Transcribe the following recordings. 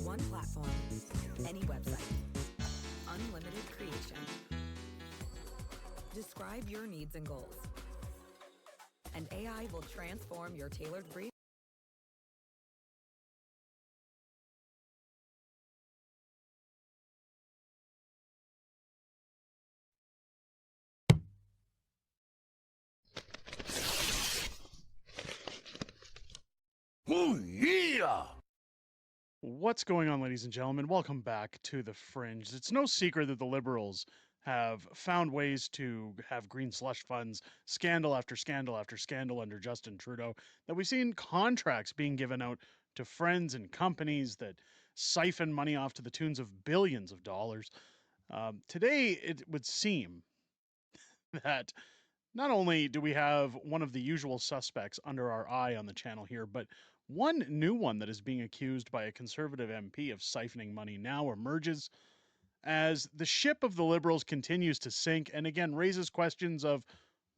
One platform, any website, unlimited creation. Describe your needs and goals, and AI will transform your tailored brief. Oh, yeah! What's going on, ladies and gentlemen? Welcome back to The Fringe. It's no secret that the Liberals have found ways to have green slush funds, scandal after scandal after scandal under Justin Trudeau, that we've seen contracts being given out to friends and companies that siphon money off to the tunes of billions of dollars. Today, it would seem that not only do we have one of the usual suspects under our eye on the channel here, but one new one that is being accused by a Conservative MP of siphoning money now emerges as the ship of the Liberals continues to sink and again raises questions of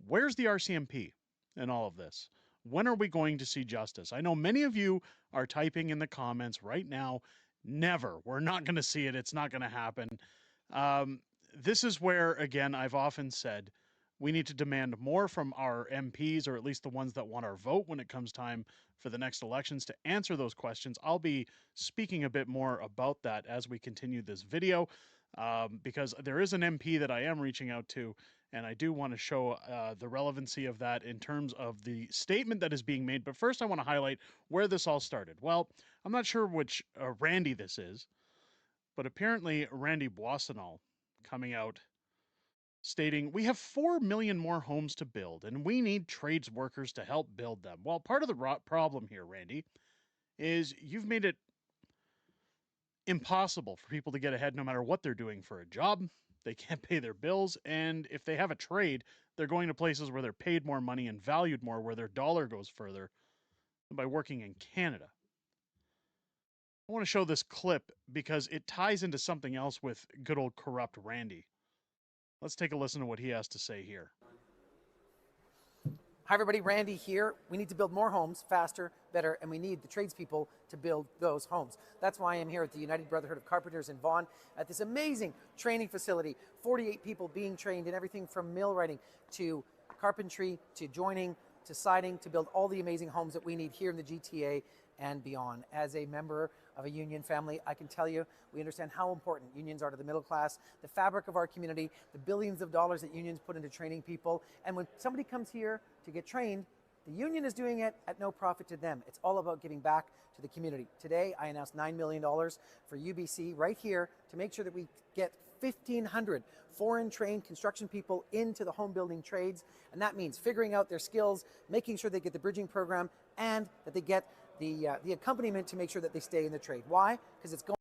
where's the RCMP in all of this? When are we going to see justice? I know many of you are typing in the comments right now, never. We're not going to see it. It's not going to happen. This is where, again, I've often said, we need to demand more from our MPs, or at least the ones that want our vote when it comes time for the next elections, to answer those questions. I'll be speaking a bit more about that as we continue this video, because there is an MP that I am reaching out to, and I do want to show the relevancy of that in terms of the statement that is being made. But first, I want to highlight where this all started. Well, I'm not sure which Randy this is, but apparently Randy Boissonnault coming out stating, we have 4 million more homes to build, and we need trades workers to help build them. Well, part of the problem here, Randy, is you've made it impossible for people to get ahead no matter what they're doing for a job. They can't pay their bills, and if they have a trade, they're going to places where they're paid more money and valued more, where their dollar goes further than by working in Canada. I want to show this clip because it ties into something else with good old corrupt Randy. Let's take a listen to what he has to say here. Hi everybody, Randy here. We need to build more homes faster, better, and we need the tradespeople to build those homes. That's why I'm here at the United Brotherhood of Carpenters in Vaughan at this amazing training facility. 48 people being trained in everything from millwrighting to carpentry to joining to siding to build all the amazing homes that we need here in the GTA and beyond. As a member of a union family, I can tell you we understand how important unions are to the middle class, the fabric of our community, the billions of dollars that unions put into training people. And when somebody comes here to get trained, the union is doing it at no profit to them. It's all about giving back to the community. Today, I announced $9 million for UBC right here to make sure that we get 1,500 foreign trained construction people into the home building trades. And that means figuring out their skills, making sure they get the bridging program, and that they get the accompaniment to make sure that they stay in the trade. Why? Because it's going.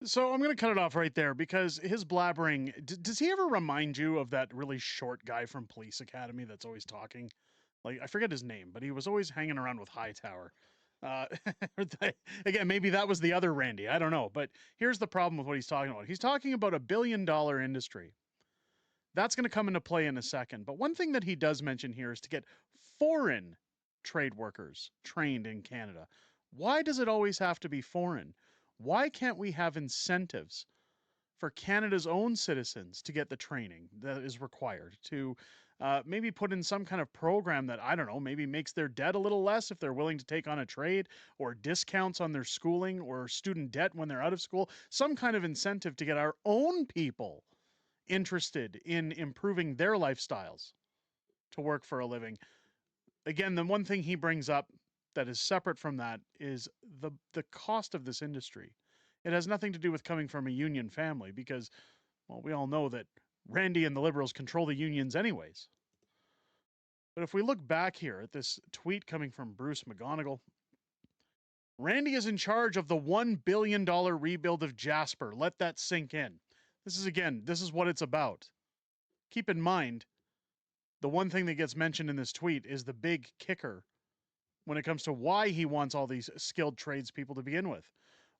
So I'm going to cut it off right there because his blabbering, does he ever remind you of that really short guy from Police Academy that's always talking? Like, I forget his name, but he was always hanging around with Hightower. Again, maybe that was the other Randy. I don't know. But here's the problem with what he's talking about. He's talking about $1 billion industry. That's going to come into play in a second. But one thing that he does mention here is to get foreign trade workers trained in Canada. Why does it always have to be foreign? Why can't we have incentives for Canada's own citizens to get the training that is required, to maybe put in some kind of program that, I don't know, maybe makes their debt a little less if they're willing to take on a trade, or discounts on their schooling or student debt when they're out of school, some kind of incentive to get our own people interested in improving their lifestyles to work for a living. Again, the one thing he brings up that is separate from that is the cost of this industry. It has nothing to do with coming from a union family because, well, we all know that Randy and the Liberals control the unions anyways. But if we look back here at this tweet coming from Bruce McGonigal, Randy is in charge of the $1 billion rebuild of Jasper. Let that sink in. This is what it's about. Keep in mind, the one thing that gets mentioned in this tweet is the big kicker when it comes to why he wants all these skilled tradespeople to begin with.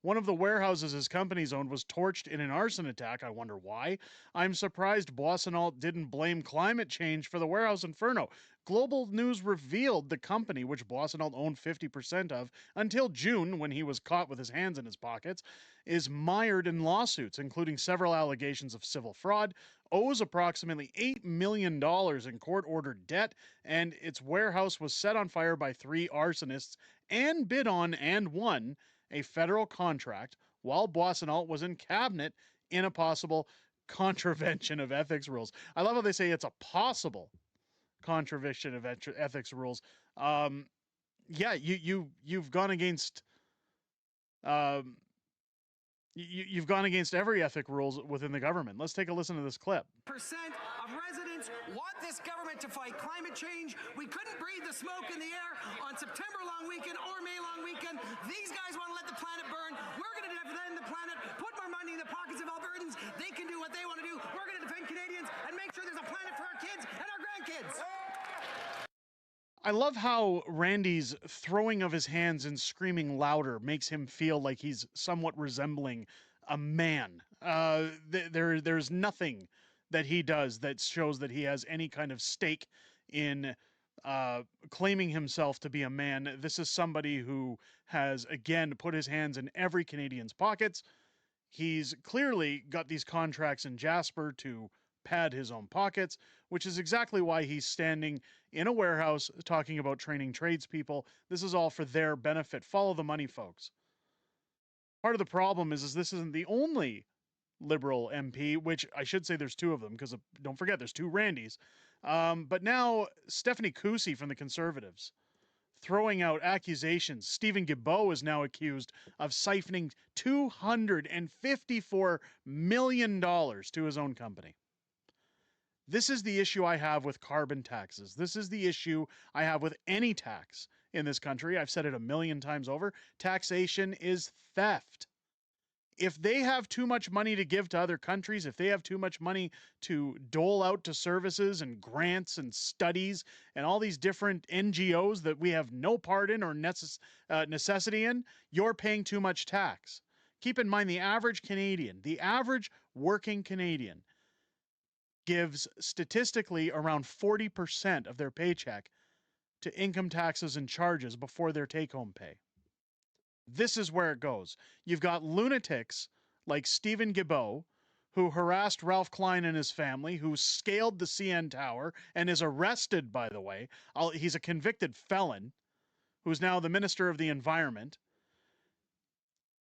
One of the warehouses his company's owned was torched in an arson attack. I wonder why. I'm surprised Boissonnault didn't blame climate change for the warehouse inferno. Global News revealed the company, which Boissonnault owned 50% of, until June, when he was caught with his hands in his pockets, is mired in lawsuits, including several allegations of civil fraud, owes approximately $8 million in court-ordered debt, and its warehouse was set on fire by 3 arsonists and bid on and won a federal contract while Boissonnault was in cabinet in a possible contravention of ethics rules. I love how they say it's a possible contravention of ethics rules. Yeah, you've gone against you've gone against every ethic rules within the government. Let's take a listen to this clip. Percent of residents want this government to fight climate change. We couldn't breathe the smoke in the air on September long weekend or May long weekend. These guys want to let the planet burn. We're going to defend the planet, put more money in the pockets of Albertans. They can do what they want to do. We're going to defend Canadians and make sure there's a planet for our kids and our grandkids. I love how Randy's throwing of his hands and screaming louder makes him feel like he's somewhat resembling a man. There's nothing that he does that shows that he has any kind of stake in claiming himself to be a man. This is somebody who has, again, put his hands in every Canadian's pockets. He's clearly got these contracts in Jasper to pad his own pockets, which is exactly why he's standing in a warehouse talking about training tradespeople. This is all for their benefit. Follow the money, folks. Part of the problem is this isn't the only Liberal MP, which I should say there's 2 of them, because don't forget there's 2 Randys. But now Stephanie Cousy from the Conservatives throwing out accusations. Stephen Guilbeault is now accused of siphoning $254 million to his own company. This is the issue I have with carbon taxes. This is the issue I have with any tax in this country. I've said it a million times over. Taxation is theft. If they have too much money to give to other countries, if they have too much money to dole out to services and grants and studies and all these different NGOs that we have no part in or necessity in, you're paying too much tax. Keep in mind the average Canadian, the average working Canadian, gives statistically around 40% of their paycheck to income taxes and charges before their take-home pay. This is where it goes. You've got lunatics like Stephen Guilbeault, who harassed Ralph Klein and his family, who scaled the CN Tower and is arrested, by the way. He's a convicted felon who's now the Minister of the Environment.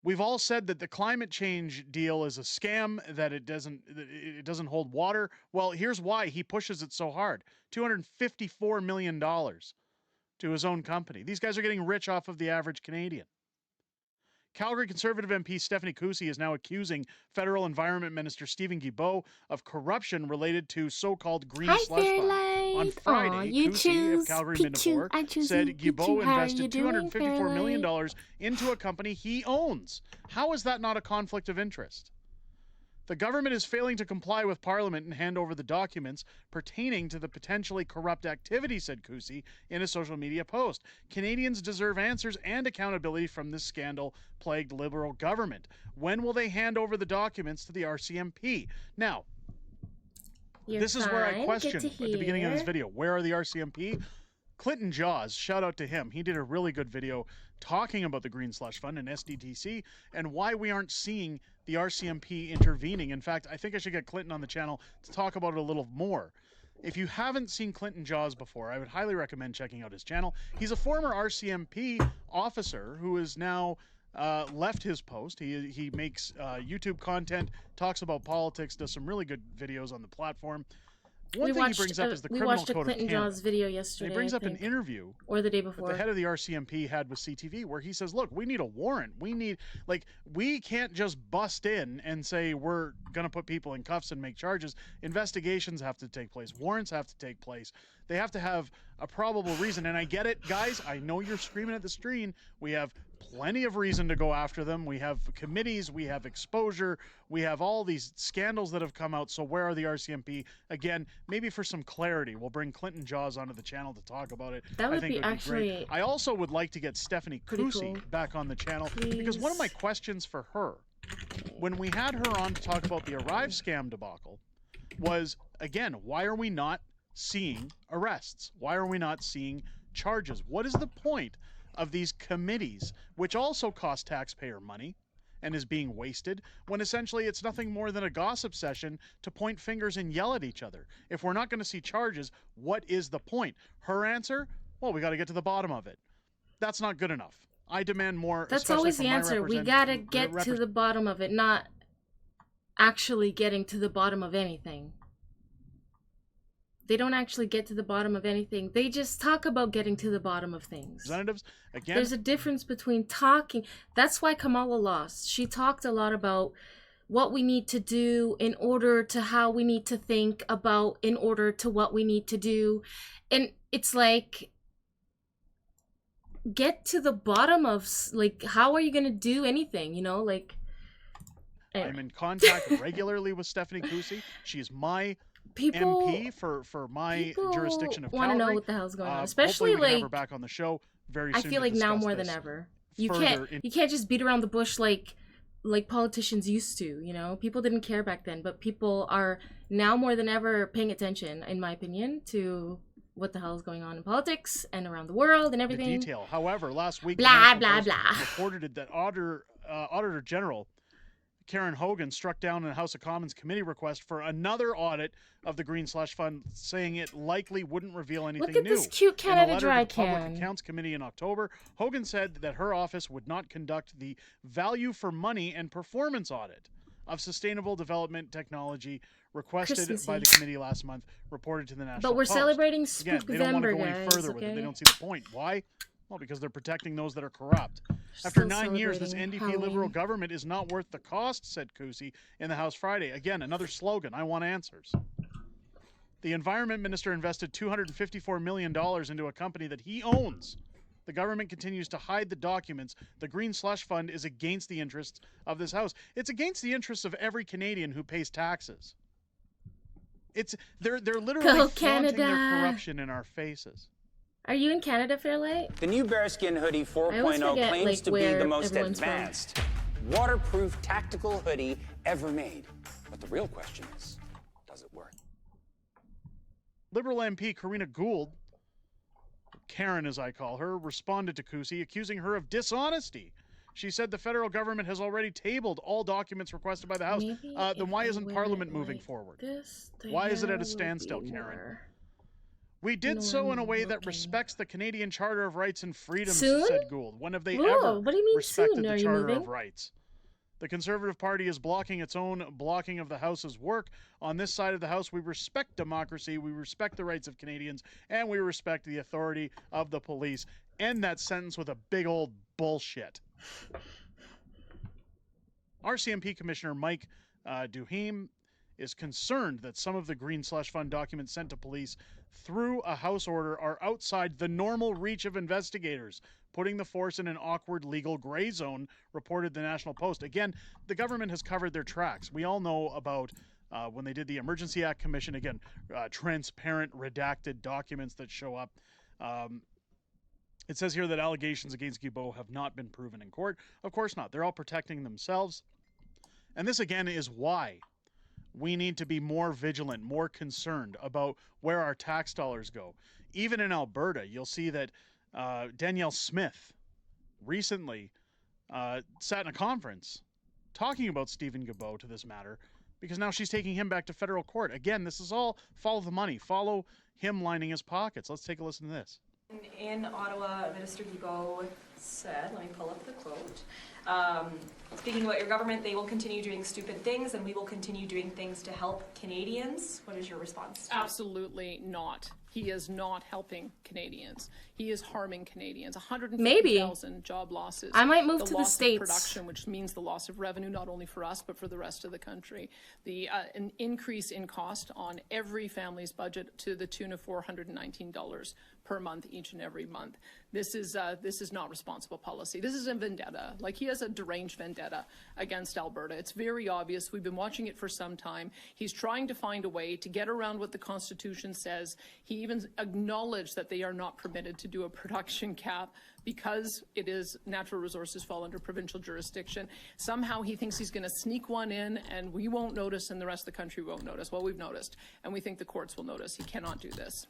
We've all said that the climate change deal is a scam, that it doesn't hold water. Well, here's why he pushes it so hard. $254 million to his own company. These guys are getting rich off of the average Canadian. Calgary Conservative MP Stephanie Cousy is now accusing Federal Environment Minister Stephen Guilbeault of corruption related to so-called green slush funds. On Friday, Cousy of Calgary Mindabor said Guilbeault invested $254 million into a company he owns. How is that not a conflict of interest? The government is failing to comply with Parliament and hand over the documents pertaining to the potentially corrupt activity, said Cousy in a social media post. Canadians deserve answers and accountability from this scandal-plagued Liberal government. When will they hand over the documents to the RCMP? Now, this is where I questioned at the beginning of this video. Where are the RCMP? Clinton Jaws, shout out to him. He did a really good video talking about the Green Slush Fund and SDTC and why we aren't seeing the RCMP intervening. In fact, I think I should get Clinton on the channel to talk about it a little more. If you haven't seen Clinton Jaws before, I would highly recommend checking out his channel. He's a former RCMP officer who is now left his post. He makes YouTube content, talks about politics, does some really good videos on the platform. One thing he brings up is the Criminal Code of Canada. We watched a Clinton Jaws video yesterday. He brings up an interview, or the day before, that the head of the RCMP had with CTV, where he says, "Look, we need a warrant. We can't just bust in and say we're going to put people in cuffs and make charges. Investigations have to take place. Warrants have to take place. They have to have a probable reason. And I get it, guys. I know you're screaming at the screen. We have plenty of reason to go after them. We have committees. We have exposure. We have all these scandals that have come out. So where are the RCMP? Again, maybe for some clarity, we'll bring Clinton Jaws onto the channel to talk about it. That would I think be it would actually be great. I also would like to get Stephanie Kusi cool. back on the channel because one of my questions for her, when we had her on to talk about the Arrive scam debacle, was, again, why are we not seeing arrests? Why are we not seeing charges? What is the point of these committees, which also cost taxpayer money and is being wasted, when essentially it's nothing more than a gossip session to point fingers and yell at each other? If we're not going to see charges, what is the point? Her answer? Well, we got to get to the bottom of it. That's not good enough. I demand more. That's always the answer. We gotta get to the bottom of it, not actually getting to the bottom of anything. They don't actually get to the bottom of anything. They just talk about getting to the bottom of things. Representatives, again, there's a difference between talking. That's why Kamala lost. She talked a lot about what we need to do in order to how we need to think about in order to what we need to do. And it's like, get to the bottom of, like, how are you going to do anything, you know? Like, anyway. I'm in contact regularly with Stephanie Kusi. She is my MP for my jurisdiction of Calgary. Want to know what the hell's going on, especially we can like have her back on the show very soon. I feel like now more than ever. You can't just beat around the bush like politicians used to. You know, people didn't care back then, but people are now more than ever paying attention, in my opinion, to what the hell is going on in politics and around the world and everything. The detail. However, last week, blah the blah blah, reported that Auditor General Karen Hogan struck down a House of Commons committee request for another audit of the Green Slush Fund, saying it likely wouldn't reveal anything new. Look at this cute Canada Dry can. In a letter to the Public Accounts Committee in October, Hogan said that her office would not conduct the value for money and performance audit of sustainable development technology requested by the committee last month, reported to the National Post. But we're celebrating Spookvember, they don't want to go any further with it. They don't see the point. Why? Well, because they're protecting those that are corrupt. After 9 years, this NDP Liberal government is not worth the cost, said Kusi in the House Friday. Again, another slogan. I want answers. The Environment Minister invested $254 million into a company that he owns. The government continues to hide the documents. The Green Slush Fund is against the interests of this House. It's against the interests of every Canadian who pays taxes. They're literally flaunting their corruption in our faces. Are you in Canada, Fairlight? The new Bearskin Hoodie 4.0 claims to be the most advanced, waterproof tactical hoodie ever made. But the real question is, does it work? Liberal MP Karina Gould, Karen as I call her, responded to Kusi, accusing her of dishonesty. She said the federal government has already tabled all documents requested by the House. Then why isn't Parliament moving forward? Why is it at a standstill, Karen? We did so in a way that respects the Canadian Charter of Rights and Freedoms, said Gould. When have they ever respected the Charter of Rights? The Conservative Party is blocking its own blocking of the House's work. On this side of the House, we respect democracy, we respect the rights of Canadians, and we respect the authority of the police. End that sentence with a big old bullshit. RCMP Commissioner Mike Duhame is concerned that some of the Green Slush Fund documents sent to police through a House order are outside the normal reach of investigators, putting the force in an awkward legal gray zone, reported the National Post. Again, the government has covered their tracks. We all know about when they did the Emergency Act Commission, again, transparent, redacted documents that show up. It says here that allegations against Guilbeault have not been proven in court. Of course not. They're all protecting themselves. And this, again, is why we need to be more vigilant, more concerned about where our tax dollars go. Even in Alberta, you'll see that Danielle Smith recently sat in a conference talking about Stephen Guilbeault to this matter, because now she's taking him back to federal court. Again, this is all follow the money, follow him lining his pockets. Let's take a listen to this. In Ottawa, Minister Guilbeault said, let me pull up the quote. Speaking about your government, they will continue doing stupid things and we will continue doing things to help Canadians. What is your response? Absolutely not. He is not helping Canadians. He is harming Canadians. 150,000 job losses. I might move to the loss States. Of production, which means the loss of revenue, not only for us, but for the rest of the country. An increase in cost on every family's budget to the tune of $419 per month, each and every month. This is not responsible policy. This is a vendetta. Like, he has a deranged vendetta against Alberta. It's very obvious. We've been watching it for some time. He's trying to find a way to get around what the Constitution says. He even acknowledged that they are not permitted to do a production cap because it is natural resources fall under provincial jurisdiction. Somehow he thinks he's going to sneak one in and we won't notice and the rest of the country won't notice. Well, we've noticed, and we think the courts will notice. He cannot do this.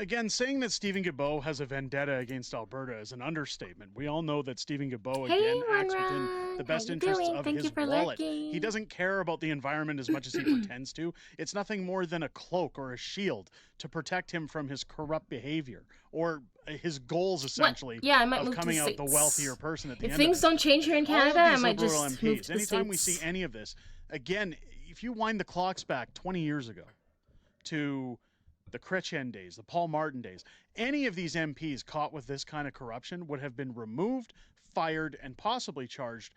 Again, saying that Stephen Guilbeault has a vendetta against Alberta is an understatement. We all know that Stephen Guilbeault, again, acts within the best interests of his wallet. He doesn't care about the environment as much as he pretends to. It's nothing more than a cloak or a shield to protect him from his corrupt behavior or his goals, essentially, of coming out the wealthier person at the end of it. If things don't change here in Canada, I might just move to the States. Anytime we see any of this, again, if you wind the clocks back 20 years ago to the Chrétien days, the Paul Martin days, any of these MPs caught with this kind of corruption would have been removed, fired, and possibly charged.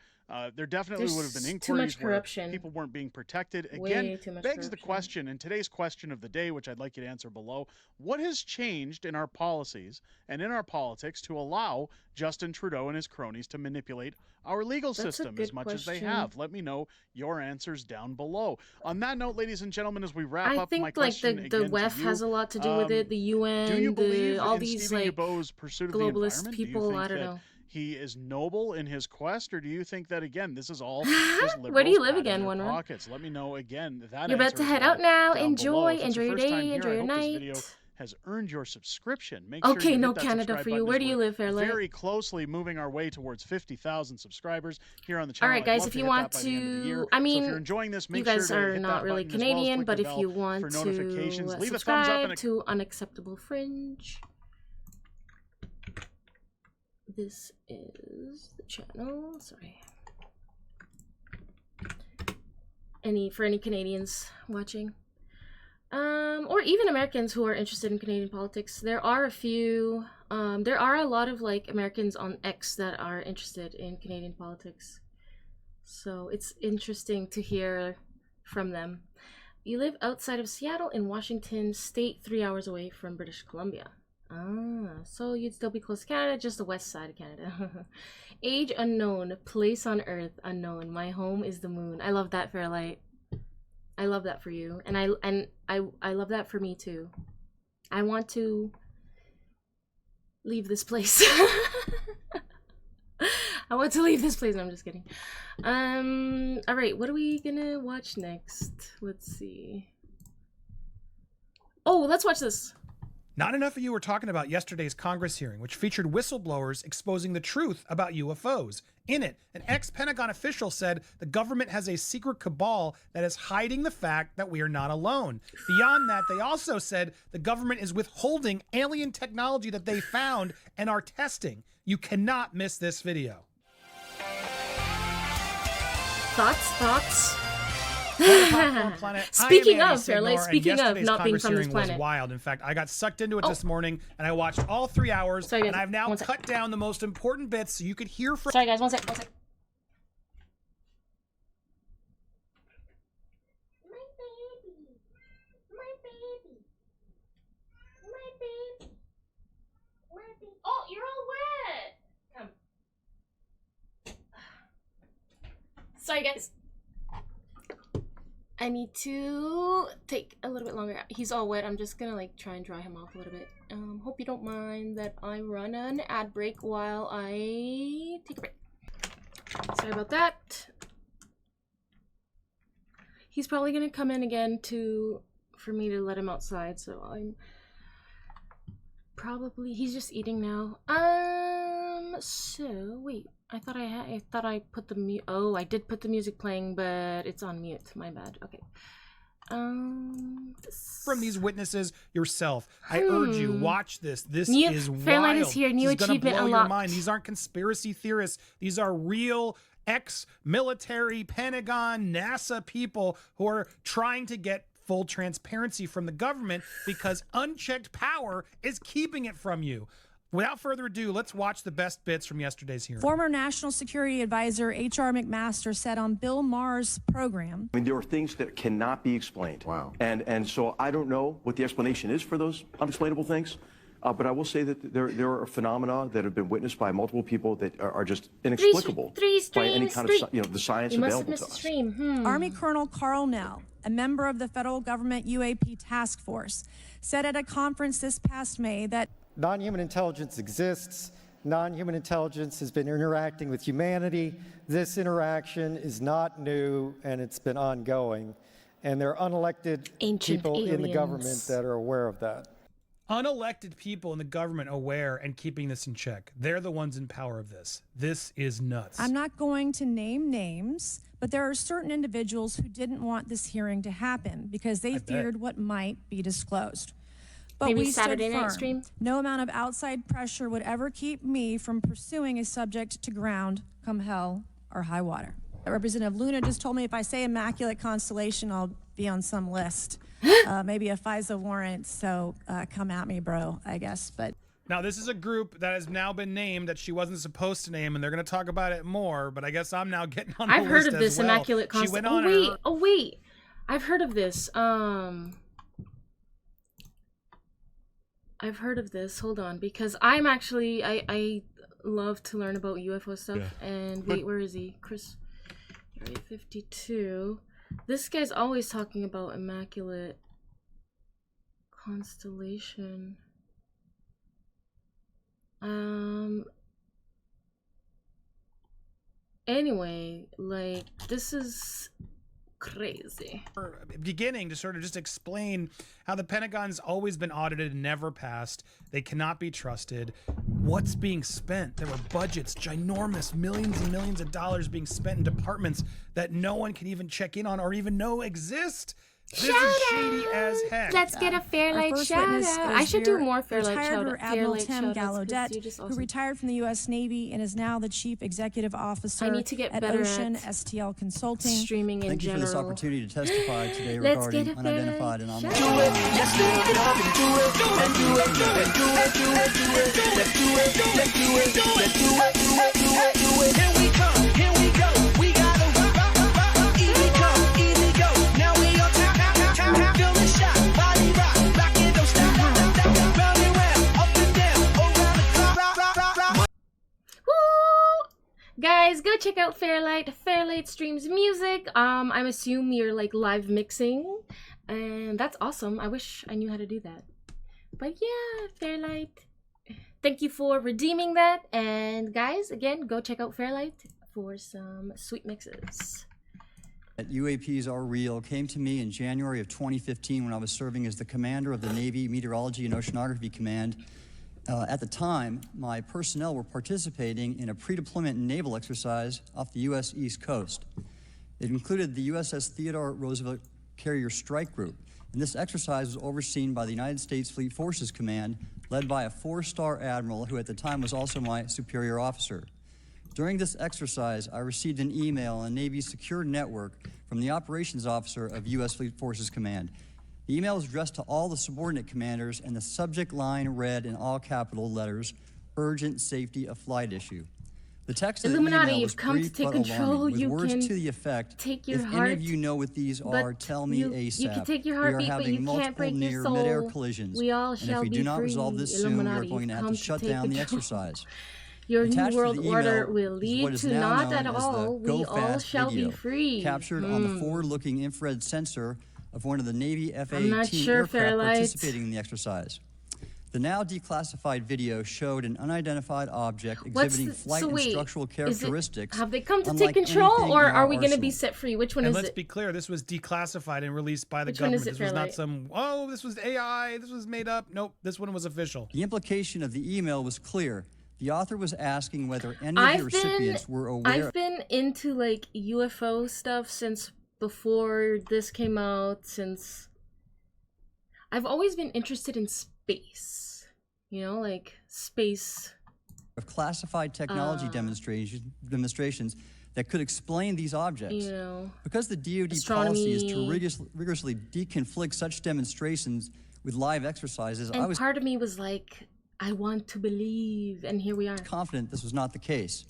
There definitely would have been inquiries where people weren't being protected. Again, begs the question, and today's question of the day, which I'd like you to answer below, what has changed in our policies and in our politics to allow Justin Trudeau and his cronies to manipulate our legal system as much as they have? Let me know your answers down below. On that note, ladies and gentlemen, as we wrap up my question again to you, the WEF has a lot to do with it, the UN, do you believe all in these Stephen Guilbeault's pursuit of the globalist environment? people, Do you I think don't that know. he is noble in his quest, or do you think that, again, this is all just Where do you live liberals again, padding their Winra? pockets? Let me know again. That You're about to answer head as well out now. down Enjoy. below. If it's Enjoy your your first time day. here, Enjoy I your hope this night. video has earned your subscription. Make sure Okay, you no hit that Canada subscribe for you. button Where as do you we're live, Fairlight? very closely moving our way towards 50,000 subscribers here on the channel. All right, guys, if you want to, to, so if you're enjoying this, make you guys sure to are hit not that really button as well as Canadian, click but the if bell you want for to notifications. Leave a thumbs up and subscribe to Unacceptable Fringe, this is the channel. Sorry. For any Canadians watching, or even Americans who are interested in Canadian politics, there are a lot of like Americans on X that are interested in Canadian politics. So it's interesting to hear from them. You live outside of Seattle in Washington State, 3 hours away from British Columbia. So you'd still be close to Canada, just the west side of Canada. Age unknown, place on earth unknown. My home is the moon. I love that, Fairlight. I love that for you, and I love that for me too. I want to leave this place. I want to leave this place. No, I'm just kidding. All right, what are we gonna watch next? Let's see. Oh, let's watch this. Not enough of you were talking about yesterday's Congress hearing, which featured whistleblowers exposing the truth about UFOs. In it, an ex-Pentagon official said the government has a secret cabal that is hiding the fact that we are not alone. Beyond that, they also said the government is withholding alien technology that they found and are testing. You cannot miss this video. Thoughts? Planet. Speaking of, Fairlight, speaking of not being from this planet. Was wild. In fact, I got sucked into it this morning, and I watched all 3 hours, and I've now cut down the most important bits so you could hear from. Sorry, guys, one sec. Oh, you're all wet. Come. Sorry, guys. I need to take a little bit longer. He's all wet. I'm just gonna like try and dry him off a little bit. Hope you don't mind that I run an ad break while I take a break. Sorry about that. He's probably gonna come in again for me to let him outside, so I'm probably, he's just eating now. So wait, I thought I put the I did put the music playing, but it's on mute. My bad. Okay. From these witnesses yourself. I urge you, watch this. This is wild. Fairlight is here. New this is achievement blow unlocked. your mind. These aren't conspiracy theorists. These are real ex-military, Pentagon, NASA people who are trying to get full transparency from the government because unchecked power is keeping it from you. Without further ado, let's watch the best bits from yesterday's hearing. Former National Security Advisor H.R. McMaster said on Bill Maher's program, I mean, there are things that cannot be explained. Wow. And so I don't know what the explanation is for those unexplainable things, but I will say that there are phenomena that have been witnessed by multiple people that are just inexplicable by any kind of the science available to us. Army Colonel Carl Nell, a member of the federal government UAP task force, said at a conference this past May that non-human intelligence exists. Non-human intelligence has been interacting with humanity. This interaction is not new, and it's been ongoing. And there are unelected people in the government that are aware of that. Unelected people in the government aware and keeping this in check. They're the ones in power of this. This is nuts. I'm not going to name names, but there are certain individuals who didn't want this hearing to happen because they feared what might be disclosed. But Maybe we Saturday stood night firm. stream? No amount of outside pressure would ever keep me from pursuing a subject to ground, come hell or high water. Representative Luna just told me if I say Immaculate Constellation, I'll be on some list. Maybe a FISA warrant, so come at me, bro, I guess. But now, this is a group that has now been named that she wasn't supposed to name, and they're going to talk about it more, but I guess I'm now getting on the list I've heard of as this well. Immaculate Constellation. Oh, wait. I've heard of this. I've heard of this. Hold on, because I'm actually I love to learn about UFO stuff. Yeah. And wait, where is he? Chris, Area 52. This guy's always talking about Immaculate Constellation. Anyway, like, this is crazy. Beginning to sort of just explain how the Pentagon's always been audited and never passed. They cannot be trusted. What's being spent? There were budgets, ginormous, millions and millions of dollars being spent in departments that no one can even check in on or even know exist. This is shady as heck. Let's get a Fairlight shout out. I should do more Fairlight shout out. Admiral Tim Gallaudet, who retired from the U.S. Navy and is now the Chief Executive Officer at Ocean STL Consulting. Streaming in Thank you for this opportunity to testify today Let's regarding get a unidentified and Fairlight Here we come, here we go. We gotta rock, easy come, easy go. Now we on top, feel the shot, body rock, back it don't stop, round and round, up and down, around the clock. Woo! Guys, go check out Fairlight. Fairlight streams music. I'm assuming you're like live mixing, and that's awesome. I wish I knew how to do that. But yeah, Fairlight. Thank you for redeeming that. And guys, again, go check out Fairlight for some sweet mixes. UAPs are real came to me in January of 2015 when I was serving as the commander of the Navy Meteorology and Oceanography Command. At the time, my personnel were participating in a pre-deployment naval exercise off the U.S. East Coast. It included the USS Theodore Roosevelt Carrier Strike Group, and this exercise was overseen by the United States Fleet Forces Command, led by a 4-star admiral who at the time was also my superior officer. During this exercise, I received an email on Navy's secure network from the operations officer of U.S. Fleet Forces Command. The email was addressed to all the subordinate commanders, and the subject line read in all capital letters, "Urgent Safety of Flight Issue." The text of the Illuminati, email was you've come to brief take but control. alarming, with You words can to the effect, take your "If heart, any of you know what these are, tell me ASAP. You can take your heartbeat, we are but having you multiple can't break your near soul. mid-air collisions, We all and shall if we be do not free. resolve this soon, we are Illuminati, going to have come to shut take down the control. exercise." Your Attached new to world the order email will is lead what is to now not known at as the all. Go We all Fast shall video, be free. captured on the forward-looking infrared sensor of one of the Navy I'm not F-18 sure, aircraft Fairlight. participating in the exercise. The now declassified video showed an unidentified object exhibiting flight and structural characteristics. Have they come to unlike take control, anything or in are our we going to arsenal. be set free? Which one And is let's it? be clear, this was declassified and released by the Which one is government. it, This was not Fairlight? some, oh, this was AI, this was made up. Nope, this one was official. The implication of the email was clear. The author was asking whether any of the recipients were aware. I've been into like UFO stuff since before this came out, since I've always been interested in space, you know, like space. Of classified technology demonstrations that could explain these objects. You know, because the DoD policy is to rigorously deconflict such demonstrations with live exercises, and part of me was like, I want to believe, and here we are. Confident this was not the case.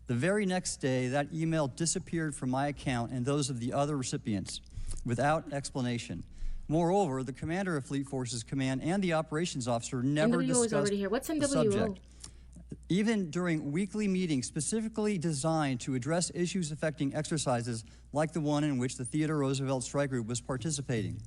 The very next day, that email disappeared from my account and those of the other recipients without explanation. Moreover, the commander of Fleet Forces Command and the operations officer never discussed the subject. Even during weekly meetings specifically designed to address issues affecting exercises like the one in which the Theodore Roosevelt Strike Group was participating.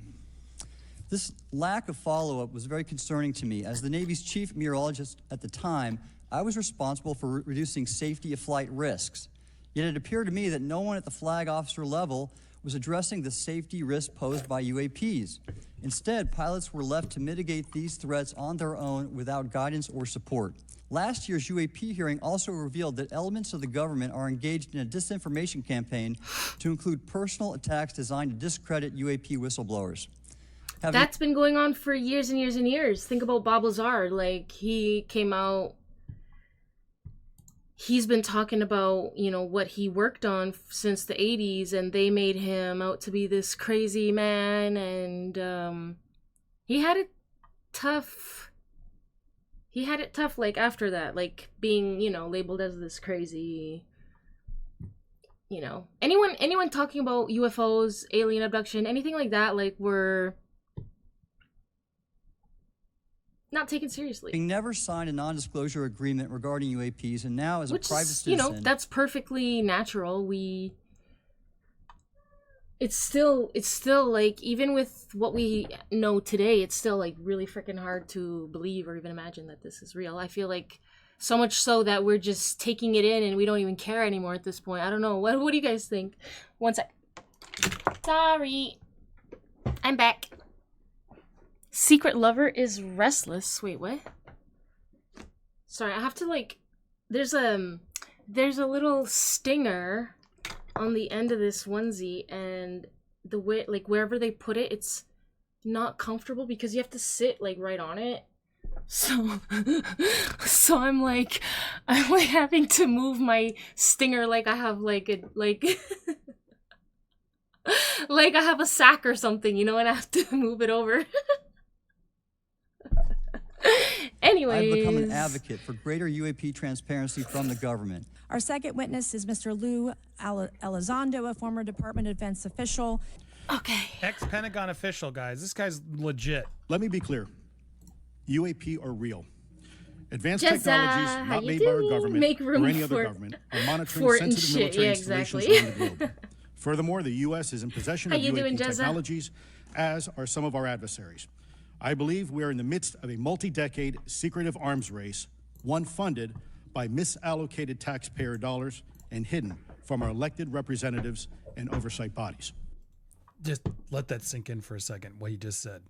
This lack of follow-up was very concerning to me. As the Navy's chief meteorologist at the time, I was responsible for reducing safety of flight risks. Yet it appeared to me that no one at the flag officer level was addressing the safety risk posed by UAPs. Instead, pilots were left to mitigate these threats on their own without guidance or support. Last year's UAP hearing also revealed that elements of the government are engaged in a disinformation campaign to include personal attacks designed to discredit UAP whistleblowers. That's been going on for years and years and years. Think about Bob Lazar. Like, he came out, he's been talking about, you know, what he worked on since the 80s, and they made him out to be this crazy man, and he had it tough. He had it tough, like, after that, like, being, you know, labeled as this crazy, you know. Anyone talking about UFOs, alien abduction, anything like that, like, were not taken seriously. He never signed a non-disclosure agreement regarding UAPs, and now as a private citizen... you know, that's perfectly natural. It's still like, even with what we know today, it's still like really freaking hard to believe or even imagine that this is real. I feel like so much so that we're just taking it in and we don't even care anymore at this point. I don't know. What do you guys think? One sec. Sorry. I'm back. Secret lover is restless. Wait, what? Sorry, I have to, like, there's a little stinger on the end of this onesie, and the way, like, wherever they put it, it's not comfortable because you have to sit, like, right on it. So I'm like having to move my stinger like I have like a like like I have a sack or something, you know, and I have to move it over. Anyways, I've become an advocate for greater UAP transparency from the government. Our second witness is Mr. Lou Elizondo, a former Department of Defense official. Okay. Ex-Pentagon official, guys. This guy's legit. Let me be clear. UAP are real. Advanced technologies not made by our government or any other government are monitoring sensitive military installations around the globe. Furthermore, the U.S. is in possession of UAP technologies, as are some of our adversaries. I believe we are in the midst of a multi-decade secretive arms race, one funded by misallocated taxpayer dollars and hidden from our elected representatives and oversight bodies. Just let that sink in for a second, what you just said.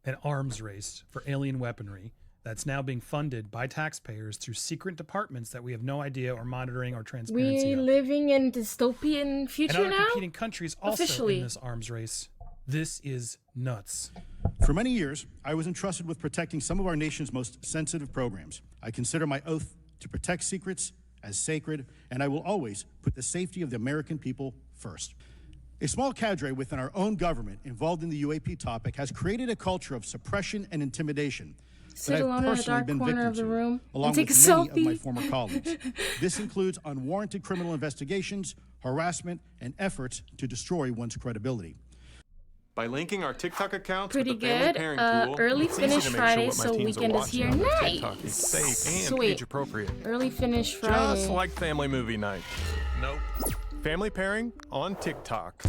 An arms race for alien weaponry that's now being funded by taxpayers through secret departments that we have no idea or monitoring or transparency We living in dystopian future and other now? competing countries also Officially. in this arms race. This is nuts. For many years, I was entrusted with protecting some of our nation's most sensitive programs. I consider my oath to protect secrets as sacred, and I will always put the safety of the American people first. A small cadre within our own government involved in the UAP topic has created a culture of suppression and intimidation that I've personally been victim to, along with many of my former colleagues. This includes unwarranted criminal investigations, harassment, and efforts to destroy one's credibility. By linking our TikTok accounts Pretty with the family good. pairing tool, Early it's finish easy to make Friday, sure what my so teens are weekend is watching here. on their Nice. TikTok is safe and Sweet. age appropriate. Early finish Friday. Just like family movie night. Nope. Family pairing on TikTok.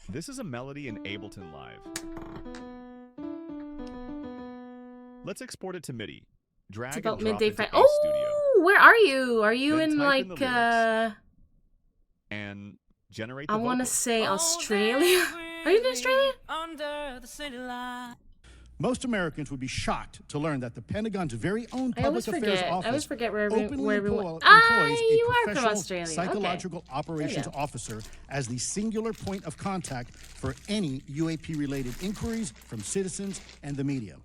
This is a melody in Ableton Live. Let's export it to MIDI. Drag It's about and drop midday into Friday. Ace Studio. Oh, where are you? Are you Then in type like in the lyrics. and generate the I want to vocals. say Australia. Are you in Australia? Most Americans would be shocked to learn that the Pentagon's very own Public Affairs Office I always forget where openly everyone. employs You a are from professional Australia. psychological Okay. operations officer as the singular point of contact for any UAP-related inquiries from citizens and the media.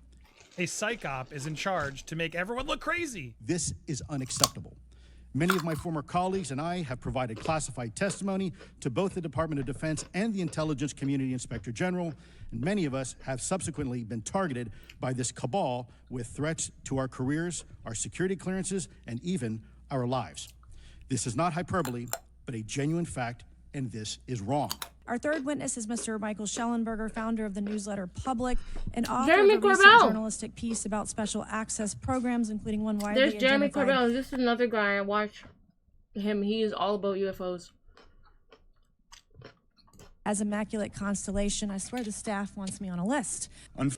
A psych op is in charge to make everyone look crazy. This is unacceptable. Many of my former colleagues and I have provided classified testimony to both the Department of Defense and the Intelligence Community Inspector General, and many of us have subsequently been targeted by this cabal with threats to our careers, our security clearances, and even our lives. This is not hyperbole, but a genuine fact, and this is wrong. Our third witness is Mr. Michael Schellenberger, founder of the newsletter Public, and author Jeremy of a recent Corbell. journalistic piece about special access programs, including one widely There's Jeremy identified Corbell. This is another guy. I watch him. He is all about UFOs. as Immaculate Constellation. I swear the staff wants me on a list.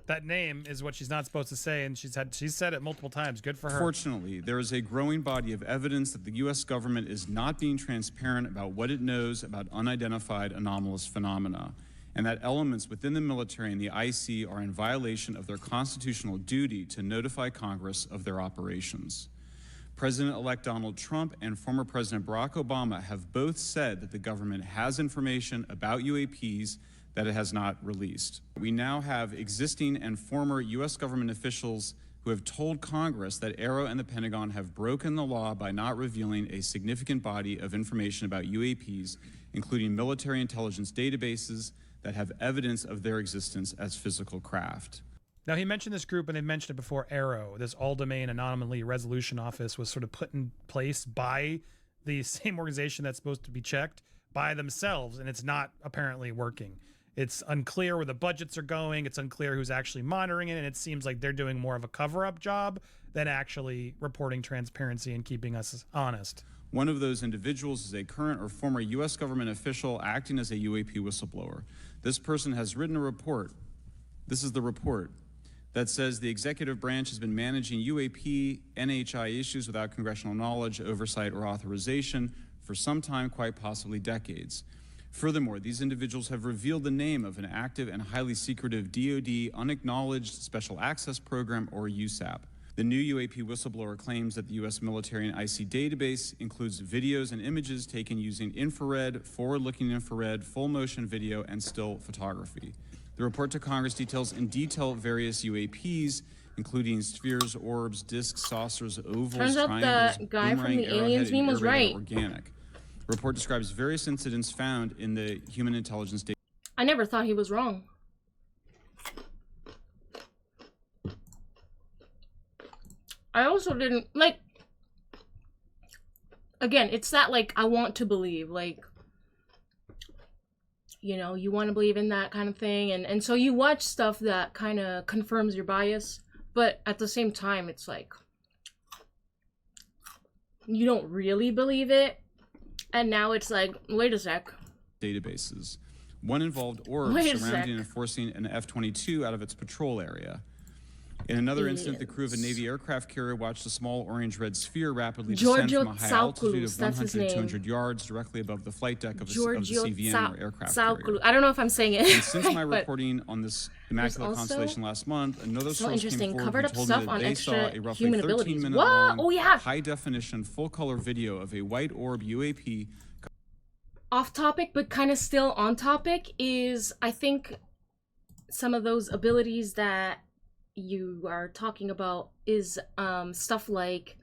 That name is what she's not supposed to say, and she's said it multiple times. Good for her. Fortunately, there is a growing body of evidence that the U.S. government is not being transparent about what it knows about unidentified anomalous phenomena, and that elements within the military and the IC are in violation of their constitutional duty to notify Congress of their operations. President-elect Donald Trump and former President Barack Obama have both said that the government has information about UAPs that it has not released. We now have existing and former U.S. government officials who have told Congress that AARO and the Pentagon have broken the law by not revealing a significant body of information about UAPs, including military intelligence databases that have evidence of their existence as physical craft. Now, he mentioned this group, and they mentioned it before, AARO, this all-domain anomaly resolution office, was sort of put in place by the same organization that's supposed to be checked by themselves, and it's not apparently working. It's unclear where the budgets are going. It's unclear who's actually monitoring it, and it seems like they're doing more of a cover-up job than actually reporting transparency and keeping us honest. One of those individuals is a current or former U.S. government official acting as a UAP whistleblower. This person has written a report. This is the report that says the executive branch has been managing UAP NHI issues without congressional knowledge, oversight, or authorization for some time, quite possibly decades. Furthermore, these individuals have revealed the name of an active and highly secretive DoD unacknowledged special access program, or USAP. The new UAP whistleblower claims that the U.S. military and IC database includes videos and images taken using infrared, forward-looking infrared, full-motion video, and still photography. The report to Congress details in detail various UAPs, including spheres, orbs, discs, saucers, ovals, Turns out triangles, the guy from boomerang, the aliens arrowhead, meme and was air radar right. organic. The report describes various incidents found in the human intelligence data. I never thought he was wrong. I also didn't, like, again, it's that, like, I want to believe, like, you know, you want to believe in that kind of thing, and so you watch stuff that kind of confirms your bias, but at the same time, it's like, you don't really believe it, and now it's like, wait a sec. Databases. One involved orbs surrounding and enforcing an F-22 out of its patrol area. In another incident, the crew of a Navy aircraft carrier watched a small orange-red sphere rapidly descend from a high altitude of 100 to 200 yards directly above the flight deck of the CVN, or aircraft carrier. I don't know if I'm saying it. And since my reporting on this Immaculate Constellation last month, another source came forward who told me that they saw a roughly 13-minute long, high-definition, full-color video of a white orb UAP. Off topic, but kind of still on topic, is I think some of those abilities that you are talking about is stuff like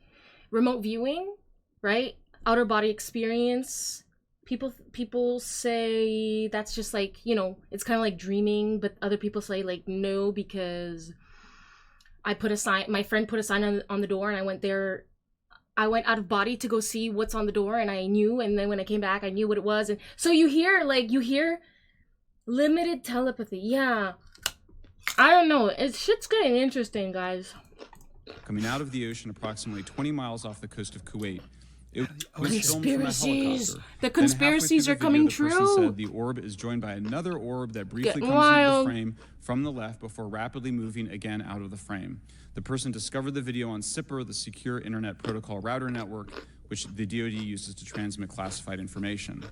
remote viewing, right? Outer body experience. People say that's just like, you know, it's kind of like dreaming, but other people say like no, because I put a sign, my friend put a sign on the door, and I went there. I went out of body to go see what's on the door, and I knew, and then when I came back, I knew what it was. And so you hear limited telepathy. Yeah. I don't know. Shit's getting interesting, guys. Coming out of the ocean approximately 20 miles off the coast of Kuwait. It was filmed from a helicopter. The conspiracies are coming true. The person said the orb is joined by another orb that briefly comes into the frame from the left before rapidly moving again out of the frame. The person discovered the video on SIPR, the Secure Internet Protocol Router Network, which the DoD uses to transmit classified information.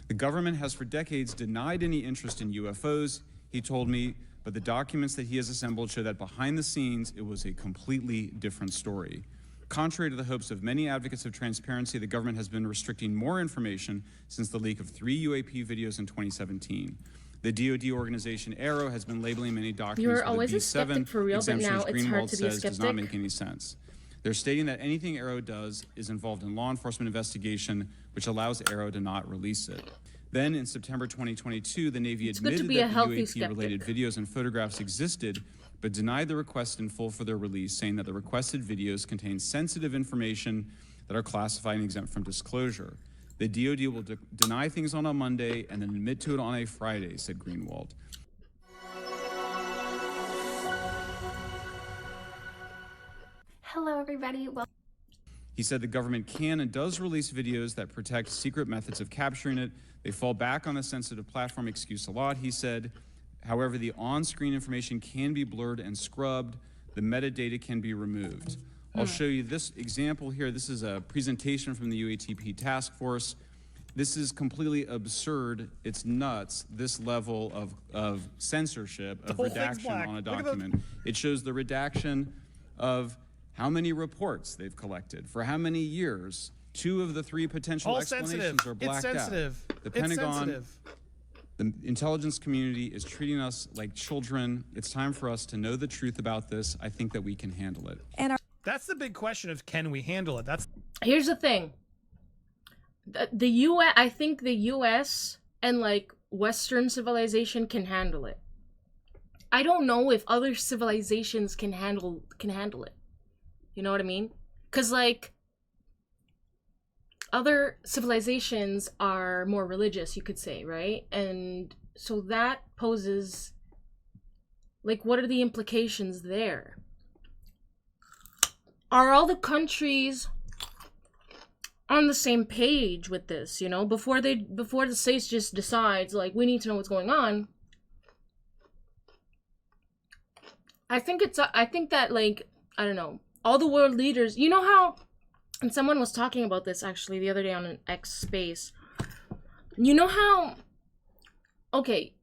The government has for decades denied any interest in UFOs. He told me but the documents that he has assembled show that behind the scenes, it was a completely different story. Contrary to the hopes of many advocates of transparency, the government has been restricting more information since the leak of 3 UAP videos in 2017. The DoD organization AARO has been labeling many documents You're with always a a skeptic B7 for real, but exemption, now which it's hard Greenwald to be a says does not skeptic. make any sense. They're stating that anything AARO does is involved in law enforcement investigation, which allows AARO to not release it. Then in September 2022, the Navy It's good to admitted be a that the healthy UAP-related videos and photographs existed, but denied the request in full for their release, saying that the requested videos contain sensitive information that are classified and exempt from disclosure. The DoD will deny things on a Monday and then admit to it on a Friday, said Greenwald. Hello, everybody. Well, He said the government can and does release videos that protect secret methods of capturing it. They fall back on the sensitive platform excuse a lot, he said. However, the on-screen information can be blurred and scrubbed. The metadata can be removed. I'll show you this example here. This is a presentation from the UATP task force. This is completely absurd. It's nuts, this level of censorship, of redaction on a document. It shows the redaction of how many reports they've collected, for how many years. 2 of the 3 potential All explanations sensitive. are blacked It's sensitive. out. The It's Pentagon, sensitive. the intelligence community is treating us like children. It's time for us to know the truth about this. I think that we can handle it. That's the big question of can we handle it? That's Here's the thing. The U.S. I think the U.S. and like Western civilization can handle it. I don't know if other civilizations can handle it. You know what I mean? Because like other civilizations are more religious, you could say, right? And so that poses like, what are the implications there? Are all the countries on the same page with this, you know, before the States just decides like we need to know what's going on? I think that like, I don't know, all the world leaders, you know how, and someone was talking about this actually the other day on an X space. You know how, okay,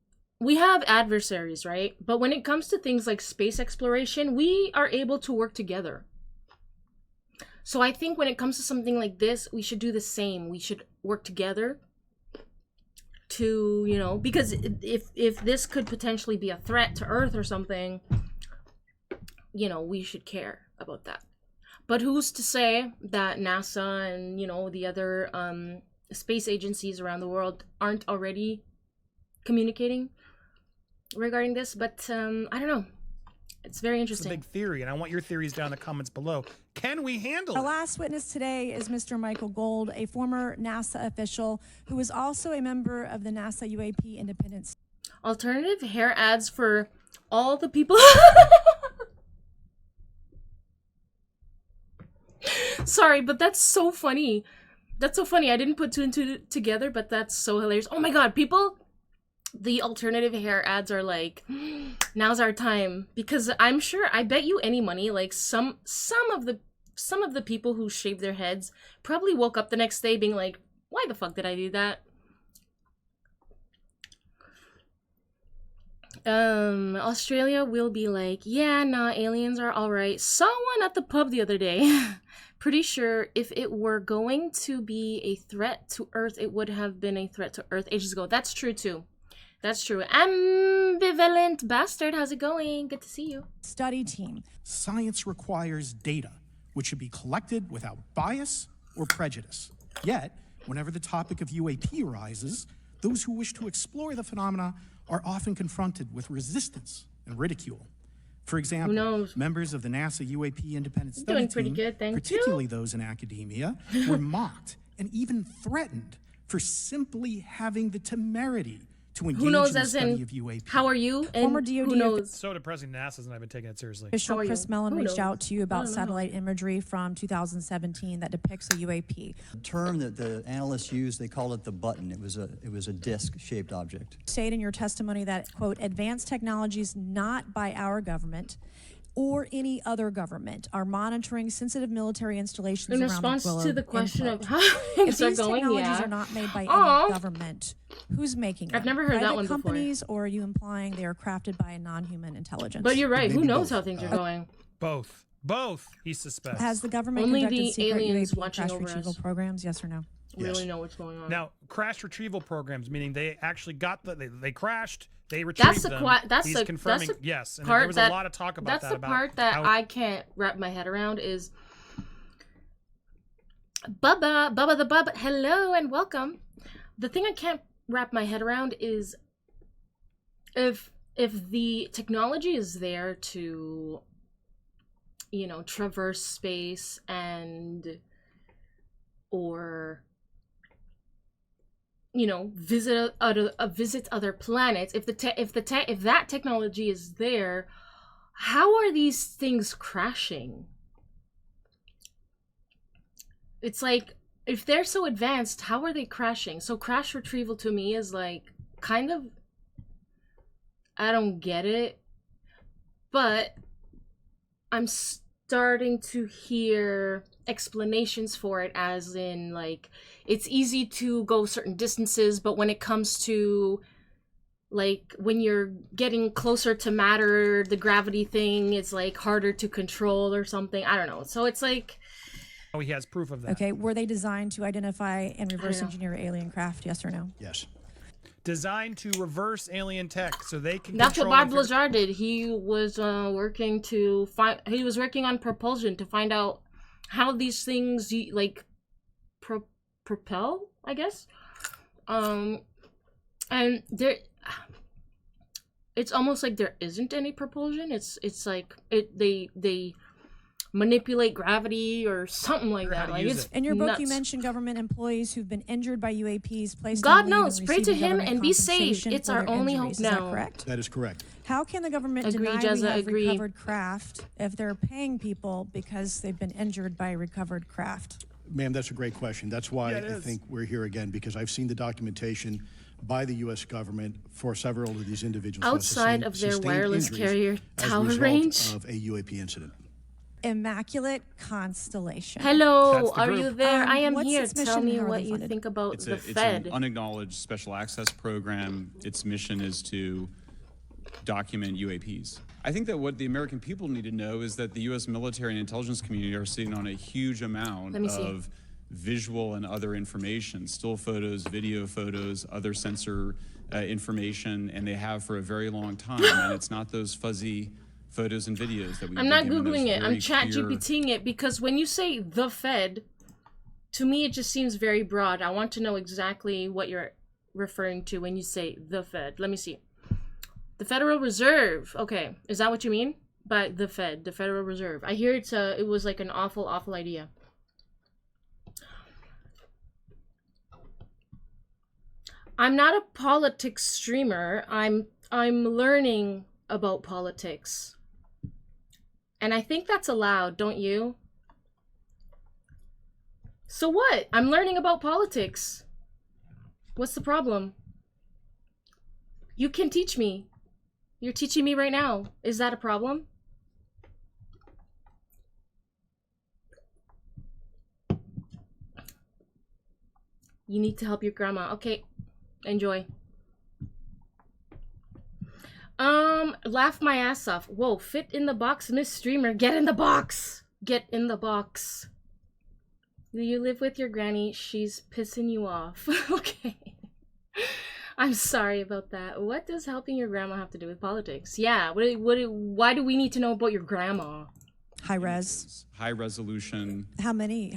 we have adversaries, right? But when it comes to things like space exploration, we are able to work together. So I think when it comes to something like this, we should do the same. We should work together to, you know, because if this could potentially be a threat to Earth or something, you know, we should care about that. But who's to say that NASA and, you know, the other space agencies around the world aren't already communicating regarding this? But I don't know. It's very interesting. It's a big theory, and I want your theories down in the comments below. Can we handle it? Our last witness today is Mr. Michael Gold, a former NASA official who is also a member of the NASA UAP Independence. Alternative hair ads for all the people. Sorry, but that's so funny. That's so funny. I didn't put 2 and 2 together, but that's so hilarious. Oh my god, people, the alternative hair ads are like, now's our time, because I'm sure, I bet you any money, like some of the people who shave their heads probably woke up the next day being like, why the fuck did I do that? Australia will be like, yeah, nah, aliens are alright. Saw one at the pub the other day. Pretty sure if it were going to be a threat to Earth, it would have been a threat to Earth ages ago. That's true too. That's true. Ambivalent bastard, how's it going? Good to see you. Study team. Science requires data, which should be collected without bias or prejudice. Yet, whenever the topic of UAP arises, those who wish to explore the phenomena are often confronted with resistance and ridicule. For example, members of the NASA UAP Independent Study Team, particularly those in academia, were mocked and even threatened for simply having the temerity to engage in the study of UAP. How are you? And former DoD who knows? It's so depressing NASA's not even taking it seriously. Official Chris Mellon reached out to you about satellite imagery from 2017 that depicts a UAP. The term that the analysts used, they called it the button. It was a disc-shaped object. State in your testimony that, quote, advanced technologies not by our government or any other government are monitoring sensitive military installations in around the globe. response to the question of how if things are these going, technologies yeah. are not made by any government Who's making them? I've never heard that Private one before. companies, or are you implying they are crafted by a non-human intelligence? But you're right. Maybe Who knows both. how things are going? Both. Both, he suspects. Has the government Only conducted the secret aliens UAP watching crash over retrieval us. programs? Yes or no? Really know what's going on. Now, crash retrieval programs, meaning they actually got they crashed, they retrieved them. He's confirming, yes. And there was a lot of talk about that. That's the part that I can't wrap my head around is Bubba the Bubba. Hello and welcome. The thing I can't wrap my head around is if the technology is there to, you know, traverse space and or, you know, visit other planets. If that technology is there, how are these things crashing? It's like, if they're so advanced, how are they crashing? So crash retrieval to me is like kind of, I don't get it, but I'm starting to hear explanations for it, as in like it's easy to go certain distances, but when it comes to like when you're getting closer to matter, the gravity thing is like harder to control or something. I don't know. So it's like, oh, he has proof of that. Okay, were they designed to identify and reverse engineer alien craft? Yes or no? Yes. Designed to reverse alien tech so they can. That's what Bob Lazar did. He was working to find. He was working on propulsion to find out how these things like propel, I guess. And there, it's almost like there isn't any propulsion. It's like they manipulate gravity or something like that. Like it's in your book, nuts. you mentioned government employees who've been injured by UAPs placed God on leave knows, and pray to receiving him government and be saved. compensation It's for our their only injuries. hope Is now. that correct? That is correct. How can the government Agree, deny we Jezza, have agree. recovered craft if they're paying people because they've been injured by recovered craft? Ma'am, that's a great question. That's why Yeah, it I is. think we're here again, because I've seen the documentation by the U.S. government for several of these individuals who have Outside of their sustained wireless injuries carrier as a tower result range. of a UAP incident. Immaculate Constellation. Hello, are you there? I am what's here. its Tell mission? me How are what they you funded? think about It's the an Fed. unacknowledged special access program. Its mission is to document UAPs. I think that what the American people need to know is that the U.S. military and intelligence community are sitting on a huge amount Let me see. of visual and other information, still photos, video photos, other sensor information, and they have for a very long time. And it's not those fuzzy photos and videos that we. I'm not Googling it. I'm chat GPTing it because when you say the Fed, to me it just seems very broad. I want to know exactly what you're referring to when you say the Fed. Let me see. The Federal Reserve. Okay, is that what you mean by the Fed, the Federal Reserve? I hear it was like an awful idea. I'm not a politics streamer. I'm learning about politics. And I think that's allowed, don't you? So what? I'm learning about politics. What's the problem? You can teach me. You're teaching me right now. Is that a problem? You need to help your grandma. Okay. Enjoy. Laugh my ass off. Whoa, fit in the box, Miss Streamer. Get in the box. Get in the box. Do you live with your granny? She's pissing you off. Okay. I'm sorry about that. What does helping your grandma have to do with politics? Yeah, why do we need to know about your grandma? High res. High resolution. How many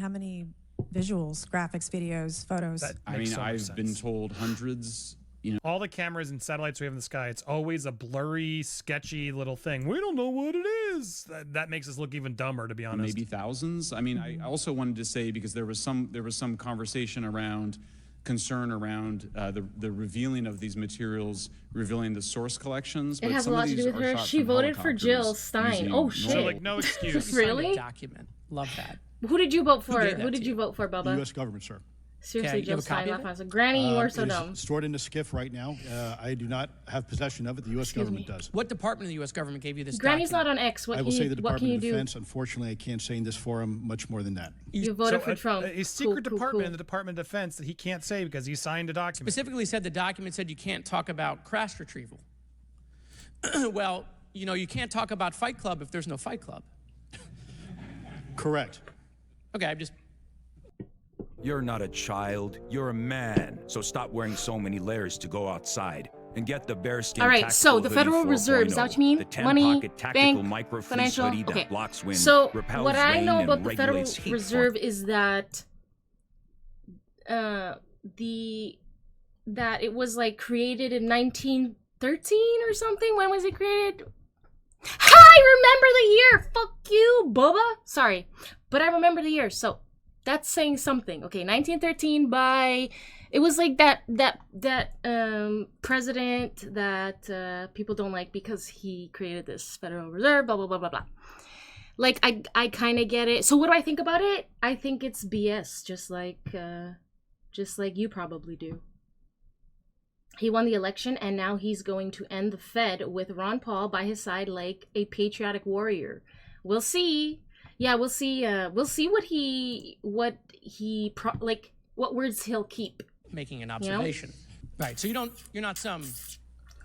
visuals, graphics, videos, photos? I mean, I've been told hundreds. You know, all the cameras and satellites we have in the sky, it's always a blurry, sketchy little thing. We don't know what it is. That makes us look even dumber, to be honest. Maybe thousands. I mean, I also wanted to say, because there was some conversation around concern around the revealing of these materials, revealing the source collections. It has a lot to do with her. She voted for Jill Stein. Oh shit! So, like, no excuse. Really? Document. Love that. Who did you vote for? Who did you vote for, Bubba? The U.S. government, sir. Seriously, Jill Stein, Granny, you are so it is dumb. stored in a skiff right now. I do not have possession of it. The U.S. government does. What department of the U.S. government gave you this Granny's document? not on X. What I will can say you, the what can Department you of do? Defense. Unfortunately, I can't say in this forum much more than that. You voted for Trump. A secret department in the Department of Defense that he can't say because he signed a document. Specifically said the document said you can't talk about crash retrieval. Well, you know, you can't talk about Fight Club if there's no Fight Club. Correct. Okay, I'm just... You're not a child, you're a man. So stop wearing so many layers to go outside and get the bearskin. All right, so the Federal Reserve, is that what you mean? Money, bank, financial. Okay. So what I know about the Federal Reserve is that that it was like created in 1913 or something. When was it created? I remember the year. Fuck you, Bubba. Sorry, but I remember the year. So that's saying something. Okay, 1913 by, it was like that president that people don't like because he created this Federal Reserve, blah, blah, blah, blah, blah. Like, I kind of get it. So what do I think about it? I think it's BS, just like you probably do. He won the election, and now he's going to end the Fed with Ron Paul by his side like a patriotic warrior. We'll see. Yeah, we'll see. We'll see what words he'll keep. Making an observation. You know? Right, so you're not some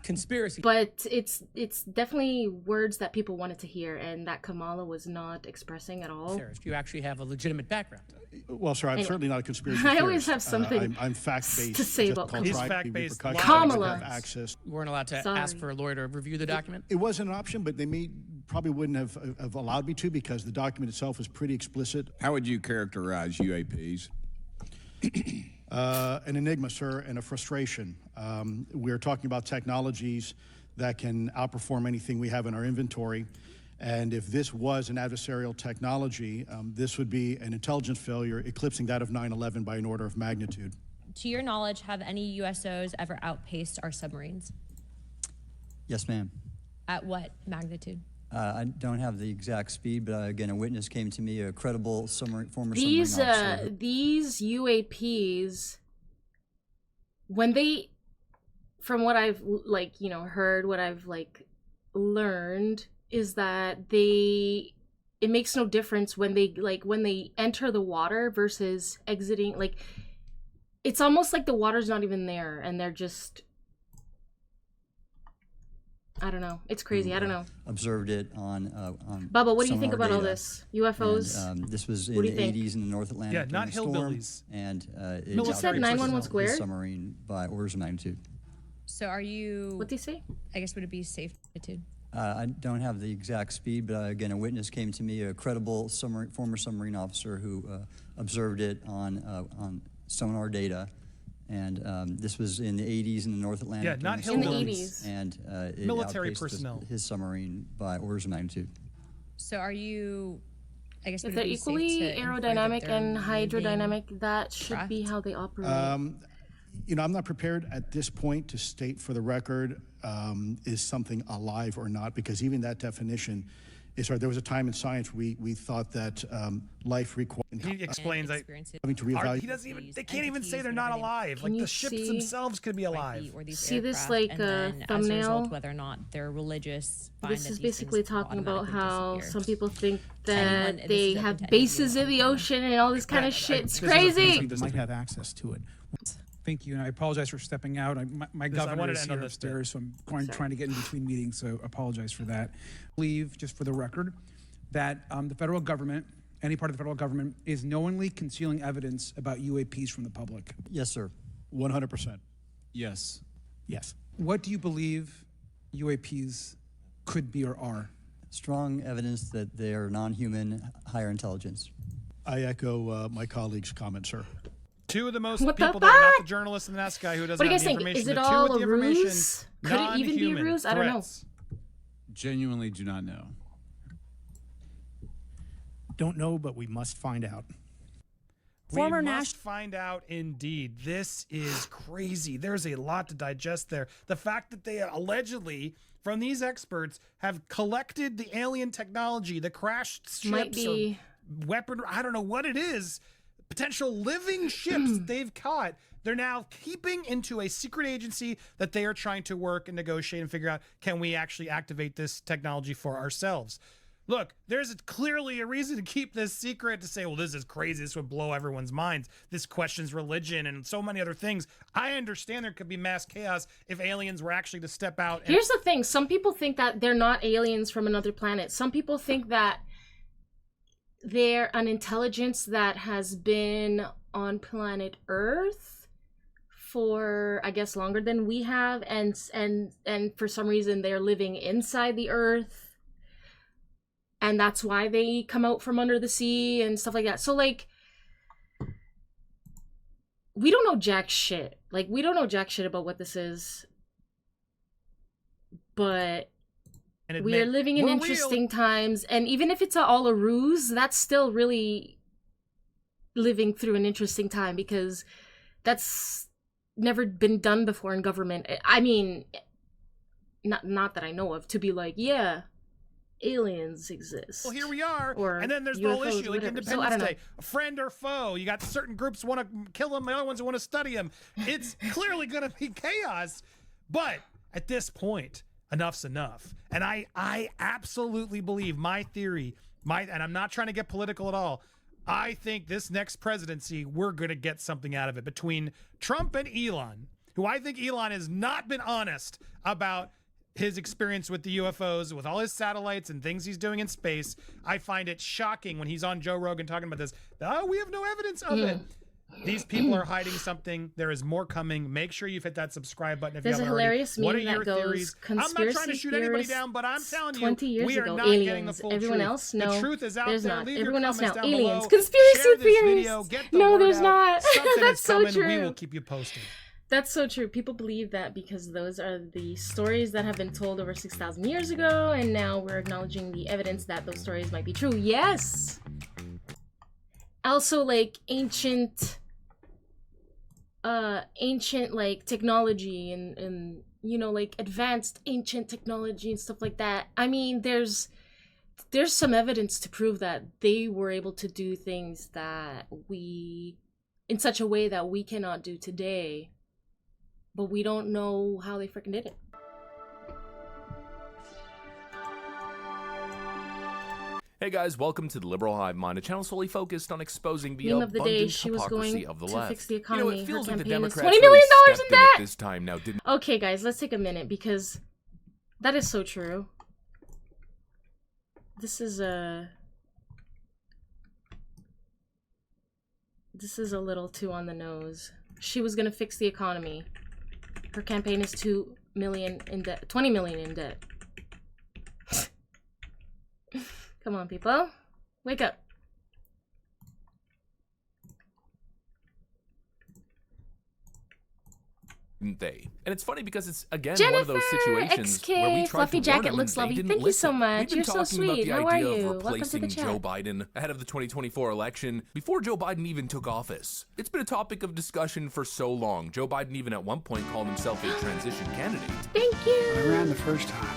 conspiracy. But it's definitely words that people wanted to hear and that Kamala was not expressing at all. Sheriff, you actually have a legitimate background. Well, sir, I'm Anyway, certainly not a conspiracy I theorist. always have something I'm fact-based. to say about Just Kamala. fact-based. Kamala. Access. You weren't allowed to ask for a lawyer to review the document? It was an option, but they probably wouldn't have allowed me to because the document itself was pretty explicit. How would you characterize UAPs? An enigma, sir, and a frustration. We're talking about technologies that can outperform anything we have in our inventory. And if this was an adversarial technology, this would be an intelligence failure eclipsing that of 9/11 by an order of magnitude. To your knowledge, have any USOs ever outpaced our submarines? Yes, ma'am. At what magnitude? I don't have the exact speed, but again, a witness came to me, a credible former These submarine officer. These UAPs, when they, from what I've heard, what I've learned is that it makes no difference when they enter the water versus exiting. Like, it's almost like the water's not even there and they're just, I don't know. It's crazy. I don't know. Observed it on Bubba, what do you think sonar about all data. this? UFOs? And, this was in What do the you think? 80s in the North Atlantic. Yeah, not during a storm, hillbillies. And it You just said 911 squared? submarine by orders of magnitude. So are you... What do you say? I guess would it be safe to... I don't have the exact speed, but again, a witness came to me, a credible former submarine officer who observed it on sonar data. And this was in the 80s in the North Atlantic. Yeah, not during a storm, hillbillies. And it Military outpaced personnel. his submarine by orders of magnitude. So are you... I guess If would it they're be equally safe to infer that aerodynamic they're and moving hydrodynamic, that should be how they operate. I'm not prepared at this point to state for the record is something alive or not, because even that definition is hard. There was a time in science we thought that life required. He explains having to reevaluate. he doesn't even. They can't even say they're not alive. Like the ships themselves could be alive. See this thumbnail? whether or not they're religious. This is basically talking about how some people think that they have bases in the ocean and all this kind of shit. It's crazy. Might have access to it. Thank you, and I apologize for stepping out. My governor is here upstairs, so I'm trying to get in between meetings, so apologize for that. Believe, just for the record, that the federal government, any part of the federal government, is knowingly concealing evidence about UAPs from the public. Yes, sir. 100%. Yes. Yes. What do you believe UAPs could be or are? Strong evidence that they are non-human, higher intelligence. I echo my colleague's comment, sir. Two of the most What the people there, not fuck? the journalist and the nice guy who doesn't What do you have guys the think? information. Is it the two all with a the information, ruse? Could it even be a non-human ruse? I don't know. threats. Genuinely do not know. Don't know, but we must find out. We must find out indeed. This is crazy. There's a lot to digest there. The fact that they allegedly, from these experts, have collected the alien technology, the crashed ships, Might be or weapon, I don't know what it is, potential living ships they've caught, they're now keeping into a secret agency that they are trying to work and negotiate and figure out, can we actually activate this technology for ourselves? Look, there's clearly a reason to keep this secret, to say, well, this is crazy. This would blow everyone's minds. This questions religion and so many other things. I understand there could be mass chaos if aliens were actually to step out. And here's the thing. Some people think that they're not aliens from another planet. Some people think that they're an intelligence that has been on planet Earth for, I guess, longer than we have. And for some reason, they're living inside the Earth. And that's why they come out from under the sea and stuff like that. So, like, we don't know jack shit. Like, we don't know jack shit about what this is. But we are living in interesting times. And even if it's all a ruse, that's still really living through an interesting time, because that's never been done before in government. I mean, not that I know of, to be like, yeah, aliens exist. Well, here we are. Or and then there's the whole issue, like Independence Day, a friend or foe. You got certain groups want to kill them, the other ones want to study them. It's clearly going to be chaos. But at this point, enough's enough. And I absolutely believe my theory, and I'm not trying to get political at all, I think this next presidency, we're going to get something out of it between Trump and Elon, who I think Elon has not been honest about his experience with the UFOs, with all his satellites and things he's doing in space. I find it shocking when he's on Joe Rogan talking about this. Oh, we have no evidence of it. These people are hiding something. There is more coming. Make sure you've hit that subscribe button if There's you haven't a hilarious already. What are meme your that goes, theories? I'm not trying to shoot anybody down, but I'm telling you, 20 years we are ago, not aliens. getting the full Everyone truth. else, no. The truth is out there's there. Not. Leave Everyone your else comments now, down aliens. below. Conspiracy Share this theories. video. Get the No, word there's out. not. Something That's is so coming. true. We will keep you posted. That's so true. People believe that because those are the stories that have been told over 6,000 years ago, and now we're acknowledging the evidence that those stories might be true. Yes! Also, like, ancient like technology and you know, like advanced ancient technology and stuff like that. I mean, there's some evidence to prove that they were able to do things that we, in such a way that we cannot do today, but we don't know how they freaking did it. Hey guys, welcome to the Liberal Hive Mind, a channel solely focused on exposing the Meme of the day, abundant she was hypocrisy going of the to left. fix the economy. You know, it feels Her like the campaign is Democrats $20 million really in stepped in debt! at this time now, didn't Okay, guys, let's take a minute because that is so true. This is a little too on the nose. She was gonna fix the economy. Her campaign is $2 million in debt, $20 million in debt. Come on, people, wake up. they? And it's funny because it's, again, Jennifer, one of those situations XK, where we tried fluffy to warn jacket them looks and they lovely. didn't Thank you listen. so much. We've been You're so talking sweet. about the How are idea you? of Welcome to replacing the chat. Joe Biden ahead of the 2024 election before Joe Biden even took office. It's been a topic of discussion for so long. Joe Biden even at one point called himself a transition candidate. Thank you. When I ran the first time,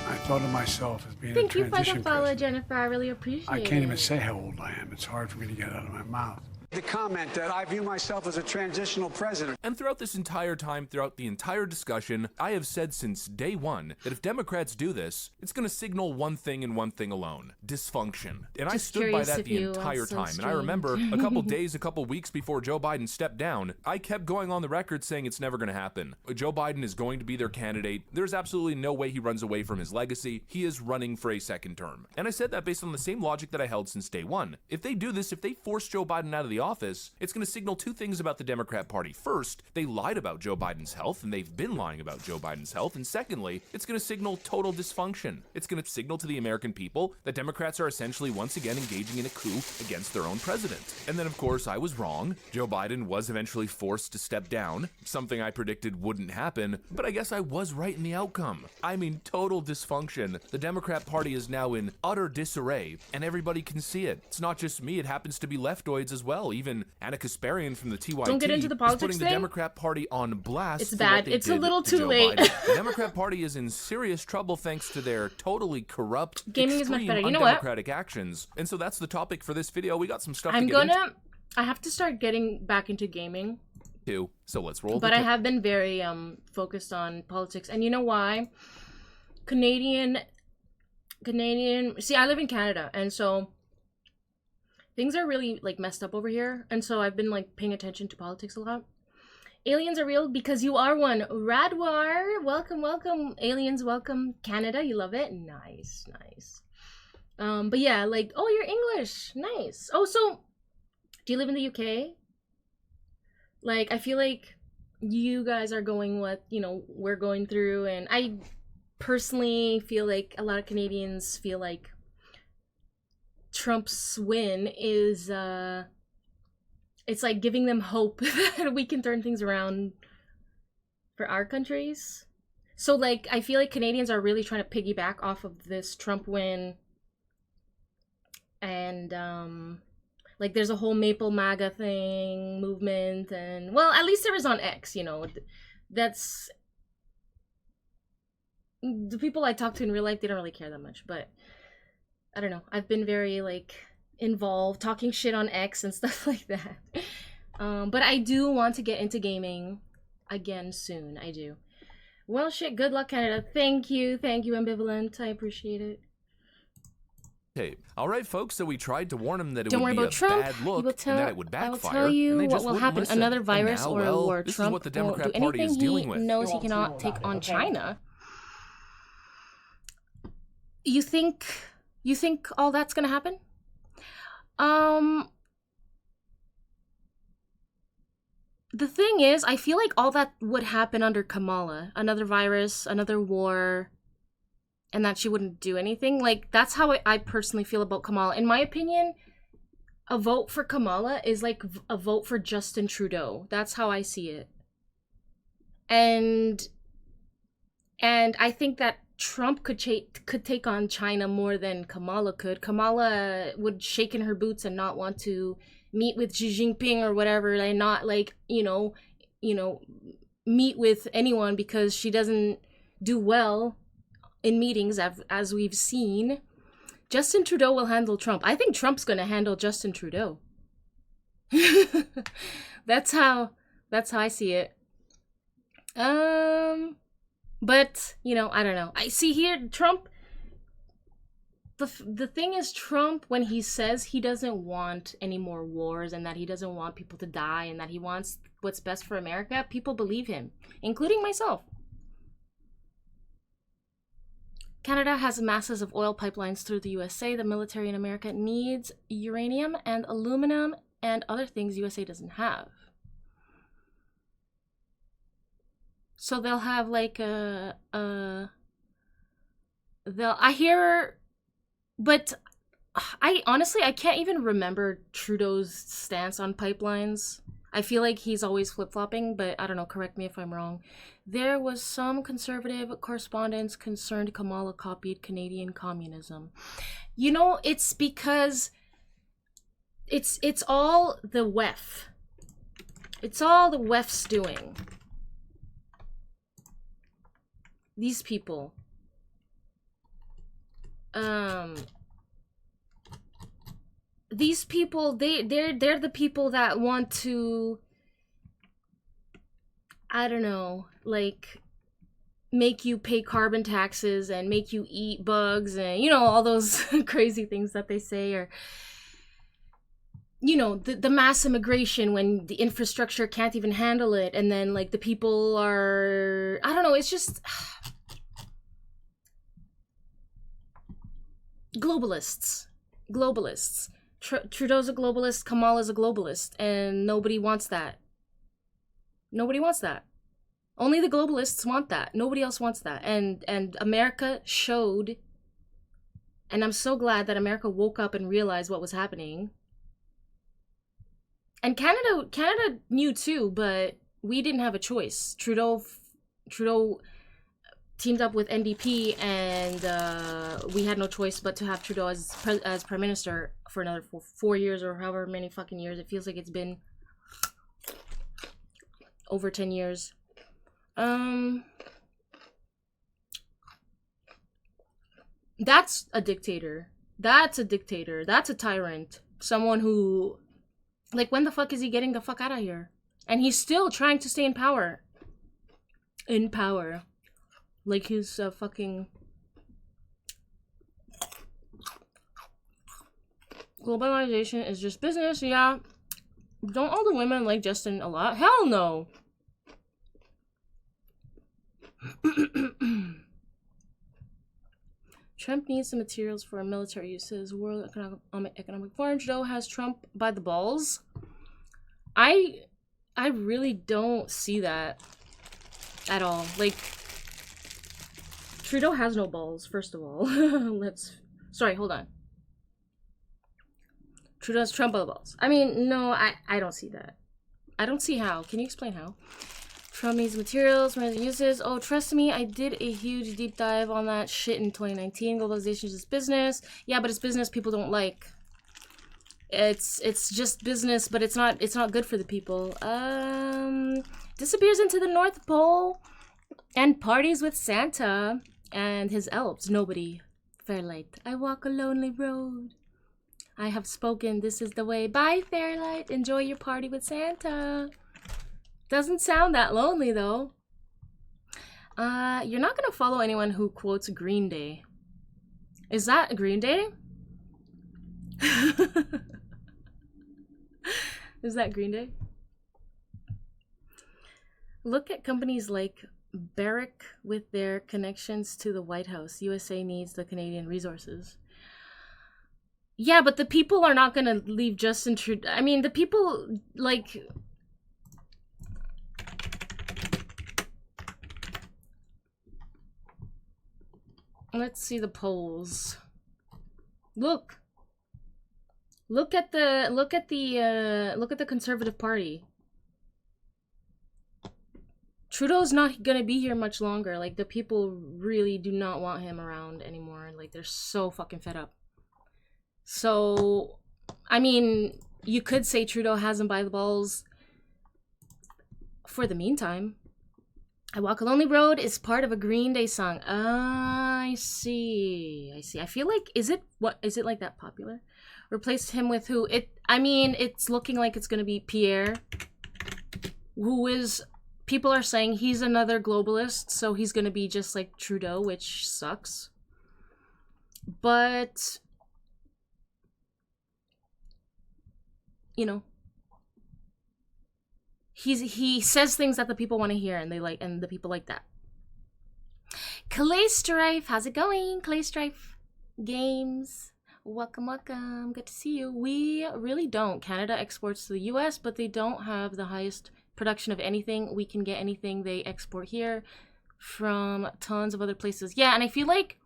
I thought of myself as being Thank a you for the transition follow, president. Jennifer. I really appreciate I it. can't even say how old I am. It's hard for me to get out of my mouth. The comment that I view myself as a transitional president. And throughout this entire time, throughout the entire discussion, I have said since day one that if Democrats do this, it's going to signal one thing and one thing alone: dysfunction. And I Just stood by curious that if the you entire also time. And I remember streamed. a couple days, a couple weeks before Joe Biden stepped down, I kept going on the record saying it's never going to happen. Joe Biden is going to be their candidate. There's absolutely no way he runs away from his legacy. He is running for a second term. And I said that based on the same logic that I held since day one. If they do this, if they force Joe Biden out of the office, it's going to signal two things about the Democrat Party. First, they lied about Joe Biden's health, and they've been lying about Joe Biden's health. And secondly, it's going to signal total dysfunction. It's going to signal to the American people that Democrats are essentially once again engaging in a coup against their own president. And then, of course, I was wrong. Joe Biden was eventually forced to step down, something I predicted wouldn't happen, but I guess I was right in the outcome. I mean, total dysfunction. The Democrat Party is now in utter disarray, and everybody can see it. It's not just me, it happens to be leftoids as well. Even Anna Kasparian from the TYT Don't get into the politics is putting thing. the Democrat Party on blast. It's for bad. what they It's a did little to too Joe late. Biden. The Democrat Party is in serious trouble thanks to their totally corrupt, Gaming is much extreme, better. You know what? undemocratic actions. And so that's the topic for this video. We got some stuff I'm to get into. gonna I have to start getting back into gaming. Too. So let's roll. But I have been very focused on politics, and you know why? Canadian. See, I live in Canada, and so things are really like messed up over here, and so I've been like paying attention to politics a lot. Aliens are real because you are one. Radwar, welcome, welcome. Aliens, welcome. Canada, you love it. Nice, nice. But yeah, like, oh, you're English. Nice. Oh, so do you live in the UK? Like, I feel like you guys are going what, you know, we're going through, and I personally feel like a lot of Canadians feel like Trump's win is it's like giving them hope that we can turn things around for our countries. So like I feel like Canadians are really trying to piggyback off of this Trump win, and like there's a whole Maple MAGA thing movement, and well, at least there is on X, you know. That's the people I talk to in real life, they don't really care that much, but I don't know. I've been very like involved talking shit on X and stuff like that. But I do want to get into gaming again soon. I do. Well, shit, good luck, Canada. Thank you, Ambivalent. I appreciate it. Okay, all right, folks. So we tried to warn him that it Don't would worry be about a Trump. bad look and that it would backfire. I will tell you and they what just will wouldn't happen. listen. Another And virus now, or a well, war. this Trump is what the won't Democrat do Party anything is dealing he with. knows he cannot take on China. You think all that's gonna happen? The thing is, I feel like all that would happen under Kamala. Another virus, another war, and that she wouldn't do anything. Like, that's how I personally feel about Kamala. In my opinion, a vote for Kamala is like a vote for Justin Trudeau. That's how I see it. And I think that Trump could take on China more than Kamala could. Kamala would shake in her boots and not want to meet with Xi Jinping or whatever, and not like, you know, meet with anyone because she doesn't do well in meetings, as we've seen. Justin Trudeau will handle Trump. I think Trump's gonna handle Justin Trudeau. That's how I see it. But, you know, I don't know. I see here, Trump, the thing is, Trump, when he says he doesn't want any more wars and that he doesn't want people to die and that he wants what's best for America, people believe him, including myself. Canada has masses of oil pipelines through the USA. The military in America needs uranium and aluminum and other things USA doesn't have. So they'll have like I hear, but I honestly can't even remember Trudeau's stance on pipelines. I feel like he's always flip-flopping, but I don't know, correct me if I'm wrong. There was some conservative correspondence concerned Kamala copied Canadian communism. You know, it's because it's all the WEF. It's all the WEF's doing. These people. These people, they're the people that want to, I don't know, like make you pay carbon taxes and make you eat bugs and, you know, all those crazy things that they say, or, you know, the mass immigration when the infrastructure can't even handle it, and then like the people are, I don't know, it's just globalists. Trudeau's a globalist, Kamala's a globalist, and nobody wants that. Nobody wants that. Only the globalists want that. Nobody else wants that. And America showed, and I'm so glad that America woke up and realized what was happening. And Canada knew too, but we didn't have a choice. Trudeau teamed up with NDP, and we had no choice but to have Trudeau as Prime Minister for another 4 years, or however many fucking years. It feels like it's been over 10 years. That's a dictator. That's a tyrant. Someone who Like, when the fuck is he getting the fuck out of here? And he's still trying to stay in power. In power. Like his fucking... Globalization is just business, yeah. Don't all the women like Justin a lot? Hell no! Trump needs the materials for military uses. World Economic Forum, Trudeau has Trump by the balls. I really don't see that at all. Like, Trudeau has no balls, first of all. Sorry, hold on. Trudeau has Trump by the balls. I mean, no, I don't see that. I don't see how. Can you explain how? Trump needs materials, uses. Oh, trust me, I did a huge deep dive on that shit in 2019. Globalization is just business. Yeah, but it's business people don't like. It's just business, but it's not good for the people. Disappears into the North Pole and parties with Santa and his elves. Nobody. Fairlight. I walk a lonely road. I have spoken. This is the way. Bye, Fairlight. Enjoy your party with Santa. Doesn't sound that lonely, though. You're not gonna follow anyone who quotes Green Day. Is that Green Day? Is that Green Day? Look at companies like Barrick with their connections to the White House. USA needs the Canadian resources. Yeah, but the people are not gonna leave Justin Trudeau. I mean, the people, like... Let's see the polls. Look at the Conservative Party. Trudeau's not gonna be here much longer. Like, the people really do not want him around anymore. Like, they're so fucking fed up. So, I mean, you could say Trudeau has him by the balls for the meantime. I Walk a Lonely Road is part of a Green Day song. I see. I feel like, is it like that popular? Replaced him with who? I mean, it's looking like it's gonna be Pierre, who is, people are saying he's another globalist, so he's gonna be just like Trudeau, which sucks. But, you know, he says things that the people want to hear, and the people like that. Clay Strife, how's it going? Clay Strife Games, welcome, good to see you. We really don't. Canada exports to the US, but they don't have the highest production of anything. We can get anything they export here from tons of other places. Yeah, and I feel like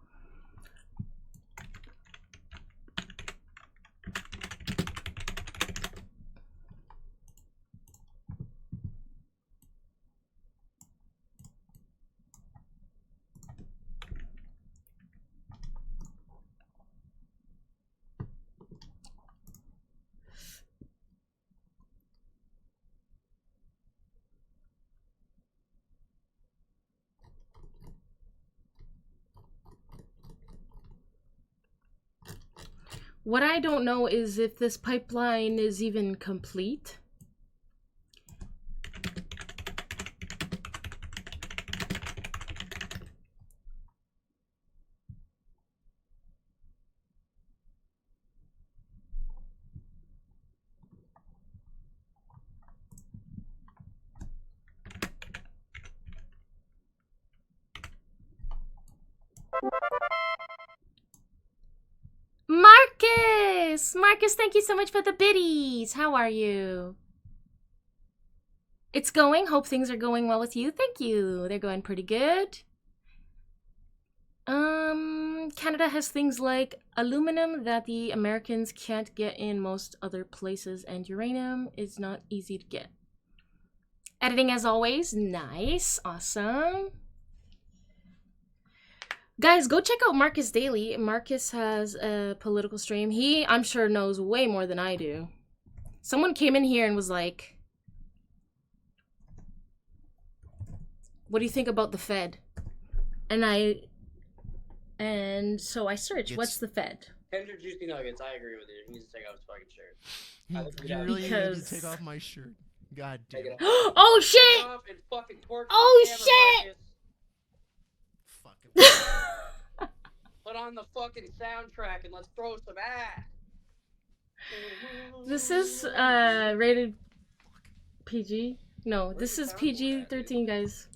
what I don't know is if this pipeline is even complete. Marcus, thank you so much for the biddies. How are you? It's going. Hope things are going well with you. Thank you. They're going pretty good. Canada has things like aluminum that the Americans can't get in most other places, and uranium is not easy to get. Editing as always. Nice. Awesome. Guys, go check out Marcus Daily. Marcus has a political stream. He, I'm sure, knows way more than I do. Someone came in here and was like, what do you think about the Fed? And so I searched, what's the Fed? Tender juicy nuggets. I agree with you. He needs to take off his fucking shirt. You really need to take off my shirt. God damn it. Oh shit! Oh shit! Put on the fucking soundtrack and let's throw some ass. This is rated PG. No, this is PG-13, guys.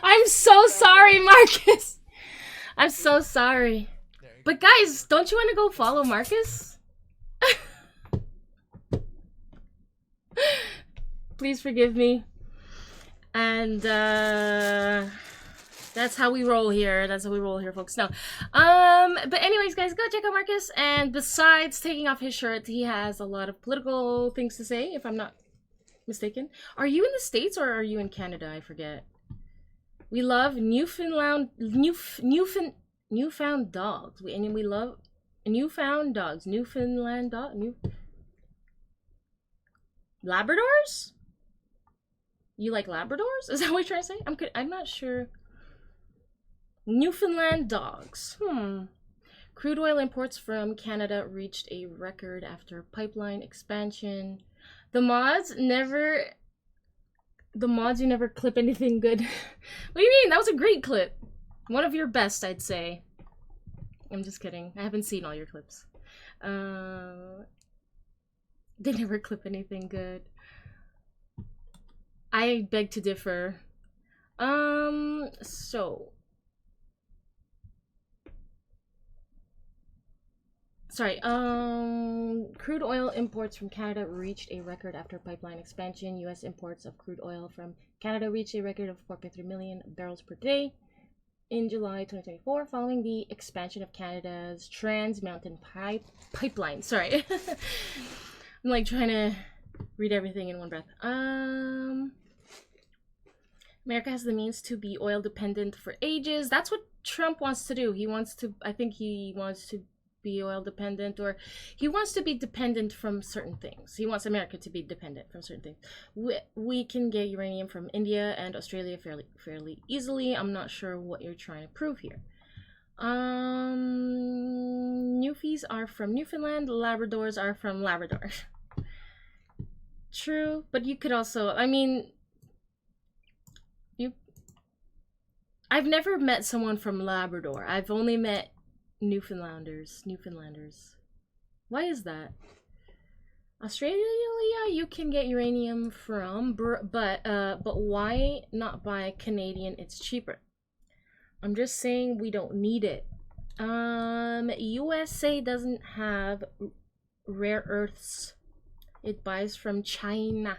I'm so sorry, Marcus. I'm so sorry. But guys, don't you want to go follow Marcus? Please forgive me. And that's how we roll here. That's how we roll here, folks. No. But anyways, guys, go check out Marcus. And besides taking off his shirt, he has a lot of political things to say, if I'm not mistaken. Are you in the States or are you in Canada? I forget. We love Newfound dogs. We love Newfound dogs. Newfoundland dog. Labradors? You like Labradors? Is that what you're trying to say? I'm not sure. Newfoundland dogs. Crude oil imports from Canada reached a record after pipeline expansion. The mods, you never clip anything good. What do you mean? That was a great clip. One of your best, I'd say. I'm just kidding. I haven't seen all your clips. They never clip anything good. I beg to differ. Crude oil imports from Canada reached a record after pipeline expansion. U.S. imports of crude oil from Canada reached a record of 4.3 million barrels per day in July 2024, following the expansion of Canada's Trans Mountain Pipeline. Sorry. I'm like trying to read everything in one breath. America has the means to be oil dependent for ages. That's what Trump wants to do. I think he wants to be oil dependent, or he wants to be dependent from certain things. He wants America to be dependent from certain things. We can get uranium from India and Australia fairly easily. I'm not sure what you're trying to prove here. Newfies are from Newfoundland. Labradors are from Labrador. True, but you could also, I've never met someone from Labrador. I've only met Newfoundlanders. Why is that? Australia, you can get uranium from, but why not buy Canadian? It's cheaper. I'm just saying we don't need it. USA doesn't have rare earths. It buys from China.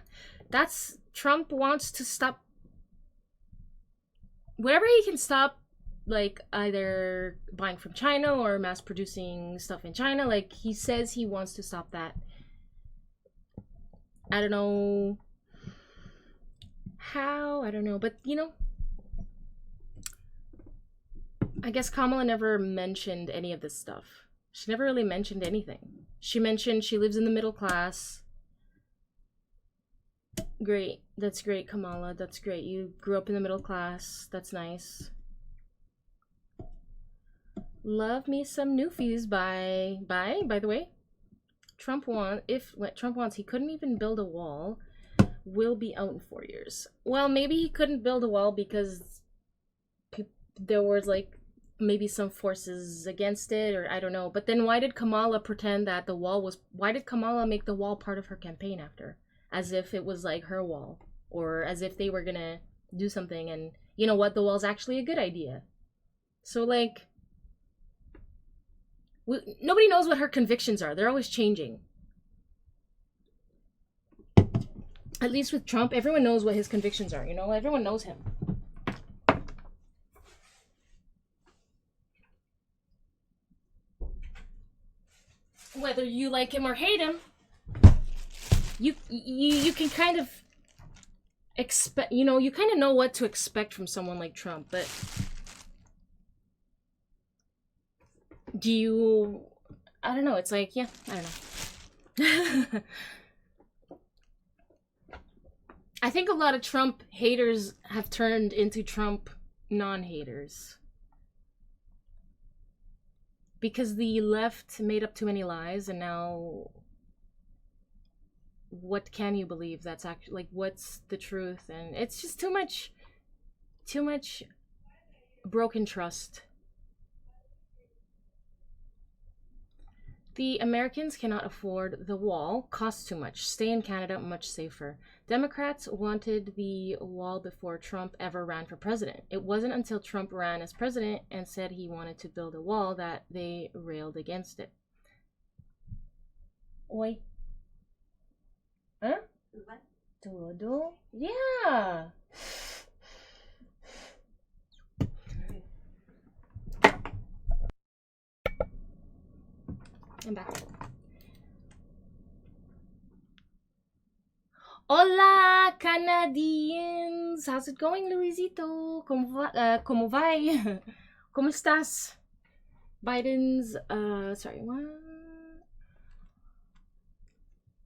Trump wants to stop whatever he can stop, like either buying from China or mass producing stuff in China. Like, he says he wants to stop that. I don't know how, I don't know, but I guess Kamala never mentioned any of this stuff. She never really mentioned anything. She mentioned she lives in the middle class. Great. That's great, Kamala. That's great. You grew up in the middle class. That's nice. Love me some Newfies by the way. What Trump wants, he couldn't even build a wall. Will be out in 4 years. Well, maybe he couldn't build a wall because there was like maybe some forces against it, or I don't know. But then why did Kamala pretend that the wall was, why did Kamala make the wall part of her campaign after? As if it was like her wall, or as if they were gonna do something, and you know what, the wall's actually a good idea. So like, nobody knows what her convictions are. They're always changing. At least with Trump, everyone knows what his convictions are, everyone knows him. Whether you like him or hate him, you can kind of expect, you kind of know what to expect from someone like Trump, but I don't know, it's like, yeah, I don't know. I think a lot of Trump haters have turned into Trump non-haters. because the left made up too many lies, and now what can you believe that's actually, like, what's the truth? And it's just too much broken trust. The Americans cannot afford the wall, costs too much. Stay in Canada, much safer. Democrats wanted the wall before Trump ever ran for president. It wasn't until Trump ran as president and said he wanted to build a wall that they railed against it. Oi. Huh? Todo? Yeah. I'm back. Hola, Canadians! How's it going, Luisito? Como vai? Como estás? Biden's, sorry, what?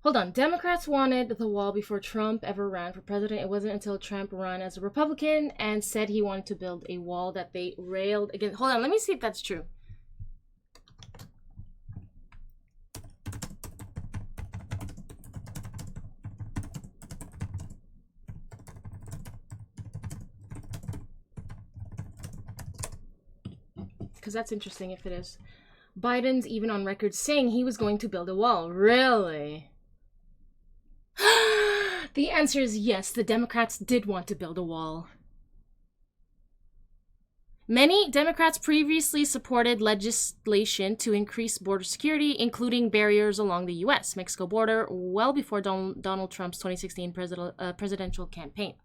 Hold on. Democrats wanted the wall before Trump ever ran for president. It wasn't until Trump ran as a Republican and said he wanted to build a wall that they railed against. Hold on, let me see if that's true. Because that's interesting if it is. Biden's even on record saying he was going to build a wall. Really? The answer is yes, the Democrats did want to build a wall. Many Democrats previously supported legislation to increase border security, including barriers along the U.S.-Mexico border, well before Donald Trump's 2016 presidential campaign.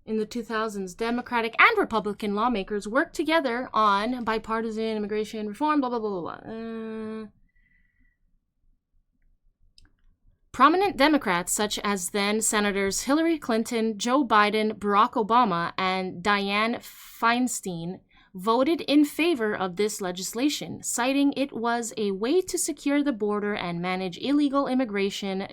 In the 2000s, Democratic and Republican lawmakers worked together on bipartisan immigration reform, blah, blah, blah, blah, blah. Prominent Democrats, such as then Senators Hillary Clinton, Joe Biden, Barack Obama, and Dianne Feinstein, voted in favor of this legislation, citing it was a way to secure the border and manage illegal immigration.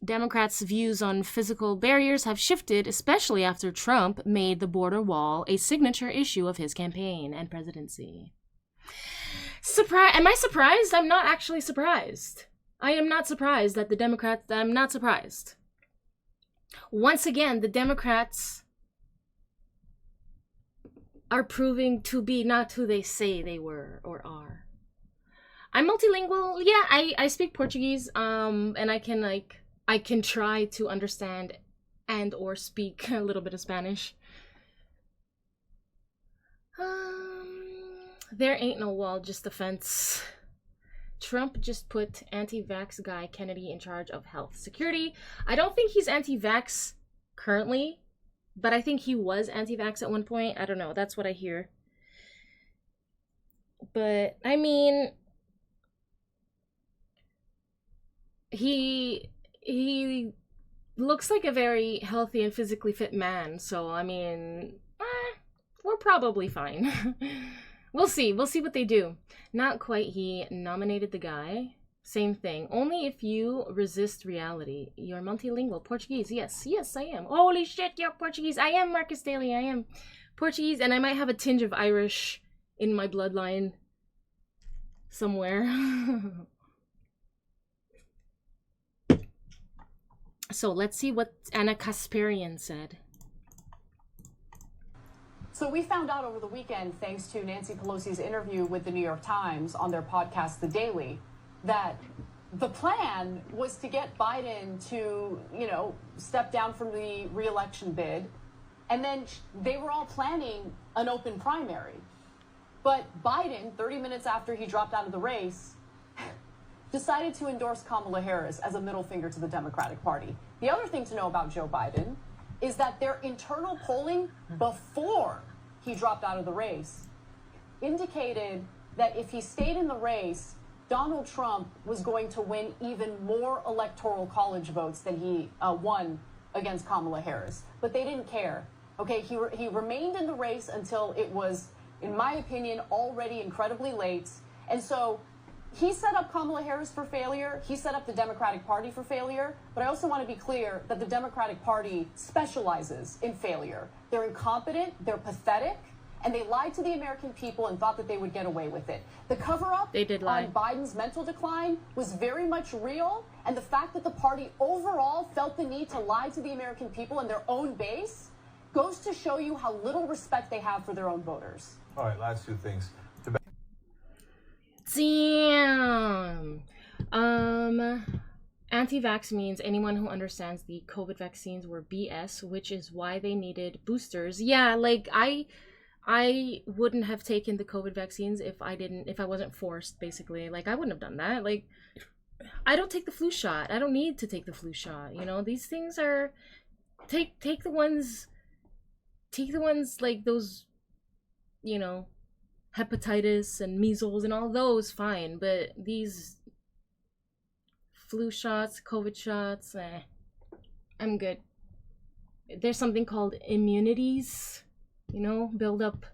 Democrats' views on physical barriers have shifted, especially after Trump made the border wall a signature issue of his campaign and presidency. Am I surprised? I'm not actually surprised. I am not surprised that the Democrats... I'm not surprised. Once again, the Democrats are proving to be not who they say they were or are. I'm multilingual. Yeah, I speak Portuguese, and I can try to understand and or speak a little bit of Spanish. There ain't no wall, just a fence. Trump just put anti-vax guy Kennedy in charge of health security. I don't think he's anti-vax currently, but I think he was anti-vax at one point. I don't know. That's what I hear. But, I mean, he looks like a very healthy and physically fit man. So, I mean, we're probably fine. We'll see. We'll see what they do. Not quite. He nominated the guy. Same thing. Only if you resist reality. You're multilingual. Portuguese. Yes. Yes, I am. Holy shit, you're Portuguese. I am Marcus Daly. I am Portuguese. And I might have a tinge of Irish in my bloodline somewhere. So let's see what Anna Kasparian said. So we found out over the weekend, thanks to Nancy Pelosi's interview with the New York Times on their podcast, The Daily, that the plan was to get Biden to, step down from the re-election bid. And then they were all planning an open primary. But Biden, 30 minutes after he dropped out of the race, decided to endorse Kamala Harris as a middle finger to the Democratic Party. The other thing to know about Joe Biden is that their internal polling before he dropped out of the race indicated that if he stayed in the race, Donald Trump was going to win even more electoral college votes than he won against Kamala Harris. But they didn't care. Okay, he remained in the race until it was, in my opinion, already incredibly late. And so he set up Kamala Harris for failure. He set up the Democratic Party for failure. But I also want to be clear that the Democratic Party specializes in failure. They're incompetent. They're pathetic. and they lied to the American people and thought that they would get away with it. The cover-up on Biden's mental decline was very much real, and the fact that the party overall felt the need to lie to the American people and their own base goes to show you how little respect they have for their own voters. All right, last two things. Damn. Anti-vax means anyone who understands the COVID vaccines were BS, which is why they needed boosters. Yeah, like I wouldn't have taken the COVID vaccines if I wasn't forced, basically. Like I wouldn't have done that. Like I don't take the flu shot. I don't need to take the flu shot. You know, these things are take the ones like those, you know, hepatitis and measles and all those, fine, but these flu shots, COVID shots, I'm good. There's something called immunities, you know, build up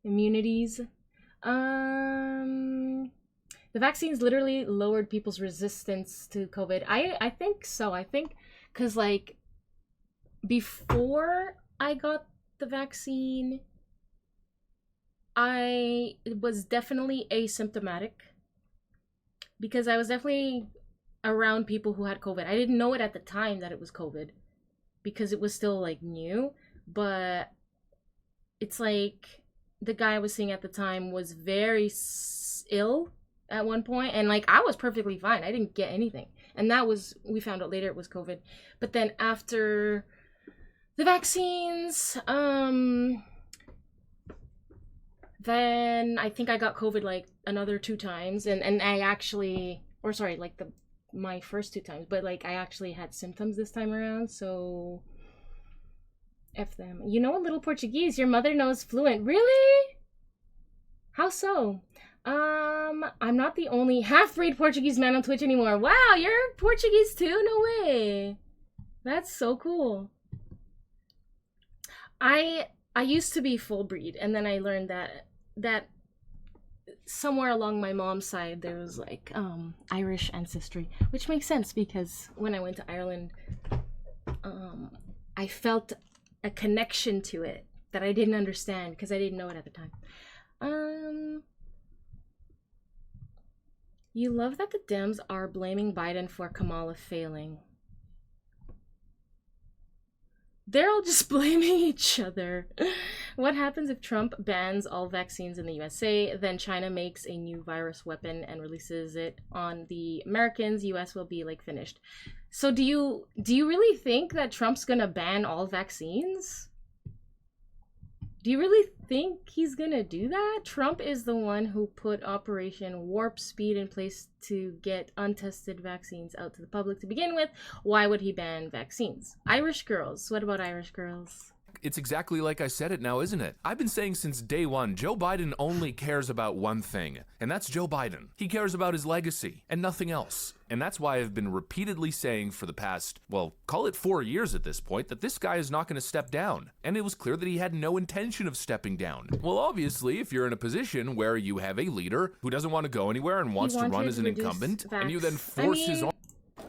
immunities. The vaccines literally lowered people's resistance to COVID. I think so. I think because like before I got the vaccine, I was definitely asymptomatic because I was definitely around people who had COVID. I didn't know it at the time that it was COVID because it was still like new, but it's like the guy I was seeing at the time was very ill at one point, and like I was perfectly fine. I didn't get anything, and that was, we found out later it was COVID. But then after the vaccines, then I think I got COVID like another 2 times, and I actually, or sorry, like my first 2 times, but like I actually had symptoms this time around, so F them. You know a little Portuguese, your mother knows fluent. Really? How so? I'm not the only half-breed Portuguese man on Twitch anymore. Wow, you're Portuguese too? No way. That's so cool. I used to be full breed, and then I learned that somewhere along my mom's side there was like Irish ancestry, which makes sense because when I went to Ireland, I felt a connection to it that I didn't understand because I didn't know it at the time. You love that the Dems are blaming Biden for Kamala failing. They're all just blaming each other. What happens if Trump bans all vaccines in the USA, then China makes a new virus weapon and releases it on the Americans? US will be like finished. So do you really think that Trump's gonna ban all vaccines? Do you really think he's gonna do that? Trump is the one who put Operation Warp Speed in place to get untested vaccines out to the public to begin with. Why would he ban vaccines? Irish girls. What about Irish girls? It's exactly like I said it now, isn't it? I've been saying since day one, Joe Biden only cares about one thing, and that's Joe Biden. He cares about his legacy and nothing else. And that's why I've been repeatedly saying for the past, well, call it 4 years at this point, that this guy is not going to step down. And it was clear that he had no intention of stepping down. Well, obviously, if you're in a position where you have a leader who doesn't want to go anywhere and wants to run as an incumbent, and you then force his own...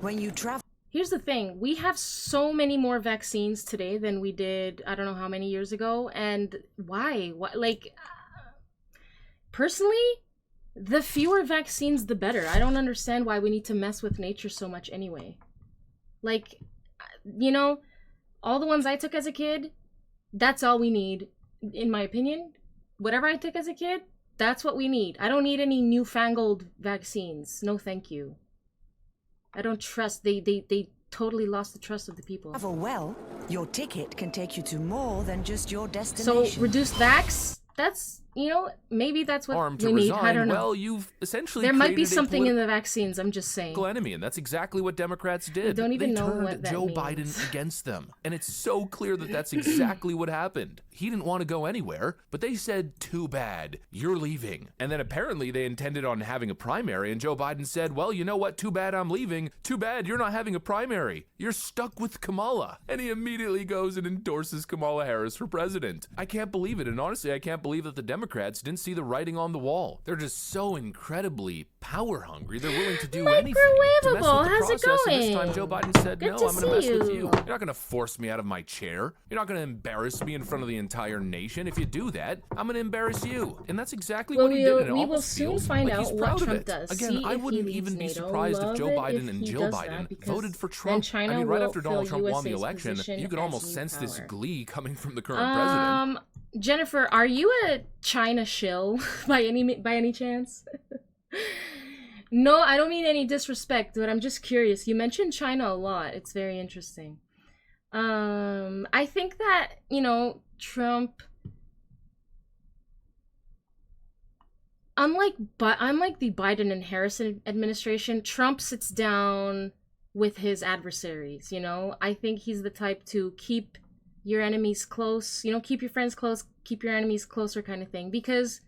When you travel... Here's the thing, we have so many more vaccines today than we did, I don't know how many years ago, and why? Like, personally, the fewer vaccines, the better. I don't understand why we need to mess with nature so much anyway. Like, you know, all the ones I took as a kid, that's all we need, in my opinion. Whatever I took as a kid, that's what we need. I don't need any newfangled vaccines. No, thank you. I don't trust. They totally lost the trust of the people. Travel well, your ticket can take you to more than just your destination. So reduced vax, that's, you know, maybe that's what we need. I don't know. Well, you've essentially there might be something in the vaccines. I'm just saying. Enemy, and that's exactly what Democrats did. I don't even know what that Joe means. Biden against them, and it's so clear that that's exactly what happened. He didn't want to go anywhere, but they said, "Too bad, you're leaving." And then apparently they intended on having a primary, and Joe Biden said, "Well, you know what? Too bad I'm leaving. Too bad you're not having a primary. You're stuck with Kamala." And he immediately goes and endorses Kamala Harris for president. I can't believe it, and honestly, I can't believe that the Democrats didn't see the writing on the wall. They're just so incredibly power hungry. They're willing to do anything to mess with the How's process. it going? And this time Joe Biden said, Good "No, to I'm going to mess see with you. you. You're not going to force me out of my chair. You're not going to embarrass me in front of the entire nation. If you do that, I'm gonna embarrass you. And that's exactly Well, what he did. And it we will almost soon feels find like he's out proud what of Trump it. does. Again, See I if wouldn't he even be leads NATO. surprised if Love Joe it Biden if and he Jill does that, Biden because voted for then Trump. China I mean, right will after Donald fill Trump won the USA's election, position you could as almost new sense this power. glee coming from the current president. Jennifer, are you a China shill by any chance? No, I don't mean any disrespect, but I'm just curious. You mentioned China a lot. It's very interesting. I think that, you know, Trump, unlike the Biden and Harris administration, Trump sits down with his adversaries, you know? I think he's the type to keep your enemies close, you know, keep your friends close, keep your enemies closer kind of thing. Because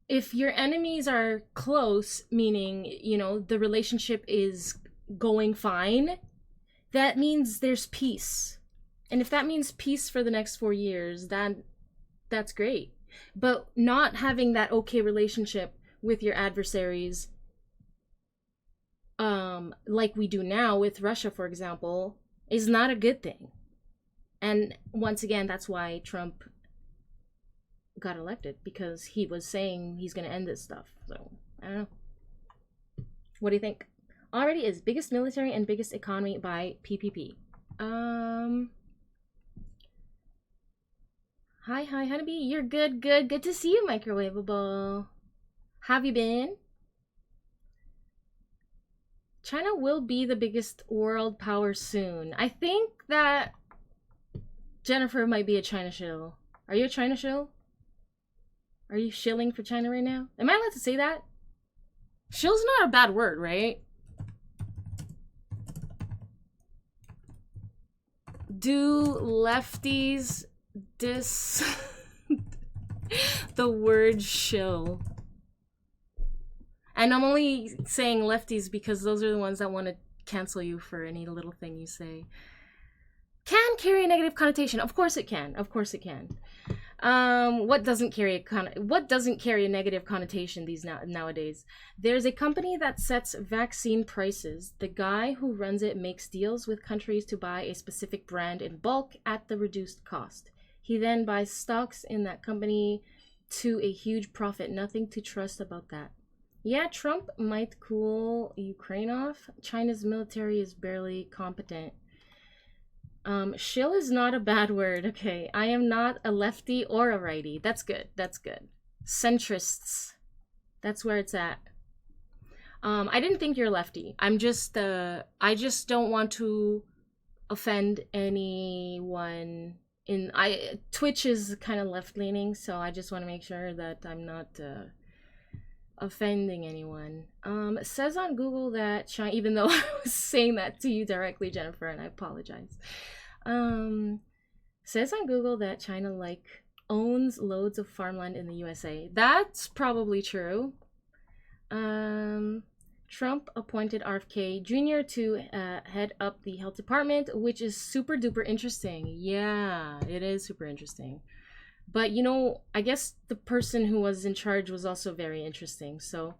if your enemies are close, meaning, you know, the relationship is going fine, that means there's peace. And if that means peace for the next 4 years, that's great. But not having that okay relationship with your adversaries, like we do now with Russia, for example, is not a good thing. And once again, that's why Trump got elected, because he was saying he's going to end this stuff. So, I don't know. What do you think? Already is biggest military and biggest economy by PPP. Hi, Honeybee. You're good. Good to see you, Microwavable. Have you been? China will be the biggest world power soon. I think that Jennifer might be a China shill. Are you a China shill? Are you shilling for China right now? Am I allowed to say that? Shill's not a bad word, right? Do lefties diss the word shill? And I'm only saying lefties because those are the ones that want to cancel you for any little thing you say. Can carry a negative connotation. Of course it can. Of course it can. What doesn't carry a negative connotation nowadays? There's a company that sets vaccine prices. The guy who runs it makes deals with countries to buy a specific brand in bulk at the reduced cost. He then buys stocks in that company to a huge profit. Nothing to trust about that. Yeah, Trump might cool Ukraine off. China's military is barely competent. Shill is not a bad word, okay? I am not a lefty or a righty. That's good. That's good. Centrists. That's where it's at. I didn't think you're a lefty. I just don't want to offend anyone Twitch is kind of left-leaning, so I just want to make sure that I'm not offending anyone. It says on Google that China, even though I was saying that to you directly, Jennifer, and I apologize. Says on Google that China owns loads of farmland in the USA. That's probably true. Trump appointed RFK Jr. to head up the health department, which is super duper interesting. Yeah, it is super interesting. But, you know, I guess the person who was in charge was also very interesting. So,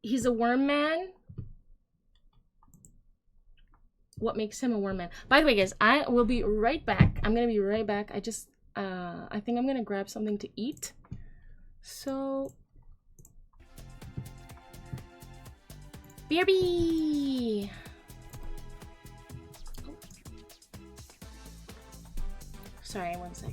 he's a worm man. What makes him a worm man? By the way, guys, I will be right back. I'm going to be right back. I think I'm going to grab something to eat. So, BRB! Oh. Sorry, one sec.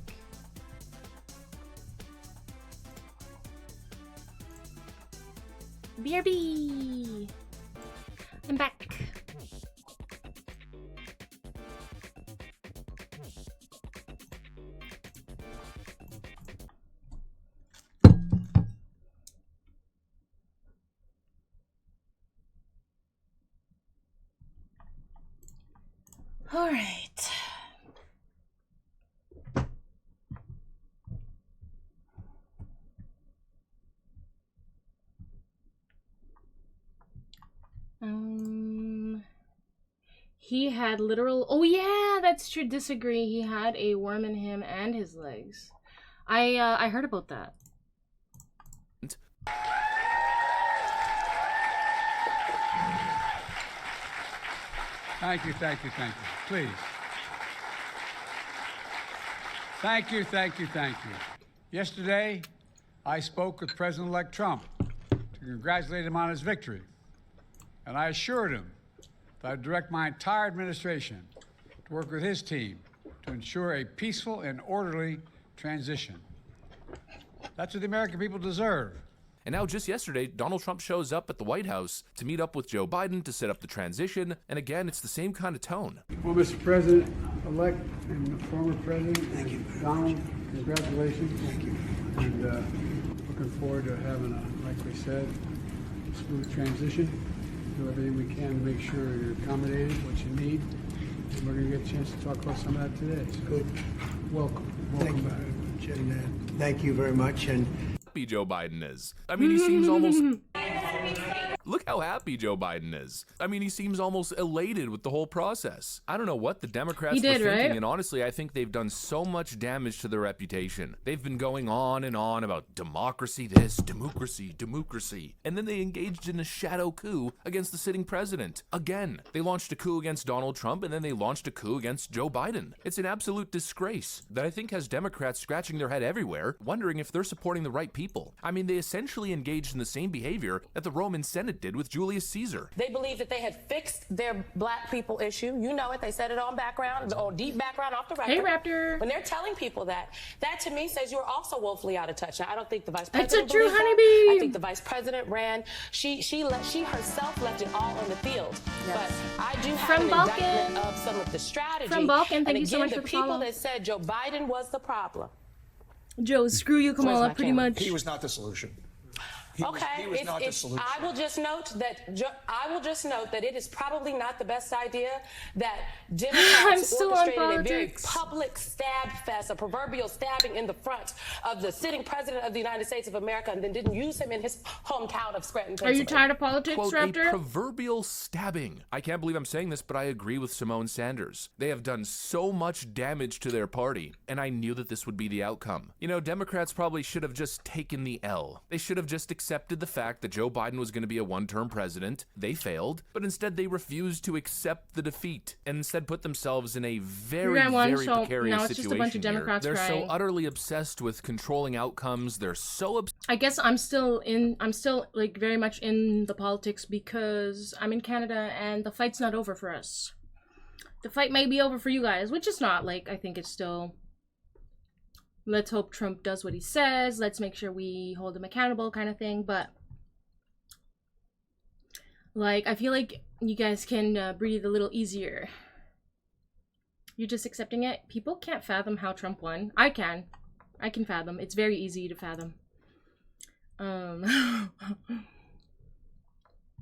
BRB! I'm back. All right. He had literal. Oh yeah, that's true. Disagree. He had a worm in him and his legs. I heard about that. Thank you. Please. Thank you, thank you, thank you. Yesterday, I spoke with President-elect Trump to congratulate him on his victory. And I assured him that I'd direct my entire administration to work with his team to ensure a peaceful and orderly transition. That's what the American people deserve. And now, just yesterday, Donald Trump shows up at the White House to meet up with Joe Biden to set up the transition. And again, it's the same kind of tone. Well, Mr. President-elect and former President, thank you. Donald, congratulations. Thank you. And looking forward to having a, like we said, smooth transition. Do everything we can to make sure you're accommodated, what you need. And we're going to get a chance to talk about some of that today. So good. Welcome. Thank you very much. And thank you very much. And happy Joe Biden is. I mean, he seems almost... Look how happy Joe Biden is. I mean, he seems almost elated with the whole process. I don't know what the Democrats were thinking, right? And honestly, I think they've done so much damage to their reputation. They've been going on and on about democracy this, democracy, democracy. And then they engaged in a shadow coup against the sitting president. Again, they launched a coup against Donald Trump, and then they launched a coup against Joe Biden. It's an absolute disgrace that I think has Democrats scratching their head everywhere, wondering if they're supporting the right people. I mean, they essentially engaged in the same behavior that the Roman Senate did with Julius Caesar. They believe that they had fixed their black people issue. You know it. They said it on background, on deep background off the record. Hey, Raptor. When they're telling people that to me says you're also woefully out of touch. Now, I don't think the vice president. It's a true Honeybee. I think the vice president ran. She herself left it all on the field. Yes. But I do have an indictment of some of the strategy. From Balkan, thank you so much for the people follow. that said Joe Biden was the problem. Joe, screw you, Kamala, pretty much. He was not the solution. He was not the solution. I will just note that it is probably not the best idea that Democrats orchestrated a very public stab fest, a proverbial stabbing in the front of the sitting president of the United States of America, and then didn't use him in his hometown of Scranton, Pennsylvania. Are you tired of politics, Quote, Raptor? A proverbial stabbing. I can't believe I'm saying this, but I agree with Simone Sanders. They have done so much damage to their party, and I knew that this would be the outcome. You know, Democrats probably should have just taken the L. They should have just accepted the fact that Joe Biden was going to be a one-term president. They failed, but instead they refused to accept the defeat and instead put themselves in a very precarious now it's situation just a bunch of Democrats They're crying. so utterly obsessed with controlling outcomes. They're so I guess I'm still like very much in the politics because I'm in Canada and the fight's not over for us. The fight may be over for you guys, which is not. Like, I think it's still... Let's hope Trump does what he says. Let's make sure we hold him accountable kind of thing. But, like, I feel like you guys can breathe a little easier. You're just accepting it. People can't fathom how Trump won. I can. I can fathom. It's very easy to fathom.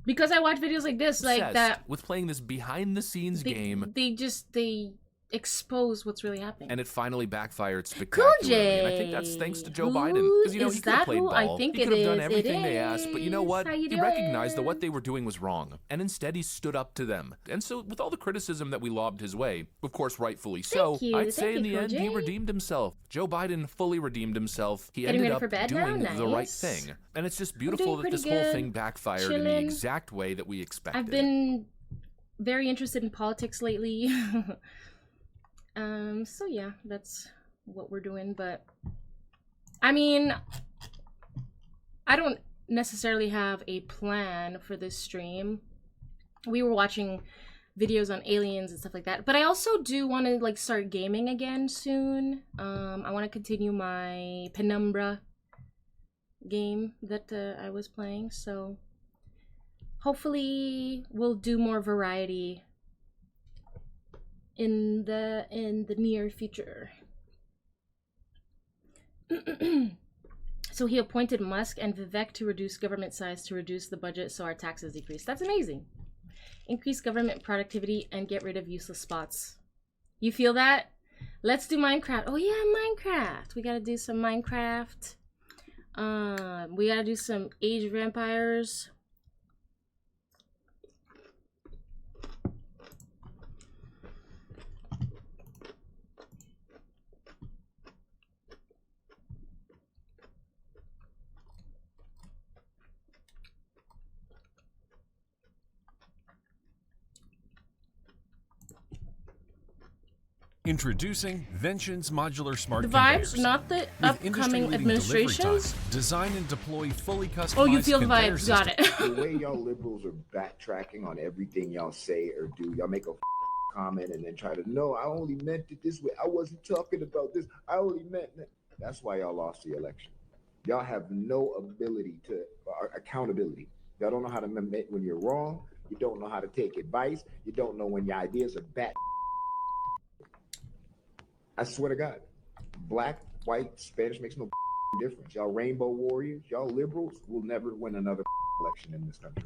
Because I watch videos like this, like that. With playing this behind-the-scenes game. They expose what's really happening. And it finally backfired spectacularly. And I think that's thanks to Joe Biden. Because, you know, he could have played ball. I think he could have done everything they asked. But you know what? He recognized that what they were doing was wrong. And instead, he stood up to them. And so, with all the criticism that we lobbed his way, of course, rightfully so, I'd say in the end, he redeemed himself. Joe Biden fully redeemed himself. He ended up doing the right thing. And it's just beautiful that this whole thing backfired in the exact way that we expected. I've been very interested in politics lately. So yeah, that's what we're doing, but I mean, I don't necessarily have a plan for this stream. We were watching videos on aliens and stuff like that, but I also do want to like start gaming again soon. I want to continue my Penumbra game that I was playing, so hopefully we'll do more variety in the near future. So he appointed Musk and Vivek to reduce government size to reduce the budget so our taxes decrease. That's amazing. Increase government productivity and get rid of useless spots. You feel that? Let's do Minecraft. Oh yeah, Minecraft. We gotta do some Minecraft. We gotta do some Age of Empires. Introducing Vention's modular smart The vibes, conveyors. not the With upcoming industry-leading administrations. delivery times, design and deploy fully customized Oh, you feel the conveyor vibes. Got it. systems. The way y'all liberals are backtracking on everything y'all say or do, y'all make a comment and then try to, no, I only meant it this way. I wasn't talking about this. I only meant that. That's why y'all lost the election. Y'all have no ability to, accountability. Y'all don't know how to admit when you're wrong. You don't know how to take advice. You don't know when your ideas are bad. I swear to God, black, white, Spanish makes no difference. Y'all rainbow warriors, y'all liberals will never win another election in this country.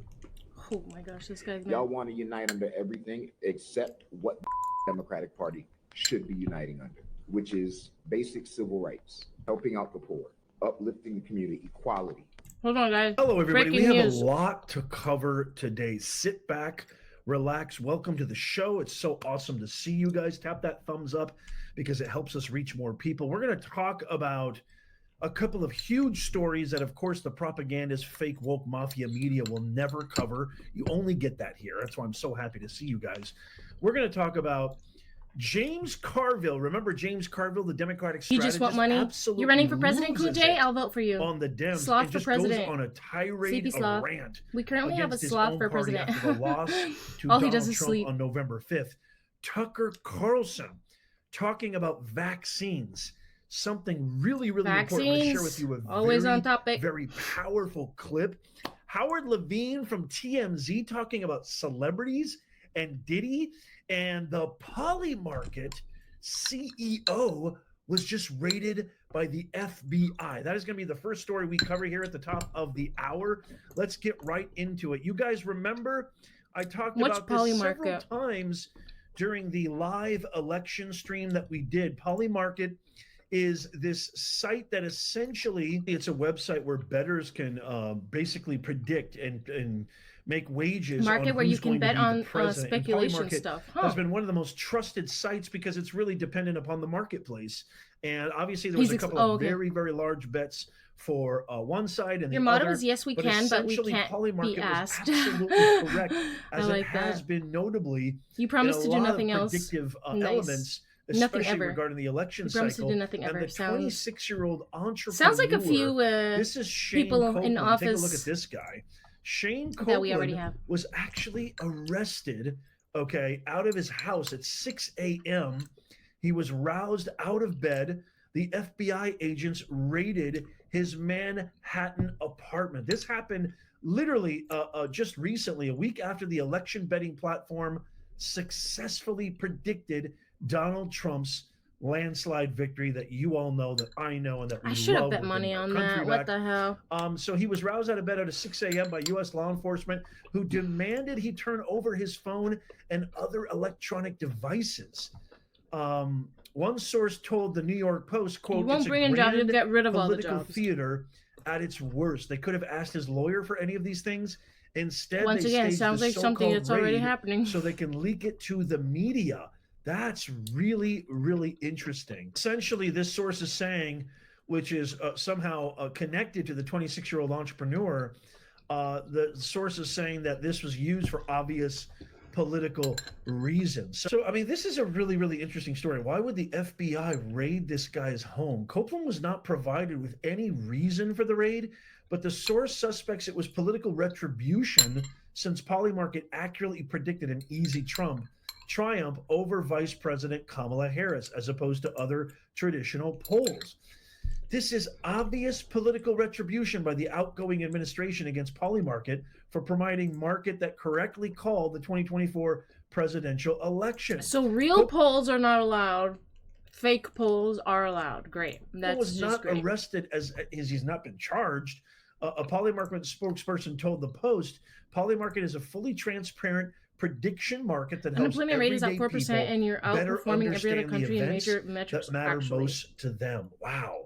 Oh my gosh, this guy's Y'all want to unite under everything except what the Democratic Party should be uniting under, which is basic civil rights, helping out the poor, uplifting the community, equality. Hold on, guys. Hello, everybody. Breaking we have news. a lot to cover today. Sit back, relax. Welcome to the show. It's so awesome to see you guys. Tap that thumbs up because it helps us reach more people. We're going to talk about a couple of huge stories that, of course, the propagandist, fake woke mafia media will never cover. You only get that here. That's why I'm so happy to see you guys. We're going to talk about James Carville. Remember James Carville, the Democratic strategist? You just want money? Absolutely You're running for president, loses Cool J? it I'll vote for you. on the Dems. Sloth and for just president. goes on a tirade, CP a Sloth. rant. We currently have a against his sloth own for party president. after the loss to All he Donald does is Trump sleep. on November 5th. Tucker Carlson talking about vaccines. Something really, really important. I want to share with you a Always very, on topic. very powerful clip. Howard Levine from TMZ talking about celebrities and Diddy, and the Poly Market CEO was just raided by the FBI. That is going to be the first story we cover here at the top of the hour. Let's get right into it. You guys remember I talked Which about Poly this several Market? times during the live election stream that we did. Poly Market is this site that essentially, it's a website where bettors can basically predict and make wages Market on where who's you can going to bet be the on president. And speculation Polymarket stuff. has been one of the most trusted sites because it's really dependent upon the marketplace. And obviously there was a couple of very, very large bets for one side and Your the motto other. is yes, we but can, but we essentially, can't Polymarket be asked. was absolutely correct, as like it has that. been notably You promised in to a do lot nothing of else. predictive Nice. elements, Nothing especially ever. regarding the election You promised to cycle. do nothing ever. And the Sounds 26-year-old entrepreneur. sounds like a few this is Shane people Copeland. in office. Take a look at this guy. Shane that we already Copeland have. was actually arrested, okay, out of his house at 6 a.m. He was roused out of bed. The FBI agents raided his Manhattan apartment. This happened literally just recently, a week after the election betting platform successfully predicted Donald Trump's landslide victory that you all know, that I know, and that we I should have love bet within money our on country that. back. What the hell? So he was roused out of bed at 6 a.m. by U.S. law enforcement who demanded he turn over his phone and other electronic devices. One source told the New York Post, quote, You won't "It's bring a in jobs, you'll grand get rid of all the political jobs." theater at its worst." They could have asked his lawyer for any of these things. Instead, Once they again, staged sounds the like something so-called that's already raid happening. so they can leak it to the media. That's really, really interesting. Essentially, this source is saying, which is somehow connected to the 26-year-old entrepreneur, the source is saying that this was used for obvious political reasons. So, I mean, this is a really, really interesting story. Why would the FBI raid this guy's home? Copeland was not provided with any reason for the raid, but the source suspects it was political retribution since Polymarket accurately predicted an easy triumph over Vice President Kamala Harris, as opposed to other traditional polls. This is obvious political retribution by the outgoing administration against Polymarket for providing market that correctly called the 2024 presidential election. So real polls are not allowed. Fake polls are allowed. Great. That's was just not great. arrested as he's not been charged. A Polymarket spokesperson told the Post, Polymarket is a fully transparent prediction market that helps Unemployment rate is at everyday 4%, people and you're better outperforming every other understand the country in events major metrics. that matter Actually, most to them. Wow.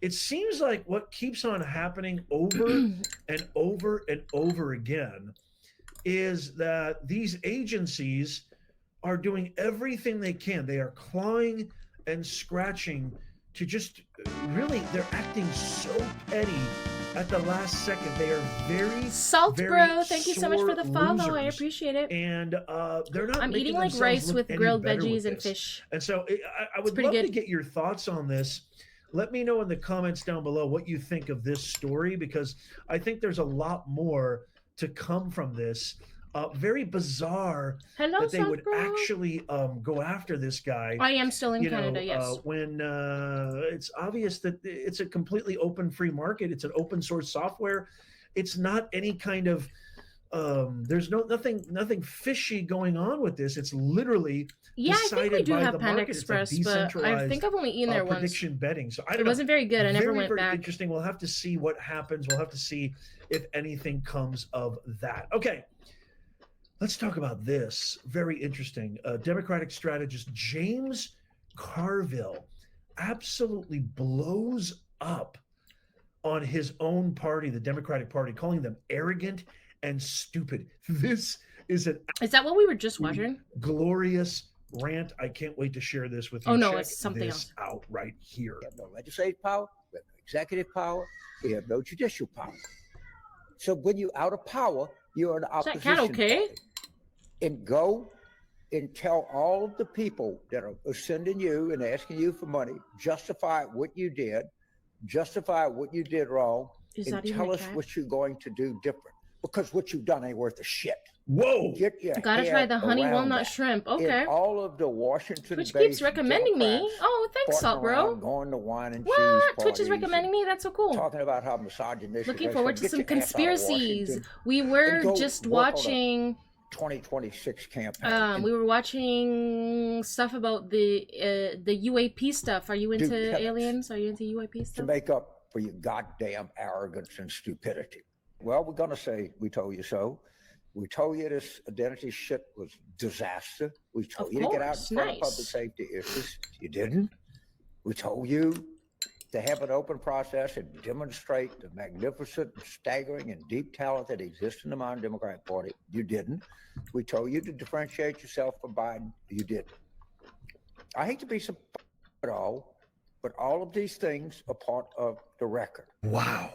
It seems like what keeps on happening over and over and over again is that these agencies are doing everything they can. They are clawing and scratching to just really, they're acting so petty at the last second. They are very Salt very bro, thank you so much for the follow. losers, I appreciate it. and they're not. I'm eating making like rice themselves with look any grilled better veggies with and this. fish. And so I would pretty love to good. get your thoughts on this. Let me know in the comments down below what you think of this story, because I think there's a lot more to come from this. Very bizarre Hello, that they Salt would bro. actually go after this guy. I am still in Canada, yes. When it's obvious that it's a completely open free market. It's an open source software. It's not any kind of there's nothing fishy going on with this. It's literally Yeah, I think we do have Panda market. Express, It's a but I think I've only eaten there once. prediction betting. So I don't It know. wasn't very good. I never went very back. Interesting. We'll have to see what happens. We'll have to see if anything comes of that. Okay. Let's talk about this. Very interesting. Democratic strategist James Carville absolutely blows up on his own party, the Democratic Party, calling them arrogant and stupid. This is Is that what we were just watching? glorious rant. I can't wait to share this with you. Oh, no, Check it's something this out right here. We have no legislative power, we have no executive power, we have no judicial power. So when you're out of power, you're an opposition. Is that cat okay? party. And go and tell all of the people that are sending you and asking you for money, justify what you did, justify what you did wrong, Is and that even tell a us cat? what you're going to do different. Because what you've done ain't worth a shit. Whoa! Get your Gotta try head the honey around walnut that. shrimp. And Okay. all of the Washington Twitch keeps recommending me. Democrats Oh, thanks, Salt farting bro. around, going to wine and cheese What? parties Twitch is recommending me? That's so cool. talking about how misogynistic. Looking they forward say, to "Get some your ass out of conspiracies. Washington We and were go just work on a watching. 2026 campaign. We were watching stuff about the UAP stuff. Are you into penance. aliens? Are you into UAP to stuff? make up for your goddamn arrogance and stupidity. Well, we're going to say, we told you so. We told you this identity shit was disaster. We told you to get out in front of public safety issues. You didn't. We told you to have an open process and demonstrate the magnificent, staggering, and deep talent that exists in the modern Democratic Party. You didn't. We told you to differentiate yourself from Biden. You didn't. I hate to be so at all, but all of these things are part of the record. Wow.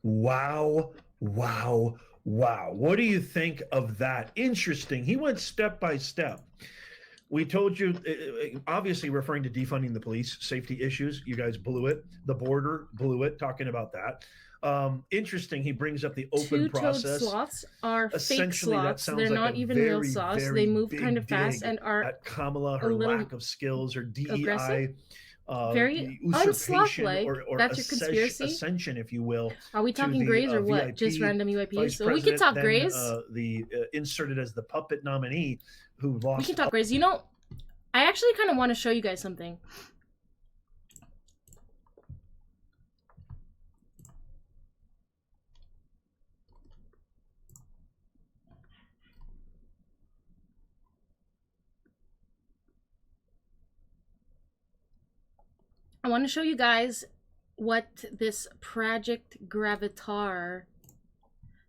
Wow. Wow. Wow. What do you think of that? Interesting. He went step by step. We told you, obviously referring to defunding the police, safety issues. You guys blew it. The border blew it, talking about that. Interesting. He brings up the open Two-toed process. sloths are fake Essentially, that sloths. sounds They're like not a even real very, sloths. very They move big kind of fast dig and are at Kamala, her a little lack of skills, her DEI, aggressive. Very usurpation unsloth-like. or That's your conspiracy? ascension, if you will. Are we to talking the, Grays or what? VIP Just random UAPs? vice So we can president, talk then, Grays. Inserted as the puppet nominee who lost. We can talk Grays. You know, I actually kind of want to show you guys something. I want to show you guys what this Project Gravatar.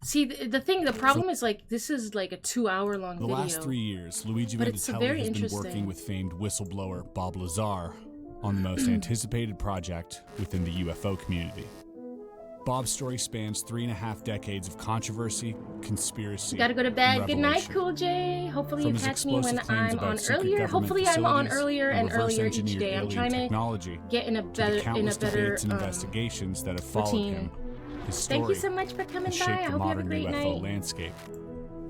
See, the problem is like this is like a 2-hour-long video. The last 3 years, Luigi But it's Venditelli very has been interesting. working with famed whistleblower Bob Lazar on the most anticipated project within the UFO community. Bob's story spans 3.5 decades of controversy, conspiracy, Gotta go to bed. and Good night, revelation. Cool J. Hopefully you From his catch me when explosive claims I'm about on secret earlier. government Hopefully I'm on facilities earlier and earlier each reverse-engineered day. I'm alien trying to technology, get in a to the better countless debates and routine. investigations that have followed routine. him. His story Thank you so much for coming has by. shaped I the hope you have a modern great UFO night. landscape.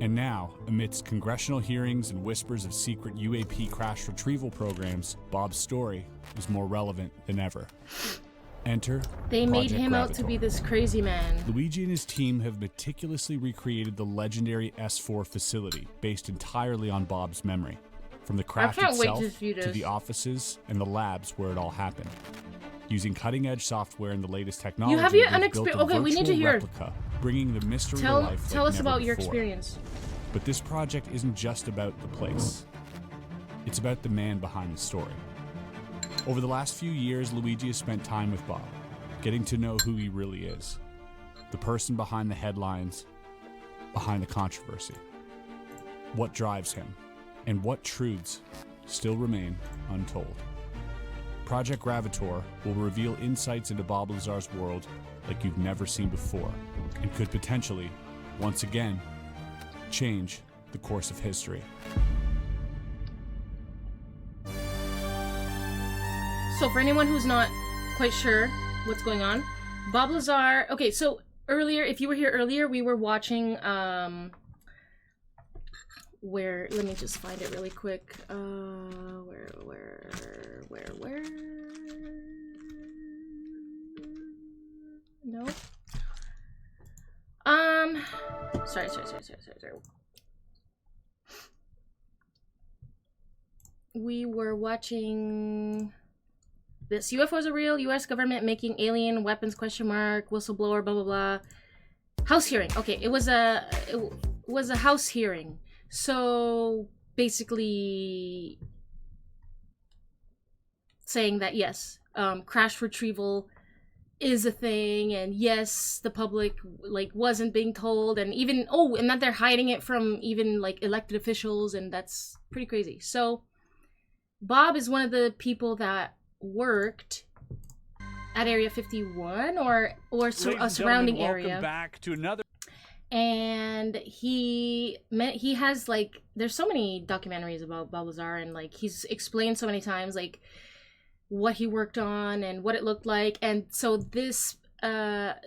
And now, amidst congressional hearings and whispers of secret UAP crash retrieval programs, Bob's story is more relevant than ever. Enter They made Project him out to Gravatar. be this crazy man. Luigi and his team have meticulously recreated the legendary S4 facility, based entirely on Bob's memory. From the craft can't wait itself to view to the this. offices and the labs where it all happened. Using cutting-edge software and the latest You technology, have your they've built a okay, we need to virtual hear. replica, bringing the mystery to Tell life tell like us never about your before. experience. But this project isn't just about the place. It's about the man behind the story. Over the last few years, Luigi has spent time with Bob, getting to know who he really is. The person behind the headlines, behind the controversy. What drives him, and what truths still remain untold. Project Gravitor will reveal insights into Bob Lazar's world like you've never seen before, and could potentially, once again, change the course of history. So for anyone who's not quite sure what's going on, Bob Lazar, okay, so earlier, if you were here earlier, we were watching, where, let me just find it really quick, where, no, sorry. We were watching this, UFOs are real, US government making alien weapons, question mark, whistleblower, blah, blah, blah. House hearing. Okay, it was a House hearing. So basically saying that yes, crash retrieval is a thing, and yes, the public like wasn't being told, and even and that they're hiding it from even like elected officials, and that's pretty crazy. So Bob is one of the people that worked at Area 51 or a surrounding area. Welcome back to another. And he has like, there's so many documentaries about Bob Lazar, and like he's explained so many times like what he worked on and what it looked like. And so this Another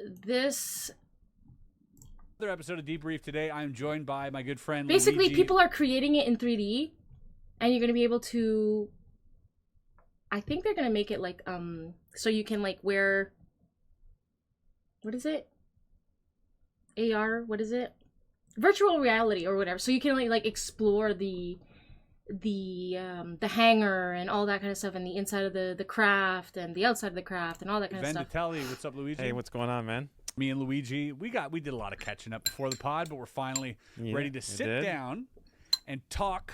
episode of Debrief today. I'm joined by my good friend basically Luigi. People are creating it in 3D, and you're gonna be able to, I think they're gonna make it like so you can like wear, what is it, AR, what is it, virtual reality or whatever, so you can like explore the hangar and all that kind of stuff, and the inside of the craft and the outside of the craft and all that kind of stuff. Vendatelli, what's up, Luigi? Hey, what's going on, man? Me and Luigi, we did a lot of catching up before the pod, but we're finally ready to sit down and talk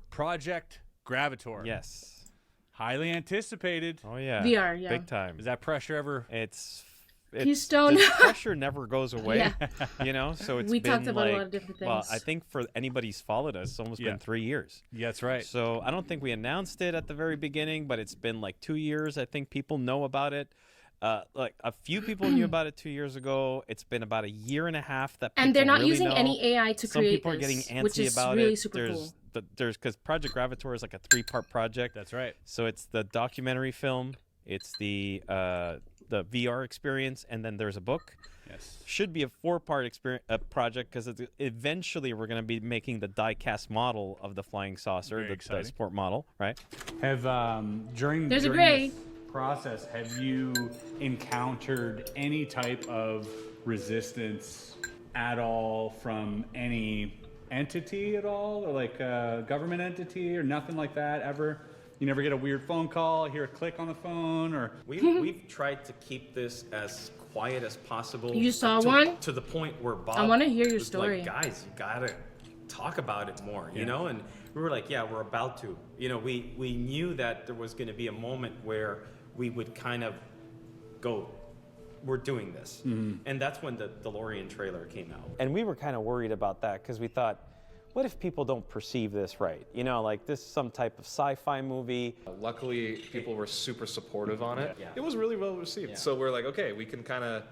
Project Gravitor. Yes. Highly anticipated. Oh yeah. VR, yeah. Big time. Is that pressure ever? It's Keystone. The pressure never goes away. Yeah. You know, so it's we been talked about like, a lot of different things. Well, I think for anybody who's followed us, it's almost been 3 years. Yeah, that's right. So I don't think we announced it at the very beginning, but it's been like 2 years. I think people know about it. Like a few people knew about it 2 years ago. It's been about a year and a half that people and they're not really using know. any AI to Some create people are getting this, antsy which is about really it. super cool. There's because Project Gravitor is like a 3-part project. That's right. So it's the documentary film, it's the VR experience, and then there's a book. Yes. Should be a 4-part project because eventually we're going to be making the die-cast model of the flying saucer, the sport model, right? Have during There's a during gray this process, have you encountered any type of resistance at all from any entity at all, or like a government entity or nothing like that ever? You never get a weird phone call, hear a click on the phone, or we've tried to keep this as quiet as possible. You saw one? To the point where Bob I want to hear your was story. like, guys, you gotta talk about it more, you know? And we were like, yeah, we're about to. You know, we knew that there was gonna be a moment where we would kind of go, we're doing this. And that's when the DeLorean trailer came out. And we were kind of worried about that because we thought, what if people don't perceive this right? You know, like this is some type of sci-fi movie. Luckily, people were super supportive on it. Yeah. It was really well received. Yeah. So we're like, okay, we can kind of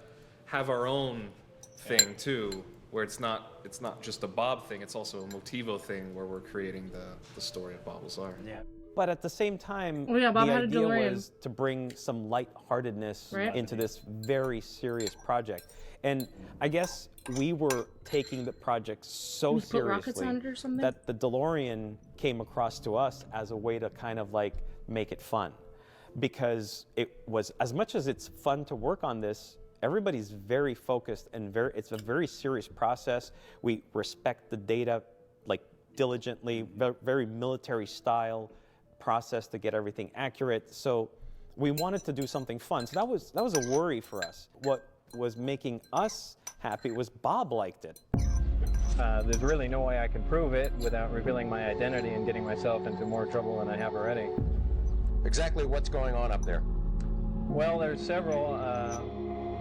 have our own thing too, where it's not just a Bob thing, it's also a Motivo thing where we're creating the story of Bob Lazar. Yeah. But at the same time, Bob the had a idea DeLorean. was to bring some lightheartedness into this very serious project. And I guess we were taking the project so You put rockets seriously on it or something? that the DeLorean came across to us as a way to kind of like make it fun. Because it was, as much as it's fun to work on this, everybody's very focused and it's a very serious process. We respect the data like diligently, very military style process to get everything accurate. So we wanted to do something fun. So that was a worry for us. What was making us happy was Bob liked it. There's really no way I can prove it without revealing my identity and getting myself into more trouble than I have already. Exactly what's going on up there? Well, there's several,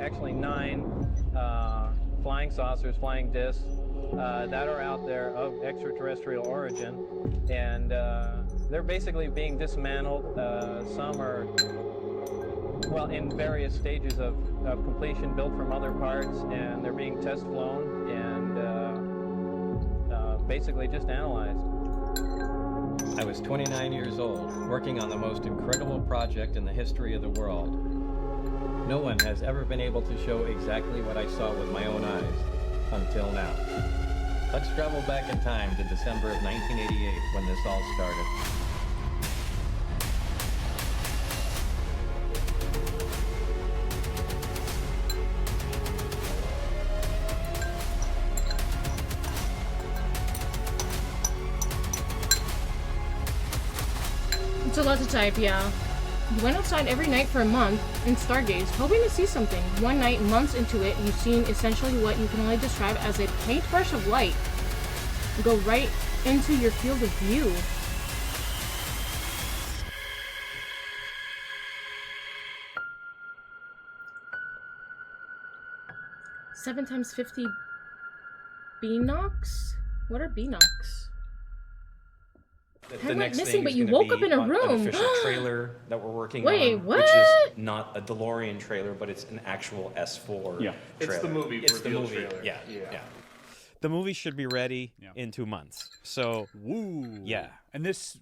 actually 9 flying saucers, flying discs that are out there of extraterrestrial origin, and They're basically being dismantled. Some are, well, in various stages of completion, built from other parts, and they're being test flown and basically just analyzed. I was 29 years old, working on the most incredible project in the history of the world. No one has ever been able to show exactly what I saw with my own eyes, until now. Let's travel back in time to December of 1988, when this all started. It's a lot to type, yeah. You went outside every night for a month and stargazed, hoping to see something. One night, months into it, you've seen essentially what you can only describe as a paintbrush of light go right into your field of view. Seven times 50 B-knocks? What are B-knocks? The next missing, thing but is you gonna woke be up in a an room. official trailer that we're working Wait, on, what? which is not a DeLorean trailer, but it's an actual S4 trailer. It's the movie It's the reveal movie. trailer. Yeah. The movie should be ready in 2 months. So, woo. Yeah. And this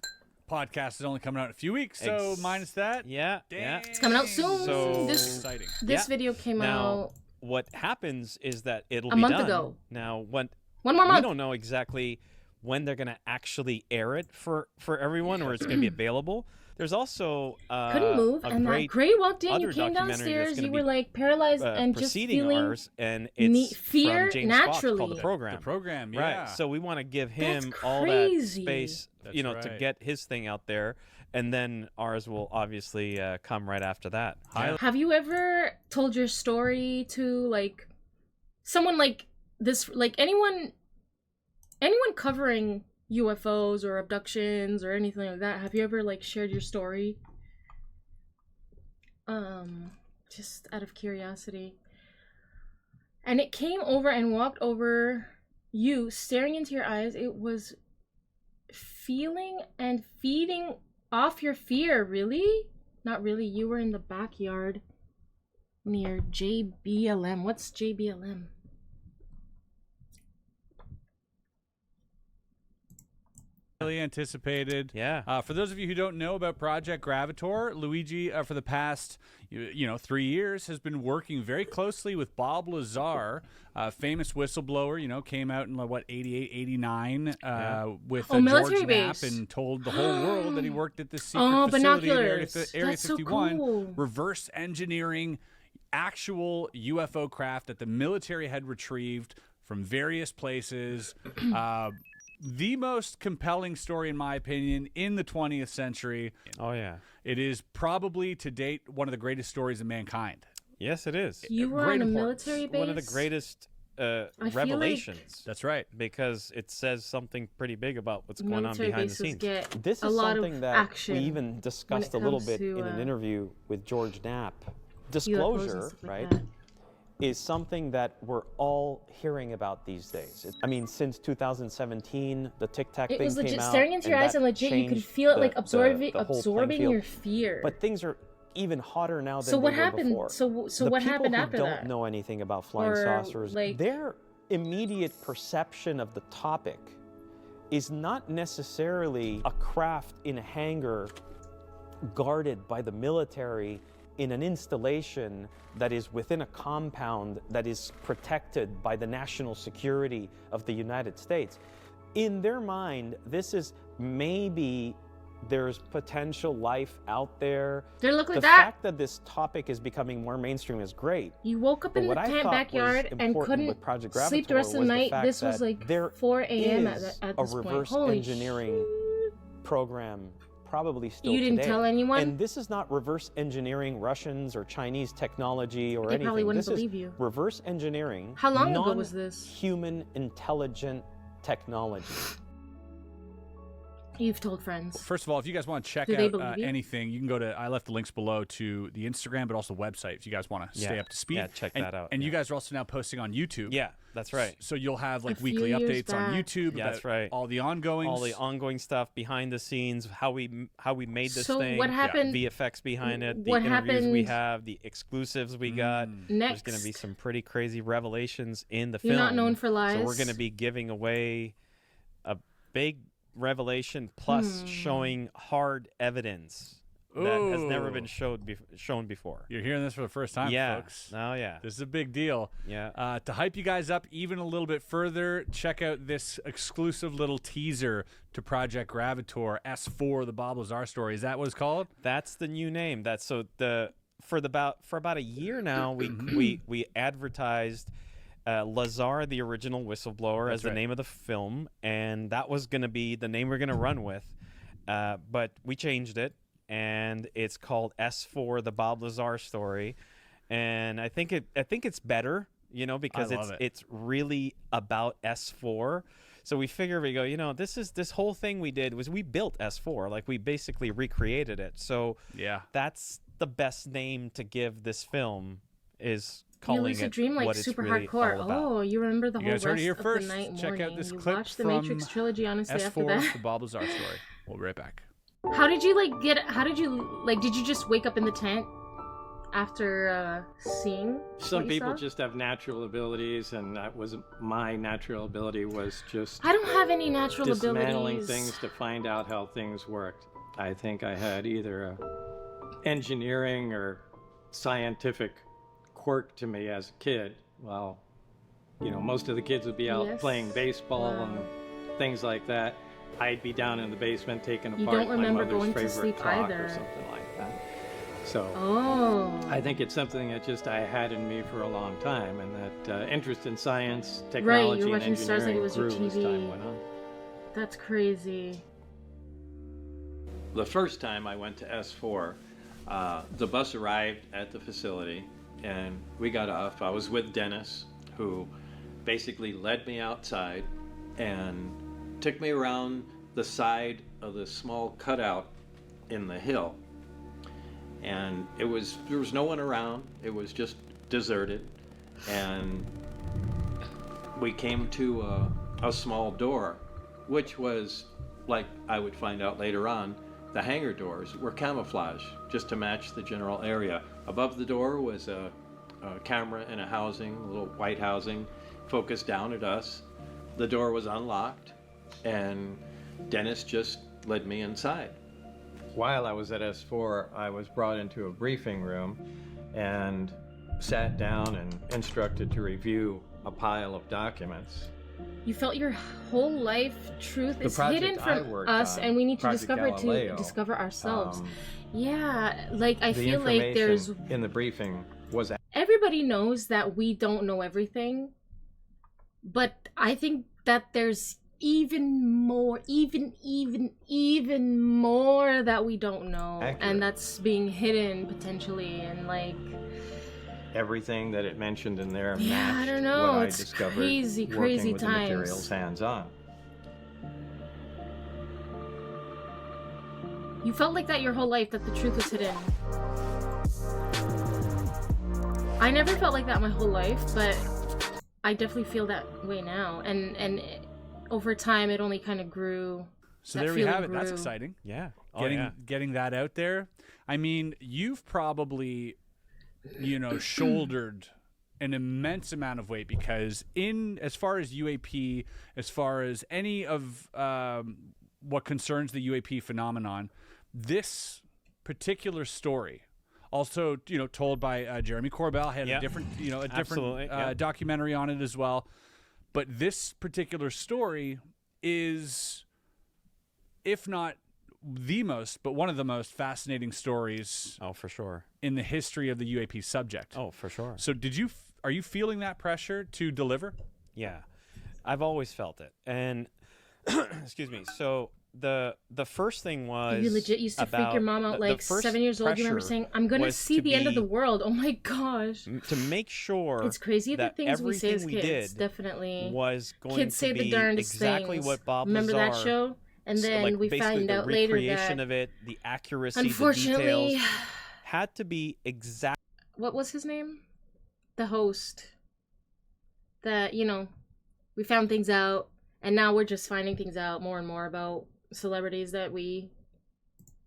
podcast is only coming out in a few weeks, so minus that. Yeah. It's coming out soon. So This Yeah. video came now, out what happens is that it'll a be month done. ago. Now, One more we month. don't know exactly when they're going to actually air it for everyone, or it's going to be available. There's also couldn't move, a and that great Gray walked in. You other came documentary that's downstairs. gonna You were be, like paralyzed and just preceding feeling ours, and it's fear from James naturally. Fox, called The Program. The Program, yeah. Right. So we want to give him That's all that crazy. space, That's to right. get his thing out there, and then ours will obviously come right after that. Have you ever told your story to like someone like this, like anyone covering UFOs or abductions or anything like that? Have you ever like shared your story? Just out of curiosity. And it came over and walked over you, staring into your eyes. It was feeling and feeding off your fear. Really? Not really. You were in the backyard near JBLM. What's JBLM? Really anticipated. Yeah. For those of you who don't know about Project Gravator, Luigi, for the past 3 years, has been working very closely with Bob Lazar, famous whistleblower. Came out in 88, 89 with military George base. Knapp and told the whole world that he worked at this secret Oh, facility at binoculars. Area That's so 51, cool. reverse engineering actual UFO craft that the military had retrieved from various places. The most compelling story, in my opinion, in the 20th century. Oh, yeah. It is probably, to date, one of the greatest stories of mankind. Yes, it is. You were Great on a importance. military base? One of the greatest feel revelations. That's right. Because it says something pretty big about what's going on Military behind the bases scenes. get This a is lot something of that action we even when discussed it a little comes bit to, in an interview with George Knapp. UFOs and Disclosure, stuff like right, that. is something that we're all hearing about these days. I mean, since 2017, the Tic Tac It thing was legit came out, staring into your and eyes, that and legit you could changed feel it the- like the absorbing whole playing absorbing field. your fear. But things are even hotter now than So what they were happened? before. So The what people happened who after don't that? know anything about flying Or, saucers, like- their immediate perception of the topic is not necessarily a craft in a hangar guarded by the military in an installation that is within a compound that is protected by the national security of the United States. In their mind, this is maybe there's potential life out there. They look like the that. fact that this topic is becoming more mainstream is great. You woke up But in the what I tent thought was backyard and important couldn't with Project sleep the Gravator rest of the was night. fact This was that like there 4 a.m. is at a this point. reverse Holy engineering program probably still You didn't today. tell anyone? And this is not reverse engineering Russians or Chinese technology or They anything. probably wouldn't This is believe you. reverse engineering. How long ago was this? Non-human intelligent technology. You've told friends. First of all, if you guys want to check Do they out believe you? anything, you can go to, I left the links below to the Instagram, but also the website if you guys want to stay up to speed. Yeah, check that out. And you guys are also now posting on YouTube. Yeah, that's right. So you'll have like A weekly few years updates on back. YouTube. Yeah, about that's right. All the ongoings. All the ongoing stuff behind the scenes, how we made this So thing. what happened- VFX behind it, the what interviews we happened- have, the exclusives we got. Next. There's going to be some pretty crazy revelations in the You're film. not known for lies. So we're going to be giving away a big revelation plus showing hard evidence that has never been shown before. You're hearing this for the first time, folks. Oh, yeah. This is a big deal. Yeah. To hype you guys up even a little bit further, check out this exclusive little teaser to Project Gravator S4, the Bob Lazar story. Is that what it's called? That's the new name. For about a year now, we advertised Lazar, the original whistleblower, as the name of the film, and that was going to be the name we're going to run with. But we changed it, and it's called S4, the Bob Lazar story. And I think it's better, because it's really about S4. So we figure, this whole thing we did was we built S4, like we basically recreated it. So yeah, that's the best name to give this film is calling You lucid it dream like what it's super really hardcore. all about. Oh, you remember the You whole guys heard rest it here of first. the night Check morning. out this you clip watched the from Matrix trilogy, honestly, S4, after that. the Bob Lazar story. We'll be right back. How did you did you just wake up in the tent after seeing Some what you people saw? just have natural abilities, and that was my natural ability was just I don't have any natural dismantling abilities. things to find out how things worked. I think I had either a engineering or scientific quirk to me as a kid. Well, most of the kids would be out Yes. playing baseball and things like that. I'd be down in the basement taking You apart don't my remember mother's going to favorite sleep clock either. or something like that. So Oh. I think it's something that just I had in me for a long time, and that interest in science, Right, technology, you're and watching stars like it engineering was your grew as TV. time went on. That's crazy. The first time I went to S4, the bus arrived at the facility, and we got off. I was with Dennis, who basically led me outside and took me around the side of the small cutout in the hill. And there was no one around. It was just deserted. And we came to a small door, which was, like I would find out later on, the hangar doors were camouflage, just to match the general area. Above the door was a camera in a housing, a little white housing, focused down at us. The door was unlocked, and Dennis just led me inside. While I was at S4, I was brought into a briefing room and sat down and instructed to review a pile of documents. You felt your whole life truth The is project hidden I from worked us, on, and we need to Project discover it to Galileo, discover ourselves. um, Yeah, like I the feel like there's information in the briefing was everybody knows that we don't know everything, but I think that there's even more that we don't know. Accurate. And that's being hidden potentially, and like everything that it mentioned in there Yeah, I matched don't know, what I it's discovered crazy working with times. the materials hands-on. you felt like that your whole life, that the truth was hidden. I never felt like that my whole life, but I definitely feel that way now, and over time it only kind of grew. So that there we feeling have it. That's grew. exciting. Yeah. Getting that out there. I mean, you've probably, shouldered an immense amount of weight because as far as UAP, as far as any of what concerns the UAP phenomenon, this particular story, also told by Jeremy Corbell, had a different Absolutely. documentary on it as well. But this particular story is, if not the most, but one of the most fascinating stories. Oh, for sure. In the history of the UAP subject. Oh, for sure. So are you feeling that pressure to deliver? Yeah, I've always felt it. And excuse me. So the first thing was You legit used to freak your mom out like 7 years old. You remember saying, "I'm gonna see the end of the world." Oh my gosh! To make sure It's crazy that the things we say as everything kids. did Definitely was going kids to say be the darndest exactly things. what Bob Remember Lazar that show? And then we find out later that the recreation of it, the accuracy, unfortunately, the details had to be exact. What was his name? The host. That, you know, we found things out, and now we're just finding things out more and more about celebrities that we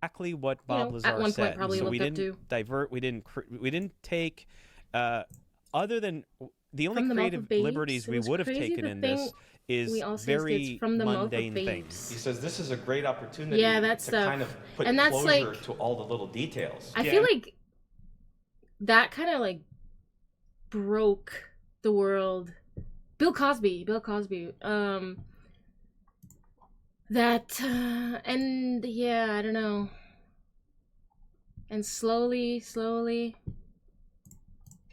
exactly what Bob Lazar at one said. point probably so looked we up didn't to. divert. We didn't take other than the only From the Mouth creative of Babes, liberties it we was would have crazy. taken The in thing this is we also very states from the Mouth of mundane Babes. things. He says this is a great opportunity that to stuff. kind of put And that's closure like, to all the little details. I feel like that kind of like broke the world. Bill Cosby. That and yeah, I don't know. And slowly.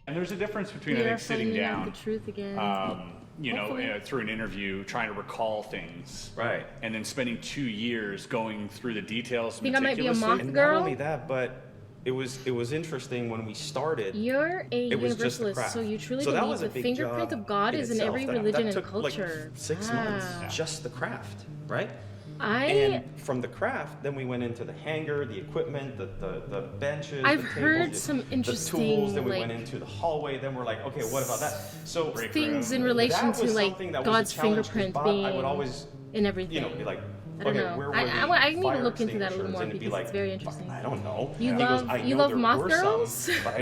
And there's a difference between, we I are think, sitting finding out down, the truth again. Through an interview, trying to recall things, right, and then spending 2 years going through the details. Think I might be a moth and girl? not only that, but it was interesting when we started. You're a it was just the universalist, craft. so you truly So that believe was a the big fingerprint job of God is in itself. every That religion and took culture. like 6 months, just the craft, right? And from the craft, then we went into the hangar, the equipment, the benches, I've the tables, heard some interesting, the tools. Then we like, went into the hallway. Then we're like, okay, what about that? So things in relation to like God's fingerprint being I would always, in everything. you know, be like, I don't okay, know. where were I the need to fire look into that a little extinguishers? more And it'd because be like, it's very interesting. I don't know. You He love goes, I you know love there moth were girls? some, but I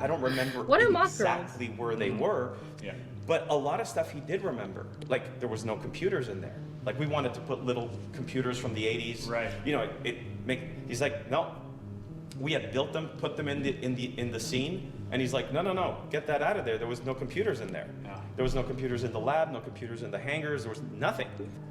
don't remember What are moth girls? exactly where they were. Yeah. But a lot of stuff he did remember. Like there was no computers in there. Like we wanted to put little computers from the 80s. Right. You know, he's like, no. We had built them, put them in the scene, and he's like, no, get that out of there. There was no computers in there. Yeah. There was no computers in the lab, no computers in the hangars, there was nothing.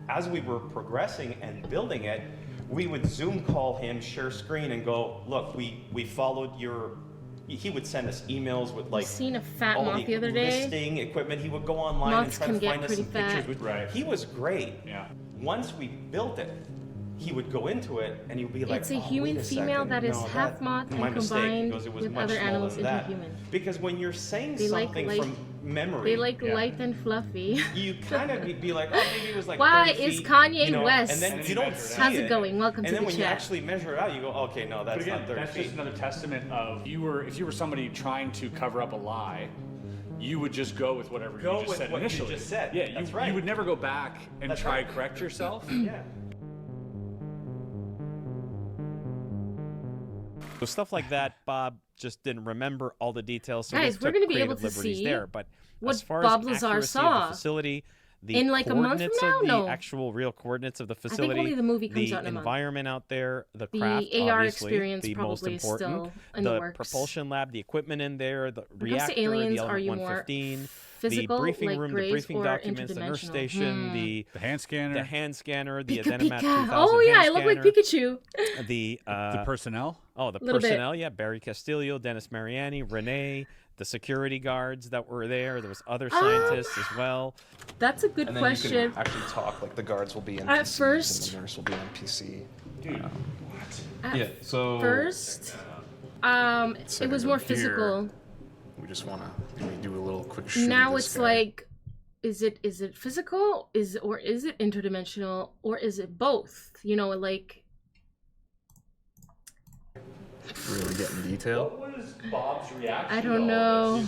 As we were progressing and building it, we would Zoom call him, share screen, and go, look, we followed your. He would send us emails with like I seen a fat all moth the other day. listing equipment. He would go online Moths and try to can get find us some pretty pictures. fat. Right. He was great. Yeah. Once we built it, he would go into it and he would be like, It's a oh, human wait a female second. that is No, half moth my and mistake. He combined goes, it was with much other smaller animals than into that. human. Because when you're saying They like something light- from memory, They like light and fluffy. you kind of be like, oh, maybe it was like Why 30 is feet, Kanye you know, West? And then you don't see How's it going? Welcome and to then the when you chat. actually measure it out, you go, okay, no, that's But again, not 30 that's feet. just another testament of if you were somebody trying to cover up a lie, you would just go with whatever you just with said what you initially. just said. Yeah, That's you, right. you would never go back and That's try right. to correct yourself. Yeah. So stuff like that, Bob just didn't remember all the details. So Guys, we we're took gonna be able creative to liberties see there. But what as far Bob as Lazar accuracy saw of the facility, the in like a month coordinates from of the now? No. actual real coordinates of the think facility, only the movie comes the out in a month. environment out there, the The craft, AR obviously, experience the most probably is important, still in the works. propulsion lab, the equipment in there, the When it comes to reactor, aliens, the are you element more 115, physical, the briefing like room, the Grace, briefing or documents, the nurse interdimensional? station, the hand scanner, the Pika Adenomat 2000 Oh yeah, I hand look like scanner, Pikachu. the personnel. Oh, the Little bit. personnel, yeah. Barry Castillo, Dennis Mariani, Renee, the security guards that were there. There was other scientists as well. That's a good And then question. you can actually talk, like the guards will be NPCs At first- and the nurse will be NPC. Dude, At yeah, so first, it was more physical. We just want to do a little quick shoot. Now it's like, is it physical? Is it interdimensional? Or is it both? You know, like. really get in detail. What was Bob's reaction? I don't know.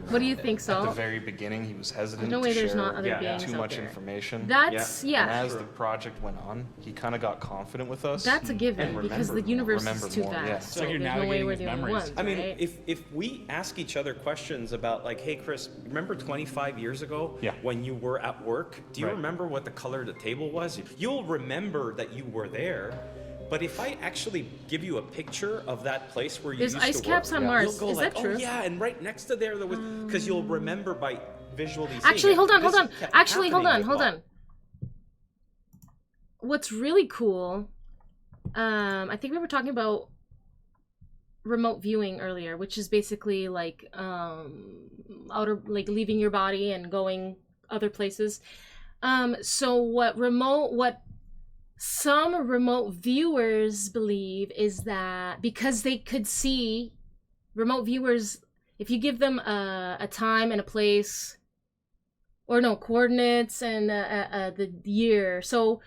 What do you think, At Saul? the very beginning, he was hesitant No to way there's share not other beings too out much there. information. That's- yeah. And as the project went on, he kind of got confident with us. That's a given, and because the remembered- universe is remembered too more, vast. yeah. So there's no way we're the only ones, I mean, right? if we ask each other questions about like, hey, Chris, remember 25 years ago when you were at work? Do you remember what the color of the table was? You'll remember that you were there. But if I actually give you a picture of that place where you There's used ice to work, caps on Mars. you'll go Is like, that true? oh yeah, and right next to there was, because you'll remember by visually seeing Actually, it. hold on. This kept Actually, hold happening on. with Bob. What's really cool, I think we were talking about remote viewing earlier, which is basically like like leaving your body and going other places. So what some remote viewers believe is that because they could see remote viewers, if you give them a time and a place, or no, coordinates and the year. So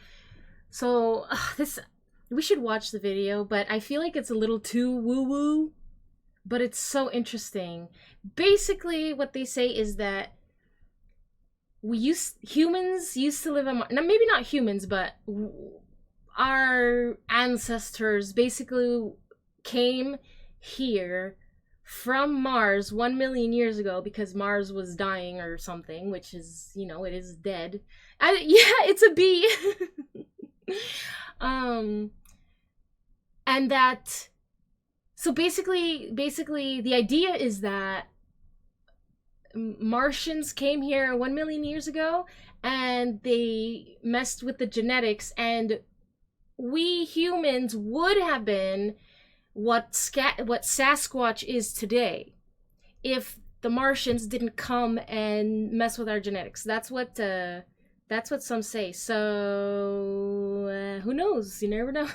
So we should watch the video, but I feel like it's a little too woo-woo, but it's so interesting. Basically, what they say is that humans used to live on Mars. Now, maybe not humans, but our ancestors basically came here from Mars 1 million years ago because Mars was dying or something, which is, you know, it is dead. Yeah, it's a bee. And that, so basically the idea is that Martians came here 1 million years ago and they messed with the genetics, and we humans would have been what Sasquatch is today if the Martians didn't come and mess with our genetics. That's what some say. So who knows? You never know.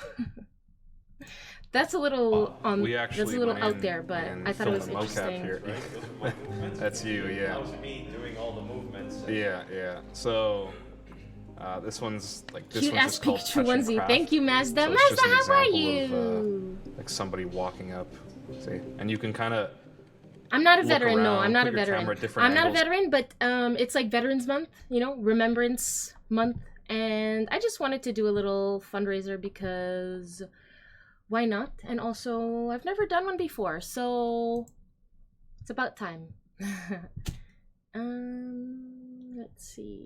That's a little that's a little out there, but I thought it was interesting. Here. That's you, yeah. That was me doing all the movements. Yeah. So this one's like Cute ass Pikachu onesie. Thank you, Mazda. So Mazda, how are you? Of, like somebody walking up, see, and you can kind of. I'm not a veteran. No, I'm not a veteran. I'm not a veteran, but it's like Veterans Month, you know, Remembrance Month, and I just wanted to do a little fundraiser because why not? And also, I've never done one before, so it's about time. Let's see.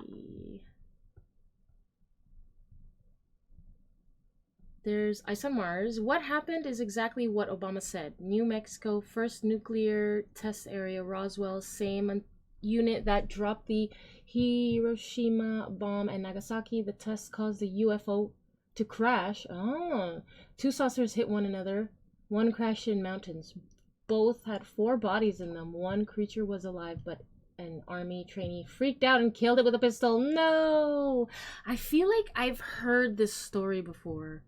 There's Ice on Mars. What happened is exactly what Obama said. New Mexico, first nuclear test area. Roswell, same unit that dropped the Hiroshima bomb and Nagasaki. The test caused the UFO to crash. Oh, 2 saucers hit one another. One crashed in mountains. Both had 4 bodies in them. One creature was alive, but an army trainee freaked out and killed it with a pistol. No! I feel like I've heard this story before.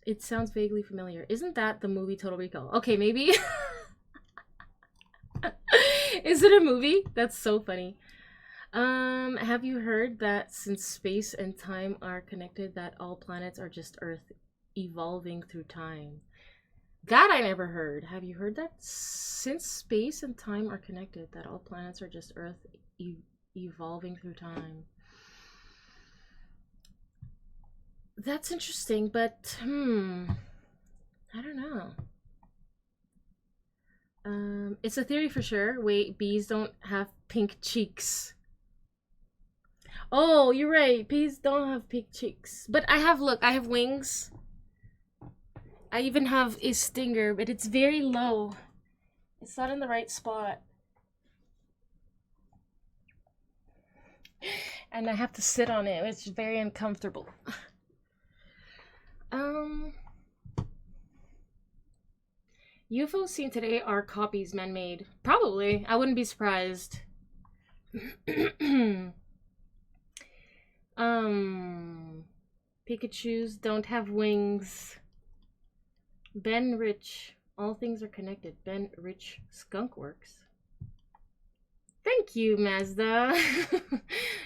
It sounds vaguely familiar. Isn't that the movie Total Recall? Okay, maybe. Is it a movie? That's so funny. Have you heard that since space and time are connected, that all planets are just Earth evolving through time? That I never heard. Have you heard that? Since space and time are connected, that all planets are just Earth evolving through time. That's interesting, but I don't know. It's a theory for sure. Wait, bees don't have pink cheeks. Oh, you're right. Bees don't have pink cheeks. But I have, look, I have wings. I even have a stinger, but it's very low. It's not in the right spot. And I have to sit on it. It's very uncomfortable. UFOs seen today are copies man-made. Probably. I wouldn't be surprised. Pikachus don't have wings. Ben Rich. All things are connected. Ben Rich Skunkworks. Thank you, Mazda.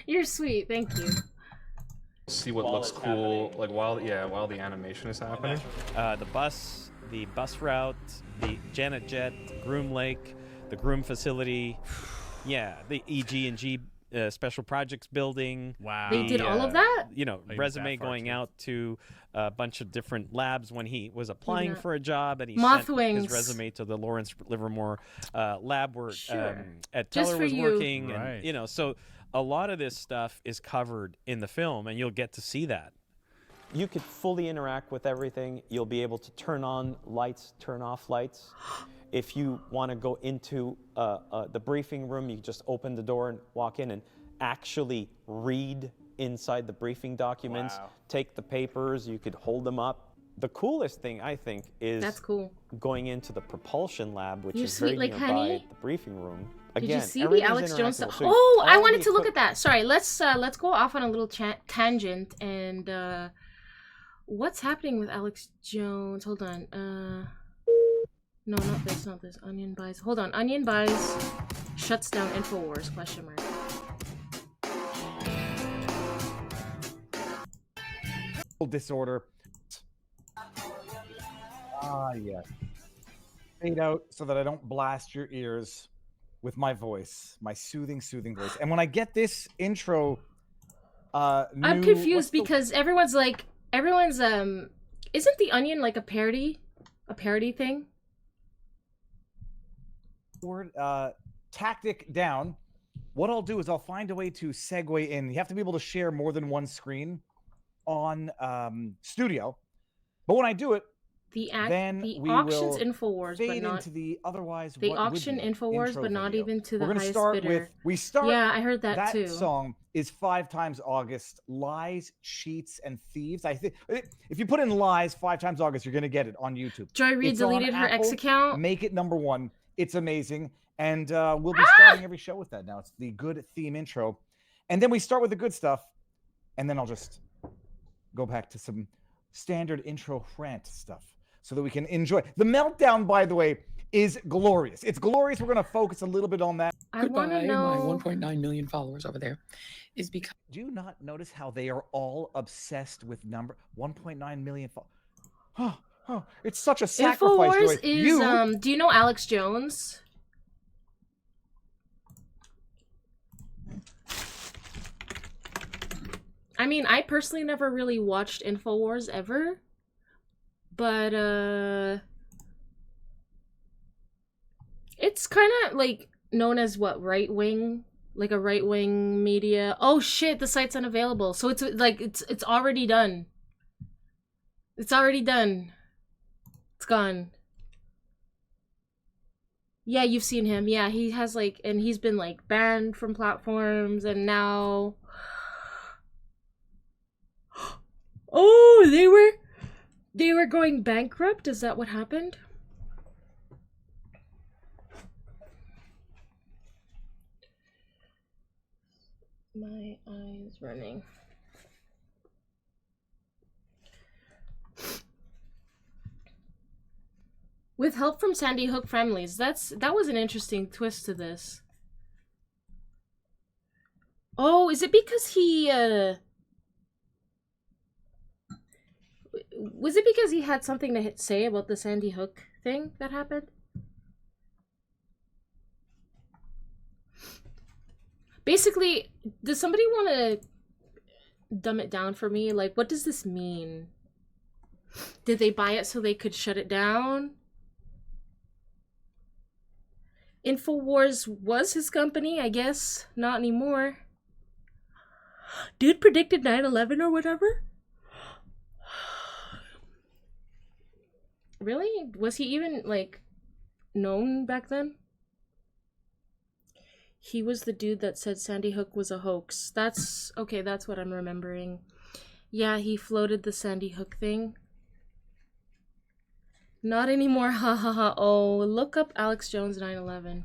You're sweet. Thank you. See what looks cool, like while the animation is happening. The bus route, the Janet Jet, Groom Lake, the Groom facility, yeah, the EG&G Special Projects building. Wow. They did all of that? You know, resume going out to a bunch of different labs when he was applying for a job, and he sent his resume to the Lawrence Livermore lab where Ed Teller was working. Right. And, you know, so a lot of this stuff is covered in the film, and you'll get to see that. You could fully interact with everything. You'll be able to turn on lights, turn off lights. If you want to go into the briefing room, you just open the door and walk in and actually read inside the briefing documents, take the papers, you could hold them up. The coolest thing, I think, is going into the propulsion lab, which is very nearby the briefing room. Again, did you see the Alex Jones stuff? Oh, I wanted to look at that. Sorry, let's go off on a little tangent. And what's happening with Alex Jones? Hold on. No, not this. Onion buys. Hold on. Onion buys shuts down InfoWars? ? disorder. Yes. Fade out so that I don't blast your ears with my voice, my soothing voice. And when I get this intro, I'm confused because everyone's isn't The Onion like a parody thing? Word tactic down. What I'll do is I'll find a way to segue in. You have to be able to share more than one screen on Studio, but when I do it, The we auction's will Infowars, fade but not into the otherwise. the what would auction be Infowars, intro but not video. even to the We're gonna highest start bidder. Yeah, I heard that too. That song is 5 times August. Lies, cheats, and thieves. I think if you put in lies 5 times August, you're gonna get it on YouTube. Joy Reid deleted her X account. Make it #1. It's amazing, and we'll be starting every show with that now. It's the good theme intro, and then we start with the good stuff, and then I'll just go back to some standard intro rant stuff so that we can enjoy. The meltdown, by the way, is glorious. It's glorious. We're going to focus a little bit on that. I want to know. My 1.9 million followers over there is because. Do you not notice how they are all obsessed with number 1.9 million followers? Oh, it's such a sacrifice. Infowars is do you know Alex Jones? I mean, I personally never really watched Infowars ever, but it's kind of like known as what, right-wing, like a right-wing media. Oh shit, the site's unavailable. So it's like it's already done. It's already done. It's gone. Yeah, you've seen him. Yeah, he has like, and he's been like banned from platforms, and now oh, they were going bankrupt. Is that what happened? My eyes running. With help from Sandy Hook families. That was an interesting twist to this. Oh, is it because he was it because he had something to say about the Sandy Hook thing that happened? Basically, does somebody want to dumb it down for me? Like, what does this mean? Did they buy it so they could shut it down? Infowars was his company, I guess. Not anymore. Dude predicted 9/11 or whatever? Really? Was he even, like, known back then? He was the dude that said Sandy Hook was a hoax. That's, okay, that's what I'm remembering. Yeah, he floated the Sandy Hook thing. Not anymore, ha ha ha. Oh, look up Alex Jones 9/11.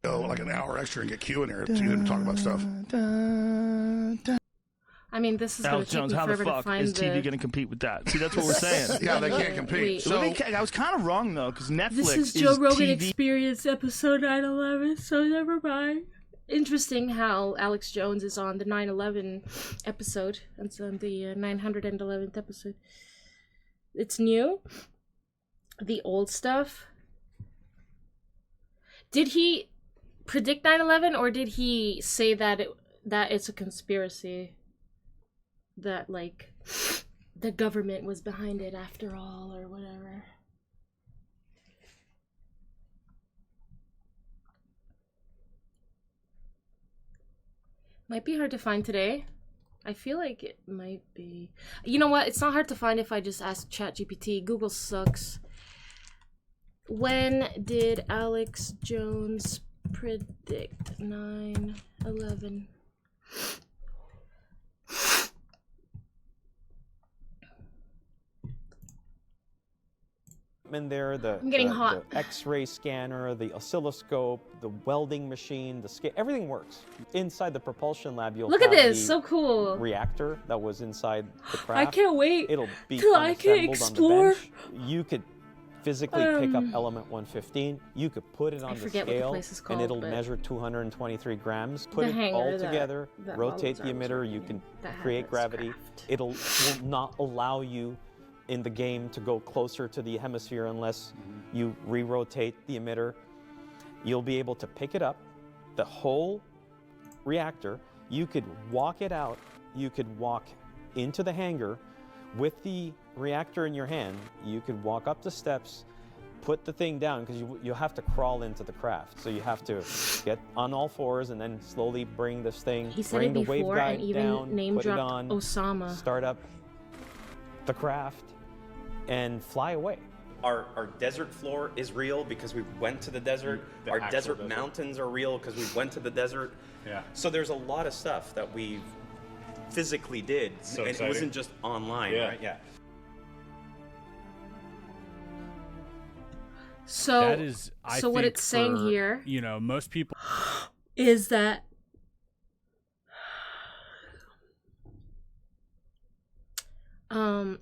Go like an hour extra and get Q in here to even talk about stuff. I mean, this is going to take me forever to find is TV going to compete with that? See, that's what we're saying. Yeah, they can't compete. So I was kind of wrong though, because Netflix This is Joe Rogan TV. Experience episode 9/11, so never mind. Interesting how Alex Jones is on the 9/11 episode. It's on the 911th episode. It's new. The old stuff. Did he predict 9/11, or did he say that it's a conspiracy? That, like, the government was behind it after all, or whatever. Might be hard to find today. I feel like it might be. You know what? It's not hard to find if I just ask ChatGPT. Google sucks. When did Alex Jones predict 9/11? equipment there, I'm getting hot. the X-ray scanner, the oscilloscope, the welding machine, everything works. Inside the propulsion lab, you'll Look have at this, the so cool. reactor that was inside the craft. I can't wait It'll be till I can unassembled on the explore. bench. You could physically pick up element 115. You could put it on the forget what the scale, place is called, and it'll but- measure 223 grams. Put The it hangar all that- together, that rotate the Bob was emitter. You can that had create this gravity. craft. Will not allow you in the game to go closer to the hemisphere unless you re-rotate the emitter. You'll be able to pick it up, the whole reactor. You could walk it out. You could walk into the hangar with the reactor in your hand. You could walk up the steps, put the thing down, because you have to crawl into the craft. So you have to get on all fours and then slowly bring this thing, He said bring it the before waveguide and even down, name put it dropped on, Osama. start up the craft, and fly away. Our desert floor is real because we went to the desert. The Our actual desert mountains are real because we went to the desert. Yeah. So there's a lot of stuff that we physically did, So and it exciting. wasn't just online, Yeah. right? Yeah. So That is, I so what think, it's saying for, here you know, most people is that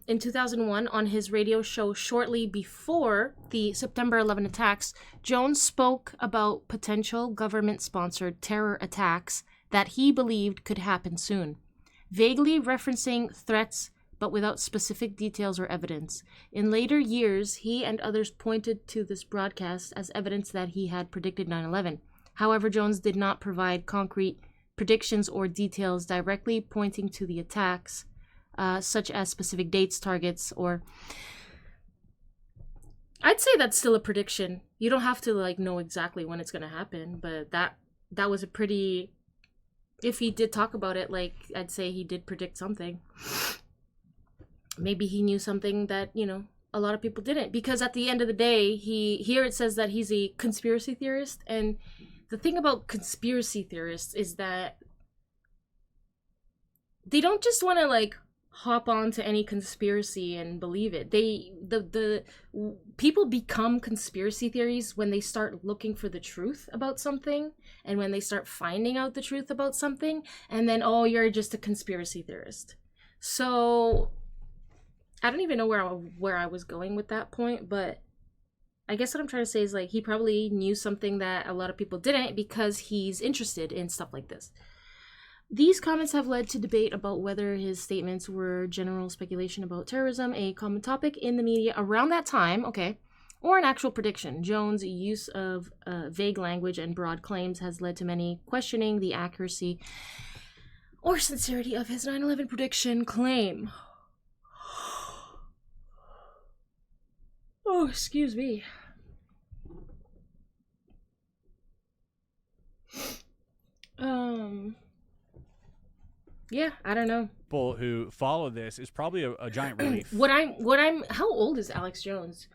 in 2001, on his radio show shortly before the September 11 attacks, Jones spoke about potential government-sponsored terror attacks that he believed could happen soon, vaguely referencing threats but without specific details or evidence. In later years, he and others pointed to this broadcast as evidence that he had predicted 9/11. However, Jones did not provide concrete predictions or details directly pointing to the attacks, such as specific dates, targets, or... I'd say that's still a prediction. You don't have to like know exactly when it's going to happen, but that was a pretty... If he did talk about it, like, I'd say he did predict something. Maybe he knew something that, you know, a lot of people didn't. Because at the end of the day, here it says that he's a conspiracy theorist. And the thing about conspiracy theorists is that they don't just want to, like, hop on to any conspiracy and believe it. The people become conspiracy theories when they start looking for the truth about something, and when they start finding out the truth about something, and then, oh, you're just a conspiracy theorist. So I don't even know where I was going with that point, but I guess what I'm trying to say is, like, he probably knew something that a lot of people didn't because he's interested in stuff like this. These comments have led to debate about whether his statements were general speculation about terrorism, a common topic in the media around that time, okay, or an actual prediction. Jones' use of vague language and broad claims has led to many questioning the accuracy or sincerity of his 9/11 prediction claim. Oh, excuse me. Yeah, I don't know. people who follow this is probably a giant relief. How old is Alex Jones?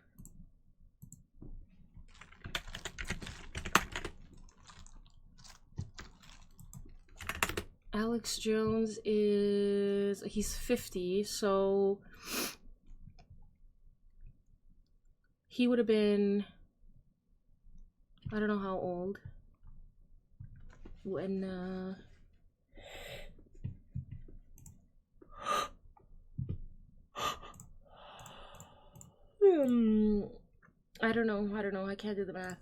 Alex Jones he's 50, so he would have been, I don't know how old when I don't know, I can't do the math.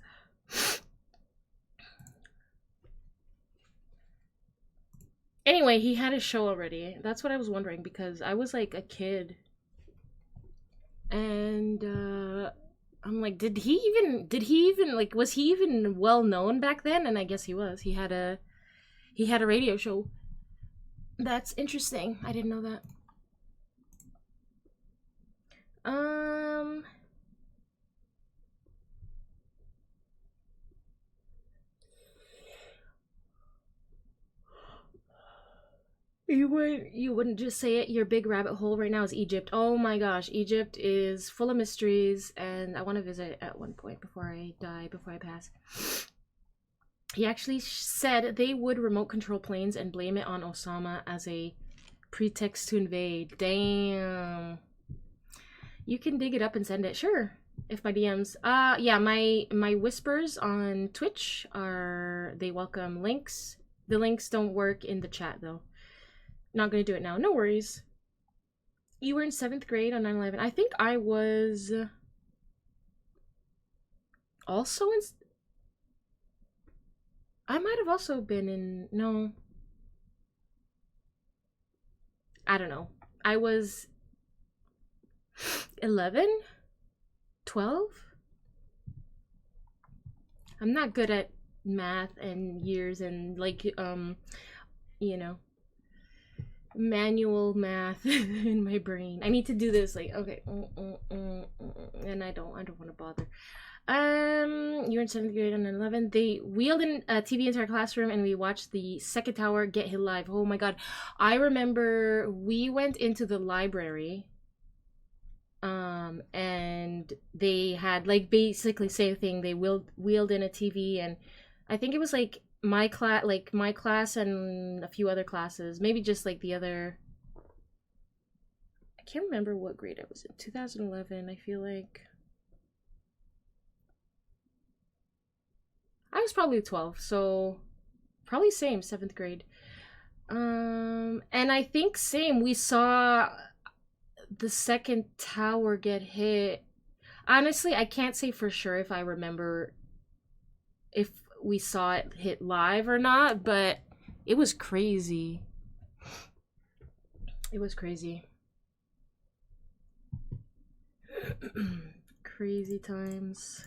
Anyway, he had his show already. That's what I was wondering, because I was like a kid. And I'm like, did he even like, was he even well known back then? And I guess he was. He had a radio show. That's interesting. I didn't know that. You wouldn't just say it. Your big rabbit hole right now is Egypt. Oh my gosh, Egypt is full of mysteries, and I want to visit at one point before I die, before I pass. He actually said they would remote control planes and blame it on Osama as a pretext to invade. Damn. You can dig it up and send it. Sure. if my DMs, yeah, my whispers on Twitch they welcome links. The links don't work in the chat though. Not gonna do it now. No worries. You were in 7th grade on 9/11. I think I was also in. I might have also been in. No. I don't know. I was 11, 12. I'm not good at math and years and like you know, manual math in my brain. I need to do this like okay, and I don't want to bother. You're in 7th grade on 11. They wheeled in a TV into our classroom and we watched the second tower get hit live. Oh my god. I remember we went into the library and they had like basically same thing. They wheeled in a TV and I think it was like my class and a few other classes. Maybe just like the other, I can't remember what grade I was in. 2011, I feel like. I was probably 12, so probably same, 7th grade. And I think same, we saw the second tower get hit. Honestly, I can't say for sure if I remember if we saw it hit live or not, but it was crazy. It was crazy. Crazy times.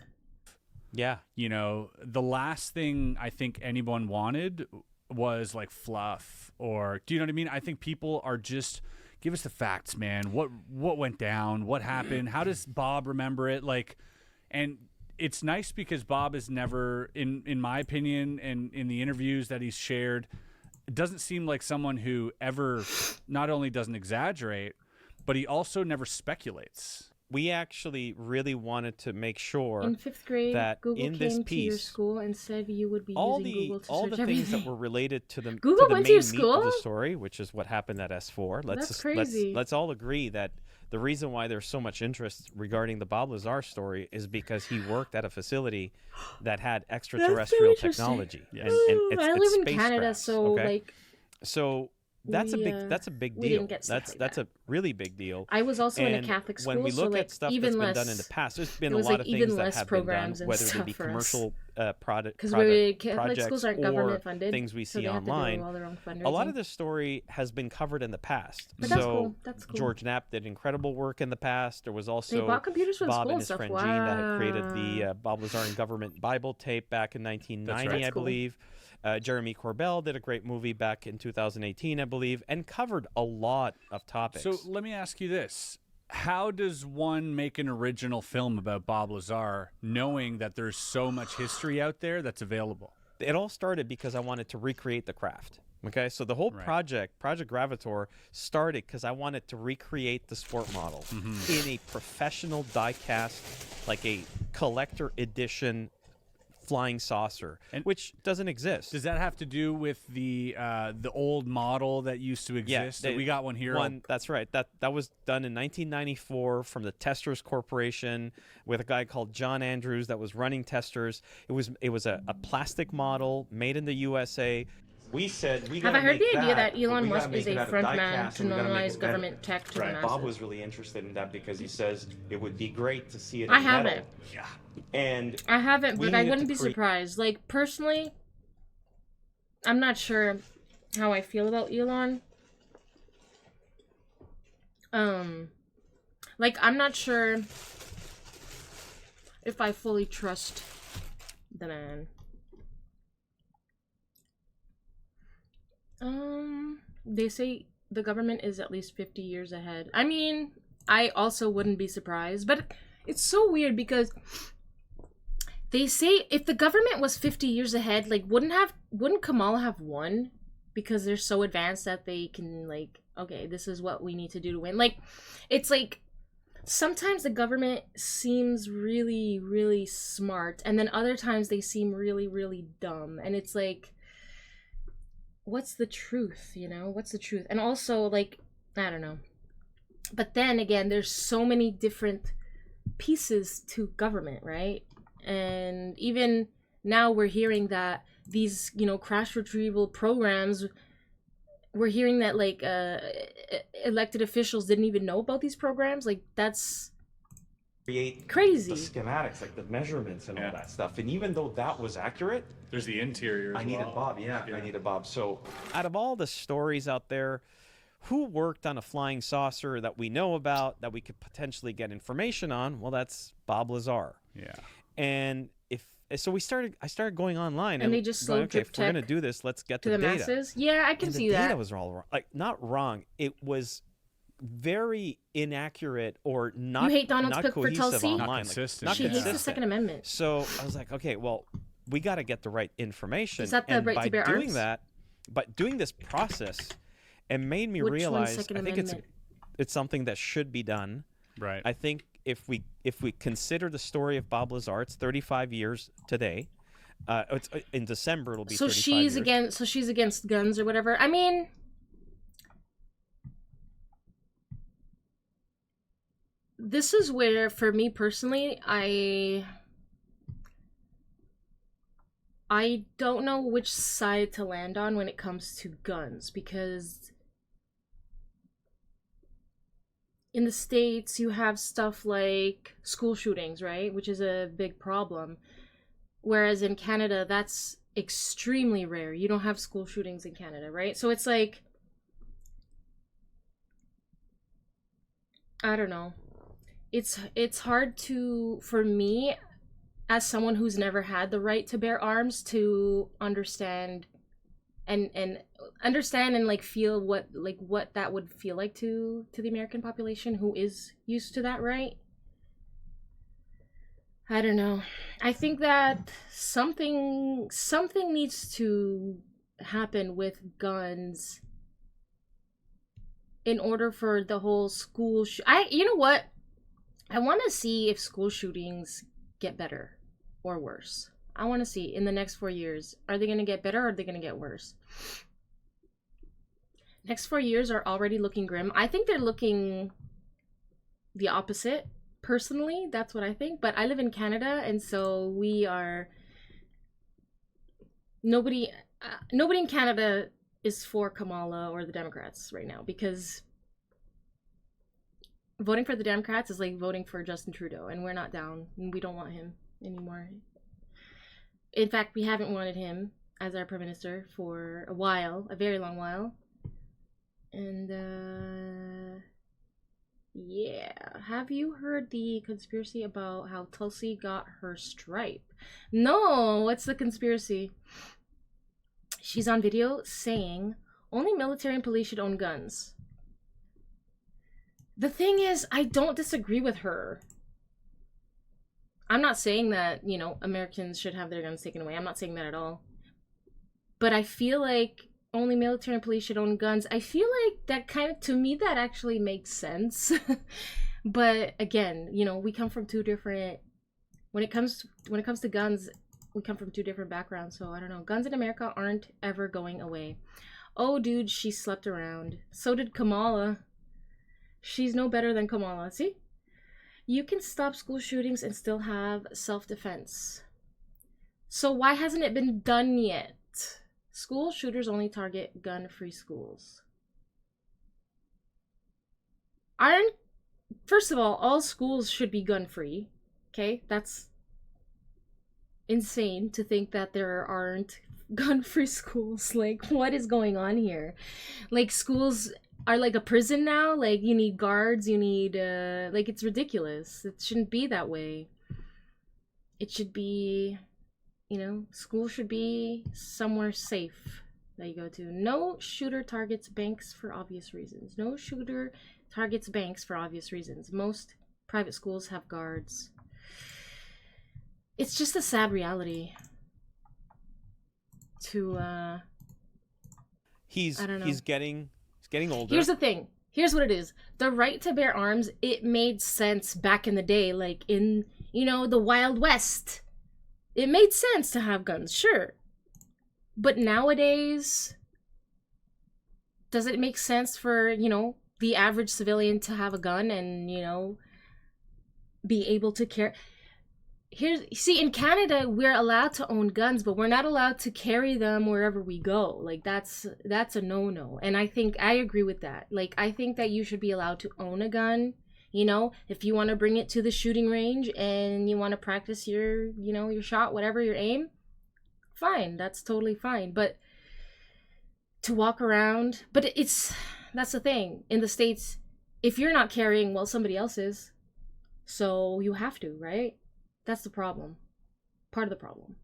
Yeah, you know, the last thing I think anyone wanted was like fluff or, do you know what I mean? I think people are just, give us the facts, man. What went down? What happened? How does Bob remember it? Like, and it's nice because Bob is never, in my opinion, and in the interviews that he's shared, it doesn't seem like someone who ever not only doesn't exaggerate, but he also never speculates. We actually really wanted to make sure in 5th grade that Google in came this to piece, your school and said you would be using Google to all search the everything. things that were related to the Google went to your main meat school? of the story, which is what happened at S4. That's crazy. Let's all agree that the reason why there's so much interest regarding the Bob Lazar story is because he worked at a facility that had extraterrestrial technology. Yes. And it's I live in spacecraft, Canada, so okay? like. So that's a big we deal. didn't get stuff like That's that. a really big deal. I was also in a And Catholic school, when we so look like at stuff even that's been less, done in the past, there's been it a was, lot like, of even things that less have been done, programs and whether they stuff be for us. commercial Because projects Catholic schools aren't government or funded, things we so see they have to do online. all their own A lot fundraising. of this story has been covered in the past. But so that's cool. That's cool. George Knapp did incredible work in the past. There was also bought computers for the Bob school and his stuff. friend Gene that had created Wow. the Bob Lazar and Government Bible tape back in 1990, right. I That's cool. believe. Jeremy Corbell did a great movie back in 2018, I believe, and covered a lot of topics. So let me ask you this. How does one make an original film about Bob Lazar knowing that there's so much history out there that's available? It all started because I wanted to recreate the craft. Okay, so the whole Project Gravator, started because I wanted to recreate the sport model in a professional die-cast, like a collector edition flying saucer, which doesn't exist. Does that have to do with the old model that used to exist? Yeah, we got one here. That's right. That was done in 1994 from the Testers Corporation with a guy called John Andrews that was running Testers. It was a plastic model made in the USA. We said we Have I heard the idea that Elon we Musk gotta is make it a out of front die man cast, to and we gotta make normalize it better. government tech to the Right. masses? Bob was really interested in that because he says it would be great to see it in I metal. haven't. Yeah. And I haven't, we but I needed wouldn't to be create- surprised. Like, personally, I'm not sure how I feel about Elon. Like, I'm not sure if I fully trust the man. They say the government is at least 50 years ahead. I mean, I also wouldn't be surprised, but it's so weird because they say if the government was 50 years ahead, like wouldn't Kamala have won because they're so advanced that they can like, okay, this is what we need to do to win. Like, it's like sometimes the government seems really, really smart, and then other times they seem really, really dumb, and it's like, what's the truth, you know? What's the truth? And also, like, I don't know. But then again, there's so many different pieces to government, right? And even now we're hearing that these, you know, crash retrieval programs, we're hearing that like elected officials didn't even know about these programs. Like, that's create crazy. the schematics, like the measurements and all that stuff. And even though that was accurate, there's the interior as I needed Bob. I needed Bob. So out of all the stories out there, who worked on a flying saucer that we know about, that we could potentially get information on? Well, that's Bob Lazar. Yeah. And I started going online and they just going, slow okay, if we're gonna do this, let's get to the the data. masses. Yeah, I can And see the that. data was all wrong. Like, not wrong. It was very inaccurate or not. You hate Donald not Cook for cohesive Tulsi? online. Not Like, consistent. not She hates the Second Amendment. So I was like, okay, well, we got to get the right information. Is that the and right by to bear doing arms? that, but doing this process, it made me Which one's realize Second I think Amendment? it's something that should be done. Right. I think if we consider the story of Bob Lazar, it's 35 years today. It's in December it'll be. So 35 she's years. against. So she's against guns or whatever. I mean, this is where, for me personally, I don't know which side to land on when it comes to guns, because in the States you have stuff like school shootings, right? Which is a big problem. Whereas in Canada, that's extremely rare. You don't have school shootings in Canada, right? So it's like, I don't know. It's hard to, for me, as someone who's never had the right to bear arms, to understand and like feel what that would feel like to the American population who is used to that right. I don't know. I think that something needs to happen with guns in order for the whole school you know what? I want to see if school shootings get better or worse. I want to see in the next 4 years, are they going to get better or are they going to get worse? Next 4 years are already looking grim. I think they're looking the opposite. Personally, that's what I think. But I live in Canada, and so we are... Nobody in Canada is for Kamala or the Democrats right now, because voting for the Democrats is like voting for Justin Trudeau, and we're not down, and we don't want him anymore. In fact, we haven't wanted him as our Prime Minister for a while, a very long while. And yeah, have you heard the conspiracy about how Tulsi got her stripe? No, what's the conspiracy? She's on video saying only military and police should own guns. The thing is, I don't disagree with her. I'm not saying that, you know, Americans should have their guns taken away. I'm not saying that at all. But I feel like only military and police should own guns. I feel like that kind of, to me, that actually makes sense. But again, you know, we come from two different, when it comes to guns, we come from two different backgrounds. So I don't know. Guns in America aren't ever going away. Oh, dude, she slept around. So did Kamala. She's no better than Kamala. See? You can stop school shootings and still have self-defense. So why hasn't it been done yet? School shooters only target gun-free schools. First of all schools should be gun-free. Okay? That's insane to think that there aren't gun-free schools. Like, what is going on here? Like, schools are like a prison now. Like, you need guards, you need like, it's ridiculous. It shouldn't be that way. It should be, you know, school should be somewhere safe that you go to. No shooter targets banks for obvious reasons. No shooter targets banks for obvious reasons. Most private schools have guards. It's just a sad reality to he's I don't know. He's getting older. Here's the thing. Here's what it is. The right to bear arms, it made sense back in the day, like in, you know, the Wild West. It made sense to have guns, sure. But nowadays, does it make sense for, you know, the average civilian to have a gun and, you know, be able to carry. See, in Canada, we're allowed to own guns, but we're not allowed to carry them wherever we go. Like, that's a no-no. And I agree with that. Like, I think that you should be allowed to own a gun. You know, if you want to bring it to the shooting range and you want to practice your shot, whatever your aim, fine, that's totally fine. But to walk around, that's the thing. In the States, if you're not carrying, well, somebody else is. So you have to, right? That's the problem. Part of the problem.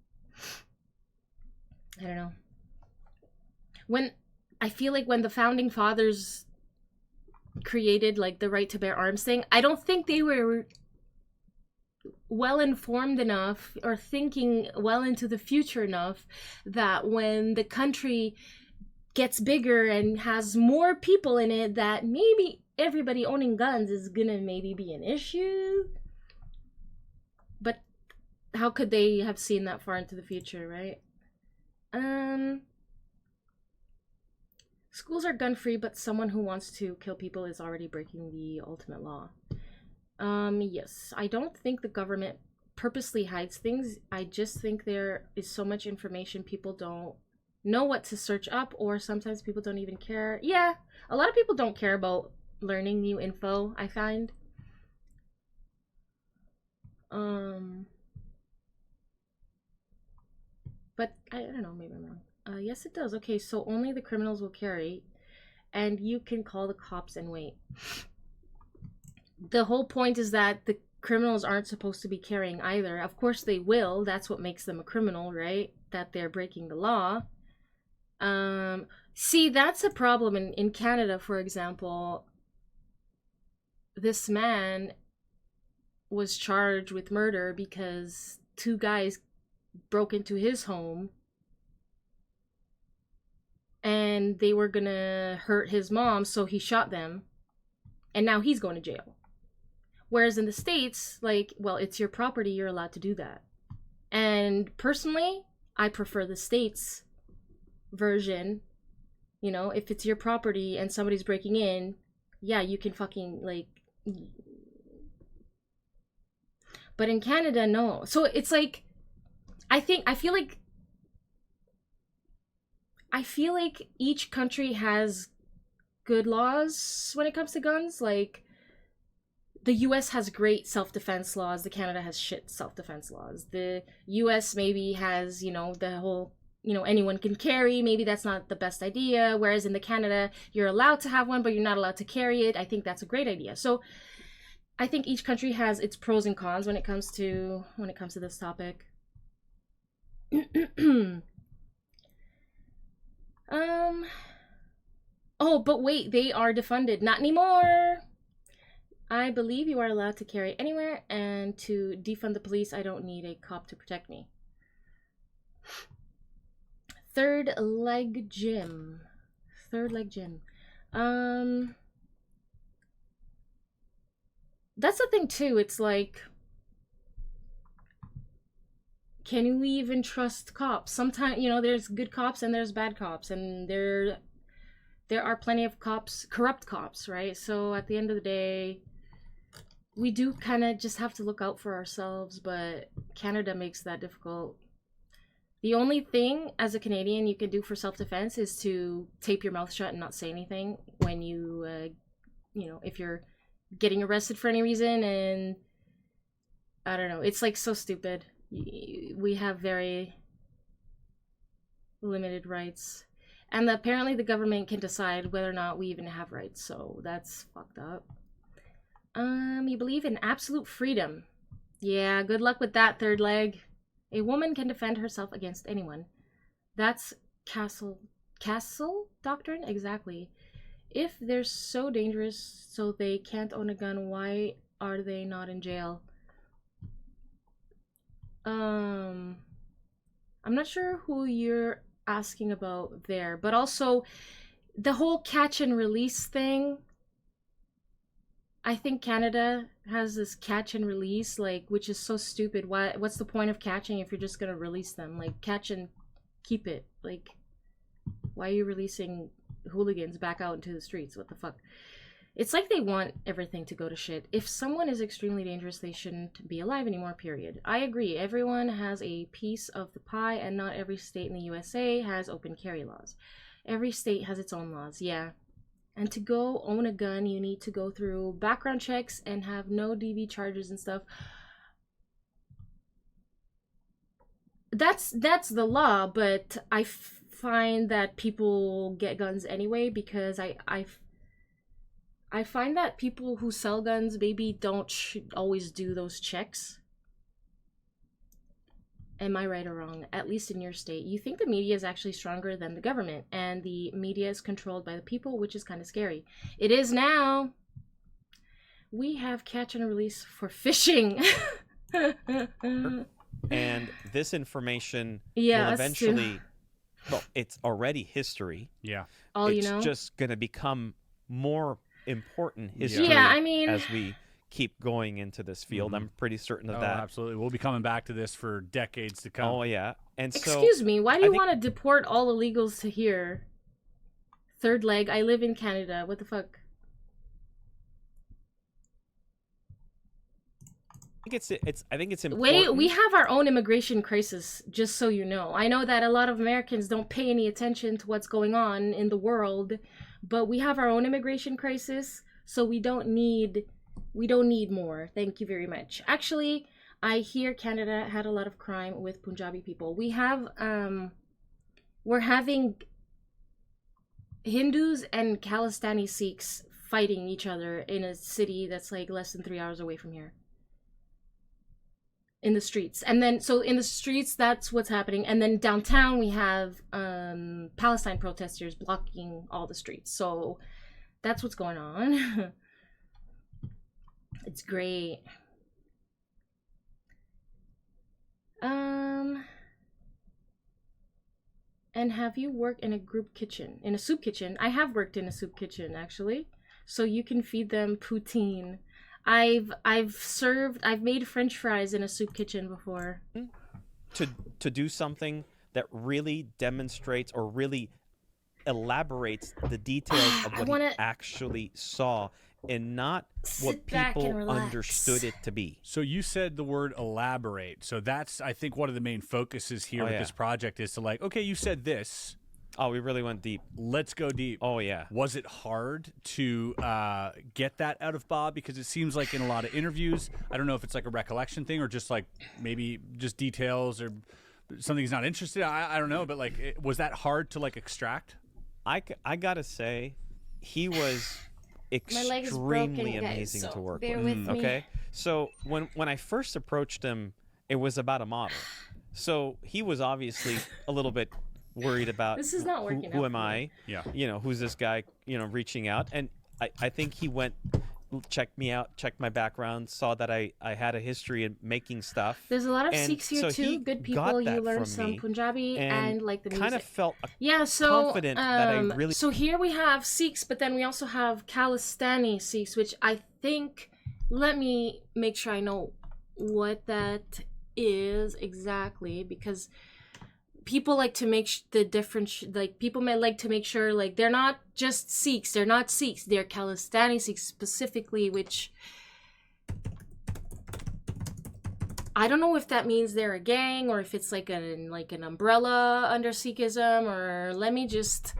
I don't know. I feel like when the founding fathers created like the right to bear arms thing, I don't think they were well informed enough or thinking well into the future enough that when the country gets bigger and has more people in it, that maybe everybody owning guns is gonna maybe be an issue. But how could they have seen that far into the future, right? Schools are gun-free, but someone who wants to kill people is already breaking the ultimate law. Yes. I don't think the government purposely hides things. I just think there is so much information people don't know what to search up, or sometimes people don't even care. Yeah, a lot of people don't care about learning new info, I find. But I don't know, maybe I'm wrong. Yes, it does. Okay, so only the criminals will carry, and you can call the cops and wait. The whole point is that the criminals aren't supposed to be carrying either. Of course they will. That's what makes them a criminal, right? That they're breaking the law. See, that's a problem in Canada, for example. This man was charged with murder because 2 guys broke into his home and they were gonna hurt his mom, so he shot them, and now he's going to jail. Whereas in the States, like, well, it's your property, you're allowed to do that. And personally, I prefer the States version. You know, if it's your property and somebody's breaking in, yeah, you can fucking, like... But in Canada, no. So it's like, I feel like each country has good laws when it comes to guns. Like, the US has great self-defense laws. The Canada has shit self-defense laws. The US maybe has, the whole, anyone can carry. Maybe that's not the best idea. Whereas in the Canada, you're allowed to have one, but you're not allowed to carry it. I think that's a great idea. So I think each country has its pros and cons when it comes to this topic. Oh, but wait, they are defunded. Not anymore. I believe you are allowed to carry anywhere, and to defund the police, I don't need a cop to protect me. Third leg gym. That's the thing too. It's like, can you even trust cops? Sometimes, there's good cops and there's bad cops, and there are plenty of cops, corrupt cops, right? So at the end of the day, we do kind of just have to look out for ourselves, but Canada makes that difficult. The only thing as a Canadian you can do for self-defense is to tape your mouth shut and not say anything when you, if you're getting arrested for any reason. And I don't know, it's like so stupid. We have very limited rights, and apparently the government can decide whether or not we even have rights, so that's fucked up. You believe in absolute freedom. Yeah, good luck with that, third leg. A woman can defend herself against anyone. That's castle doctrine? Exactly. If they're so dangerous so they can't own a gun, why are they not in jail? I'm not sure who you're asking about there, but also the whole catch and release thing. I think Canada has this catch and release, like, which is so stupid. What's the point of catching if you're just gonna release them? Like, catch and keep it. Like, why are you releasing hooligans back out into the streets? What the fuck? It's like they want everything to go to shit. If someone is extremely dangerous, they shouldn't be alive anymore, period. I agree. Everyone has a piece of the pie, and not every state in the USA has open carry laws. Every state has its own laws, yeah. And to go own a gun, you need to go through background checks and have no DV charges and stuff. That's the law, but I find that people get guns anyway because I find that people who sell guns maybe don't always do those checks. Am I right or wrong? At least in your state. You think the media is actually stronger than the government, and the media is controlled by the people, which is kind of scary. It is now. We have catch and release for fishing. And this information yeah, will eventually, well, it's already history. Yeah. All it's you know? just going to become more important history yeah, I mean, as we keep going into this field. I'm pretty certain of that. Absolutely. We'll be coming back to this for decades to come. Oh, yeah. And excuse me, why do you want to deport all illegals to here? Third leg, I live in Canada. What the fuck? I think it's important. Wait, we have our own immigration crisis, just so you know. I know that a lot of Americans don't pay any attention to what's going on in the world, but we have our own immigration crisis, so we don't need more. Thank you very much. Actually, I hear Canada had a lot of crime with Punjabi people. We have we're having Hindus and Khalistani Sikhs fighting each other in a city that's like less than 3 hours away from here. In the streets. And then, so in the streets, that's what's happening. And then downtown, we have Palestine protesters blocking all the streets. So that's what's going on. It's great. And have you worked in a group kitchen? In a soup kitchen? I have worked in a soup kitchen, actually. So you can feed them poutine. I've made French fries in a soup kitchen before. To do something that really demonstrates or really elaborates the details of what he actually saw and not what people understood it to be. So you said the word elaborate. So that's, I think, one of the main focuses here with this project is to like, okay, you said this. Oh, we really went deep. Let's go deep. Oh, yeah. Was it hard to get that out of Bob? Because it seems like in a lot of interviews, I don't know if it's like a recollection thing or just like maybe just details or something he's not interested in. I don't know, but like, was that hard to like extract? I got to say, he was extremely amazing to work with. Okay? So when I first approached him, it was about a model. So he was obviously a little bit worried about this is not working who am I? Yeah. You know, who's this guy, reaching out. And I think he went, checked me out, checked my background, saw that I had a history in making stuff. There's a lot of Sikhs here too, good people. You learn some Punjabi and like the music. Kind of felt confident that I really... So here we have Sikhs, but then we also have Khalistani Sikhs, which I think, let me make sure I know what that is exactly, because people like to make the difference, like people might like to make sure like they're not just Sikhs, they're not Sikhs, they're Khalistani Sikhs specifically, which I don't know if that means they're a gang or if it's like an umbrella under Sikhism, or let me just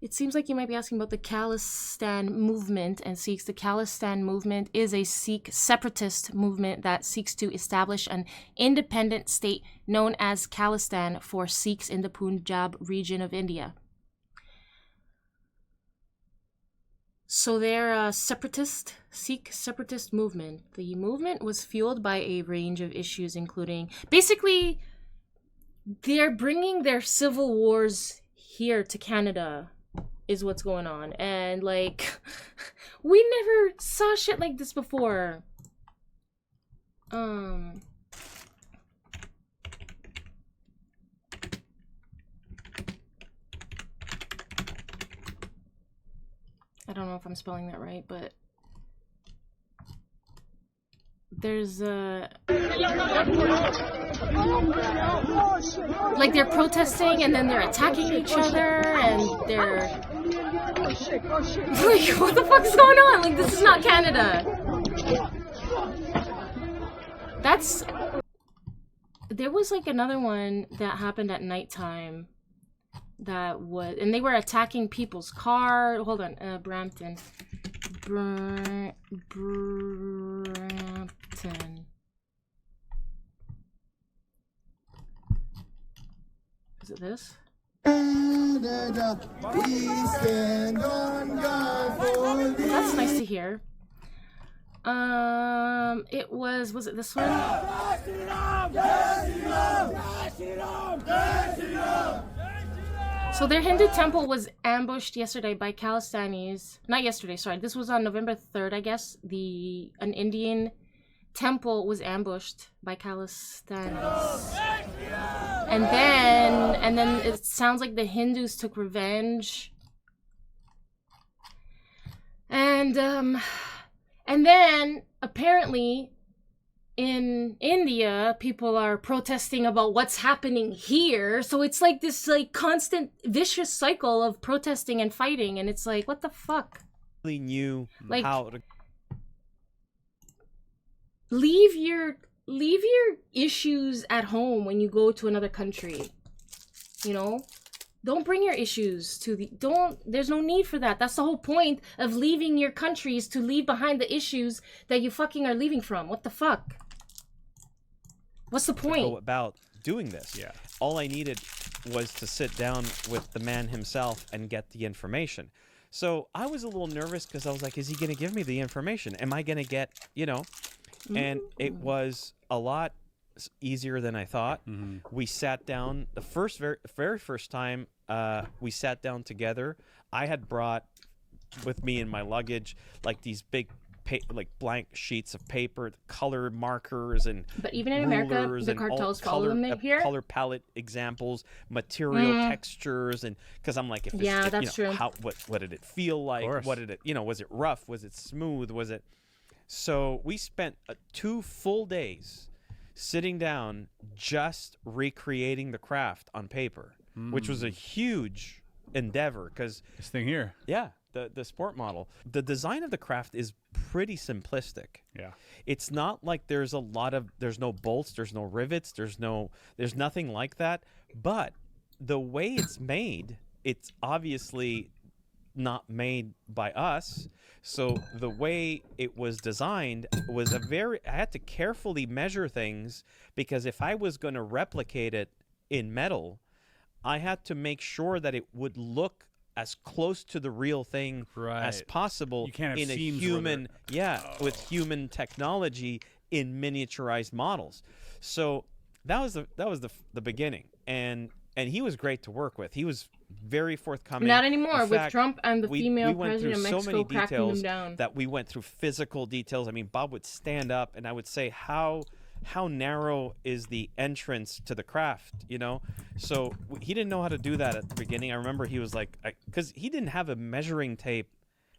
it seems like you might be asking about the Khalistan movement and Sikhs. The Khalistan movement is a Sikh separatist movement that seeks to establish an independent state known as Khalistan for Sikhs in the Punjab region of India. So they're a Sikh separatist movement. The movement was fueled by a range of issues, including, basically, they're bringing their civil wars here to Canada. Is what's going on, and like we never saw shit like this before. I don't know if I'm spelling that right, but there's like they're protesting and then they're attacking each other and they're like, what the fuck is going on? Like, this is not Canada. There was like another one that happened at nighttime that was, and they were attacking people's car. Hold on, Brampton. Brampton. Is it this? That's nice to hear. Was it this one? So their Hindu temple was ambushed yesterday by Khalistanis. Not yesterday, sorry. This was on November 3rd, I guess. An Indian temple was ambushed by Khalistanis. And then it sounds like the Hindus took revenge. And then apparently in India, people are protesting about what's happening here. So it's like this like constant vicious cycle of protesting and fighting, and it's like, what the fuck? Really knew like, how to leave your issues at home when you go to another country. You know? Don't bring your issues there's no need for that. That's the whole point of leaving your country, is to leave behind the issues that you fucking are leaving from. What the fuck? What's the point? go about doing this. Yeah. All I needed was to sit down with the man himself and get the information. So I was a little nervous because I was like, is he going to give me the information? Am I going to get, you know? And it was a lot easier than I thought. We sat down the very first time we sat down together. I had brought with me in my luggage like these big like blank sheets of paper, color markers, and but even in America, the cartels follow them here. Color palette examples, material textures, and because I'm like, that's true. What did it feel like? What did it, was it rough? Was it smooth? Was it? So we spent 2 full days sitting down just recreating the craft on paper, which was a huge endeavor because this thing here. Yeah. The sport model. The design of the craft is pretty simplistic. Yeah. It's not like there's no bolts, there's no rivets, there's nothing like that. But the way it's made, it's obviously not made by us. So the way it was designed was I had to carefully measure things, because if I was going to replicate it in metal, I had to make sure that it would look as close to the real thing as possible. You can't have in a seams human, with human technology in miniaturized models. So that was the beginning, and he was great to work with. He was very forthcoming. Not anymore. In with fact, Trump and the female we went president of through Mexico so many cracking details them down. that we went through physical details. I mean, Bob would stand up and I would say, how narrow is the entrance to the craft, So he didn't know how to do that at the beginning. I remember he was like, because he didn't have a measuring tape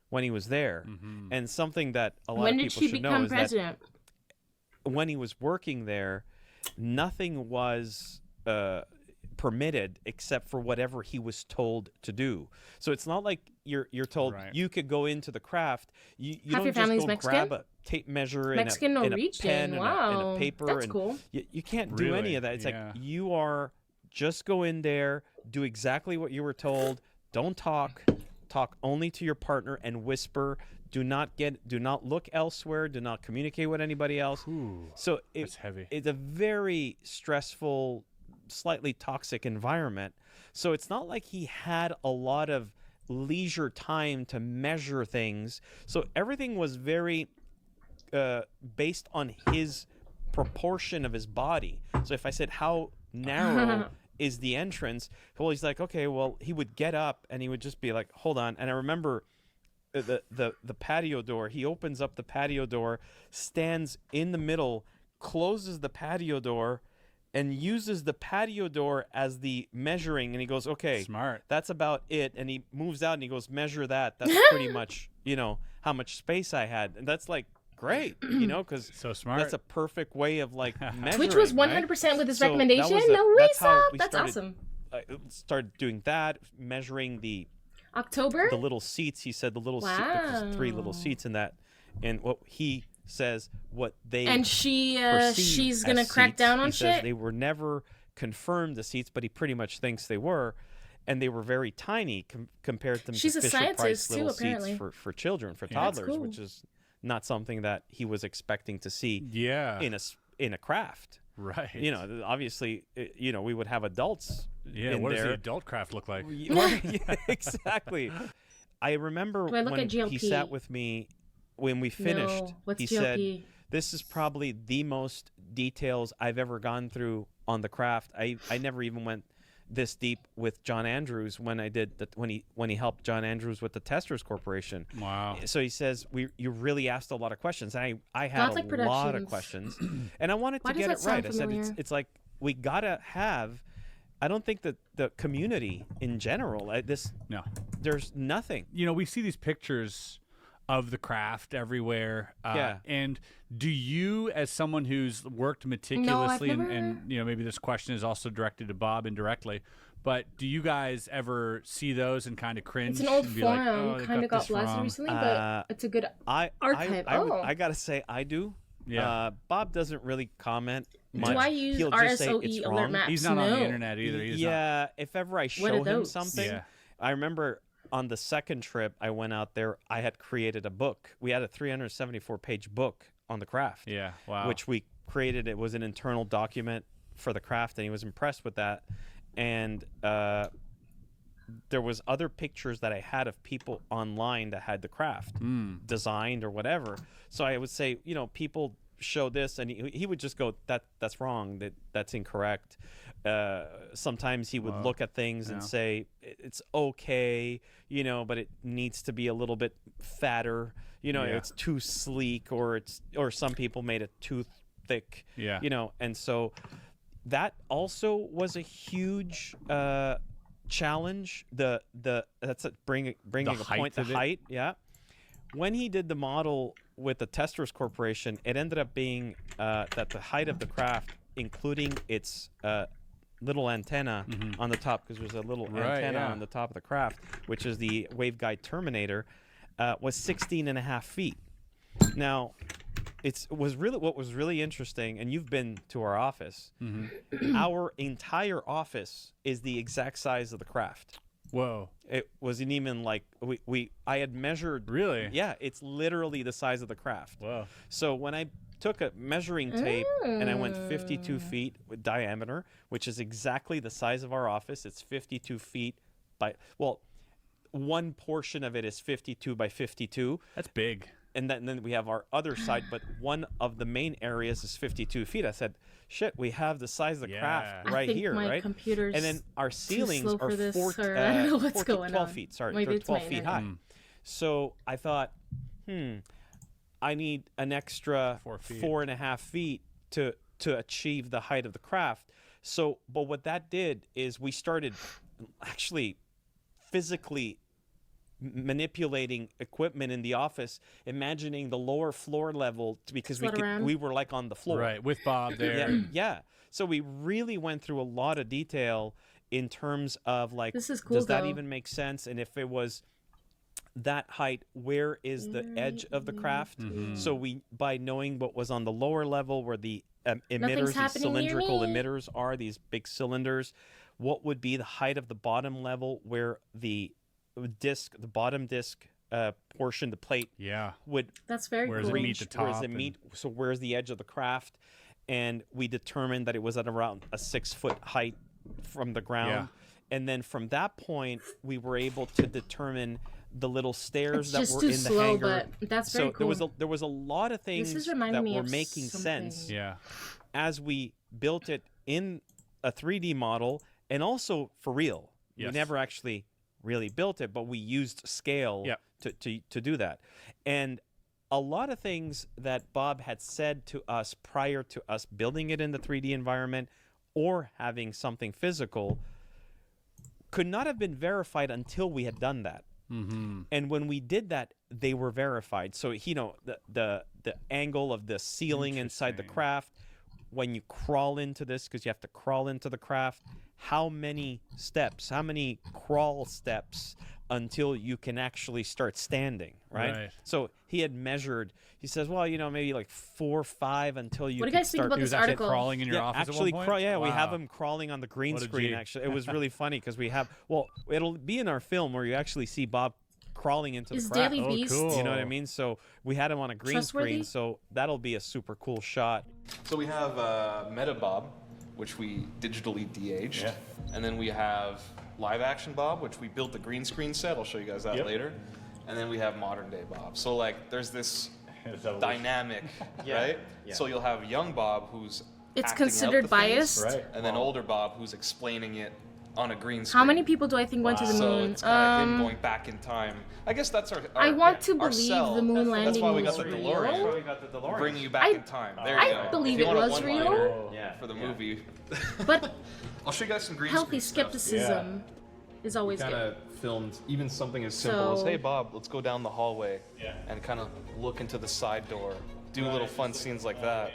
when he was there. And something that a lot of people should know is that when he was working there, nothing was permitted except for whatever he was told to do. So it's not like you're told you could go into the craft. You don't just go Mexican? grab a tape measure Mexican in a pen and a paper. That's and cool. You can't do any of that. It's like you are just go in there, do exactly what you were told. Don't talk only to your partner and whisper. Do not look elsewhere. Do not communicate with anybody else. So that's heavy. It's a very stressful, slightly toxic environment. So it's not like he had a lot of leisure time to measure things. So everything was very based on his proportion of his body. So if I said, how narrow is the entrance? Well, he's like, okay, well, he would get up and he would just be like, hold on. And I remember the patio door. He opens up the patio door, stands in the middle, closes the patio door, and uses the patio door as the measuring. And he goes, okay, smart. That's about it. And he moves out and he goes, measure that. That's pretty much, how much space I had. And that's like great, you know, because so smart. That's a perfect way of like measuring. Which was 100% with his recommendation. No way, Sop. That's awesome. Started doing that, measuring the October. The little seats. He said the little wow. 3 little seats in that, and what he says what they and she's gonna crack down on shit. Says they were never confirmed the seats, but he pretty much thinks they were. And they were very tiny compared to She's a scientist too, apparently. Seats for children, for toddlers, cool. Which is not something that he was expecting to see. In a craft, right? You know, obviously, you know, we would have adults. Yeah, in what there. does the adult craft look like? Yeah, exactly. I remember when he sat with me when we finished. No. What's he GLP? said, "This is probably the most details I've ever gone through on the craft. I never even went this deep with John Andrews when I did that when he helped John Andrews with the Testers Corporation." Wow. So he says you really asked a lot of questions, and I had a lot of questions, and I wanted to get it right. I said it's like we gotta have. I don't think that the community in general there's nothing. You know, we see these pictures of the craft everywhere. And do you, as someone who's worked meticulously, and you know, maybe this question is also directed to Bob indirectly, but do you guys ever see those and kind of cringe? It's an old and be forum, like, kind of got blasted recently, but it's a good archive. I gotta say, I do. Yeah. Bob doesn't really comment much. Do I use He'll just say RSOE it's alert wrong. maps? He's not on the internet either. He's not. If ever I show him something, I remember on the second trip I went out there, I had created a book. We had a 374-page book on the craft. Yeah, wow. Which we created. It was an internal document for the craft, and he was impressed with that. And there was other pictures that I had of people online that had the craft designed or whatever. So I would say, you know, people show this, and he would just go, that's wrong, that's incorrect. Sometimes he would look at things and say it's okay, you know, but it needs to be a little bit fatter, you know, it's too sleek, or some people made it too thick, you know. And so that also was a huge challenge. Bringing a point, the height. When he did the model with the Testers Corporation, it ended up being that the height of the craft, including its little antenna on the top, because there's a little antenna on the top of the craft, which is the waveguide terminator, was 16.5 feet. Now, what was really interesting, and you've been to our office. Our entire office is the exact size of the craft. Whoa! It wasn't even like I had measured. Really? Yeah, it's literally the size of the craft. Whoa! So when I took a measuring tape and I went 52 feet with diameter, which is exactly the size of our office. It's 52 feet by one portion of it is 52 by 52. That's big. And then we have our other side, but one of the main areas is 52 feet. I said, shit, we have the size of the craft right here, right? Computer's and then our ceilings are 12 feet. Sorry, they're 12 feet high. So I thought, I need an extra 4.5 feet to achieve the height of the craft. So, but what that did is we started actually physically manipulating equipment in the office, imagining the lower floor level because we were like on the floor, right, with Bob there. Yeah. So we really went through a lot of detail in terms of like, this is cool, does that even make sense? And if it was that height, where is the edge of the craft? So we, by knowing what was on the lower level, where the emitters, the cylindrical emitters are, these big cylinders, what would be the height of the bottom level, where the disc, the bottom disc portion, the plate, would, that's very cool. It meet the top? So where's the edge of the craft? And we determined that it was at around a 6-foot height from the ground. And then from that point, we were able to determine the little stairs that were in the hangar. But that's very cool. There was a lot of things that were making sense as we built it in a 3D model, and also for real. We never actually really built it, but we used scale to do that. And a lot of things that Bob had said to us prior to us building it in the 3D environment or having something physical could not have been verified until we had done that. And when we did that, they were verified. So the angle of the ceiling inside the craft, when you crawl into this, because you have to crawl into the craft, how many steps, how many crawl steps until you can actually start standing, right? So he had measured. He says, well, maybe like 4 or 5 until you. What do you guys think about this article? Crawling in your office actually, at one point? we have him crawling on the green screen. Actually, it was really funny because we have. Well, it'll be in our film where you actually see Bob crawling into the craft. Daily Beast, You know what I mean? So we had him on a green screen. So that'll be a super cool shot. So we have Meta Bob, which we digitally de-aged, and then we have live action Bob, which we built the green screen set. I'll show you guys that later. And then we have modern day Bob. So like there's this dynamic, right? So you'll have young Bob who's considered biased, and then older Bob who's explaining it on a green screen. How many people do I think went to the moon? So it's kind of him going back in time. I guess that's our I want to believe the moon landing That's why we got the was DeLorean. real. That's why we got the DeLorean. Bringing you back in time. There you go. I believe If you it want a was one-liner real. for the movie. But I'll show you guys some green healthy screen skepticism is always kind good. of filmed even something as simple as, So- hey Bob, let's go down the hallway and kind of look into the side door, do little fun scenes like that.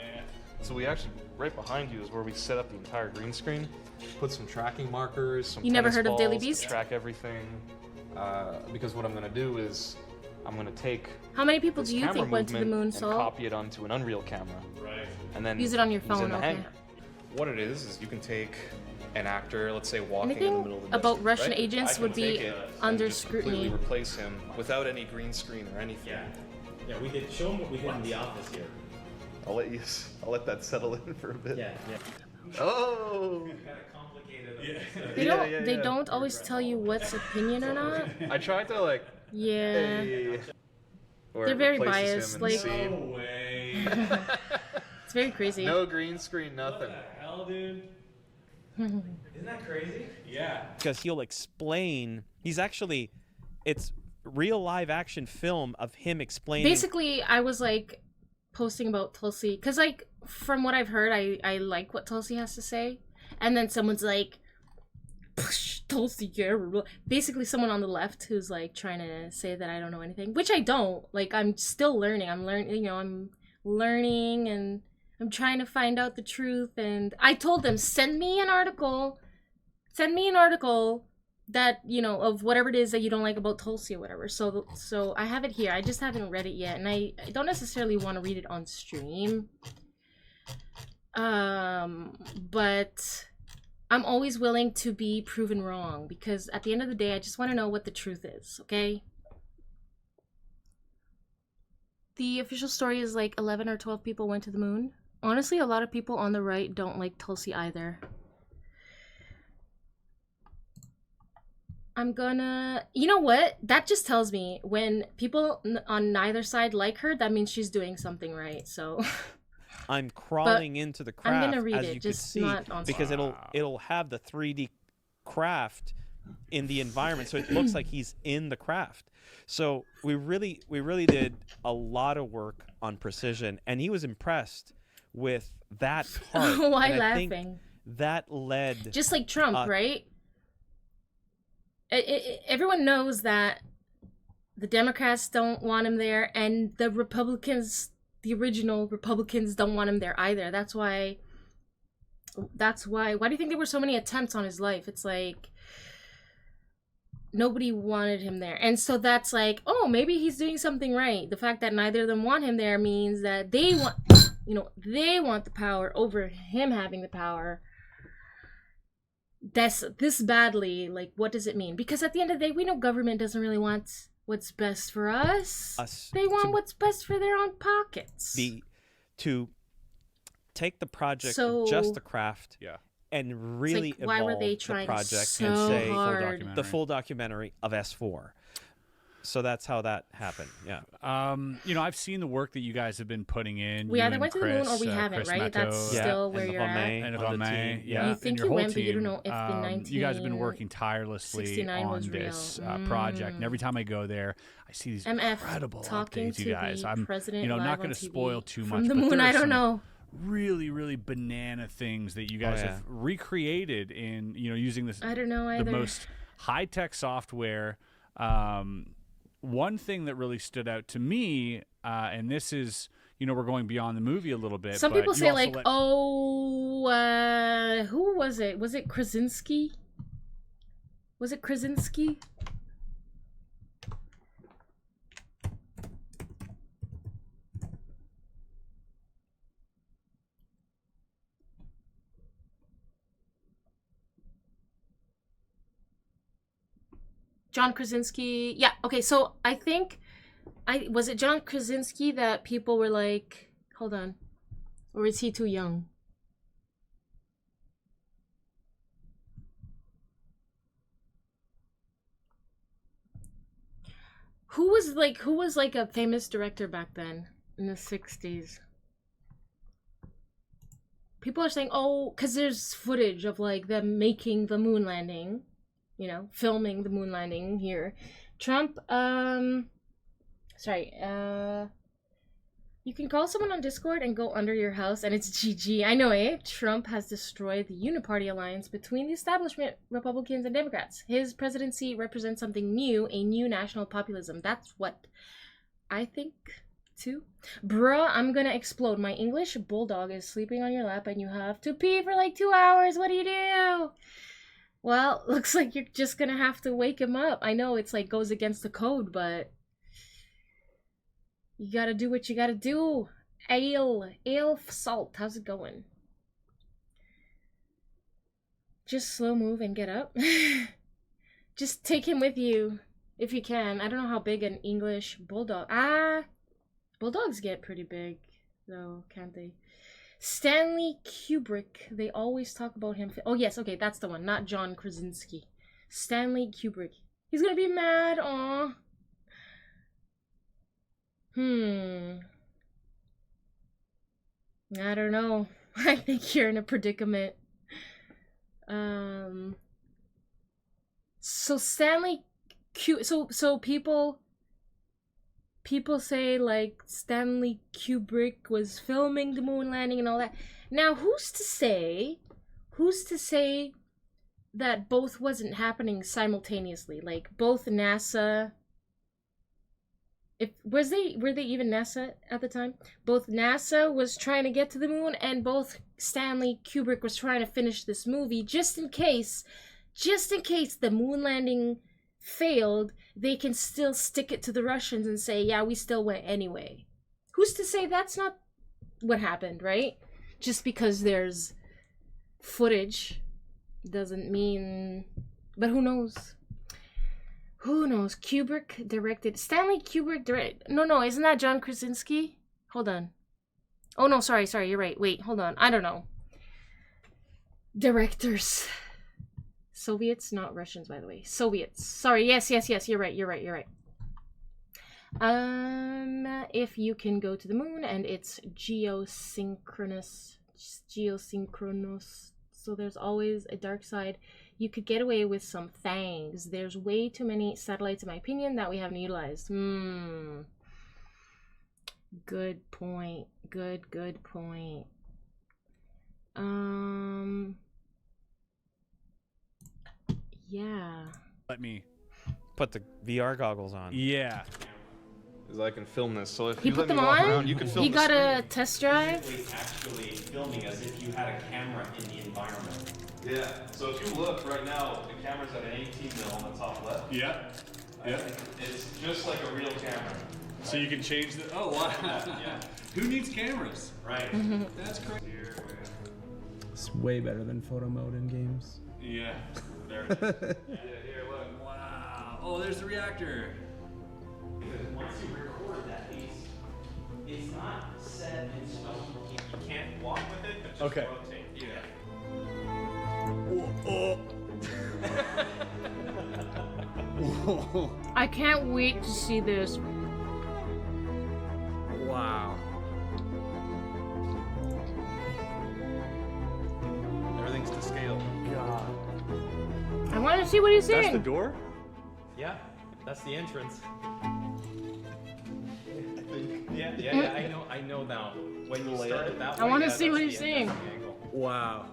So we actually, right behind you is where we set up the entire green screen, put some tracking markers, some You never tennis heard of Daily balls to Beast? track everything. Because what I'm going to do is I'm going to take How many people this do you camera think went to the movement moon, and Saul? copy it onto an Unreal camera, and then Use it on your use phone, in the okay. hangar. What it is you can take an actor, let's say walking in the Anything middle of the about desert, Russian right? agents I can would be take it under and just completely scrutiny. replace him without any green screen or anything. Yeah, we did show him what we did in the office here. I'll let that settle in for a bit. Yeah. Oh. They don't always tell you what's opinion or not. I tried to like. Yeah. Hey. Or They're it very replaces biased. him in Like, the scene. No way. it's very crazy. No green screen, nothing. What the hell, dude? Isn't that crazy? Yeah. Because he'll explain. It's real live action film of him explaining. Basically, I was like posting about Tulsi because, like, from what I've heard, I like what Tulsi has to say, and then someone's like, Tulsi, yeah. Basically, someone on the left who's like trying to say that I don't know anything, which I don't. Like, I'm still learning. I'm learning, and I'm trying to find out the truth. And I told them, send me an article that, of whatever it is that you don't like about Tulsi or whatever. So I have it here. I just haven't read it yet, and I don't necessarily want to read it on stream. But I'm always willing to be proven wrong, because at the end of the day, I just want to know what the truth is, okay? The official story is like 11 or 12 people went to the moon. Honestly, a lot of people on the right don't like Tulsi either. I'm gonna... You know what? That just tells me when people on neither side like her, that means she's doing something right, so... I'm crawling into the craft, I'm gonna read as it, you just can see, not on because screen. it'll have the 3D craft in the environment, so it looks like he's in the craft. So we really did a lot of work on precision, and he was impressed with that part. Why and I laughing? think that led just like Trump, right? Everyone knows that the Democrats don't want him there, and the Republicans, the original Republicans, don't want him there either. That's why. Why do you think there were so many attempts on his life? It's like nobody wanted him there, and so that's like, oh, maybe he's doing something right. The fact that neither of them want him there means that they want, they want the power over him having the power. This badly. Like, what does it mean? Because at the end of the day, we know government doesn't really want what's best for us. They want what's best for their own pockets. To take the project So- of just the craft, and really like, why were evolve they the trying project so and say hard? the full documentary of S4. So that's how that happened. Yeah. I've seen the work that you guys have been putting in. We you either and went to the moon or we Chris, haven't, Chris right? Mecco, That's still where you're at. And if I may, You think and your you whole went, but you team, don't know if the you guys have been working tirelessly 69 on was real. this project, and every time I go there, I see these MF incredible talking updates. to You guys, the I'm president not live going on to TV spoil too from much. the but moon. there are I don't some know. really banana things that you guys have recreated in using this I don't know the either. most high-tech software One thing that really stood out to me, and this is, we're going beyond the movie a little bit. Some people say like, who was it? Was it Krasinski? Was it Krasinski? John Krasinski. Yeah, okay, so I think was it John Krasinski that people were like, hold on. Or is he too young? Who was like a famous director back then in the 60s? People are saying, oh, because there's footage of like them making the moon landing. Filming the moon landing here. Trump, sorry, you can call someone on Discord and go under your house and it's GG. I know, eh? Trump has destroyed the uniparty alliance between the establishment Republicans and Democrats. His presidency represents something new, a new national populism. That's what I think, too. Bruh, I'm gonna explode. My English bulldog is sleeping on your lap and you have to pee for like 2 hours. What do you do? Well, looks like you're just gonna have to wake him up. I know it's like goes against the code, but you gotta do what you gotta do. Ale salt, how's it going? Just slow move and get up. Just take him with you if you can. I don't know how big an English bulldog. Bulldogs get pretty big though, can't they? Stanley Kubrick. They always talk about him. Oh, yes. Okay, that's the one. Not John Krasinski. Stanley Kubrick. He's gonna be mad. Aw. I don't know. I think you're in a predicament. So Stanley So people say like Stanley Kubrick was filming the moon landing and all that. Now, who's to say that both wasn't happening simultaneously? Like both NASA, were they even NASA at the time? Both NASA was trying to get to the moon and both Stanley Kubrick was trying to finish this movie just in case the moon landing failed, they can still stick it to the Russians and say, yeah, we still went anyway. Who's to say that's not what happened, right? Just because there's footage doesn't mean... But who knows? Who knows? Kubrick directed... Stanley Kubrick directed... No, isn't that John Krasinski? Hold on. Oh, no, sorry, you're right. Wait, hold on. I don't know. Directors... Soviets, not Russians, by the way. Soviets. Sorry, yes, you're right. If you can go to the moon and it's geosynchronous, so there's always a dark side, you could get away with some things. There's way too many satellites, in my opinion, that we haven't utilized. Good point. Good point. Yeah. Let me put the VR goggles on. Yeah. Because I can film this. So if you let put me them walk on, around, you can film he got a test drive. Actually filming as if you had a camera in the environment. Yeah. So if you look right now, the camera's at an 18 mil on the top left. Yeah. It's just like a real camera. So you can change the... Oh, wow. Yeah. Who needs cameras? Right. That's crazy. It's way better than photo mode in games. Yeah. There it is. Here, look. Wow. Oh, there's the reactor. Because once you record that piece, it's not set in stone. You can't walk with it, but just rotate. Yeah. I can't wait to see this. Wow. Everything's to scale. God. I want to see what he's saying. That's the door? Yeah, that's the entrance. Yeah. I know now. When you start it that way, I want to see what he's saying. Wow.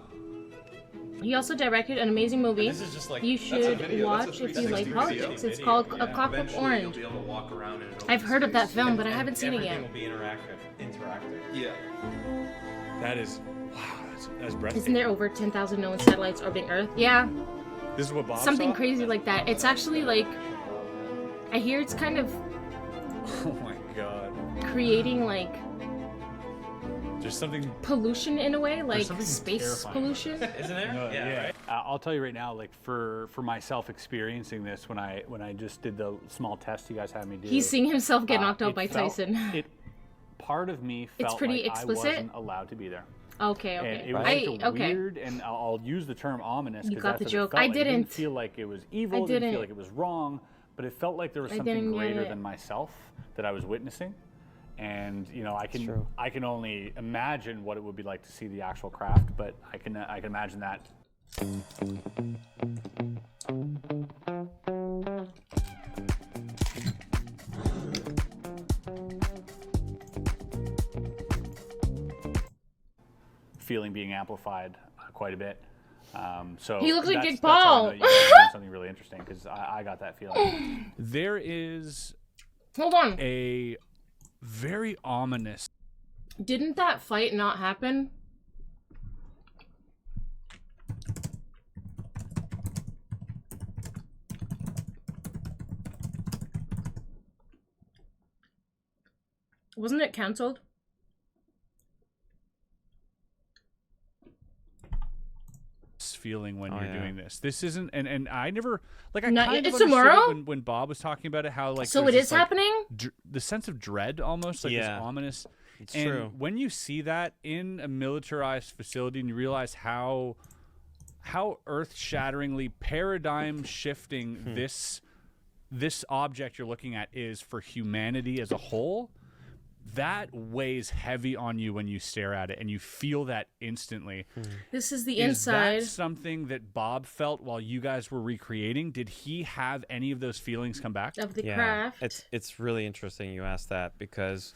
He also directed an amazing movie. This is just like, you that's a should video, that's a watch if you like 360 politics. video. It's called A Yeah. Clockwork Eventually Orange. You'll be able to walk around in an I've open heard of that space. film, but I haven't seen it Everything yet. will be interactive. Yeah. That is, wow, that's breathtaking. Isn't there over 10,000 known satellites orbiting Earth? Yeah. This is what Bob Something saw? crazy like that. It's actually like, I hear it's kind of Oh my god. creating like There's something pollution in a way, like something space terrifying. pollution. Isn't there? No, yeah. I'll tell you right now, like for myself experiencing this when I just did the small test you guys had me do. He's seeing himself get knocked out it by felt- Tyson. Part of me It's felt pretty like explicit? I wasn't allowed to be there. Okay, And okay. it was like a weird, and I'll use the term ominous. You 'cause got that's the what it joke. felt I like. It didn't. didn't feel like it was evil. I It didn't didn't. feel like it was wrong, but it felt like there was I something didn't get greater it. than myself that I was witnessing. And you know, I can only imagine what it would be like to see the actual craft, but I can imagine that. Feeling being amplified quite a bit. So He looks like that's- Jake that's how I Paul. know you guys are doing something really interesting because I got that feeling. There is Hold on. a very ominous. Didn't that fight not happen? Wasn't it canceled? Feeling when Oh, you're yeah. doing this. This isn't, and I never like I Not kind yet. of It's understood tomorrow? it when Bob was talking about it. How like So there's it this, is like, happening? the sense of dread almost like Yeah. this ominous. It's and true. when you see that in a militarized facility and you realize how earth-shatteringly paradigm shifting this object you're looking at is for humanity as a whole, that weighs heavy on you when you stare at it and you feel that instantly. This is the Is inside. that something that Bob felt while you guys were recreating? Did he have any of those feelings come back? Of the craft. It's really interesting you asked that because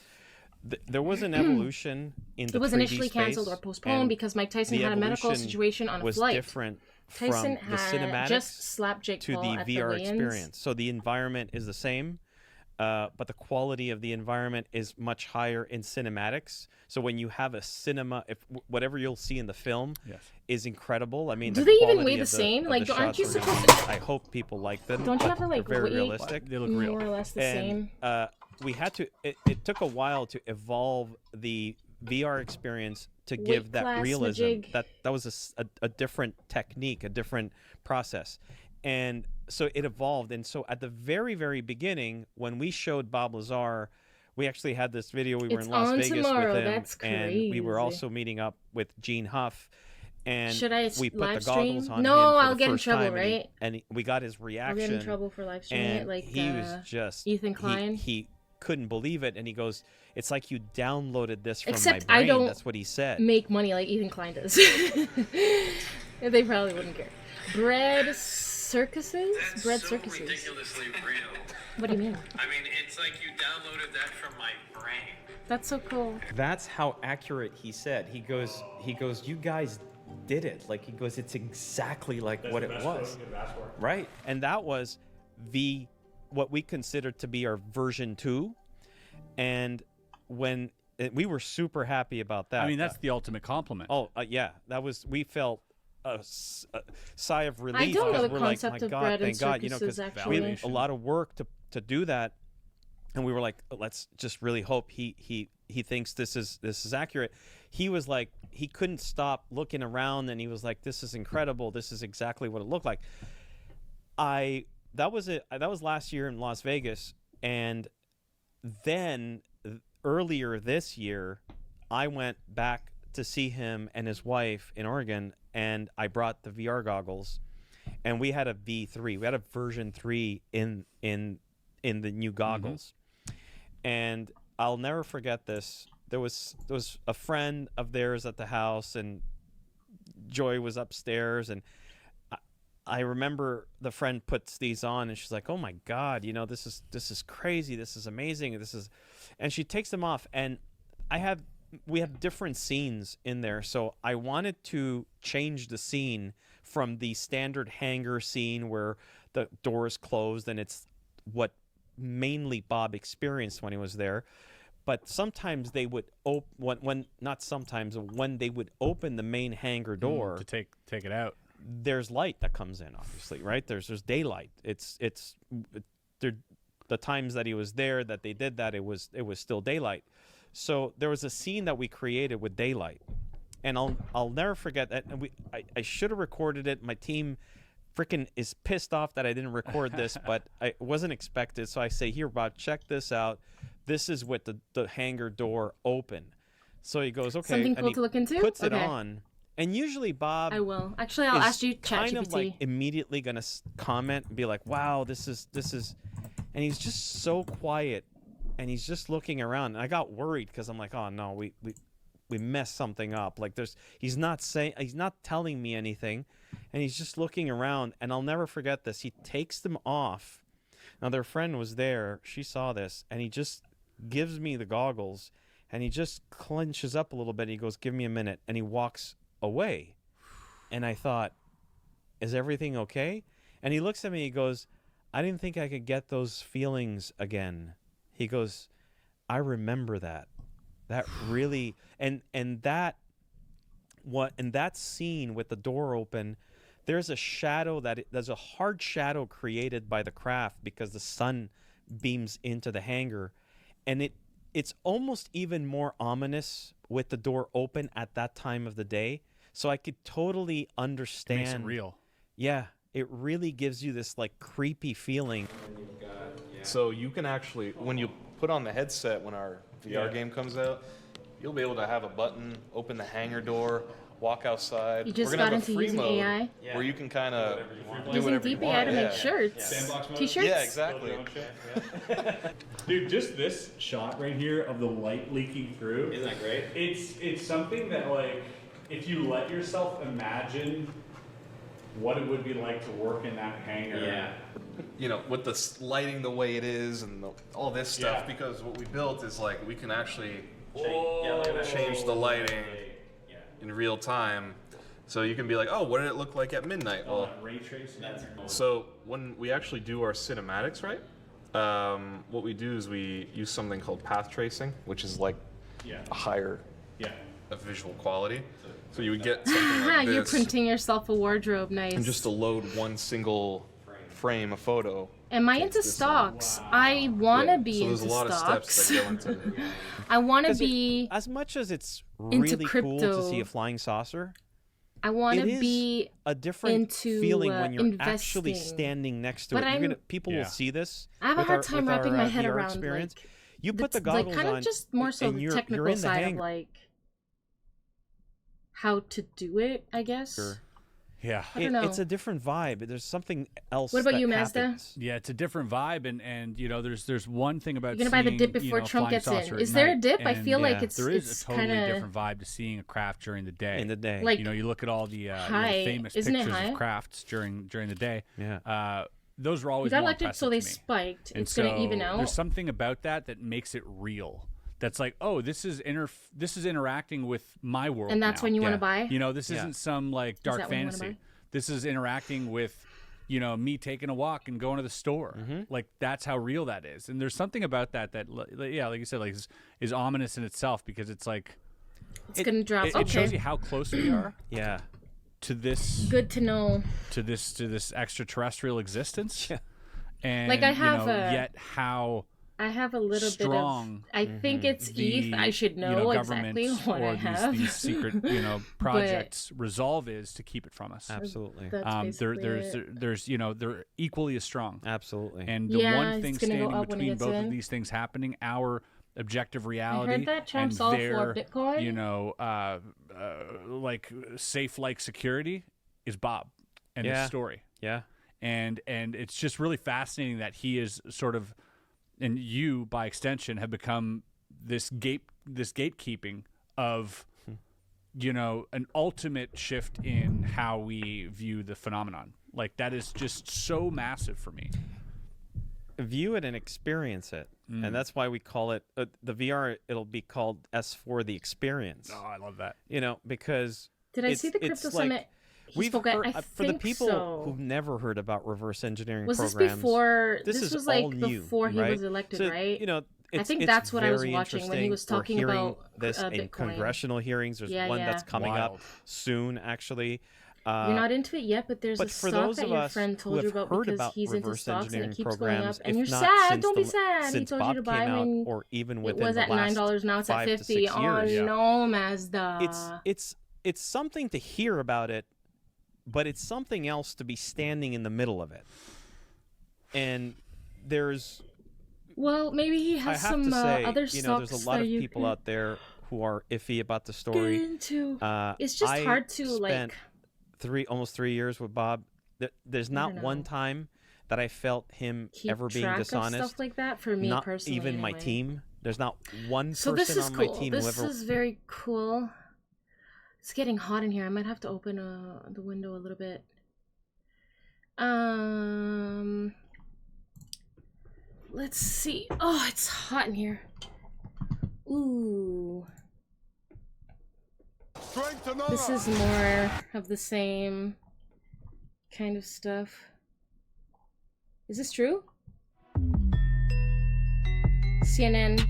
there was an evolution in the It was 3D initially canceled space, or postponed and because Mike Tyson the had a medical evolution situation on a was flight. different Tyson from the had cinematics just slapped Jake to Paul the at the VR weigh-ins. experience. So the environment is the same, but the quality of the environment is much higher in cinematics. So when you have a cinema, if whatever you'll see in the film is incredible. I mean, Do the they even quality weigh the of same? of Like, the aren't you shots are supposed really- I hope people like them. Don't you but have to, like, they're very weigh- realistic. They look real. More or less the And, same. we had to. It took a while to evolve the VR experience to give Weight that class realism. majig. That was a different technique, a different process, and so it evolved. And so at the very beginning, when we showed Bob Lazar, we actually had this video. We were It's in Las on Vegas tomorrow. with him, That's and we were crazy. also meeting up with Gene Huff. And Should I we put live the goggles stream? on No, him for I'll the get in first trouble, time, right? And we got his I'll reaction. get in trouble for live streaming and it, like he was just Ethan Klein. He couldn't believe it, and he goes, "It's like you downloaded this from Except my brain." I don't That's what he said. make money like Ethan Klein does. They probably wouldn't care. Bread circuses? Bread circuses. Ridiculously real. What do you mean? I mean, it's like you downloaded that from my brain. That's so cool. That's how accurate he said. He goes, "You guys did it." Like he goes, "It's exactly like what it was." Right, and that was what we considered to be our version 2, and when we were super happy about that. I mean, that's the ultimate compliment. Oh, yeah, that was. We felt a sigh of relief. don't know because the we're like, concept my of God, bread and thank God, you know, circuses, because actually. we had a lot of work to do that, and we were like, let's just really hope he thinks this is accurate. He was like, he couldn't stop looking around, and he was like, this is incredible. This is exactly what it looked like. That was last year in Las Vegas, and then earlier this year, I went back to see him and his wife in Oregon, and I brought the VR goggles, and we had a V3. We had a version 3 in the new goggles, and I'll never forget this. There was a friend of theirs at the house, and Joy was upstairs, and I remember the friend puts these on, and she's like, "Oh my God, you know, this is crazy. This is amazing. And she takes them off, and I have we have different scenes in there, so I wanted to change the scene from the standard hangar scene where the door is closed and it's what mainly Bob experienced when he was there. But sometimes they would when they would open the main hangar door to take it out. There's light that comes in, obviously, right? There's daylight. The times that he was there, that they did that, it was still daylight. So there was a scene that we created with daylight, and I'll never forget that. And I should have recorded it. My team freaking is pissed off that I didn't record this, but I wasn't expected. So I say, here, Bob, check this out. This is with the hangar door open. So he goes, okay. Something cool and he to look into? puts it Okay. on. And usually Bob, I will. Actually, I'll ask you kind of ChatGPT. like immediately gonna comment and be like, wow, this is, and he's just so quiet, and he's just looking around. And I got worried because I'm like, oh no, we messed something up. Like he's not telling me anything, and he's just looking around. And I'll never forget this. He takes them off. Now their friend was there. She saw this, and he just gives me the goggles, and he just clenches up a little bit. He goes, give me a minute, and he walks away. And I thought, is everything okay? And he looks at me, he goes, I didn't think I could get those feelings again. He goes, I remember that. That really, and that scene with the door open, there's a shadow there's a hard shadow created by the craft because the sun beams into the hangar, and it's almost even more ominous with the door open at that time of the day. So I could totally understand. Makes it real. Yeah, it really gives you this like creepy feeling. So you can actually, when you put on the headset when our VR game comes out, you'll be able to have a button, open the hangar door, walk outside. You just We're gonna got have a into free using mode AI? where you can kind of do Using whatever you DPI want. to make shirts, t-shirts. Yeah, exactly. Dude, just this shot right here of the light leaking through. Isn't that great? It's something that, like, if you let yourself imagine what it would be like to work in that hangar. Yeah. You know, with the lighting the way it is and all this stuff, because what we built is like we can actually change the lighting in real time. So you can be like, oh, what did it look like at midnight? Well, ray tracing. so when we actually do our cinematics, right? What we do is we use something called path tracing, which is like a higher visual quality. So you would get something like this. You're printing yourself a wardrobe, nice. And just to load one single frame of photo. Am I into stocks? I want to be into So there's a lot stocks. of steps that go into it. I want to be as much as it's into really cool to crypto. see a flying saucer. I want to it is be a different into feeling when you're investing. actually standing next to But it. People will see this. I have a with hard our- time with wrapping our, my head VR around experience. like You put the goggles kind on, of just more so and the you're technical in the side of hangar. like how to do it, I guess. Sure. Yeah, I don't know. It's a different vibe. There's something else. What about that you, Mazda? happens. Yeah, it's a different vibe, and you know, there's one thing about You're gonna buy the seeing, dip before you know, Trump flying gets in. saucer at Is there a night, dip? I and, feel like there is it's a totally kinda- different vibe to seeing a craft during the day. In the day, Like, you know, you look at all the, you know, high. famous Isn't it pictures high? of crafts during the day. Yeah. Those are We always got more elected, so impressive they to me. spiked. And It's gonna so even out. There's something about that makes it real. That's like, oh, this is interacting with my world. And that's now. when you wanna buy? You know, this Yeah. isn't some like dark that when you wanna fantasy. buy? This is interacting with, you know, me taking a walk and going to the store. Like that's how real that is. And there's something about that yeah, like you said, like is ominous in itself because it's like It's gonna drop. It Okay. shows you how close we are. Yeah. To this. Good to know. To this extraterrestrial existence. Yeah. And Like, I have you know, a- yet how I have a little strong. bit of. I think it's ETH. I should know, you know, exactly government what or I have. These secret, you know, But- projects resolve is to keep it from us. Absolutely. That's basically there's you know, they're equally as strong. Absolutely. And the Yeah, one thing it's gonna go standing up when it between gets both in. of these things happening, our objective reality that Trump's and all for their, Bitcoin. you know, like safe like security is Bob and Yeah. his story. Yeah. And it's just really fascinating that he is sort of, and you by extension have become this gatekeeping of, you know, an ultimate shift in how we view the phenomenon. Like that is just so massive for me. view it and experience it. And that's why we call it the VR. It'll be called S4 the experience. Oh, I love that. You know, because did I see the crypto summit? We've heard, for the people so. who've never heard about reverse engineering was programs. This before? This was is like all new, before he right? was elected, so, right? You know, I think that's what I was watching when he was talking about this in Bitcoin. Congressional hearings. There's one that's coming up soon, actually. You're not into it yet, but there's a stock that your friend told you about because he's into stocks and it keeps going up. And you're sad. Don't be sad. He told you to buy when or even it was at $9. Now it's at 50. Oh no, Mazda. It's something to hear about it, but it's something else to be standing in the middle of it. And there's well, maybe he has some other stocks. You know, there's a lot of people out there who are iffy about the story. Get into. It's just hard to like. Almost 3 years with Bob. There's not one time that I felt him ever being dishonest. Of stuff like that for me not personally. Even my team. There's not one so person this is on cool. my team this who ever. Is very cool. It's getting hot in here. I might have to open the window a little bit. Let's see. Oh, it's hot in here. Ooh. This is more of the same kind of stuff. Is this true? CNN.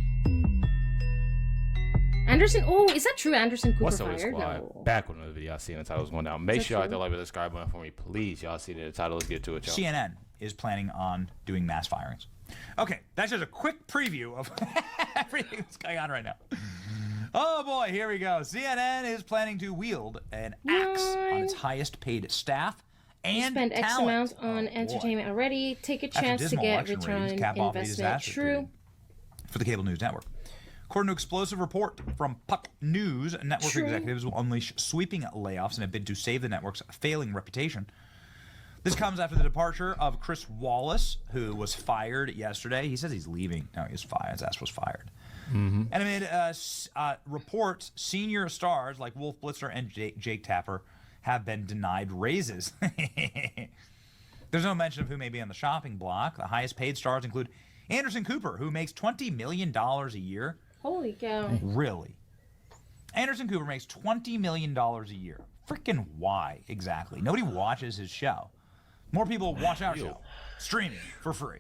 Anderson. Oh, is that true? Anderson Cooper What's up, fired? squad? No. Back when the video, y'all seen the title was going down. Make sure y'all hit the like and subscribe button for me, please. Y'all see the title. Let's get to it, y'all. CNN is planning on doing mass firings. Okay, that's just a quick preview of everything that's going on right now. Oh boy, here we go. CNN is planning to wield an axe on its highest paid staff and spend talent. X amount on entertainment already. Take a chance to get return on investment. True. For the cable news network. According to an explosive report from Puck News, network executives will unleash sweeping layoffs in a bid to save the network's failing reputation. This comes after the departure of Chris Wallace, who was fired yesterday. He says he's leaving. No, he was fired. His ass was fired. And amid reports, senior stars like Wolf Blitzer and Jake Tapper have been denied raises. There's no mention of who may be on the shopping block. The highest paid stars include Anderson Cooper, who makes $20 million a year. Holy cow. Really? Anderson Cooper makes $20 million a year. Freaking why, exactly? Nobody watches his show. More people watch our show. Streaming for free.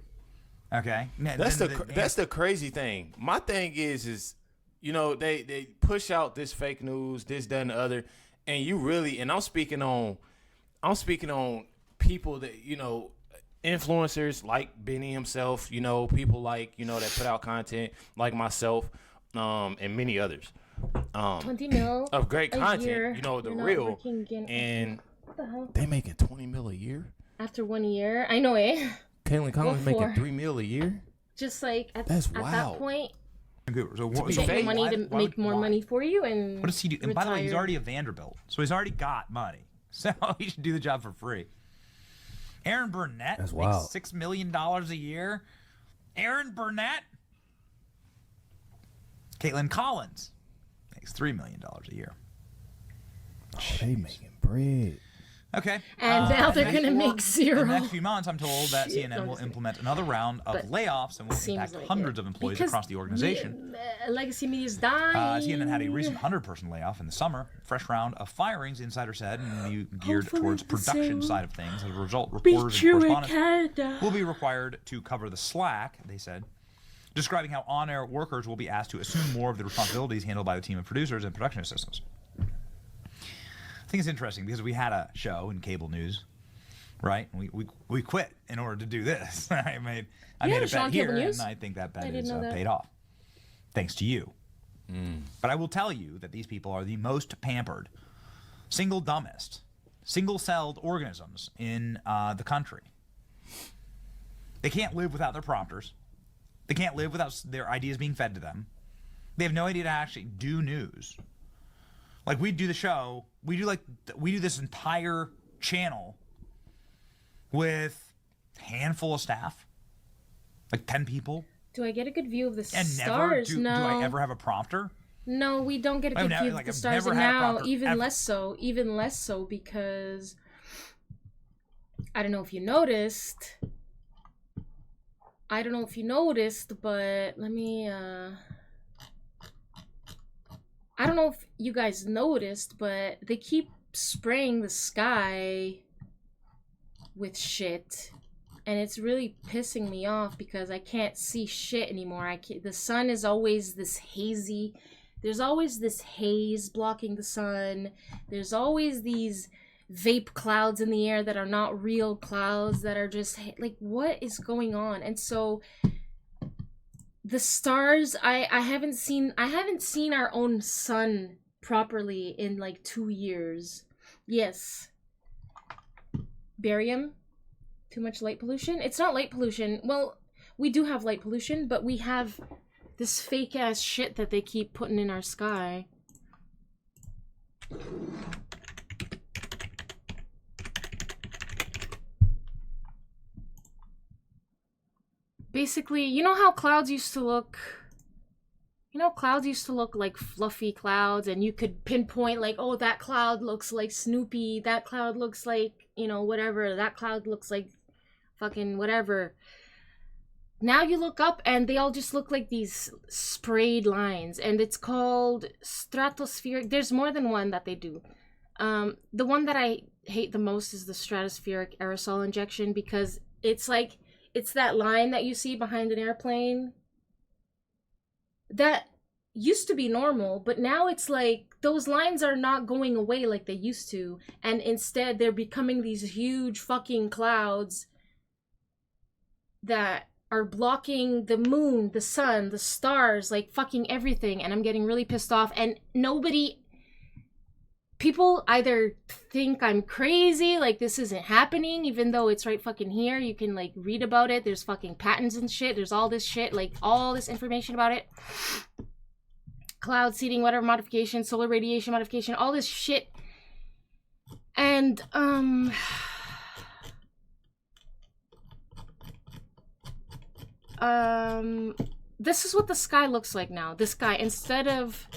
Okay? That's the crazy thing. My thing is you know, they push out this fake news, this, that, and the other, and you really, and I'm speaking on people that, you know, influencers like Benny himself, you know, people like, you know, that put out content like myself, and many others. 20 mil of great content, year. you know, the You're real, and what the hell? They making 20 mil a year after 1 year. I know it. Caitlin Collins making 3 mil a year. Just like at That's that wild. point, So get money to make more money for you, and what does he do? And by the way, he's already a Vanderbilt, so he's already got money. So he should do the job for free. Aaron Burnett makes $6 million a year. Aaron Burnett. Caitlin Collins makes $3 million a year. Oh, they making bread. Okay. And now they're going to make zero. In the next few months, I'm told that CNN will implement another round of layoffs and will impact hundreds of employees across the organization. Legacy Media's dying. CNN had a recent 100-person layoff in the summer. Fresh round of firings, insider said, and be geared towards production side of things. As a result, reporters and correspondents will be required to cover the slack, they said, describing how on-air workers will be asked to assume more of the responsibilities handled by the team of producers and production assistants. I think it's interesting because we had a show in cable news, right? We quit in order to do this. I made a bet here, and I think that bet is paid off, thanks to you. But I will tell you that these people are the most pampered, single dumbest, single-celled organisms in the country. They can't live without their prompters. They can't live without their ideas being fed to them. They have no idea to actually do news. Like, we do the show, we do this entire channel with a handful of staff, like 10 people. Do I get a good view of the and stars? Do I ever have a prompter? No, we don't get a good view of the stars, and now even less so because I don't know if you noticed, I don't know if you noticed, but let me, I don't know if you guys noticed, but they keep spraying the sky with shit. And it's really pissing me off because I can't see shit anymore. The sun is always this hazy. There's always this haze blocking the sun. There's always these vape clouds in the air that are not real clouds, that are just like, what is going on? And so the stars, I haven't seen our own sun properly in like 2 years. Yes. Barium? Too much light pollution? It's not light pollution. Well, we do have light pollution, but we have this fake ass shit that they keep putting in our sky. Basically, you know how clouds used to look? You know, clouds used to look like fluffy clouds, and you could pinpoint like, oh, that cloud looks like Snoopy, that cloud looks like, you know, whatever, that cloud looks like fucking whatever. Now you look up and they all just look like these sprayed lines, and it's called stratospheric. There's more than one that they do. The one that I hate the most is the stratospheric aerosol injection, because it's like, it's that line that you see behind an airplane that used to be normal, but now it's like those lines are not going away like they used to, and instead they're becoming these huge fucking clouds that are blocking the moon, the sun, the stars, like fucking everything. And I'm getting really pissed off, and people either think I'm crazy, like this isn't happening, even though it's right fucking here. You can like read about it. There's fucking patents and shit. There's all this shit, like all this information about it. Cloud seeding, whatever modification, solar radiation modification, all this shit. And, this is what the sky looks like now. The sky, instead of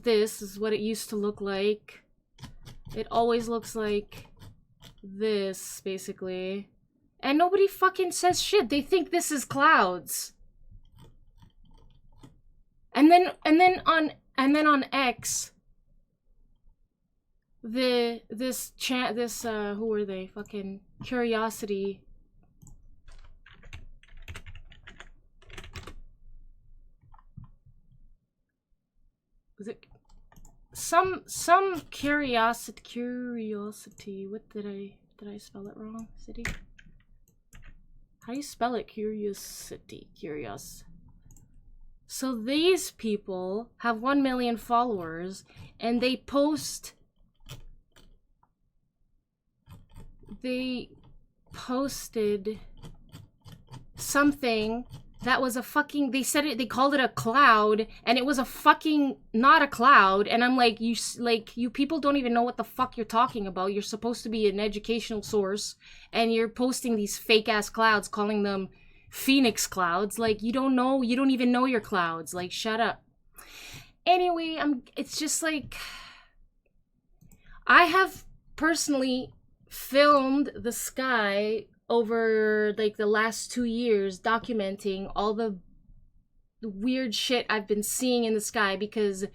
this is what it used to look like. It always looks like this, basically. And nobody fucking says shit. They think this is clouds. And then on X, who were they? Fucking Curiosity. Was it some curiosity? What did I spell it wrong? City? How do you spell it? Curiosity. Curious. So these people have 1 million followers, and they posted something that was a fucking, they called it a cloud, and it was a fucking, not a cloud. And I'm like, you people don't even know what the fuck you're talking about. You're supposed to be an educational source, and you're posting these fake ass clouds, calling them Phoenix clouds. Like, you don't even know your clouds. Like, shut up. Anyway, it's just like, I have personally filmed the sky over like the last 2 years, documenting all the weird shit I've been seeing in the sky, because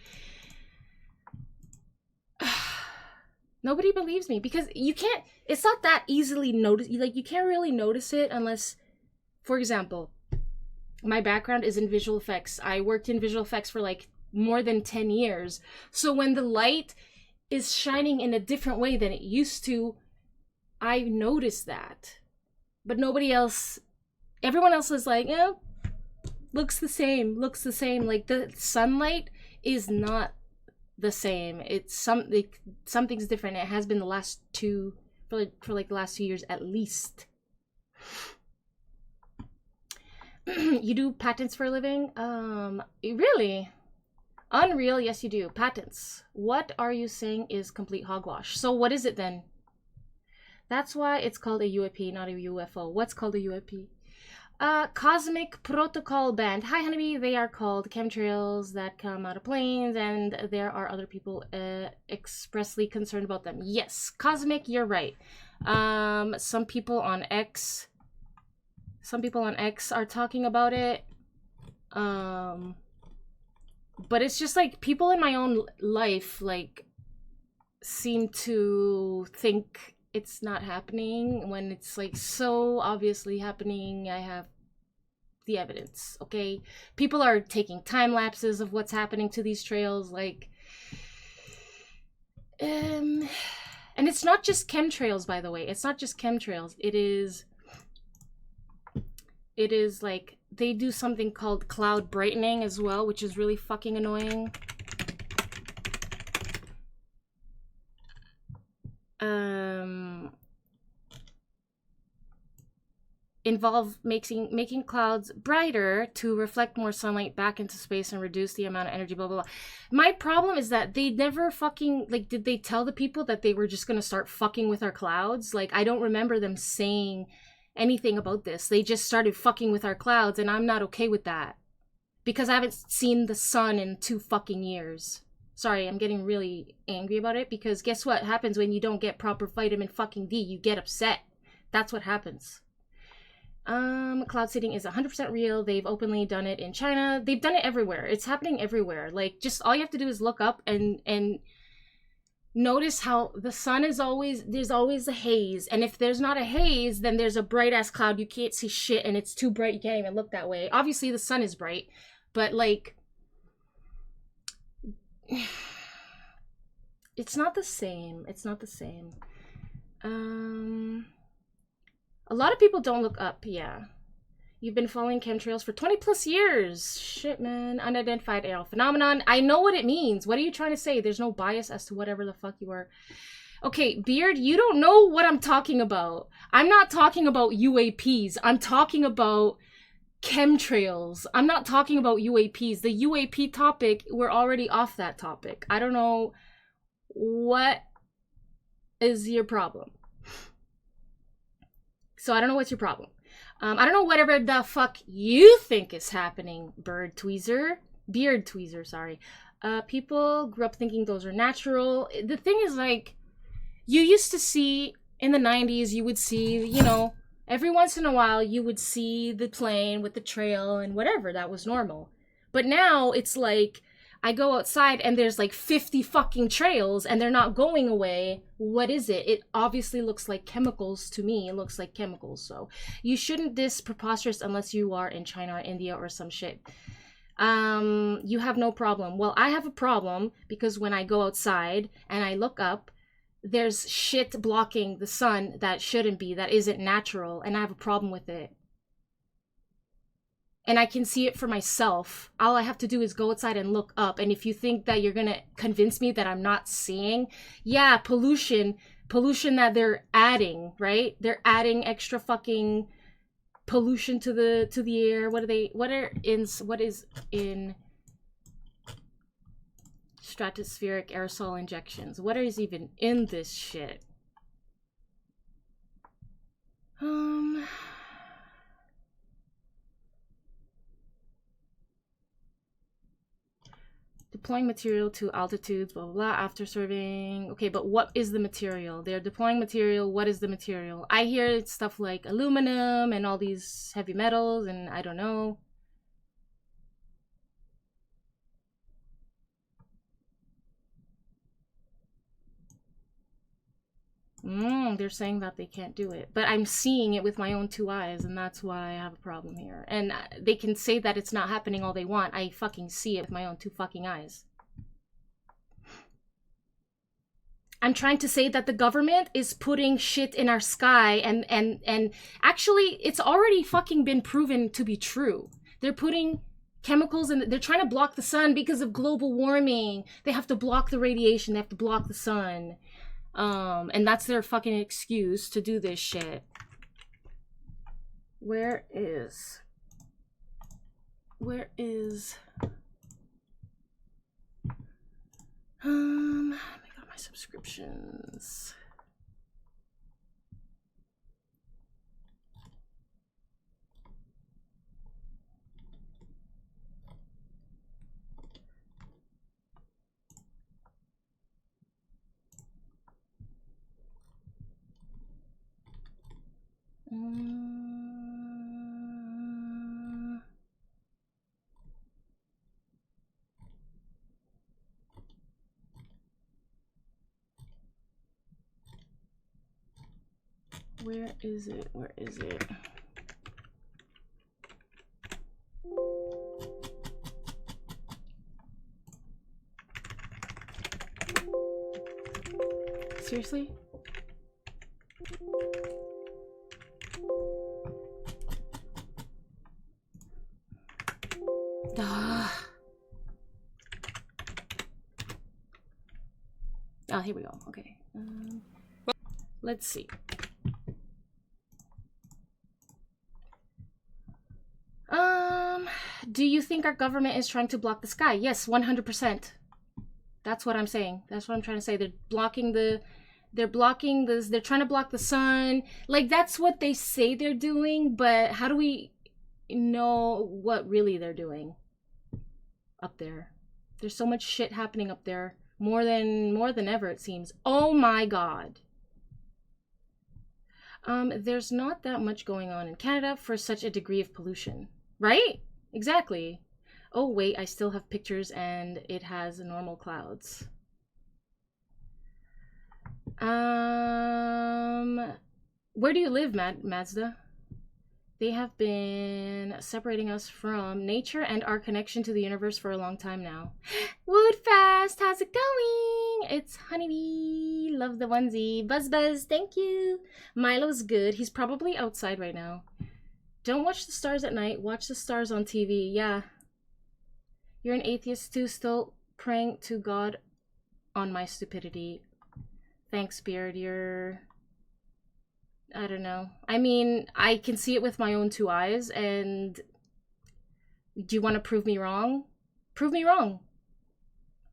nobody believes me, because it's not that easily noticed. Like, you can't really notice it unless, for example, my background is in visual effects. I worked in visual effects for like more than 10 years. So when the light is shining in a different way than it used to, I notice that. But nobody else, everyone else is like, yeah, looks the same. Like, the sunlight is not the same. It's something's different. It has been the last for the last 2 years at least. You do patents for a living? Really? Unreal, yes you do. Patents. What are you saying is complete hogwash? So what is it then? That's why it's called a UAP, not a UFO. What's called a UAP? Cosmic Protocol Band. Hi, Honeybee. They are called chemtrails that come out of planes, and there are other people expressly concerned about them. Yes, Cosmic, you're right. Some people on X Some people on X are talking about it. But it's just like people in my own life like seem to think it's not happening when it's like so obviously happening. I have the evidence, okay? People are taking time lapses of what's happening to these trails, like and it's not just chemtrails, by the way. It's not just chemtrails. It is like they do something called cloud brightening as well, which is really fucking annoying. Involve making clouds brighter to reflect more sunlight back into space and reduce the amount of energy, blah, blah, blah. My problem is that they never fucking, like, did they tell the people that they were just gonna start fucking with our clouds? Like, I don't remember them saying anything about this. They just started fucking with our clouds, and I'm not okay with that. Because I haven't seen the sun in 2 fucking years. Sorry, I'm getting really angry about it, because guess what happens when you don't get proper vitamin fucking D? You get upset. That's what happens. Cloud seeding is 100% real. They've openly done it in China. They've done it everywhere. It's happening everywhere. Like, just all you have to do is look up and notice how the sun is always, there's always a haze. And if there's not a haze, then there's a bright ass cloud. You can't see shit and it's too bright. You can't even look that way. Obviously the sun is bright, but like, it's not the same. It's not the same. A lot of people don't look up, yeah. You've been following chemtrails for 20 plus years. Shit, man. Unidentified aerial phenomenon. I know what it means. What are you trying to say? There's no bias as to whatever the fuck you are. Okay, Beard, you don't know what I'm talking about. I'm not talking about UAPs. I'm talking about chemtrails. I'm not talking about UAPs. The UAP topic, we're already off that topic. I don't know what is your problem. So I don't know what's your problem. I don't know whatever the fuck you think is happening, beard tweezer, sorry. People grew up thinking those are natural. The thing is, like, you used to see in the 90s, you would see, you know, every once in a while you would see the plane with the trail and whatever, that was normal. But now it's like, I go outside and there's like 50 fucking trails and they're not going away. What is it? It obviously looks like chemicals to me. It looks like chemicals. So you shouldn't diss preposterous unless you are in China or India or some shit. You have no problem. Well, I have a problem because when I go outside and I look up, there's shit blocking the sun that shouldn't be, that isn't natural, and I have a problem with it. And I can see it for myself. All I have to do is go outside and look up. And if you think that you're gonna convince me that I'm not seeing, yeah, pollution that they're adding, right? They're adding extra fucking pollution to the air. What is in stratospheric aerosol injections? What is even in this shit? Deploying material to altitudes, blah, blah, blah, after serving. Okay, but what is the material? They're deploying material. What is the material? I hear stuff like aluminum and all these heavy metals, and I don't know. They're saying that they can't do it. But I'm seeing it with my own 2 eyes, and that's why I have a problem here. And they can say that it's not happening all they want. I fucking see it with my own 2 fucking eyes. I'm trying to say that the government is putting shit in our sky, and actually, it's already fucking been proven to be true. They're putting chemicals in, they're trying to block the sun because of global warming. They have to block the radiation, they have to block the sun. And that's their fucking excuse to do this shit. Where is let me go to my subscriptions. Where is it? Where is it? Seriously? Oh, here we go. Okay. Let's see. Do you think our government is trying to block the sky? Yes, 100%. That's what I'm saying. That's what I'm trying to say. They're blocking the... They're blocking this. They're trying to block the sun. Like, that's what they say they're doing, but how do we know what really they're doing up there? There's so much shit happening up there. More than ever, it seems. Oh my god. There's not that much going on in Canada for such a degree of pollution. Right? Exactly. Oh wait, I still have pictures and it has normal clouds. Where do you live, Mazda? They have been separating us from nature and our connection to the universe for a long time now. Woodfast, how's it going? It's Honeybee. Love the onesie. Buzz, thank you. Milo's good. He's probably outside right now. Don't watch the stars at night. Watch the stars on TV. Yeah. You're an atheist too, still praying to God on my stupidity. Thanks, Beard. You're... I don't know. I mean, I can see it with my own two eyes, and... Do you want to prove me wrong? Prove me wrong.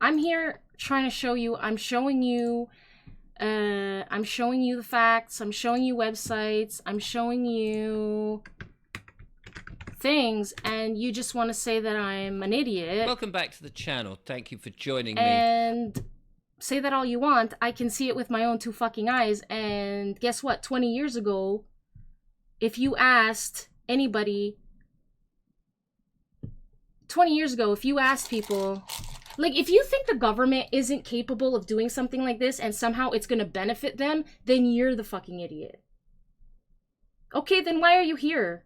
I'm here trying to show you. I'm showing you the facts. I'm showing you websites. I'm showing you things, and you just want to say that I'm an idiot. Welcome back to the channel. Thank you for joining me. And say that all you want. I can see it with my own two fucking eyes. And guess what? 20 years ago, if you asked anybody, 20 years ago, if you asked people, like, if you think the government isn't capable of doing something like this and somehow it's gonna benefit them, then you're the fucking idiot. Okay, then why are you here?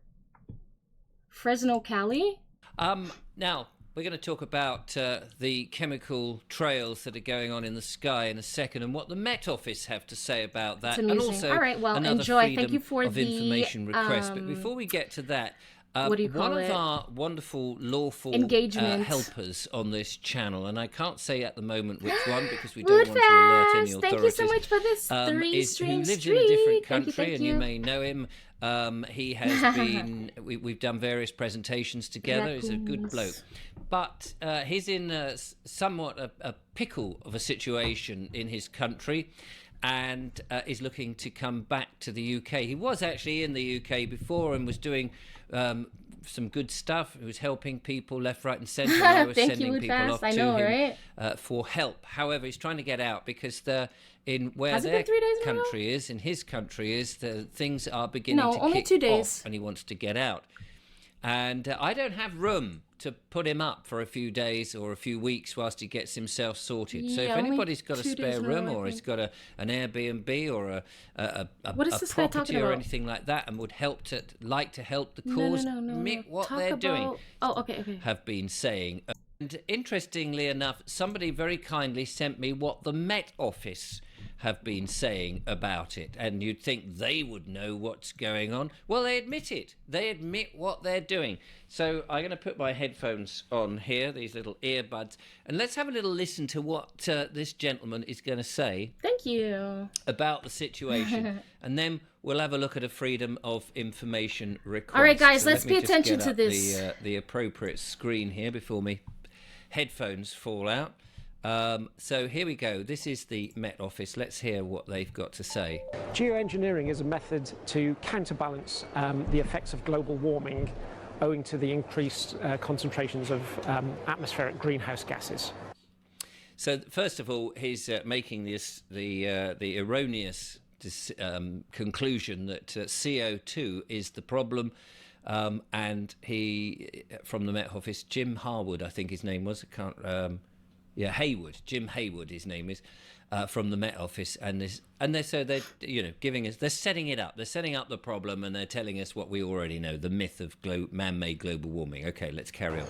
Fresno, Cali? Now, we're going to talk about the chemical trails that are going on in the sky in a second, and what the Met Office have to say about that. And also, all right, well, enjoy. Thank you for of the information request. But before we get to that, what do you call one it? of our wonderful lawful helpers on this channel, and I can't say at the moment which one because we don't want to alert any authorities. Thank you so much for this who lives in a different country, and you may know him. He has been. We've done various presentations together. He's a good bloke, but he's in somewhat a pickle of a situation in his country, and is looking to come back to the UK. He was actually in the UK before and was doing some good stuff. He was helping people left, right, and centre. I was sending people off to him for help. However, he's trying to get out because in his country is, the things are beginning to kick off, and he wants to get out. And I don't have room to put him up for a few days or a few weeks whilst he gets himself sorted. Yeah, so if anybody's got a spare room or has got an Airbnb or a property or anything like that and would like to help the cause, admit what they're doing. Oh, okay. Have been saying. And interestingly enough, somebody very kindly sent me what the Met Office have been saying about it, and you'd think they would know what's going on. Well, they admit it. They admit what they're doing. So I'm going to put my headphones on here, these little earbuds, and let's have a little listen to what this gentleman is going to say. Thank you. About the situation, and then we'll have a look at a freedom of information request. All right, guys, so let's pay attention to this. The appropriate screen here before me headphones fall out. So here we go. This is the Met Office. Let's hear what they've got to say. Geoengineering is a method to counterbalance the effects of global warming owing to the increased concentrations of atmospheric greenhouse gases. So first of all, he's making the erroneous conclusion that CO2 is the problem. And he, from the Met Office, Jim Harwood, I think his name was. I can't. Yeah, Haywood, Jim Haywood, his name is, from the Met Office, and they're giving us, they're setting it up, they're setting up the problem, and they're telling us what we already know, the myth of man-made global warming. Okay, let's carry on.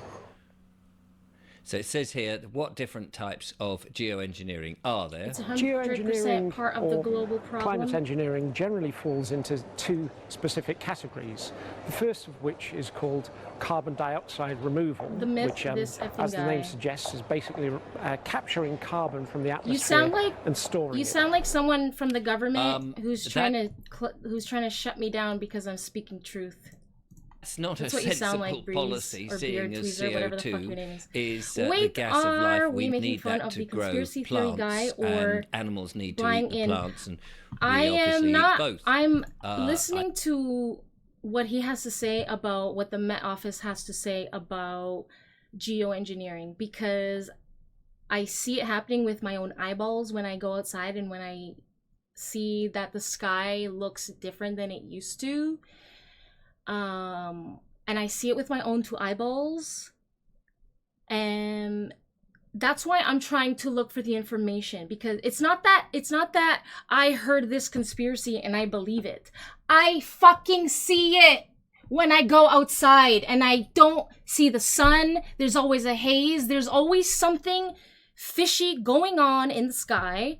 So it says here, what different types of geoengineering are there? It's 100% part of the global problem. Climate engineering generally falls into two specific categories. The first of which is called carbon dioxide removal, The myth, which, this effing as the name guy. suggests, is basically capturing carbon from the atmosphere You sound like and storing you it. sound like someone from the government who's trying to shut me down because I'm speaking truth. It's not That's a what you sound sensible like, Breeze, policy, or seeing Beard as Tweezer, whatever the fuck your name CO2 is. is the Wait, gas of life. are We we making need fun that of to the grow conspiracy theory plants, guy, or and animals need to buying eat the in? plants, and we I obviously am not. eat both. I'm listening to what he has to say about what the Met Office has to say about geoengineering, because I see it happening with my own eyeballs when I go outside and when I see that the sky looks different than it used to. And I see it with my own two eyeballs. And that's why I'm trying to look for the information, because it's not that I heard this conspiracy and I believe it. I fucking see it when I go outside and I don't see the sun. There's always a haze. There's always something fishy going on in the sky.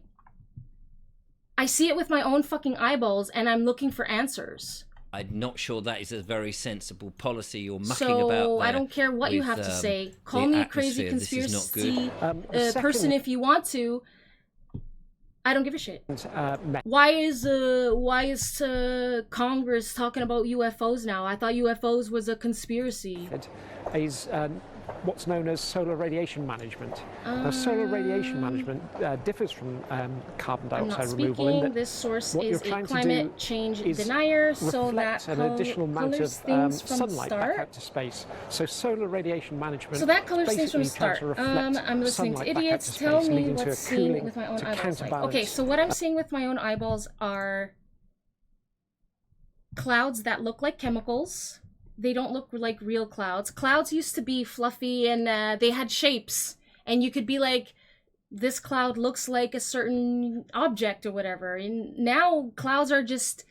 I see it with my own fucking eyeballs and I'm looking for answers. I'm not sure that is a very sensible policy you're mucking So about there I don't care what you with, have to say. Call the me a crazy atmosphere. This is not conspiracy good. person if you want to. I don't give a shit. Why is Congress talking about UFOs now? I thought UFOs was a conspiracy. Is what's known as solar radiation management. Now, solar radiation management differs from carbon dioxide removal in that this source what is you're a trying to climate do change is denier, so that reflect an additional amount colors of things from sunlight back start. out to space. So solar radiation management. So that colors things from basically trying start. to reflect I'm listening to sunlight back out idiots to tell space, me leading to a what's seeing cooling with my own to eyeballs like. counterbalance. Okay, so what I'm seeing with my own eyeballs are clouds that look like chemicals. They don't look like real clouds. Clouds used to be fluffy and they had shapes. And you could be like, this cloud looks like a certain object or whatever. And now clouds are just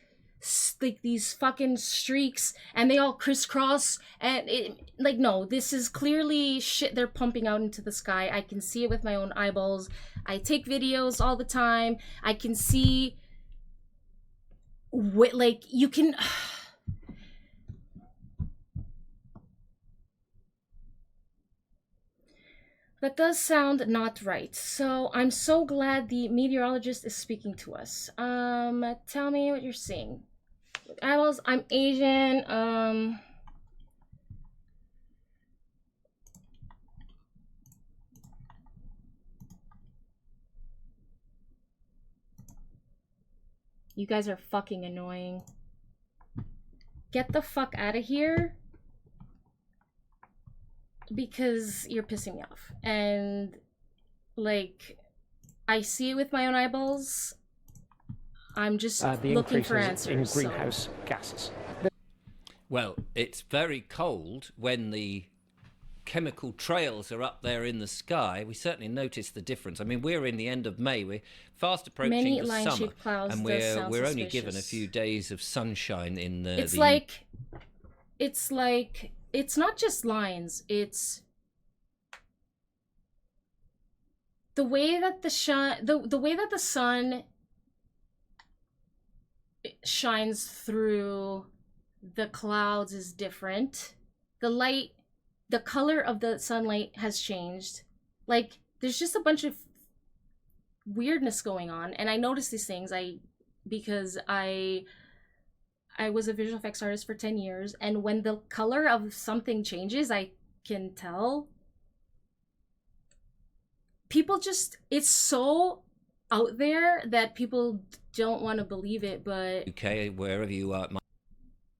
like these fucking streaks and they all crisscross. And no, this is clearly shit they're pumping out into the sky. I can see it with my own eyeballs. I take videos all the time. I can see you can... That does sound not right. So I'm so glad the meteorologist is speaking to us. Tell me what you're seeing. Eyeballs, I'm Asian. You guys are fucking annoying. Get the fuck out of here. Because you're pissing me off. And, like, I see it with my own eyeballs. I'm just looking for answers. In greenhouse gases. Well, it's very cold when the chemical trails are up there in the sky. We certainly notice the difference. I mean, we're in the end of May. We're fast approaching the summer. Clouds and we're only given a few days of sunshine in the... It's like... It's not just lines, it's the way that the way that the sun shines through the clouds is different. The color of the sunlight has changed. Like, there's just a bunch of weirdness going on, and I notice these things because I was a visual effects artist for 10 years, and when the color of something changes, I can tell. People just, it's so out there that people don't want to believe it, but... Okay, wherever you are.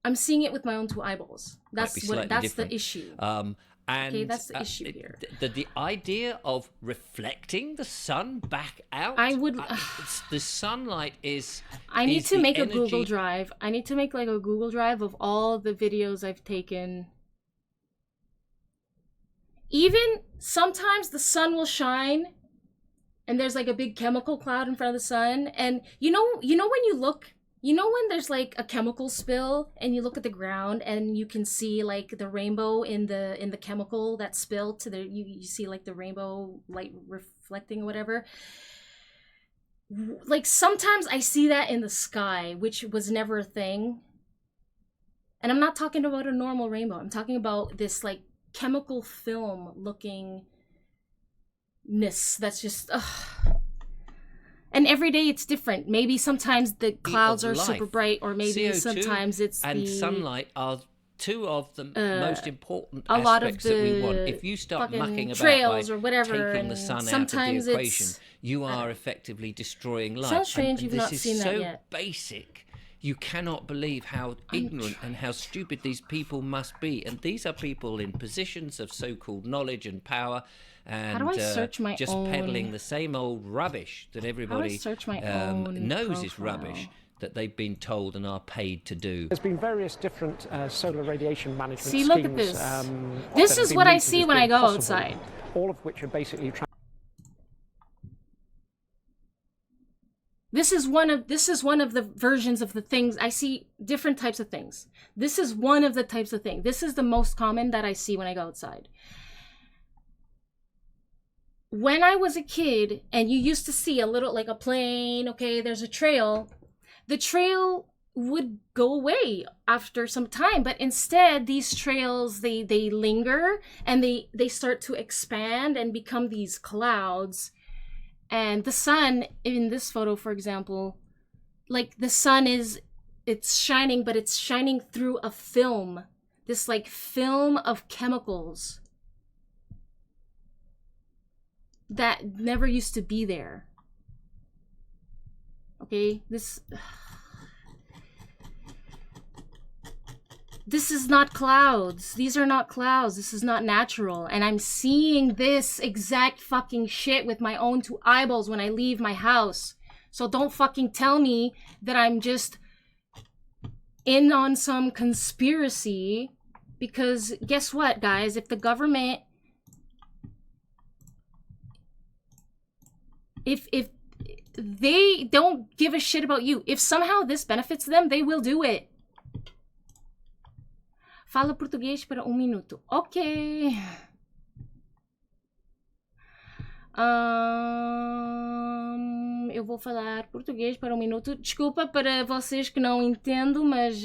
I'm seeing it with my own two eyeballs. That's different. the issue. And okay, that's the issue here. The idea of reflecting the sun back out. I would. The sunlight is. I need to make a Google Drive. I need to make like a Google Drive of all the videos I've taken. even sometimes the sun will shine and there's like a big chemical cloud in front of the sun, and you know when you look, you know when there's like a chemical spill and you look at the ground and you can see like the rainbow in the chemical that spilled to the, you see like the rainbow light reflecting or whatever. Like sometimes I see that in the sky, which was never a thing. And I'm not talking about a normal rainbow. I'm talking about this like chemical film lookingness that's just and every day it's different. Maybe sometimes the clouds are super bright, or maybe CO2 sometimes it's and the sunlight are two of the most important a lot of aspects that we want. the If you start fucking mucking about trails by or whatever, taking the and sun out of sometimes the equation, it's you are effectively destroying life. sounds strange and you've this not is seen that so yet. basic. You cannot believe how ignorant and how stupid these people must be. And these are people in positions of so-called knowledge and power, and How do I search my just own- peddling the same old rubbish that everybody search my own knows is profile? rubbish, that they've been told and are paid to do. There's been various different solar radiation management See, schemes. look at this. That This have is been what I mooted see as when I being go possible, outside. all of which are basically This is one of the versions of the things I see. Different types of things. This is one of the types of things. This is the most common that I see when I go outside. When I was a kid and you used to see a little, like a plane, okay, there's a trail. The trail would go away after some time, but instead these trails, they linger and they start to expand and become these clouds. And the sun in this photo, for example, like the sun it's shining, but it's shining through a film, this like film of chemicals that never used to be there. Okay, this is not clouds. These are not clouds. This is not natural. And I'm seeing this exact fucking shit with my own two eyeballs when I leave my house. So don't fucking tell me that I'm just in on some conspiracy, because guess what, guys? If the government, if they don't give a shit about you, if somehow this benefits them, they will do it. Fala português para minuto. Ok. Eu vou falar português para minuto. Desculpa para vocês que não entendo, mas...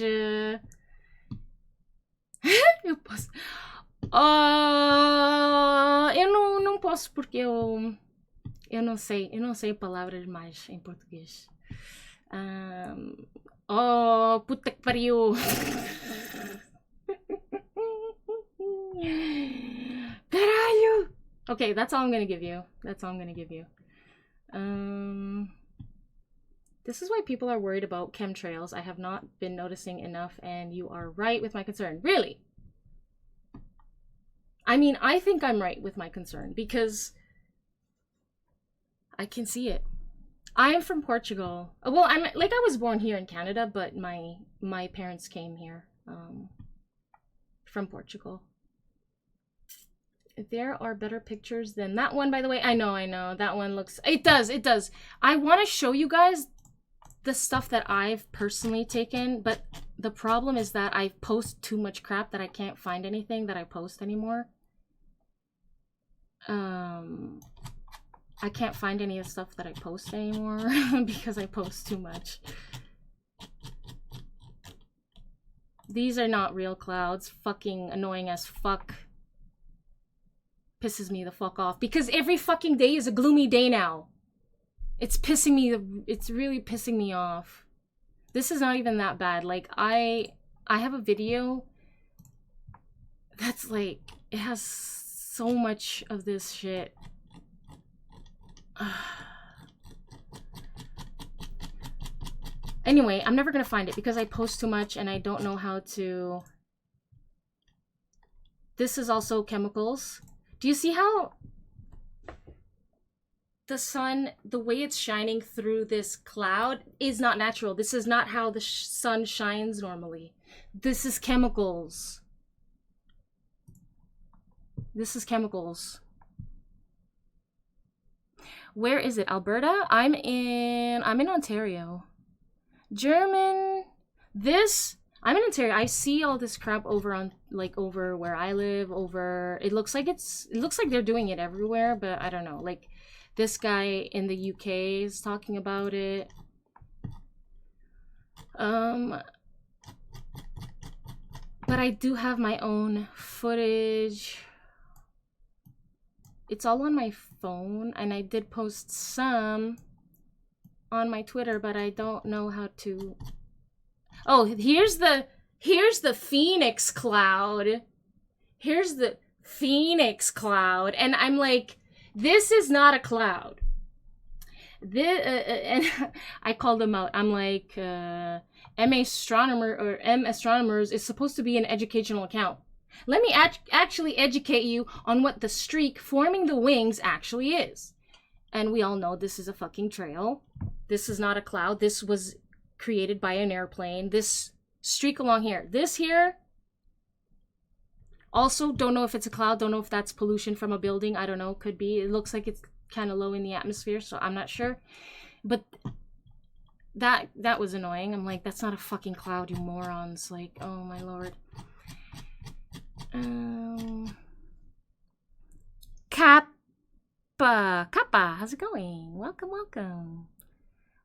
eu posso... eu não posso porque eu não sei palavras mais em português. Puta que pariu. Caralho! Okay, that's all I'm gonna give you. That's all I'm gonna give you. This is why people are worried about chemtrails. I have not been noticing enough, and you are right with my concern. Really? I mean, I think I'm right with my concern because I can see it. I am from Portugal. Well, I was born here in Canada, but my parents came here from Portugal. There are better pictures than that one, by the way. I know. That one looks... It does. I want to show you guys the stuff that I've personally taken, but the problem is that I post too much crap that I can't find anything that I post anymore. I can't find any of the stuff that I post anymore because I post too much. These are not real clouds. Fucking annoying as fuck. Pisses me the fuck off because every fucking day is a gloomy day now. It's really pissing me off. This is not even that bad. Like I have a video that's like, it has so much of this shit. Anyway, I'm never gonna find it because I post too much and I don't know how to... This is also chemicals. Do you see how the sun, the way it's shining through this cloud is not natural? This is not how the sun shines normally. This is chemicals. This is chemicals. Where is it? Alberta? I'm in Ontario. I'm in Ontario. I see all this crap over on over where I live, it looks like they're doing it everywhere, but I don't know. Like this guy in the UK is talking about it. But I do have my own footage. It's all on my phone, and I did post some on my Twitter, but I don't know how to. Oh, here's the Phoenix cloud. Here's the Phoenix cloud, and I'm like, this is not a cloud. And I called them out. I'm like, M Astronomers is supposed to be an educational account. Let me actually educate you on what the streak forming the wings actually is. And we all know this is a fucking trail. This is not a cloud. This was created by an airplane. This streak along here. This here. Also, don't know if it's a cloud. Don't know if that's pollution from a building. I don't know. Could be. It looks like it's kind of low in the atmosphere, so I'm not sure. But that was annoying. I'm like, that's not a fucking cloud, you morons. Like, oh my lord. Kappa, how's it going? Welcome.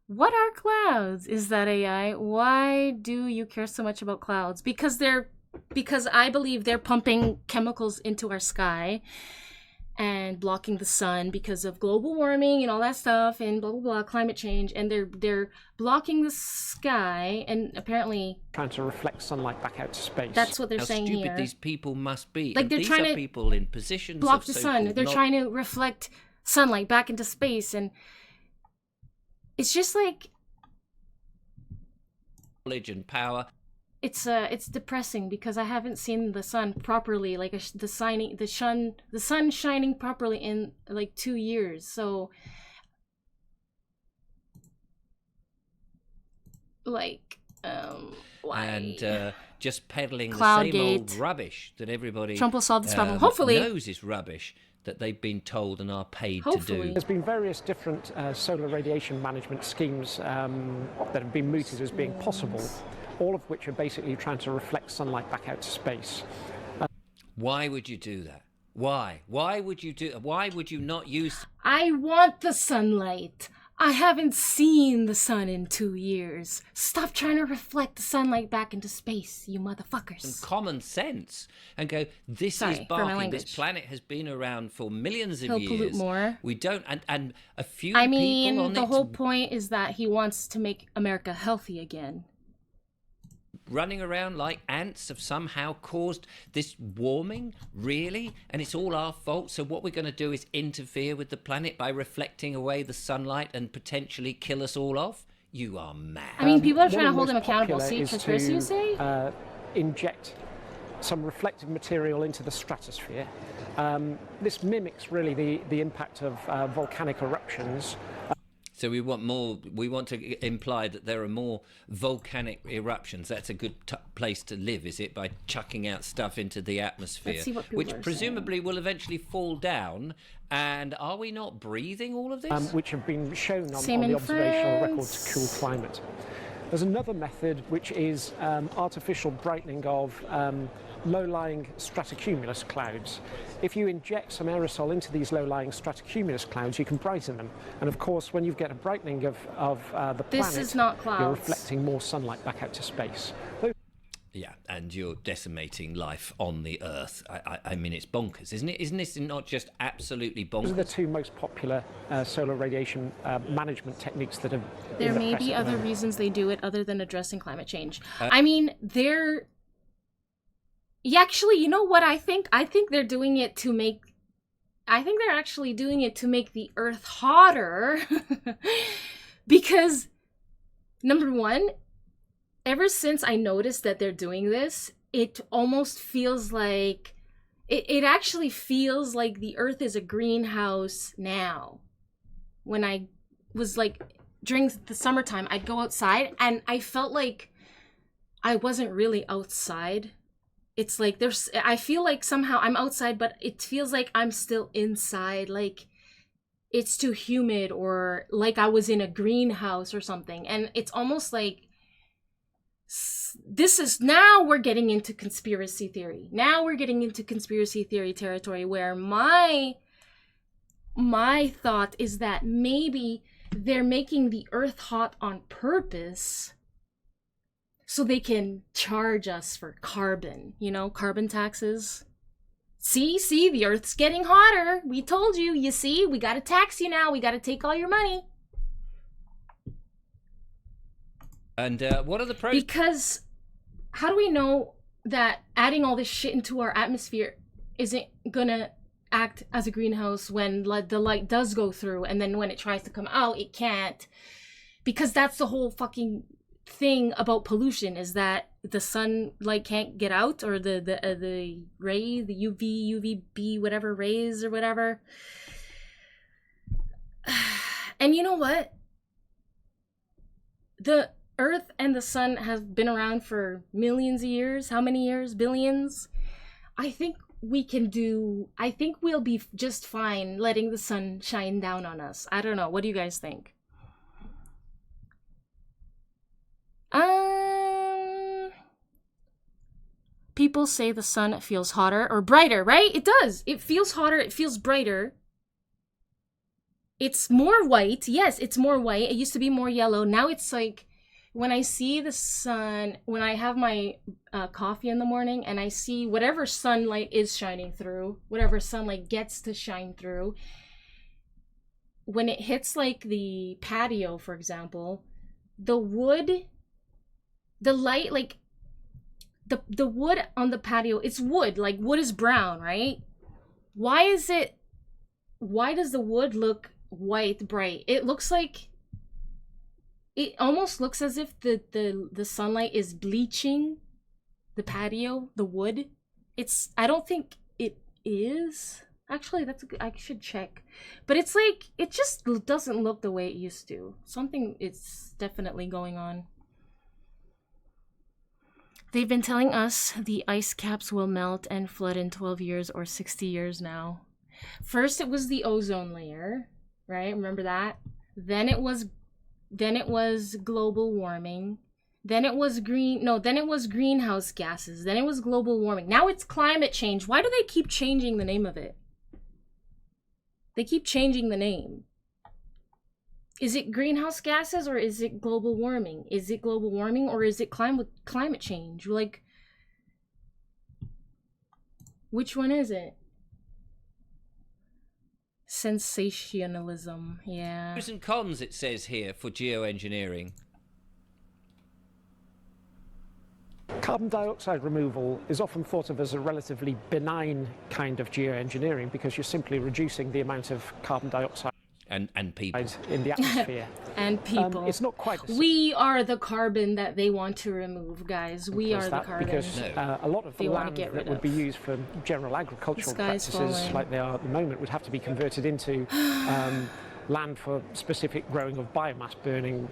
What are clouds? Is that AI? Why do you care so much about clouds? Because I believe they're pumping chemicals into our sky and blocking the sun because of global warming and all that stuff and blah blah blah, climate change, and they're blocking the sky and apparently trying to reflect sunlight back out to space. That's what they're saying here. How stupid these people must be. Like, and they're these trying are to people in positions block of the sun. They're trying to reflect sunlight back into space, and it's just like knowledge and power. It's depressing because I haven't seen the sun properly, like the sun shining properly in like 2 years. So like why? And just peddling Cloud the same gate. old rubbish that everybody Trump will solve this problem. Hopefully knows is rubbish that they've been told and are paid Hopefully. to do. There's been various different solar radiation management schemes that have been mooted as being possible, all of which are basically trying to reflect sunlight back out to space. Why would you do that? Why? Why would you not use... I want the sunlight. I haven't seen the sun in 2 years. Stop trying to reflect the sunlight back into space, you motherfuckers. Some common sense and go, this is barking. This planet has been around for millions of years. He'll pollute more. We don't, and a few I people mean, on the whole point is that he wants to make America healthy again. Running around like ants have somehow caused this warming, really? And it's all our fault. So what we're going to do is interfere with the planet by reflecting away the sunlight and potentially kill us all off? You are mad. I mean, people are trying to hold him accountable. See, Chris, you say? Inject some reflective material into the stratosphere. This mimics really the impact of volcanic eruptions. So we want to imply that there are more volcanic eruptions. That's a good place to live, is it? By chucking out stuff into the atmosphere, Let's see what people which are presumably will eventually fall down. And are we not breathing all of this? Which have been shown on the observational record to cool climate. There's another method which is artificial brightening of low-lying stratocumulus clouds. If you inject some aerosol into these low-lying stratocumulus clouds, you can brighten them. And of course, when you get a brightening of the planet, this is not clouds. You're reflecting more sunlight back out to space. Yeah, and you're decimating life on the Earth. I mean, it's bonkers, isn't it? Isn't this not just absolutely bonkers? Those are the two most popular solar radiation management techniques that have. There may be other reasons they do it other than addressing climate change. I mean, actually, you know what I think? I think they're doing it to make... I think they're actually doing it to make the Earth hotter. Because, number one, ever since I noticed that they're doing this, it almost feels like... It actually feels like the Earth is a greenhouse now. When I was like... During the summertime, I'd go outside and I felt like I wasn't really outside. it's like I feel like somehow I'm outside, but it feels like I'm still inside. Like it's too humid, or like I was in a greenhouse or something. And it's almost like now we're getting into conspiracy theory. Now we're getting into conspiracy theory territory, where my thought is that maybe they're making the earth hot on purpose so they can charge us for carbon, carbon taxes. See, the earth's getting hotter. We told you, you see, we gotta tax you now. We gotta take all your money. And what are the pros? Because how do we know that adding all this shit into our atmosphere isn't gonna act as a greenhouse when the light does go through, and then when it tries to come out, it can't? Because that's the whole fucking thing about pollution, is that the sunlight can't get out, or the ray, the UVB, whatever rays or whatever. And you know what? The Earth and the sun have been around for millions of years. How many years? Billions? I think we'll be just fine letting the sun shine down on us. I don't know. What do you guys think? People say the sun feels hotter or brighter, right? It does. It feels hotter. It feels brighter. It's more white. Yes, it's more white. It used to be more yellow. Now it's like, when I see the sun, when I have my coffee in the morning and I see whatever sunlight is shining through, whatever sunlight gets to shine through, when it hits like the patio, for example, the wood, the light, like the wood on the patio, it's wood, like wood is brown, right? Why does the wood look white, bright? It looks like, it almost looks as if the sunlight is bleaching the patio, the wood. I don't think it is. Actually, I should check. But it's like, it just doesn't look the way it used to. Something is definitely going on. They've been telling us the ice caps will melt and flood in 12 years or 60 years now. First it was the ozone layer, right? Remember that? Then it was global warming. Then it was greenhouse gases. Then it was global warming. Now it's climate change. Why do they keep changing the name of it? They keep changing the name. Is it greenhouse gases or is it global warming? Is it global warming or is it climate change? Like, which one is it? Sensationalism, yeah. Pros and cons, it says here, for geoengineering. Carbon dioxide removal is often thought of as a relatively benign kind of geoengineering because you're simply reducing the amount of carbon dioxide and people in the atmosphere. And people. It's not quite. We are the carbon that they want to remove, guys. We are the carbon. Because a lot of the land that would be used for general agricultural practices, like they are at the moment, would have to be converted into land for specific growing of biomass burning.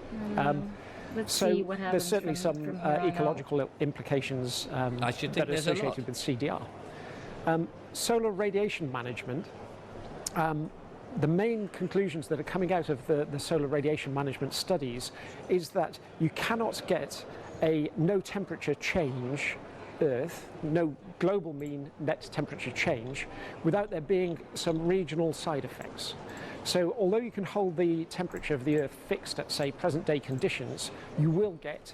Let's so see what happens. There's certainly some ecological implications I should that think are there's a lot. associated with CDR. Solar radiation management. The main conclusions that are coming out of the solar radiation management studies is that you cannot get a no temperature change Earth, no global mean net temperature change, without there being some regional side effects. So although you can hold the temperature of the Earth fixed at, say, present day conditions, you will get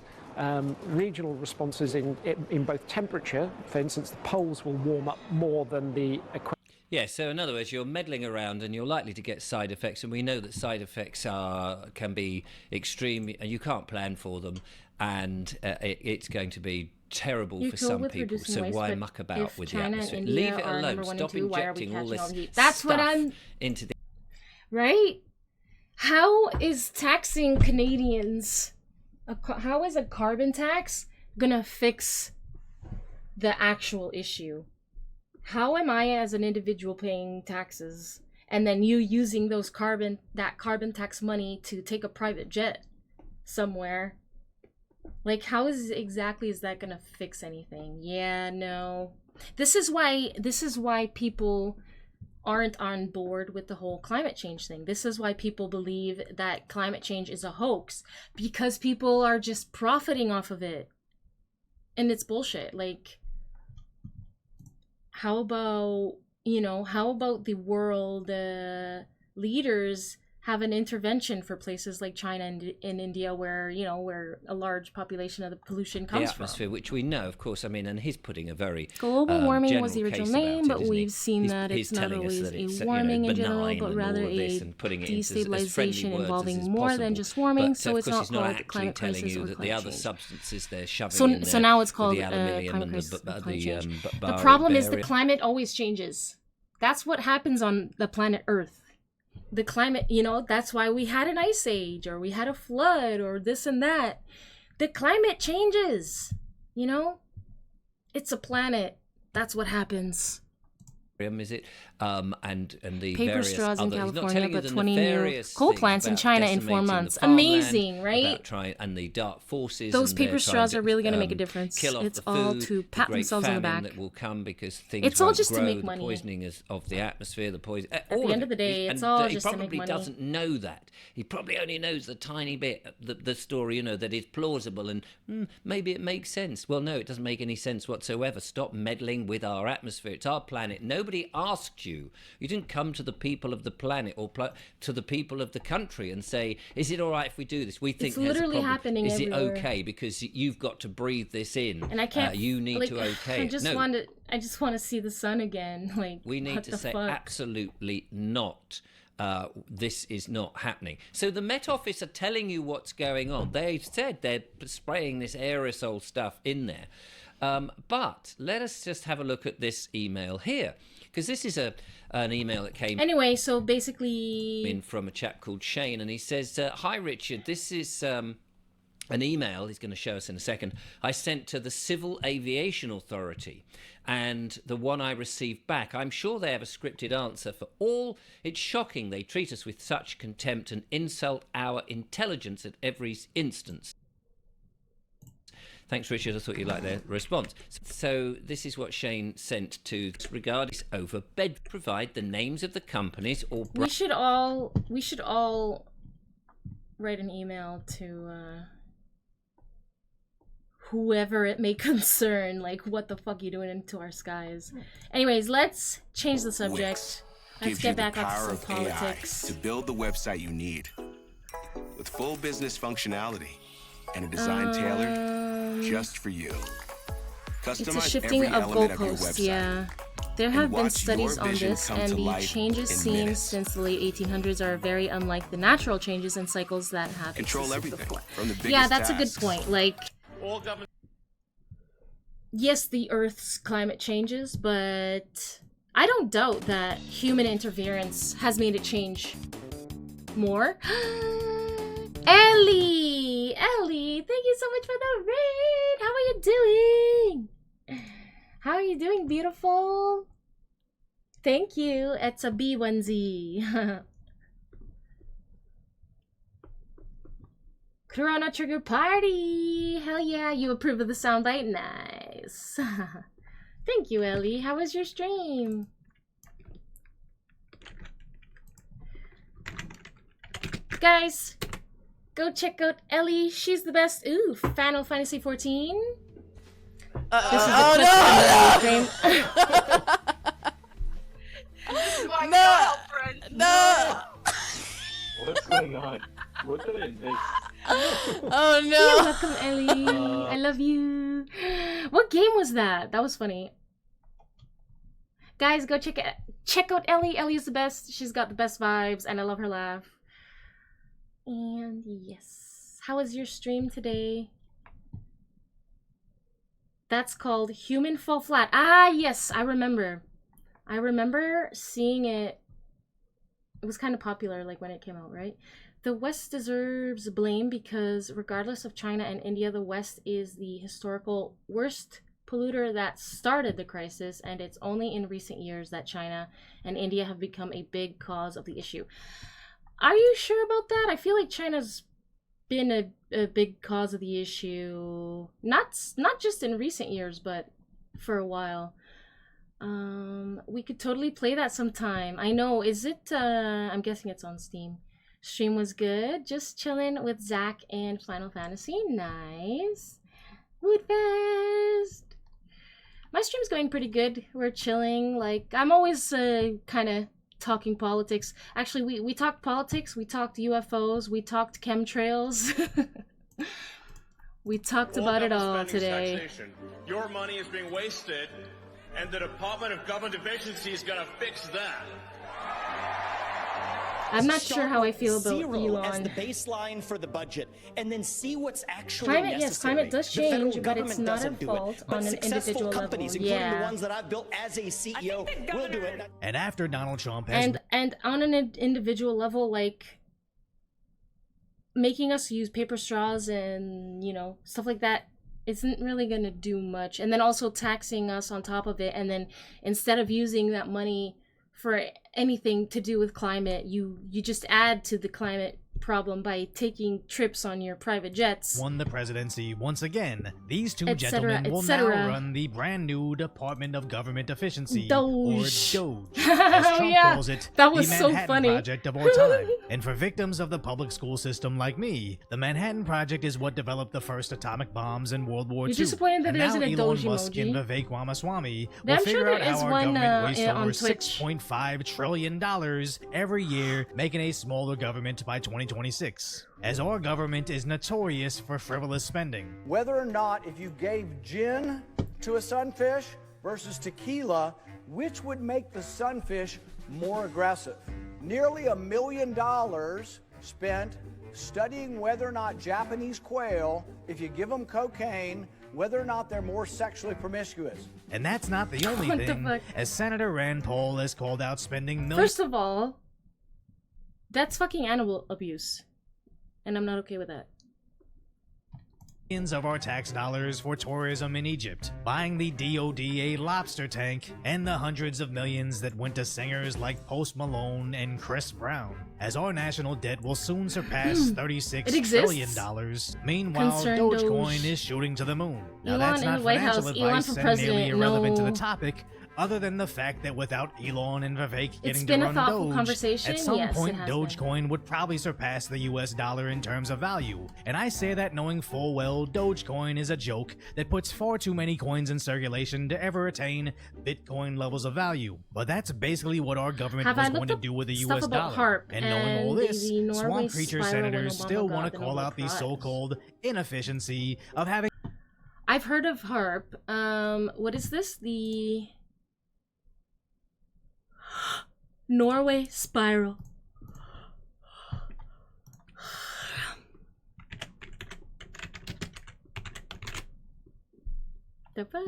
regional responses in both temperature. For instance, the poles will warm up more than the equator. Yeah, so in other words, you're meddling around and you're likely to get side effects, and we know that side effects can be extreme and you can't plan for them, and it's going to be terrible for some people. So why muck about with the atmosphere? Leave it alone. Stop injecting all this stuff into the... Right? How is taxing Canadians, how is a carbon tax gonna fix the actual issue? How am I as an individual paying taxes and then you using that carbon tax money to take a private jet somewhere Like, how exactly is that gonna fix anything? Yeah, no. This is why people aren't on board with the whole climate change thing. This is why people believe that climate change is a hoax, because people are just profiting off of it. And it's bullshit. Like, how about, how about the world leaders have an intervention for places like China and India where, where a large population of the pollution comes the atmosphere, from. Which we know, of course. I mean, and he's putting a very global warming was the general original case name, about but we've seen that it's not always a warming in general, but rather a destabilization involving more than just warming. So it's not called climate crisis or that the other substances they're shoving in there. So now it's called the aluminium climate crisis. The problem is the climate always changes. That's what happens on the planet Earth. The climate, that's why we had an ice age, or we had a flood, or this and that. The climate changes, It's a planet. That's what happens. Is it? And the paper various straws other, in he's not California, telling you but the 20 new nefarious coal things plants in about China in 4 decimating the months. farmland, Amazing, right? And the dark forces. Those and paper they're straws trying are really going to make a difference. Kill off it's the all food, to the pat great themselves on the famine back. that will come because things it's all won't just grow, to make the money. poisoning of the atmosphere, the poison. At the end of the day, it's all just to make money. He probably doesn't know that. He probably only knows the tiny bit, the story, that is plausible and maybe it makes sense. Well, no, it doesn't make any sense whatsoever. Stop meddling with our atmosphere. It's our planet. Nobody asked you. You didn't come to the people of the planet or to the people of the country and say, is it all right if we do this? We think it's there's literally a problem. happening Is everywhere. it okay? Because you've got to breathe this in. And I can't. You need to okay I just want to see the sun again. Like, we need to say absolutely not. This is not happening. So the Met Office are telling you what's going on. They've said they're spraying this aerosol stuff in there. But let us just have a look at this email here, because this is an email that came anyway. So basically, in from a chap called Shane, and he says, "Hi Richard, this is an email. He's going to show us in a second. I sent to the Civil Aviation Authority, and the one I received back. I'm sure they have a scripted answer for all. It's shocking they treat us with such contempt and insult our intelligence at every instance." Thanks, Richard. I thought you'd like their response. So this is what Shane sent to regarding over bed. Provide the names of the companies or. We should all write an email to whoever it may concern. Like, what the fuck you doing into our skies? Anyways, let's change the subject. Let's get back onto some politics. To build the website you need with full business functionality and a design tailored just for you. It's a shifting of goalposts, yeah. There have been studies on this, and the changes seen since the late 1800s are very unlike the natural changes and cycles that have existed before. Yeah, that's a good point. Like, yes, the Earth's climate changes, but I don't doubt that human interference has made it change more. Ellie, thank you so much for the raid. How are you doing? How are you doing, beautiful? Thank you. It's a B1Z. Chrono Trigger Party. Hell yeah, you approve of the soundbite? Nice. Thank you, Ellie. How was your stream? Guys, go check out Ellie. She's the best. Ooh, Final Fantasy 14. This is a clip from the Ellie stream. No! What's going on? What did I miss? Oh no! You're welcome, Ellie. I love you. What game was that? That was funny. Guys, go check out Ellie. Ellie is the best. She's got the best vibes, and I love her laugh. And yes, how was your stream today? That's called Human Fall Flat. Ah, yes, I remember. I remember seeing it. It was kind of popular, like when it came out, right? The West deserves blame because regardless of China and India, the West is the historical worst polluter that started the crisis, and it's only in recent years that China and India have become a big cause of the issue. Are you sure about that? I feel like China's been a big cause of the issue, not just in recent years, but for a while. We could totally play that sometime. I know, is it, I'm guessing it's on Steam. Stream was good. Just chilling with Zach and Final Fantasy. Nice. Woodfest. My stream's going pretty good. We're chilling. Like, I'm always kind of talking politics. Actually, we talked politics. We talked UFOs. We talked chemtrails. We talked about it all today. Taxation. Your money is being wasted, and the Department of Government Efficiency is going to fix that. I'm not sure how I feel about zero Elon. as the baseline for the budget, and then see what's actually Climate, necessary. yes, climate does The federal change, but it's government not a doesn't do fault it, but on an successful individual companies, level. including Yeah. the ones that I've built as a CEO, will do it. And after Donald Trump has And on an individual level, like making us use paper straws and, you know, stuff like that isn't really gonna do much. And then also taxing us on top of it, and then instead of using that money for anything to do with climate, you just add to the climate problem by taking trips on your private jets. won the presidency once again. These two Et cetera, gentlemen will et now cetera. run the brand new Department of Government Efficiency, Doge. or Doge, as Trump Yeah, calls it, that was the so Manhattan funny. Project of our time. And for victims of the public school system like me, the Manhattan Project is what developed the first atomic bombs in World War II. You're disappointed that and there now isn't a Elon Doge Musk and emoji. Vivek Ramaswamy I'm will sure figure there out is how our one, government wastes on over Twitch. $6.5 trillion every year, making a smaller government by 2026. As our government is notorious for frivolous spending. Whether or not if you gave gin to a sunfish versus tequila, which would make the sunfish more aggressive? Nearly $1 million spent studying whether or not Japanese quail, if you give them cocaine, whether or not they're more sexually promiscuous. And that's not the only What the thing, fuck? as Senator Rand Paul has called out spending millions. First of all, that's fucking animal abuse. And I'm not okay with that. Of our tax dollars for tourism in Egypt, buying the DoD a lobster tank, and the hundreds of millions that went to singers like Post Malone and Chris Brown, as our national debt will soon surpass $36 It trillion. exists. Meanwhile, Concern Dogecoin Doge. is shooting to the moon. Now Elon that's in not the White financial House, Elon advice for and nearly president, irrelevant to no. the topic, other than the fact that without Elon and Vivek It's getting been to a run thoughtful Doge, conversation. at some Yes, it point has been. Dogecoin would probably surpass the US dollar in terms of value. And I say that knowing full well Dogecoin is a joke that puts far too many coins in circulation to ever attain Bitcoin levels of value. But that's basically what our government Have I was going looked to up do with the stuff US about dollar. HARP And knowing all and this, the Norway swamp creature spiral when senators Obama still got want the to call Nobel out the Prize? so-called inefficiency of having I've heard of HARP. What is this? The Norway spiral. The fuck?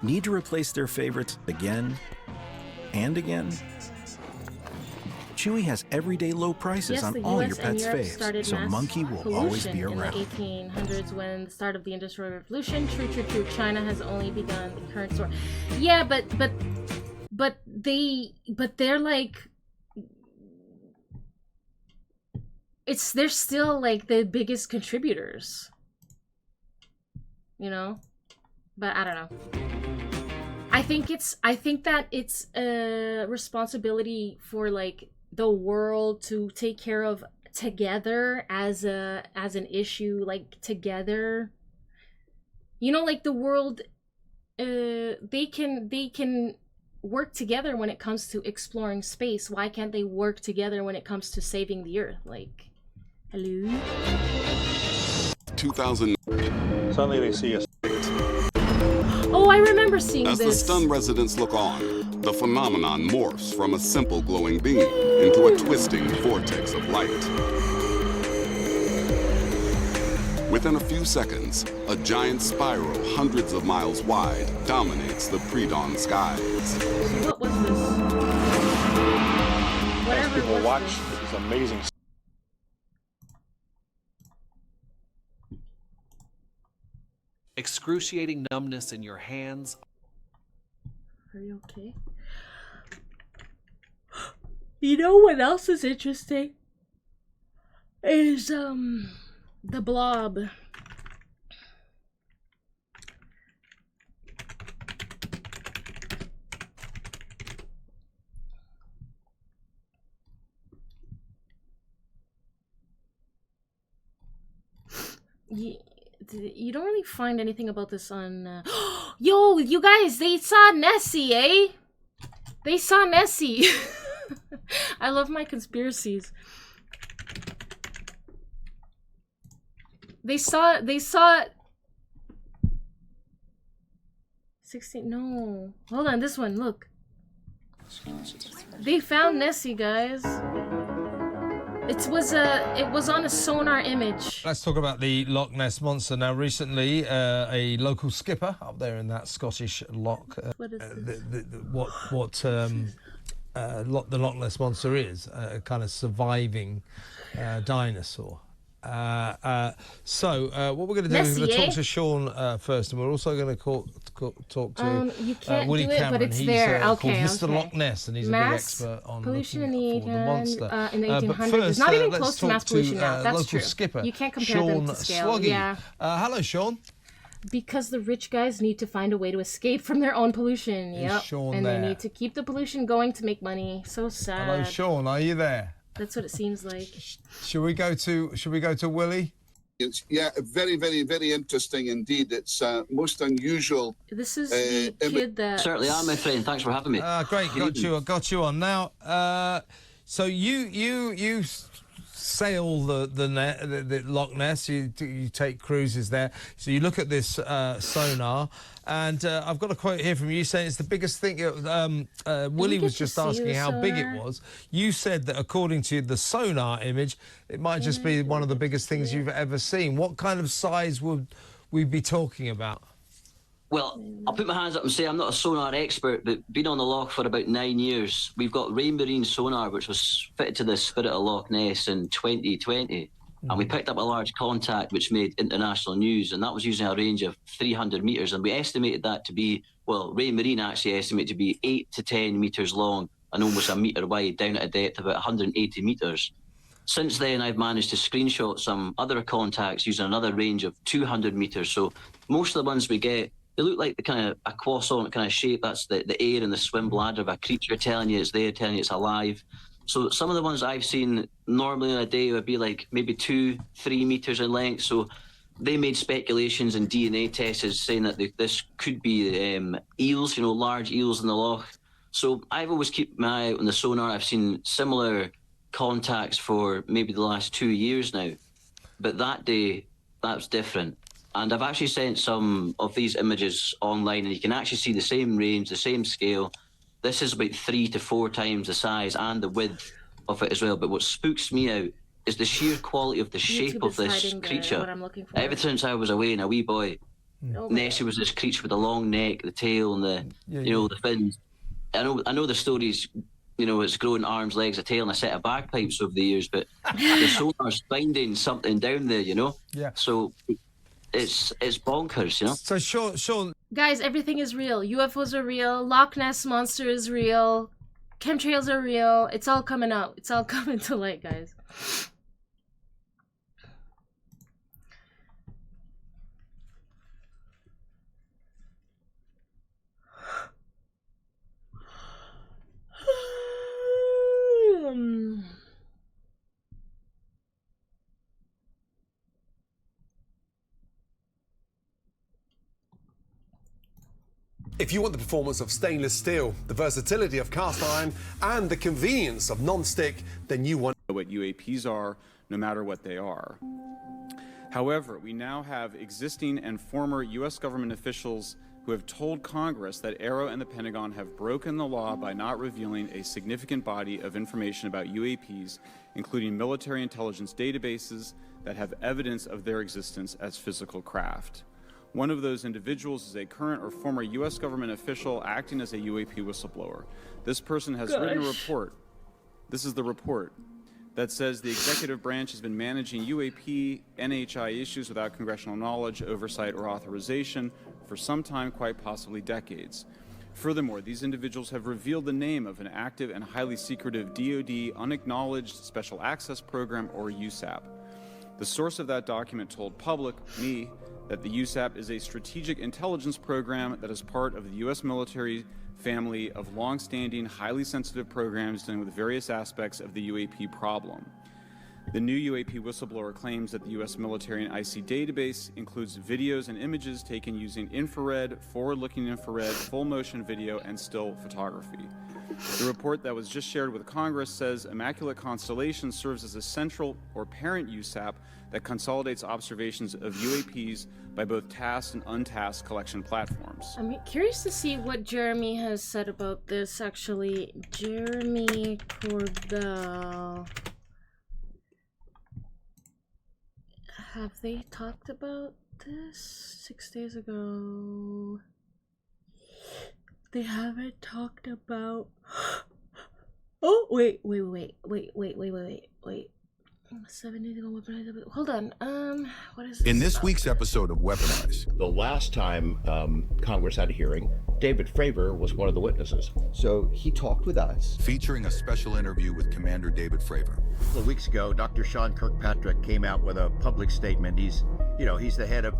Need to replace their favorites again and again? Chewy has everyday low prices Yes, on the all US your and pets' Europe faves, started so mass Monkey will always pollution be in around. the 1800s when the start of the Industrial Revolution. True. China has only begun the current story. Yeah, but they're like, they're still like the biggest contributors. You know? But I don't know. I think that it's a responsibility for like the world to take care of together as an issue, like together. You know, like the world, they can work together when it comes to exploring space. Why can't they work together when it comes to saving the Earth? Like, hello? 2000. Suddenly they see us. Oh, I remember seeing As the this. stunned residents look on, the phenomenon morphs from a simple glowing beam into a twisting vortex of light. Within a few seconds, a giant spiral hundreds of miles wide dominates the pre-dawn skies. What was this? As people watch this amazing. excruciating numbness in your hands. Are you okay? You know what else is interesting? Is the blob. You don't really find anything about this on... Yo, you guys, they saw Nessie, eh? They saw Nessie. I love my conspiracies. They saw 16, no. Hold on, this one, look. They found Nessie, guys. It was on a sonar image. Let's talk about the Loch Ness Monster. Now, recently, a local skipper up there in that Scottish loch. What is the Loch Ness Monster is a kind of surviving dinosaur. So what we're going to do is we're going to talk to Sean first, and we're also going to talk to you can't Woody do it, Cameron. but it's He's there. called Okay, Mr. okay. Loch Ness, and he's a big expert on pollution looking for the monster. in the But 1800s. first, It's not even let's close to talk mass pollution now. That's local true. skipper, You can't compare Sean them to scale. Sluggy. Yeah. Hello, Sean. Because the rich guys need to find a way to escape from their own pollution. Is Yep. Sean And there? they need to keep the pollution going to make money. So sad. Hello, Sean. Are you there? That's what it seems like. Should we go to Willie? It's, yeah, very, very, very interesting indeed. It's most unusual. This is the kid that... Certainly am, my friend. Thanks for having me. Great, got you on now. So you sail the Loch Ness. You take cruises there. So you look at this sonar, and I've got a quote here from you saying it's the biggest thing. Willie was just asking how big it was. You said that according to the sonar image, it might just be one of the biggest things you've ever seen. What kind of size would we be talking about? Well, I'll put my hands up and say I'm not a sonar expert, but been on the loch for about 9 years. We've got Marine sonar, which was fitted to the Spirit of Loch Ness in 2020. And we picked up a large contact which made international news, and that was using a range of 300 metres. And we estimated that to be, well, Marine actually estimated to be 8 to 10 metres long and almost a metre wide, down at a depth of about 180 metres. Since then, I've managed to screenshot some other contacts using another range of 200 metres. So most of the ones we get, they look like the kind of a croissant kind of shape. That's the air and the swim bladder of a creature telling you it's there, telling you it's alive. So some of the ones I've seen normally in a day would be like maybe 2-3 metres in length. So they made speculations and DNA tests saying that this could be eels, large eels in the loch. So I've always kept my eye out on the sonar. I've seen similar contacts for maybe the last 2 years now. But that day, that was different. And I've actually sent some of these images online, and you can actually see the same range, the same scale. This is about 3 to 4 times the size and the width of it as well. But what spooks me out is the sheer quality of the shape of this creature. Ever since I was away and a wee boy, Nessie was this creature with a long neck, the tail, and the fins. I know the stories. It's grown arms, legs, a tail, and a set of bagpipes over the years. But the sonar's finding something down there. Yeah. So it's bonkers. So Sean. Guys, everything is real. UFOs are real. Loch Ness Monster is real. Chemtrails are real. It's all coming out. It's all coming to light, guys. If you want the performance of stainless steel, the versatility of cast iron, and the convenience of non-stick, then you want what UAPs are, no matter what they are. However, we now have existing and former U.S. government officials who have told Congress that Arrow and the Pentagon have broken the law by not revealing a significant body of information about UAPs, including military intelligence databases that have evidence of their existence as physical craft. One of those individuals is a current or former U.S. government official acting as a UAP whistleblower. This person has written a report. This is the report. that says the executive branch has been managing UAP NHI issues without congressional knowledge, oversight, or authorization for some time, quite possibly decades. Furthermore, these individuals have revealed the name of an active and highly secretive DoD unacknowledged special access program, or USAP. The source of that document told me, that the USAP is a strategic intelligence program that is part of the U.S. military family of long-standing, highly sensitive programs dealing with various aspects of the UAP problem. The new UAP whistleblower claims that the U.S. military and IC database includes videos and images taken using infrared, forward-looking infrared, full-motion video, and still photography. The report that was just shared with Congress says Immaculate Constellation serves as a central or parent USAP that consolidates observations of UAPs by both tasked and untasked collection platforms. I'm curious to see what Jeremy has said about this, actually. Jeremy Corbell. Have they talked about this 6 days ago? They haven't talked about... Oh, wait. 7 days ago, hold on. What is this? In this week's episode of Weaponized. The last time Congress had a hearing, David Fravor was one of the witnesses. So he talked with us. Featuring a special interview with Commander David Fravor. A couple of weeks ago, Dr. Sean Kirkpatrick came out with a public statement. He's the head of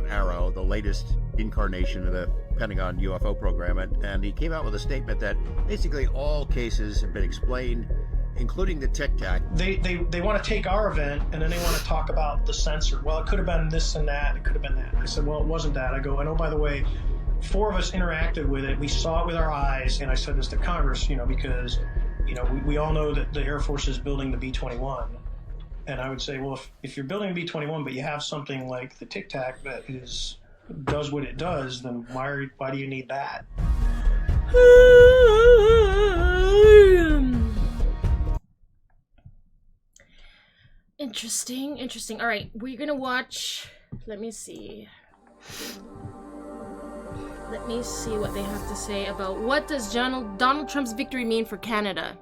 ARROW, the latest incarnation of the Pentagon UFO program, and he came out with a statement that basically all cases have been explained, including the Tic Tac. They want to take our event and then they want to talk about the censor. Well, it could have been this and that. It could have been that. I said, well, it wasn't that. I go, by the way, 4 of us interacted with it. We saw it with our eyes. And I said this to Congress, because, we all know that the Air Force is building the B-21. And I would say, well, if you're building a B-21, but you have something like the Tic Tac that does what it does, then why do you need that? Interesting. All right, we're gonna watch. Let me see what they have to say about what does Donald Trump's victory mean for Canada.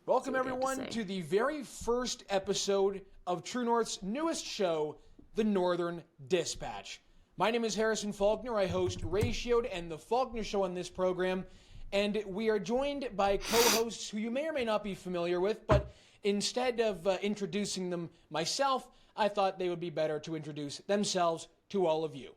Welcome everyone to the very first episode of True North's newest show, The Northern Dispatch. My name is Harrison Faulkner. I host Ratioed and The Faulkner Show on this program, and we are joined by co-hosts who you may or may not be familiar with, but instead of introducing them myself, I thought they would be better to introduce themselves to all of you.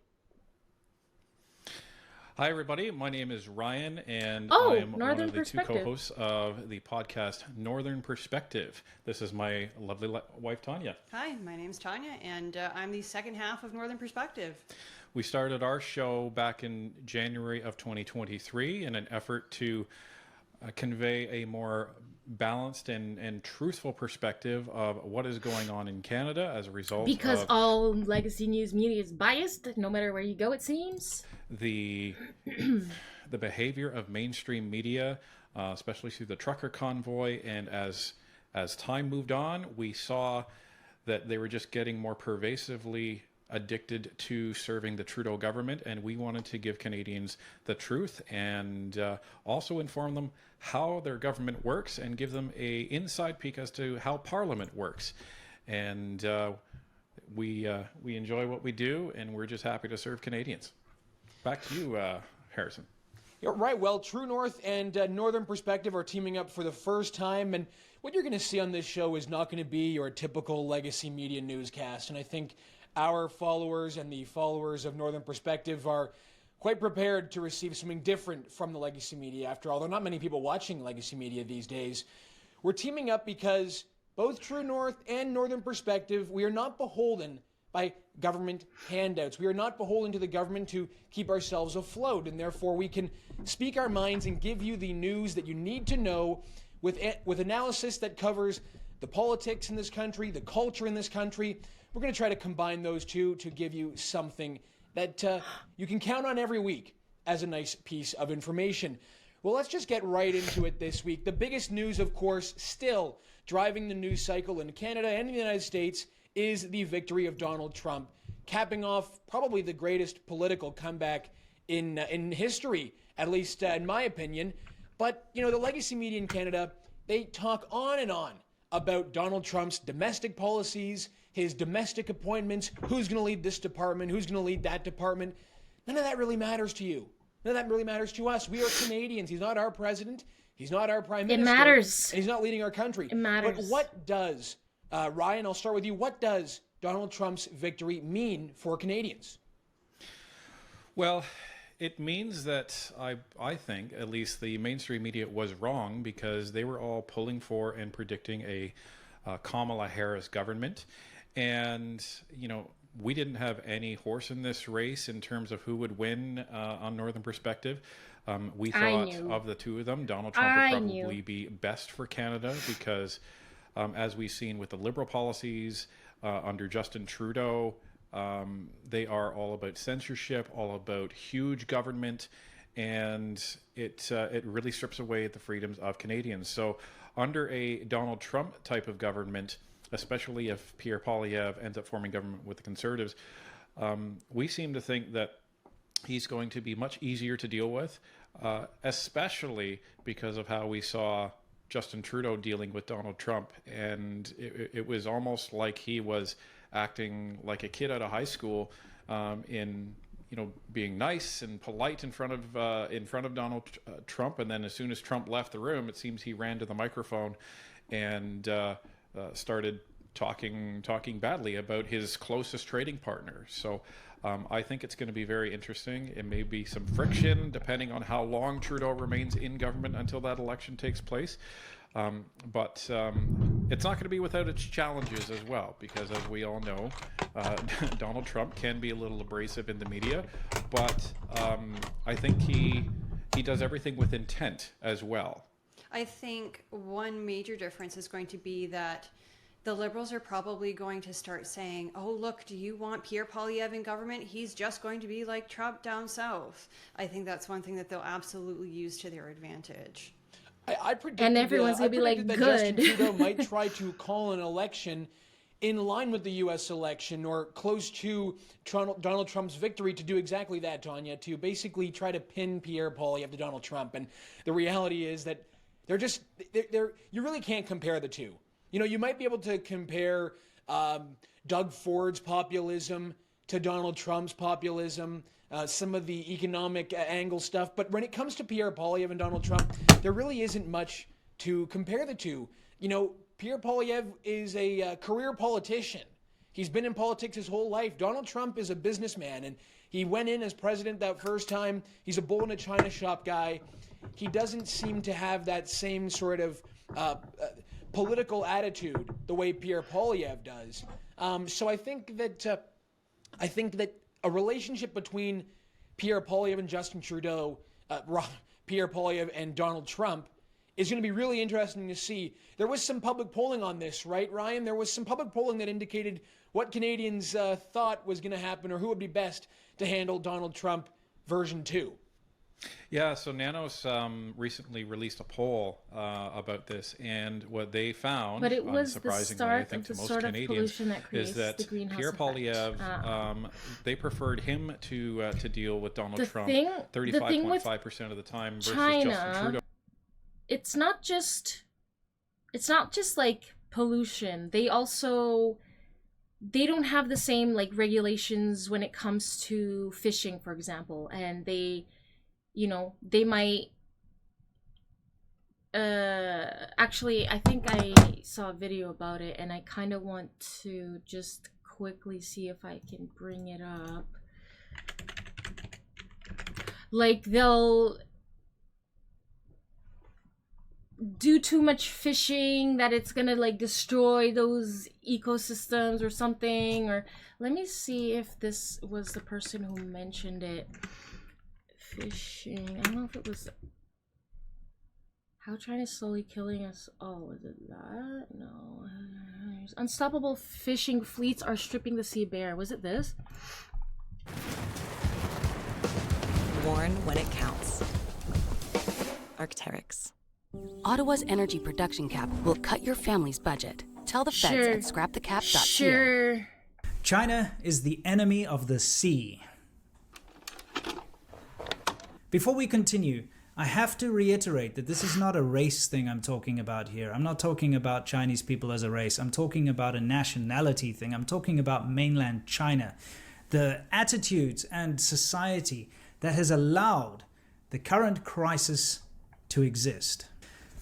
Hi, everybody. My name is Ryan, and I am one of the two co-hosts of the podcast Northern Perspective. This is my lovely wife, Tanya. Hi, my name's Tanya, and I'm the second half of Northern Perspective. We started our show back in January of 2023 in an effort to convey a more balanced and truthful perspective of what is going on in Canada as a result because all legacy news media is biased, no matter where you go, it seems. The behavior of mainstream media, especially through the trucker convoy, and as time moved on, we saw that they were just getting more pervasively addicted to serving the Trudeau government, and we wanted to give Canadians the truth and also inform them how their government works and give them a inside peek as to how Parliament works. And we enjoy what we do, and we're just happy to serve Canadians. Back to you, Harrison. Yeah, right. Well, True North and Northern Perspective are teaming up for the first time, and what you're going to see on this show is not going to be your typical legacy media newscast. And I think our followers and the followers of Northern Perspective are quite prepared to receive something different from the legacy media. After all, there are not many people watching legacy media these days. We're teaming up because both True North and Northern Perspective, we are not beholden by government handouts. We are not beholden to the government to keep ourselves afloat, and therefore we can speak our minds and give you the news that you need to know with analysis that covers the politics in this country, the culture in this country. We're going to try to combine those two to give you something that you can count on every week as a nice piece of information. Well, let's just get right into it this week. The biggest news, of course, still driving the news cycle in Canada and the United States is the victory of Donald Trump, capping off probably the greatest political comeback in history, at least in my opinion. But, the legacy media in Canada, they talk on and on about Donald Trump's domestic policies, his domestic appointments, who's going to lead this department, who's going to lead that department. None of that really matters to you. None of that really matters to us. We are Canadians. He's not our president. He's not our prime minister. It matters. And he's not leading our country. It matters. But what does, Ryan, I'll start with you. What does Donald Trump's victory mean for Canadians? Well, it means that I think, at least the mainstream media was wrong, because they were all pulling for and predicting a Kamala Harris government. And, you know, we didn't have any horse in this race in terms of who would win on Northern Perspective. We thought of the two of them, Donald Trump would probably be best for Canada because, as we've seen with the Liberal policies under Justin Trudeau, they are all about censorship, all about huge government, and it really strips away at the freedoms of Canadians. So under a Donald Trump type of government, especially if Pierre Poilievre ends up forming government with the Conservatives, we seem to think that he's going to be much easier to deal with, especially because of how we saw Justin Trudeau dealing with Donald Trump. And it was almost like he was acting like a kid out of high school in, you know, being nice and polite in front of Donald Trump. And then as soon as Trump left the room, it seems he ran to the microphone and started talking badly about his closest trading partner. So I think it's going to be very interesting. It may be some friction depending on how long Trudeau remains in government until that election takes place. But it's not going to be without its challenges as well, because as we all know, Donald Trump can be a little abrasive in the media, but I think he does everything with intent as well. I think one major difference is going to be that the Liberals are probably going to start saying, oh, look, do you want Pierre Poilievre in government? He's just going to be like Trump down south. I think that's one thing that they'll absolutely use to their advantage. I predicted, and everyone's going to be like, that good. Justin Trudeau might try to call an election in line with the U.S. election or close to Donald Trump's victory to do exactly that, Tanya, to basically try to pin Pierre Poilievre to Donald Trump. And the reality is that you really can't compare the two. You know, you might be able to compare Doug Ford's populism to Donald Trump's populism, some of the economic angle stuff. But when it comes to Pierre Poilievre and Donald Trump, there really isn't much to compare the two. You know, Pierre Poilievre is a career politician. He's been in politics his whole life. Donald Trump is a businessman, and he went in as president that first time. He's a bull in a china shop guy. He doesn't seem to have that same sort of political attitude the way Pierre Poilievre does. So I think that a relationship between Pierre Poilievre and Justin Trudeau, Pierre Poilievre and Donald Trump, is going to be really interesting to see. There was some public polling on this, right, Ryan? There was some public polling that indicated what Canadians thought was going to happen or who would be best to handle Donald Trump version 2. Yeah, so Nanos recently released a poll about this, and what they found, but it was surprisingly, I think to most Canadians, is that Pierre Poilievre, they preferred him to deal with Donald Trump 35.5% of the time versus Justin Trudeau. It's not just like pollution. They don't have the same like regulations when it comes to fishing, for example, and they might actually, I think I saw a video about it, and I kind of want to just quickly see if I can bring it up. Like, they'll do too much fishing that it's gonna like destroy those ecosystems or something. Or let me see if this was the person who mentioned it. Fishing, I don't know if it was how China is slowly killing us. Oh, is it that? No. Unstoppable fishing fleets are stripping the sea bare. Was it this? Warn when it counts. Arc'teryx. Ottawa's energy production cap will cut your family's budget. Tell the feds at scrapthecap.ca. Sure. China is the enemy of the sea. Before we continue, I have to reiterate that this is not a race thing I'm talking about here. I'm not talking about Chinese people as a race. I'm talking about a nationality thing. I'm talking about mainland China. The attitudes and society that has allowed the current crisis to exist.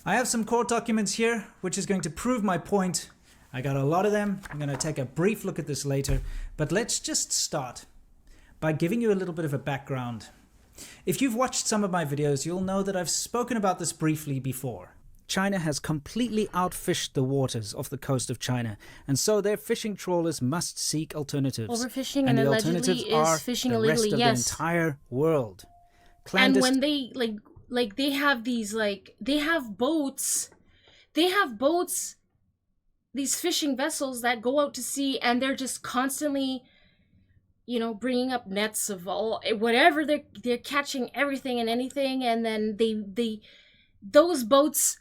I have some court documents here, which is going to prove my point. I got a lot of them. I'm going to take a brief look at this later. But let's just start by giving you a little bit of a background. If you've watched some of my videos, you'll know that I've spoken about this briefly before. China has completely outfished the waters off the coast of China, and so their fishing trawlers must seek alternatives. Overfishing and the allegedly alternatives is are fishing the illegally, rest of yes. the entire world. And when they they have these they have boats, these fishing vessels that go out to sea, and they're just constantly, you know, bringing up nets of all whatever they're catching everything and anything, and then those boats,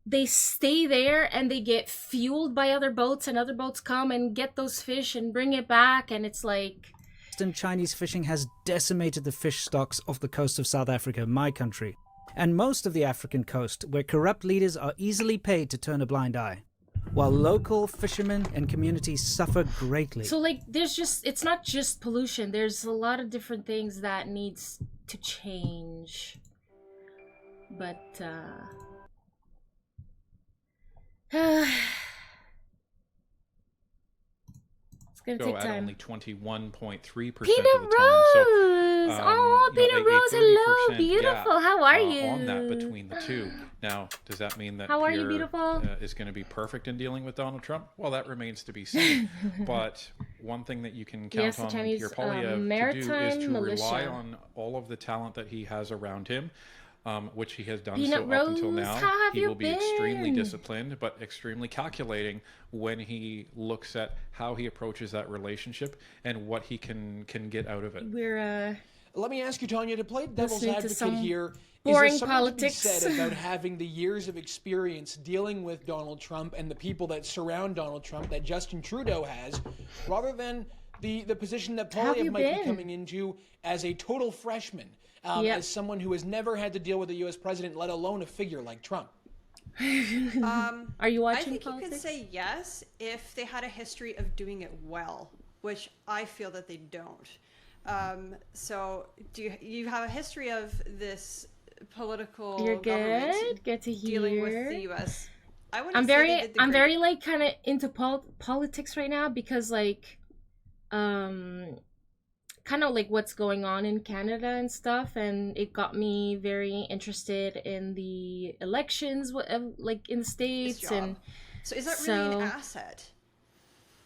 they stay there and they get fueled by other boats, and other boats come and get those fish and bring it back, and it's like Chinese fishing has decimated the fish stocks off the coast of South Africa, my country, and most of the African coast, where corrupt leaders are easily paid to turn a blind eye, while local fishermen and communities suffer greatly. So it's not just pollution. There's a lot of different things that needs to change. But it's gonna take at time. only 21.3% Peanut of the time. Rose! Oh, Peanut Rose, hello, 30% beautiful. How are you? On that between the two. Now, does that mean that How are you, Pierre, beautiful? is going to be perfect in dealing with Donald Trump? Well, that remains to be seen. But one thing that you can count Yes, the on Chinese, Pierre Poilievre to do is maritime to rely militia. on all of the talent that he has around him. Which he has done Peanut so up until Rose, now. how have He you will be extremely been? disciplined, but extremely calculating when he looks at how he approaches that relationship and what he can get out of it. We're Let me ask you, Tanya, to play devil's listening to advocate some here. boring is there something politics. to be said about having the years of experience dealing with Donald Trump and the people that surround Donald Trump that Justin Trudeau has, rather than the position that How have Poilievre you might be been? coming into as a total freshman, Yep. as someone who has never had to deal with a U.S. president, let alone a figure like Trump? Are you watching I think politics? you could say yes if they had a history of doing it well, which I feel that they don't. So do you have a history of this political You're government good. Good to dealing with hear. the U.S.? I wouldn't I'm say they very did the I'm great- very like kind of into politics right now, because kind of like what's going on in Canada and stuff, and it got me very interested in the elections, like in the States. And so is that really an so asset?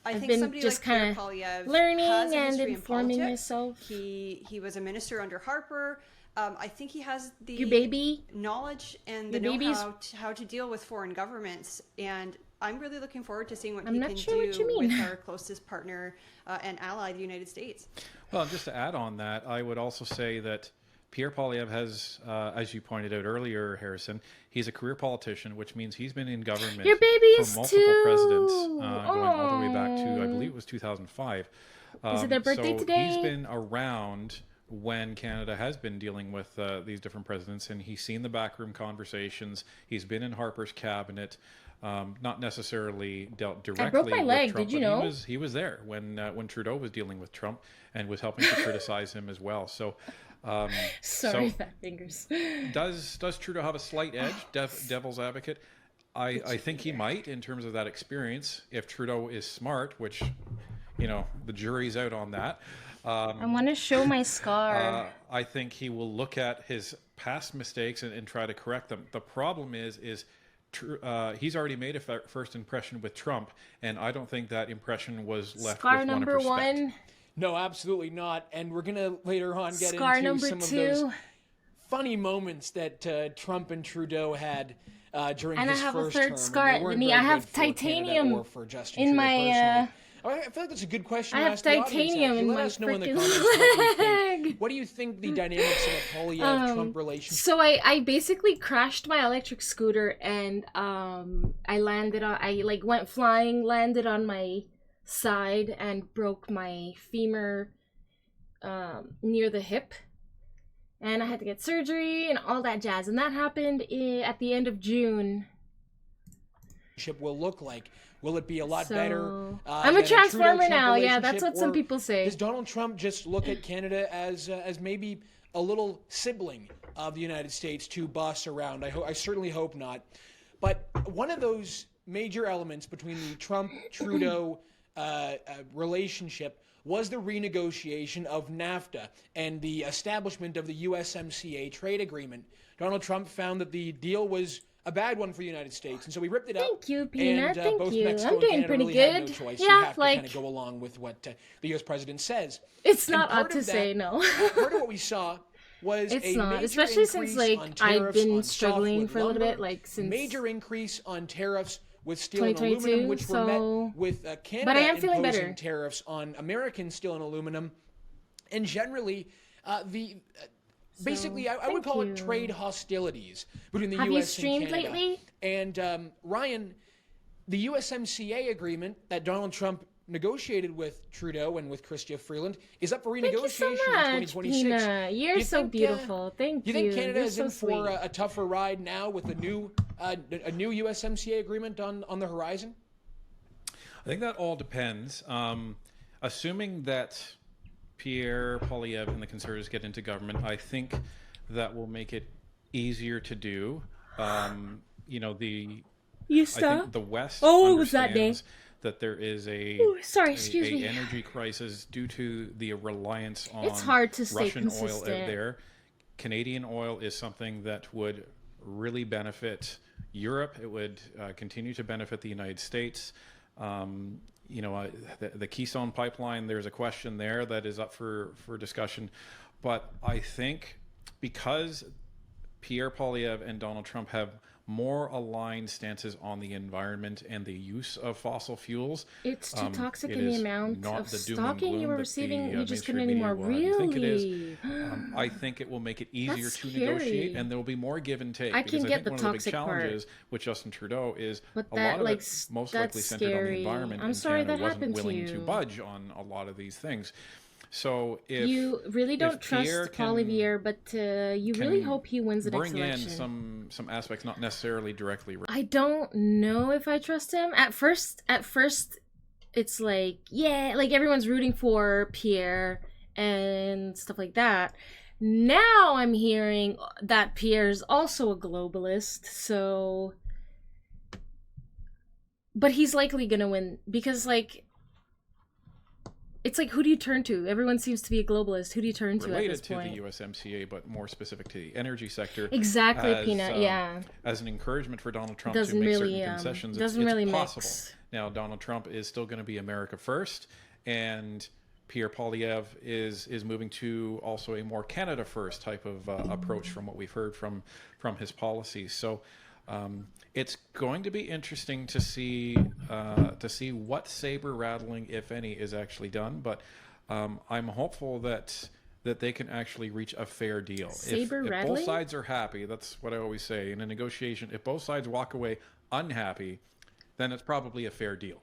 I've think been somebody just like Pierre kinda Poilievre learning has a and history in informing politics. myself. He was a minister under Harper. I think he has the Your baby? knowledge and the Your baby's- know-how how to deal with foreign governments. And I'm really looking forward to seeing what I'm he not can sure what do you mean. with our closest partner and ally, the United States. Well, just to add on that, I would also say that Pierre Poilievre has, as you pointed out earlier, Harrison, he's a career politician, which means he's been in government Your babies for multiple too. presidents, going all the way back to, I Aw. believe it was 2005. Is it their birthday so today? He's been around when Canada has been dealing with these different presidents, and he's seen the backroom conversations. He's been in Harper's cabinet. Not necessarily dealt directly broke my with leg, Trump, did you but know? he was there when Trudeau was dealing with Trump and was helping to criticize him as well. So, Sorry, so fat fingers. does Trudeau have a slight edge? Devil's advocate, I think he might in terms of that experience. If Trudeau is smart, which the jury's out on that. I want to show my scar. I think he will look at his past mistakes and try to correct them. The problem is he's already made a first impression with Trump, and I don't think that impression was left Scar with number one of respect. one. No, absolutely not. And we're going to later on get Scar into number some of two. those funny moments that Trump and Trudeau had during And I his have a first third term. scar And at they weren't the knee. very I have good for Canada titanium or for Justin in Trudeau my, personally. I feel like that's a good question I to have ask the audience, titanium actually. in Let my us know in the frickin' comments what you leg. think. What do you think the dynamics of a Poilievre-Trump relationship? So I basically crashed my electric scooter, and I landed on, went flying, landed on my side, and broke my femur near the hip. and I had to get surgery and all that jazz. And that happened at the end of June. Will look like? Will it be a lot better? I'm a transformer now. Yeah, that's what some people say. Does Donald Trump just look at Canada as maybe a little sibling of the United States to boss around? I certainly hope not. But one of those major elements between the Trump-Trudeau relationship was the renegotiation of NAFTA and the establishment of the USMCA trade agreement. Donald Trump found that the deal was a bad one for the United States, and so we ripped it up. Thank you, Peanut. And Thank both you. Mexico I'm doing and Canada pretty really good. had no choice. Yeah, You have like, to kind of go along with what the U.S. president says. It's And not part odd to of that- say no. part of what we saw was It's a not, major especially since increase like on I've tariffs been on struggling softwood for a little lumber, bit, like since major increase on tariffs with steel and 2022, aluminum, which were so- met with Canada but I am feeling imposing better. tariffs on American steel and aluminum, and generally basically I would call it trade hostilities between the Have you U.S. streamed and Canada. lately? And Ryan, the USMCA agreement that Donald Trump negotiated with Trudeau and with Chrystia Freeland is up for renegotiation Thank you so in much, 2026. Peanut. Do You're you so think, beautiful. Thank you. You think Canada You're is so in for sweet. a tougher ride now with a new USMCA agreement on the horizon? I think that all depends. Assuming that Pierre Poilievre and the Conservatives get into government, I think that will make it easier to do. You know, I think the West was that day? understands that there is a excuse me. energy crisis due to the reliance on It's hard to stay Russian oil out consistent. there. Canadian oil is something that would really benefit Europe. It would continue to benefit the United States. You know, the Keystone Pipeline, there's a question there that is up for discussion. But I think because Pierre Poilievre and Donald Trump have more aligned stances on the environment and the use of fossil fuels. It's too toxic it in the is amount not of the doom and stalking you gloom were that receiving. the, You just couldn't mainstream anymore. media will have you think it is. Really? I think it will make it easier That's to scary. negotiate, and there will be more give and take. I because can I get think the one of the big toxic part. challenges with Justin Trudeau is But a that, lot of like, it most that's likely centered on the scary. environment. I'm and sorry Canada that wasn't happened to willing to you. budge on a lot of these things. So if You really don't if trust Pierre can- Poilievre, but you really can hope he wins the next bring in election. some aspects not necessarily directly. I don't know if I trust him. At first, it's like, yeah, like everyone's rooting for Pierre and stuff like that. Now I'm hearing that Pierre's also a globalist, so... But he's likely gonna win, because, like... It's like, who do you turn to? Everyone seems to be a globalist. Who do you turn to at Related this to point? the USMCA, but more specific to the energy sector. Exactly, Peanut, yeah. As an encouragement for Donald Trump Doesn't to make really, certain concessions, doesn't it's really possible. mix. Now, Donald Trump is still going to be America first, and Pierre Poilievre is moving to also a more Canada first type of approach from what we've heard from his policies. So it's going to be interesting to see what saber rattling, if any, is actually done. But I'm hopeful that they can actually reach a fair deal. If both sides are happy, that's what I always say in a negotiation. If both sides walk away unhappy, then it's probably a fair deal.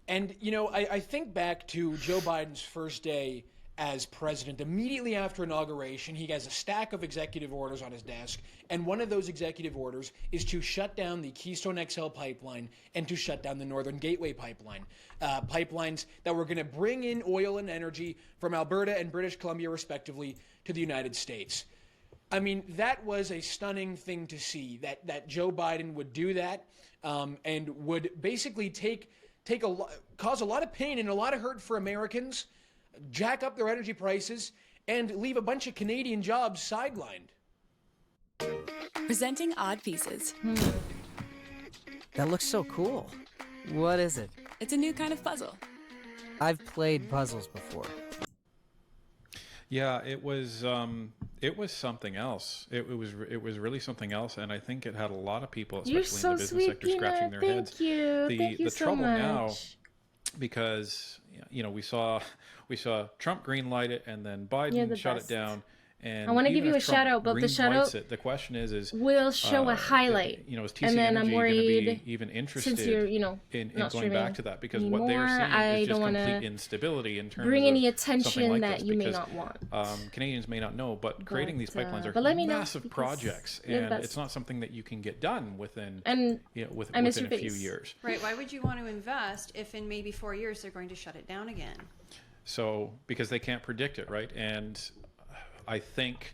And, you know, I think back to Joe Biden's first day as president. Immediately after inauguration, he has a stack of executive orders on his desk, and one of those executive orders is to shut down the Keystone XL pipeline and to shut down the Northern Gateway pipeline. Pipelines that were going to bring in oil and energy from Alberta and British Columbia, respectively, to the United States. I mean, that was a stunning thing to see, that Joe Biden would do that and would basically cause a lot of pain and a lot of hurt for Americans, jack up their energy prices, and leave a bunch of Canadian jobs sidelined. Presenting Odd Pieces. That looks so cool. What is it? It's a new kind of puzzle. I've played puzzles before. Yeah, it was something else. It was really something else, and I think it had a lot of people, especially You're in so the business sweet, sector, scratching their heads. Thank you. Thank you The so trouble much. now, because you know we saw Trump greenlight it, and then Biden the shut best. it down, And I want to give even you a if Trump shout out, but the shout green-lights out it, the question is will show a highlight. You know, is TC and then Energy I'm worried, going to be even interested since you're, you know, in not going back streaming to that? Because anymore, what they're seeing I is just don't complete wanna instability in terms bring of any something attention like that this, you may because, not want. Canadians may not know, but creating these pipelines are but let me know, massive because projects, you're the and best. it's not something that you can get done within, And you know, I miss within your a few face. years. Right. Why would you want to invest if in maybe 4 years they're going to shut it down again? So because they can't predict it, right? And I think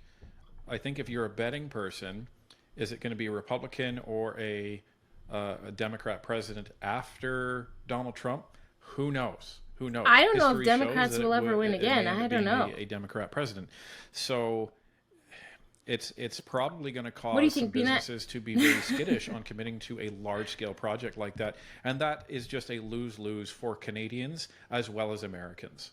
if you're a betting person, is it going to be a Republican or a Democrat president after Donald Trump? Who knows? Who knows? I don't know if History shows Democrats that will ever win it again. may end I up don't being know. a Democrat president. So it's probably going to cause What do you some think, Peanut? businesses to be very skittish on committing to a large-scale project like that, and that is just a lose-lose for Canadians as well as Americans.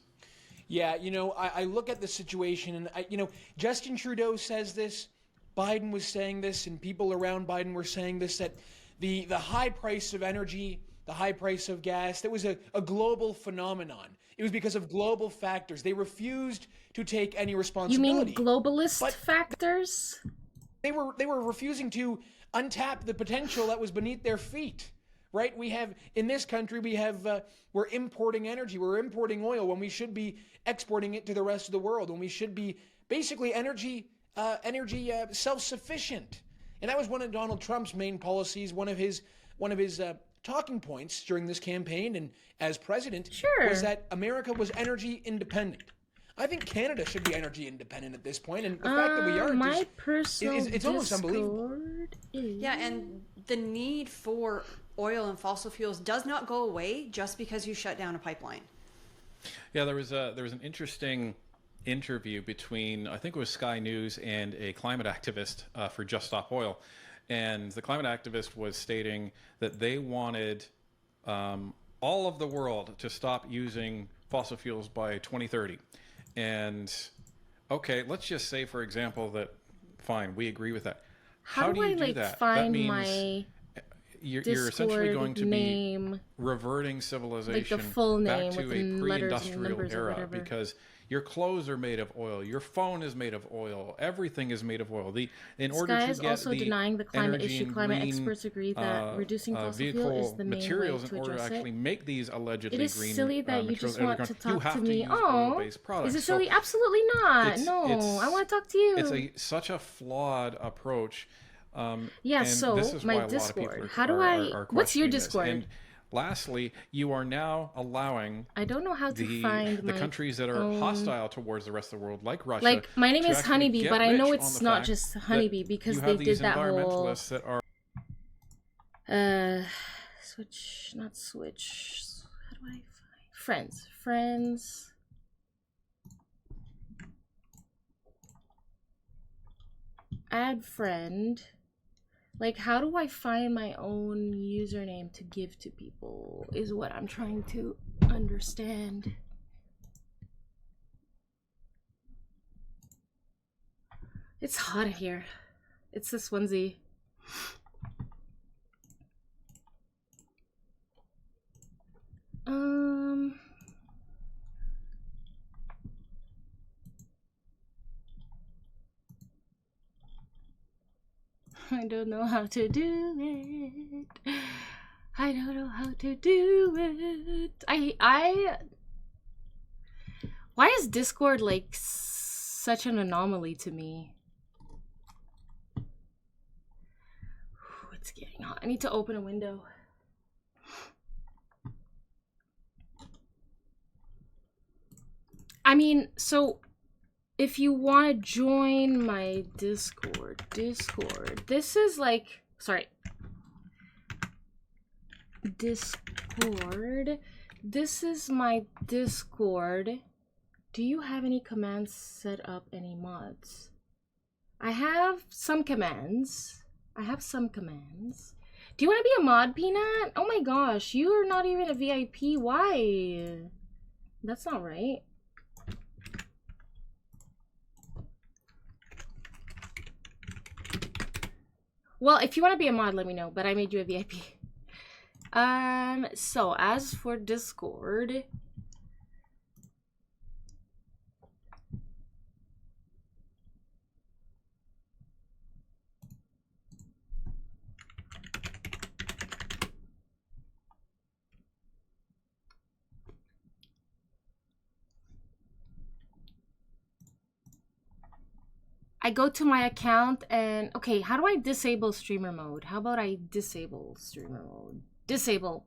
Yeah, you know, I look at the situation, and you know, Justin Trudeau says this, Biden was saying this, and people around Biden were saying this, that the high price of energy, the high price of gas, that was a global phenomenon. It was because of global factors. They refused to take any You responsibility. mean globalist factors? They were refusing to untap the potential that was beneath their feet. Right? We have, in this country, we're importing energy. We're importing oil when we should be exporting it to the rest of the world, when we should be basically energy self-sufficient. And that was one of Donald Trump's main policies, one of his talking points during this campaign and as president, was that America was energy independent. I think Canada should be energy independent at this point, and the fact that we aren't my personal it's almost unbelievable. Yeah, and the need for oil and fossil fuels does not go away just because you shut down a pipeline. Yeah, there was an interesting interview between, I think it was Sky News, and a climate activist for Just Stop Oil, and the climate activist was stating that they wanted all of the world to stop using fossil fuels by 2030. And okay, let's just say, for example, that fine, we agree with that. How do I do that? find that means my you're essentially going to name, be reverting civilization full name back to a with letters and pre-industrial numbers or era, whatever. because your clothes are made of oil, your phone is made of oil, everything is made of oil. In order Sky to is get also the denying the climate energy issue. and Climate green, experts agree that reducing fossil vehicle fuel is the main way materials to in order to address actually it. make these allegedly It is green silly that you materials just want to you talk have to to me. use Oh, oil-based products. is it So silly? Absolutely not. it's- No, it's- I want to talk to you. It's such a flawed approach. Yeah, and so this is my why a lot of people Discord. are, How do are- I? are What's your questioning this. Discord? And lastly, you are now allowing I don't know how to find the my countries that are own- hostile towards the rest of the world, like Russia. Like, my name to is actually Honeybee, get but I know rich it's on the not fact just that Honeybee, because you they have did these that whole environmentalists that are switch, not switch. How do I find friends? Add friend. Like, how do I find my own username to give to people is what I'm trying to understand. It's hot in here. It's this onesie. I don't know how to do it. I don't know how to do it. Why is Discord like such an anomaly to me? It's getting hot. I need to open a window. I mean, so if you want to join my Discord, this is like, sorry. Discord. This is my Discord. Do you have any commands set up, any mods? I have some commands. Do you want to be a mod, Peanut? Oh my gosh, you are not even a VIP. Why? That's not right. Well, if you want to be a mod, let me know, but I made you a VIP. So as for Discord, I go to my account and okay, how do I disable streamer mode? How about I disable streamer mode? Disable,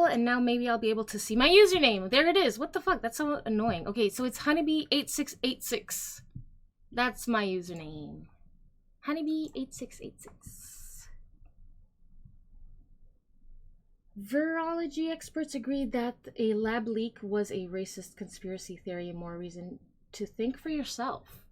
and now maybe I'll be able to see my username. There it is. What the fuck? That's so annoying. Okay, so it's Honeybee8686. That's my username. Honeybee8686. Virology experts agreed that a lab leak was a racist conspiracy theory. More reason to think for yourself.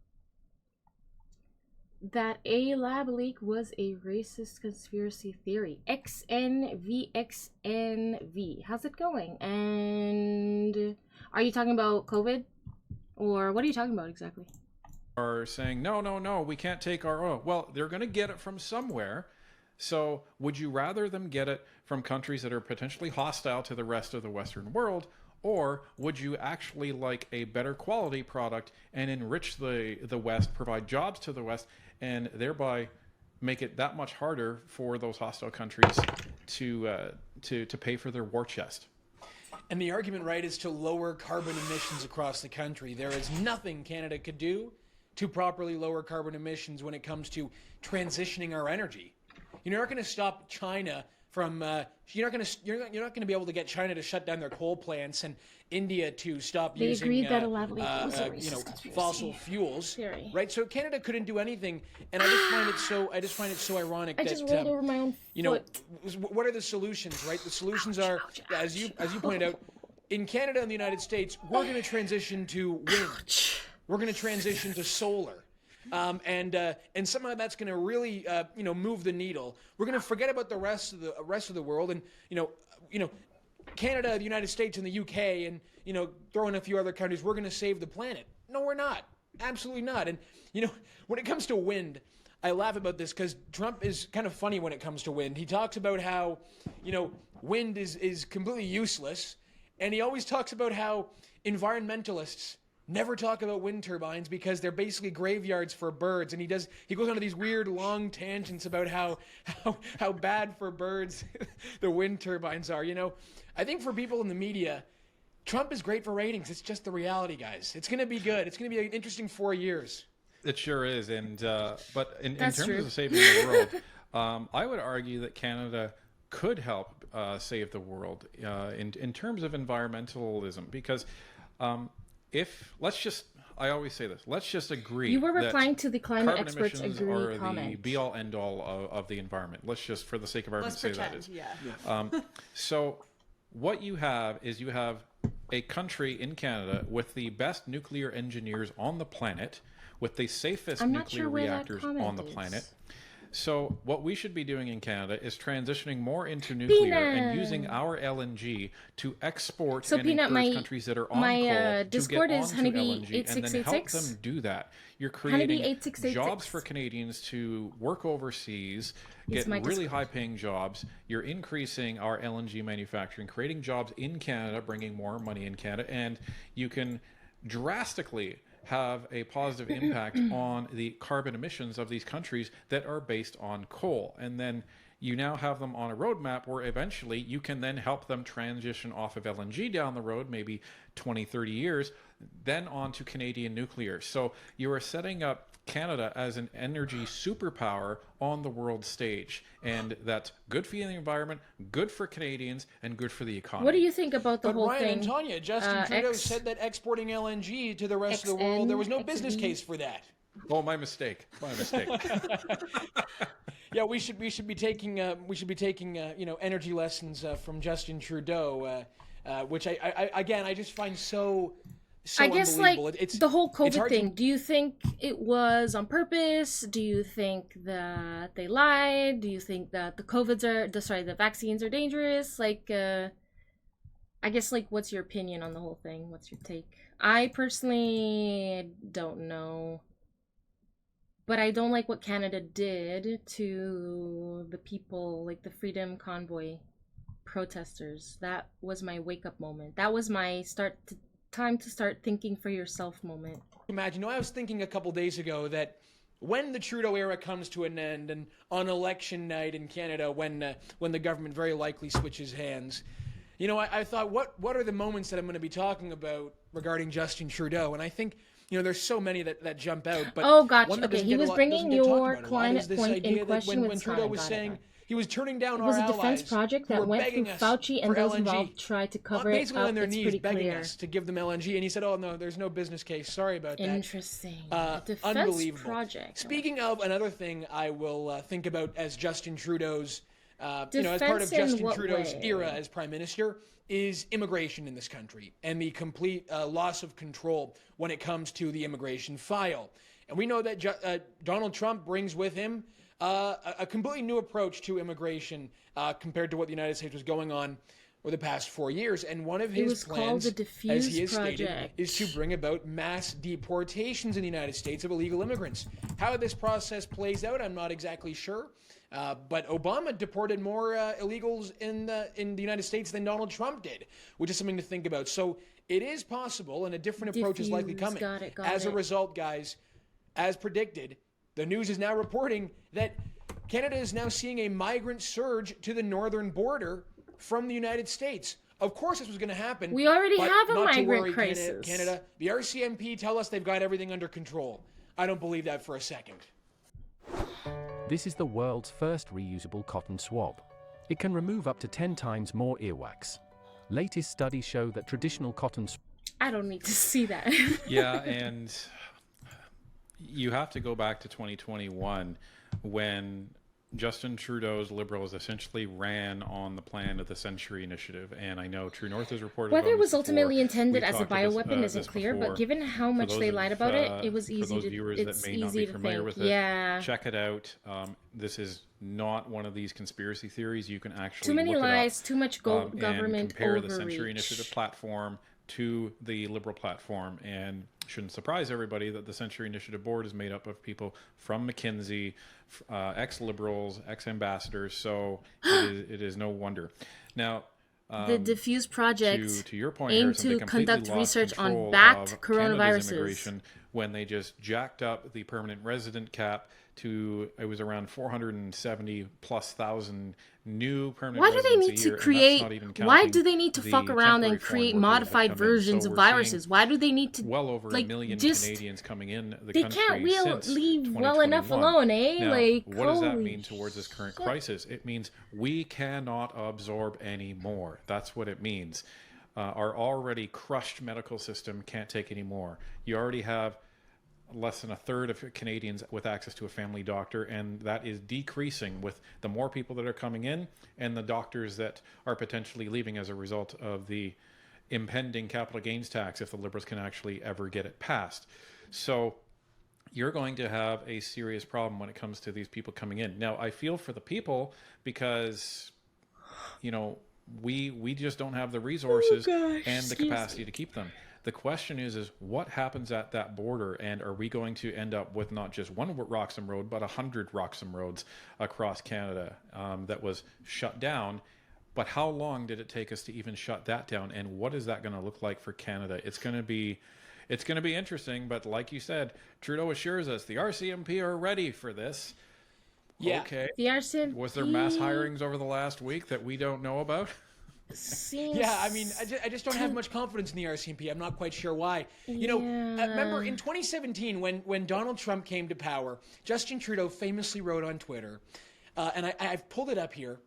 That a lab leak was a racist conspiracy theory. XNVXNV. How's it going? And are you talking about COVID? Or what are you talking about exactly? Are saying, no, we can't take our oil. Well, they're going to get it from somewhere. So would you rather them get it from countries that are potentially hostile to the rest of the Western world? Or would you actually like a better quality product and enrich the West, provide jobs to the West, and thereby make it that much harder for those hostile countries to pay for their war chest? And the argument, right, is to lower carbon emissions across the country. There is nothing Canada could do to properly lower carbon emissions when it comes to transitioning our energy. You're not going to stop China from you're not going to be able to get China to shut down their coal plants and India to stop using fossil fuels, right? So Canada couldn't do anything, and I just find it so ironic that just rolled over my own foot. What are the solutions, right? The solutions are, as you pointed out, in Canada and the United States, we're going to transition to wind. We're going to transition to solar. And somehow that's going to really move the needle. We're going to forget about the rest of the world, and Canada, the United States, and the UK, and throw in a few other countries. We're going to save the planet. No, we're not. Absolutely not. And when it comes to wind, I laugh about this because Trump is kind of funny when it comes to wind. He talks about how wind is completely useless, and he always talks about how environmentalists never talk about wind turbines because they're basically graveyards for birds, and he goes on to these weird long tangents about how bad for birds the wind turbines are. I think for people in the media, Trump is great for ratings. It's just the reality, guys. It's going to be good. It's going to be an interesting 4 years. It sure is, and but in terms of saving the world, I would argue that Canada could help save the world in terms of environmentalism, because I always say this, let's just agree. You were replying to the climate experts agree are comment. The be-all, end-all of the environment. Let's just, for the sake of argument, say that is. Yeah. So what you have is you have a country in Canada with the best nuclear engineers on the planet, with the safest nuclear reactors on the planet. So what we should be doing in Canada is transitioning more into nuclear and using our LNG to export and encourage countries that are on coal Discord to get is onto LNG and then help 8686. them do that. You're creating Honeybee8686. jobs for Canadians to work overseas, get really high-paying jobs. You're increasing our LNG manufacturing, creating jobs in Canada, bringing more money in Canada, and you can drastically have a positive impact on the carbon emissions of these countries that are based on coal. And then you now have them on a roadmap where eventually you can then help them transition off of LNG down the road, maybe 20, 30 years, then on to Canadian nuclear. So you are setting up Canada as an energy superpower on the world stage, and that's good for the environment, good for Canadians, and good for the economy. What do you think about the whole Ryan thing? And Tanya, Justin Trudeau said that exporting LNG to the rest of the world, there was no business case for that. Oh, my mistake. Yeah, we should be taking energy lessons from Justin Trudeau, which I just find so I guess like it's the whole COVID thing. Do you think it was on purpose? Do you think that they lied? Do you think that the vaccines are dangerous? Like, I guess like, what's your opinion on the whole thing? What's your take? I personally don't know, but I don't like what Canada did to the people, like the Freedom Convoy protesters. That was my wake up moment. That was my time to start thinking for yourself moment. Imagine, I was thinking a couple days ago that when the Trudeau era comes to an end, and on election night in Canada, when the government very likely switches hands, I thought, what are the moments that I'm going to be talking about regarding Justin Trudeau? And I think there's so many that jump out. But Oh, gotcha. one that Okay, doesn't he get a was lot- bringing doesn't get talked your about a lot climate is this point idea in that question when with Trudeau time. was Got it, saying got it. he was turning down It was our a defense allies project who that were went begging through us Fauci and for those LNG, involved tried to cover it basically up. on their It's knees pretty begging clear. us to give them LNG, and he said, "Oh no, there's no business case. Sorry about that." Interesting. A defense Unbelievable. project. Speaking of another thing, I will think about as Justin Trudeau's, as part of Defense in Justin what Trudeau's way? era as Prime Minister, is immigration in this country and the complete loss of control when it comes to the immigration file. And we know that Donald Trump brings with him a completely new approach to immigration compared to what the United States was going on over the past 4 years. And one of It his was called plans, the as Diffuse he has stated, Project. is to bring about mass deportations in the United States of illegal immigrants. How this process plays out, I'm not exactly sure. But Obama deported more illegals in the United States than Donald Trump did, which is something to think about. So it is possible, and a different approach is likely Diffuse, coming. got it, got As a it. result, guys, as predicted, the news is now reporting that Canada is now seeing a migrant surge to the northern border from the United States. Of course, this was going to happen. We already but have a not to migrant worry, crisis. Canada, the RCMP tell us they've got everything under control. I don't believe that for a second. This is the world's first reusable cotton swab. It can remove up to 10 times more earwax. Latest studies show that traditional cotton I don't need to see that. Yeah, and you have to go back to 2021 when Justin Trudeau's Liberals essentially ran on the plan of the Century Initiative, and I know True North has reported Whether on it was this ultimately before. intended We've as a talked about bioweapon isn't this clear, before. but given how For much those they of, lied about it was for easy those to. viewers It's that may not easy be to familiar think. with it, Yeah. check it out. This is not one of these conspiracy theories. You can actually Too many look it up, lies, too much and government compare the Century overreach. Initiative platform to the Liberal platform, and shouldn't surprise everybody that the Century Initiative board is made up of people from McKinsey, ex-Liberals, ex-ambassadors, so it is no wonder. Now, The Diffuse Project to your point, aimed Harrison, they to completely conduct lost research on control backed of Canada's coronaviruses. immigration when they just jacked up the permanent resident cap to, it was around 470 plus thousand new permanent Why do they residents need a to year, and that's create? not even Why counting do they need to the fuck around temporary and foreign create workers that modified come in. versions So of we're seeing viruses? Why do they need to well over like a million just? Canadians coming in the They country can't since leave well enough 2021. alone, eh? Now, Like, what does that holy mean towards this current shit. crisis? It means we cannot absorb any more. That's what it means. Our already crushed medical system can't take any more. You already have less than a third of Canadians with access to a family doctor, and that is decreasing with the more people that are coming in and the doctors that are potentially leaving as a result of the impending capital gains tax, if the Liberals can actually ever get it passed. So you're going to have a serious problem when it comes to these people coming in. Now, I feel for the people because, you know, we just don't have the resources and the capacity to keep them. The question is what happens at that border, and are we going to end up with not just one Roxham Road, but 100 Roxham Roads across Canada that was shut down? But how long did it take us to even shut that down, and what is that going to look like for Canada? It's going to be interesting, but like you said, Trudeau assures us the RCMP are ready for this. Yeah. Okay. The RCMP Was there mass hirings over the last week that we don't know about? Yeah, I mean, I just don't have much confidence in the RCMP. I'm not quite sure why. You know, remember in 2017 when Donald Trump came to power, Justin Trudeau famously wrote on Twitter, and I've pulled it up here,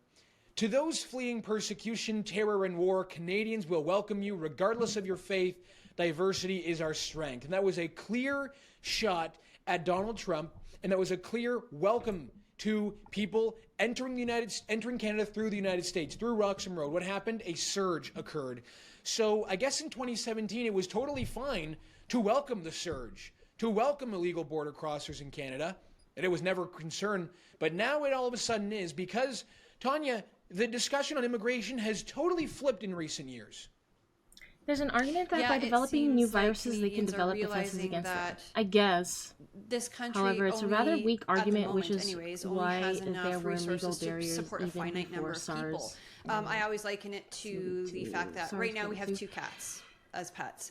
"To those fleeing persecution, terror, and war, Canadians will welcome you regardless of your faith. Diversity is our strength." And that was a clear shot at Donald Trump, and that was a clear welcome to people entering Canada through the United States, through Roxham Road. What happened? A surge occurred. So I guess in 2017 it was totally fine to welcome the surge, to welcome illegal border crossers in Canada, and it was never a concern. But now it all of a sudden is, because, Tanya, the discussion on immigration has totally flipped in recent years. There's an argument that Yeah, by it developing new seems like viruses, they can Canadians are develop defenses realizing against them. that I guess. This country However, it's a rather only, weak at the argument, which moment is anyways, only why has there enough were legal resources to barriers support a even finite number before of people. SARS. I always liken it to the fact that right now we have 2 cats as pets.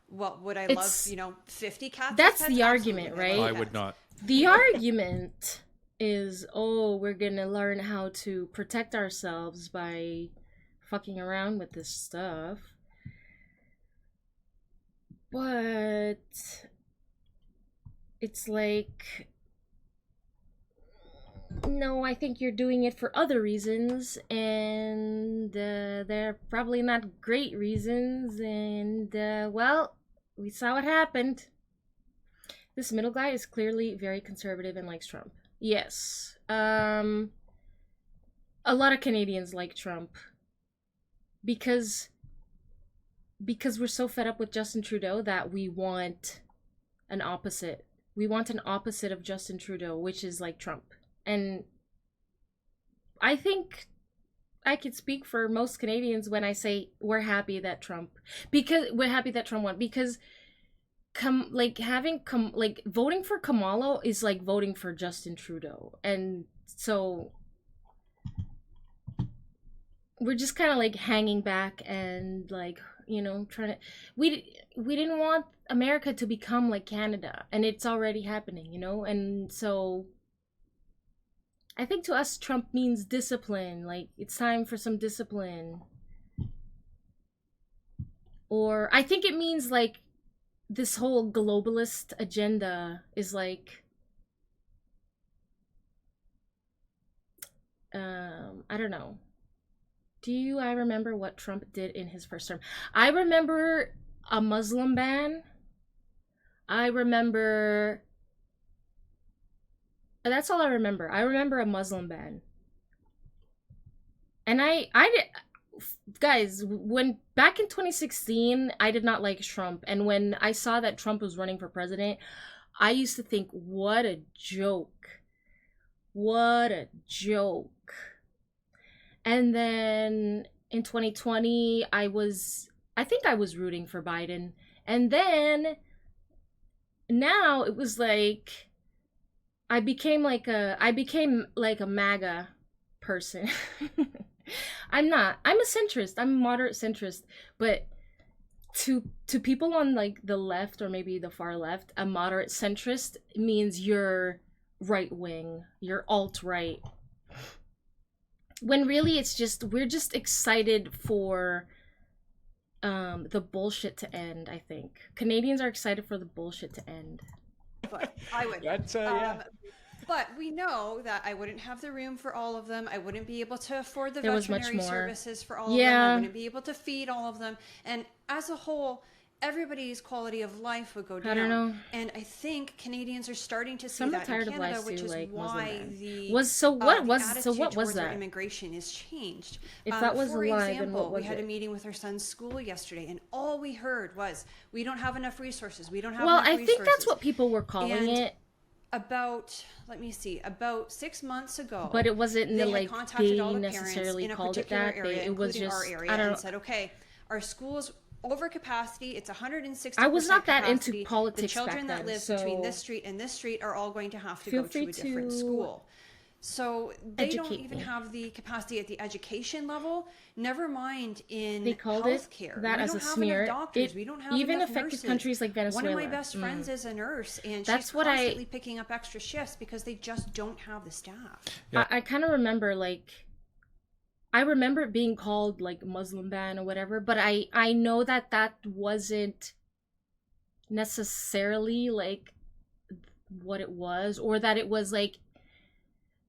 Well, would I It's- love, 50 cats? as That's pets? the Absolutely, argument, I'd right? love I cats. would not. The argument is, oh, we're gonna learn how to protect ourselves by fucking around with this stuff. But it's like, no, I think you're doing it for other reasons, and they're probably not great reasons, and well, we saw what happened. This middle guy is clearly very conservative and likes Trump. Yes. A lot of Canadians like Trump because we're so fed up with Justin Trudeau that we want an opposite. We want an opposite of Justin Trudeau, which is like Trump. And I think I could speak for most Canadians when I say we're happy that Trump won, because voting for Kamala is like voting for Justin Trudeau. And so we're just kind of like hanging back and like, you know, trying to, we didn't want America to become like Canada, and it's already happening, you know. And so I think to us Trump means discipline, like it's time for some discipline. Or I think it means like this whole globalist agenda is like I don't know. I remember what Trump did in his first term. I remember a Muslim ban. That's all I remember. I remember a Muslim ban. And guys, when back in 2016, I did not like Trump. And when I saw that Trump was running for president, I used to think, what a joke. What a joke. And then in 2020, I think I was rooting for Biden. And then now it was like I became like a MAGA person. I'm not. I'm a centrist. I'm a moderate centrist. But to people on like the left or maybe the far left, a moderate centrist means you're right wing, you're alt-right. When really it's just, we're just excited for the bullshit to end, I think. Canadians are excited for the bullshit to end. But I would. That's, yeah. But we know that I wouldn't have the room for all of them. I wouldn't be able to afford the There was veterinary much more. services for all of them. I wouldn't be able to feed all of them. And as a whole, everybody's quality of life would go down. I don't know. And I think Canadians are starting to see I'm that tired in of Canada, lies which too, is like why Muslim the ban. So what attitude was towards our that? immigration is changed. If that was for a lie, then example, what was we had it? a meeting with our son's school yesterday, and all we heard was, "We don't have enough resources. We don't have Well, enough I resources." think that's what people were calling And it. about 6 months ago, But it wasn't they like had contacted they all the parents necessarily in a called it particular that. area, It was including our just, area, I don't and said, okay, our school's over capacity. It's 160%. I was not that capacity. into politics The children back that then, live between so this street and this street are all going to have to feel go to free a different to school. So they don't educate even me. have the capacity at the education level. Never mind in They called healthcare. it that we as don't a have smear. enough doctors. It We don't have even enough affected nurses. countries like Venezuela. One of my best friends is a nurse, and That's she's what constantly picking up extra shifts because they just don't have the staff. I kind of remember I remember it being called like Muslim ban or whatever, but I know that wasn't necessarily like what it was, or that it was like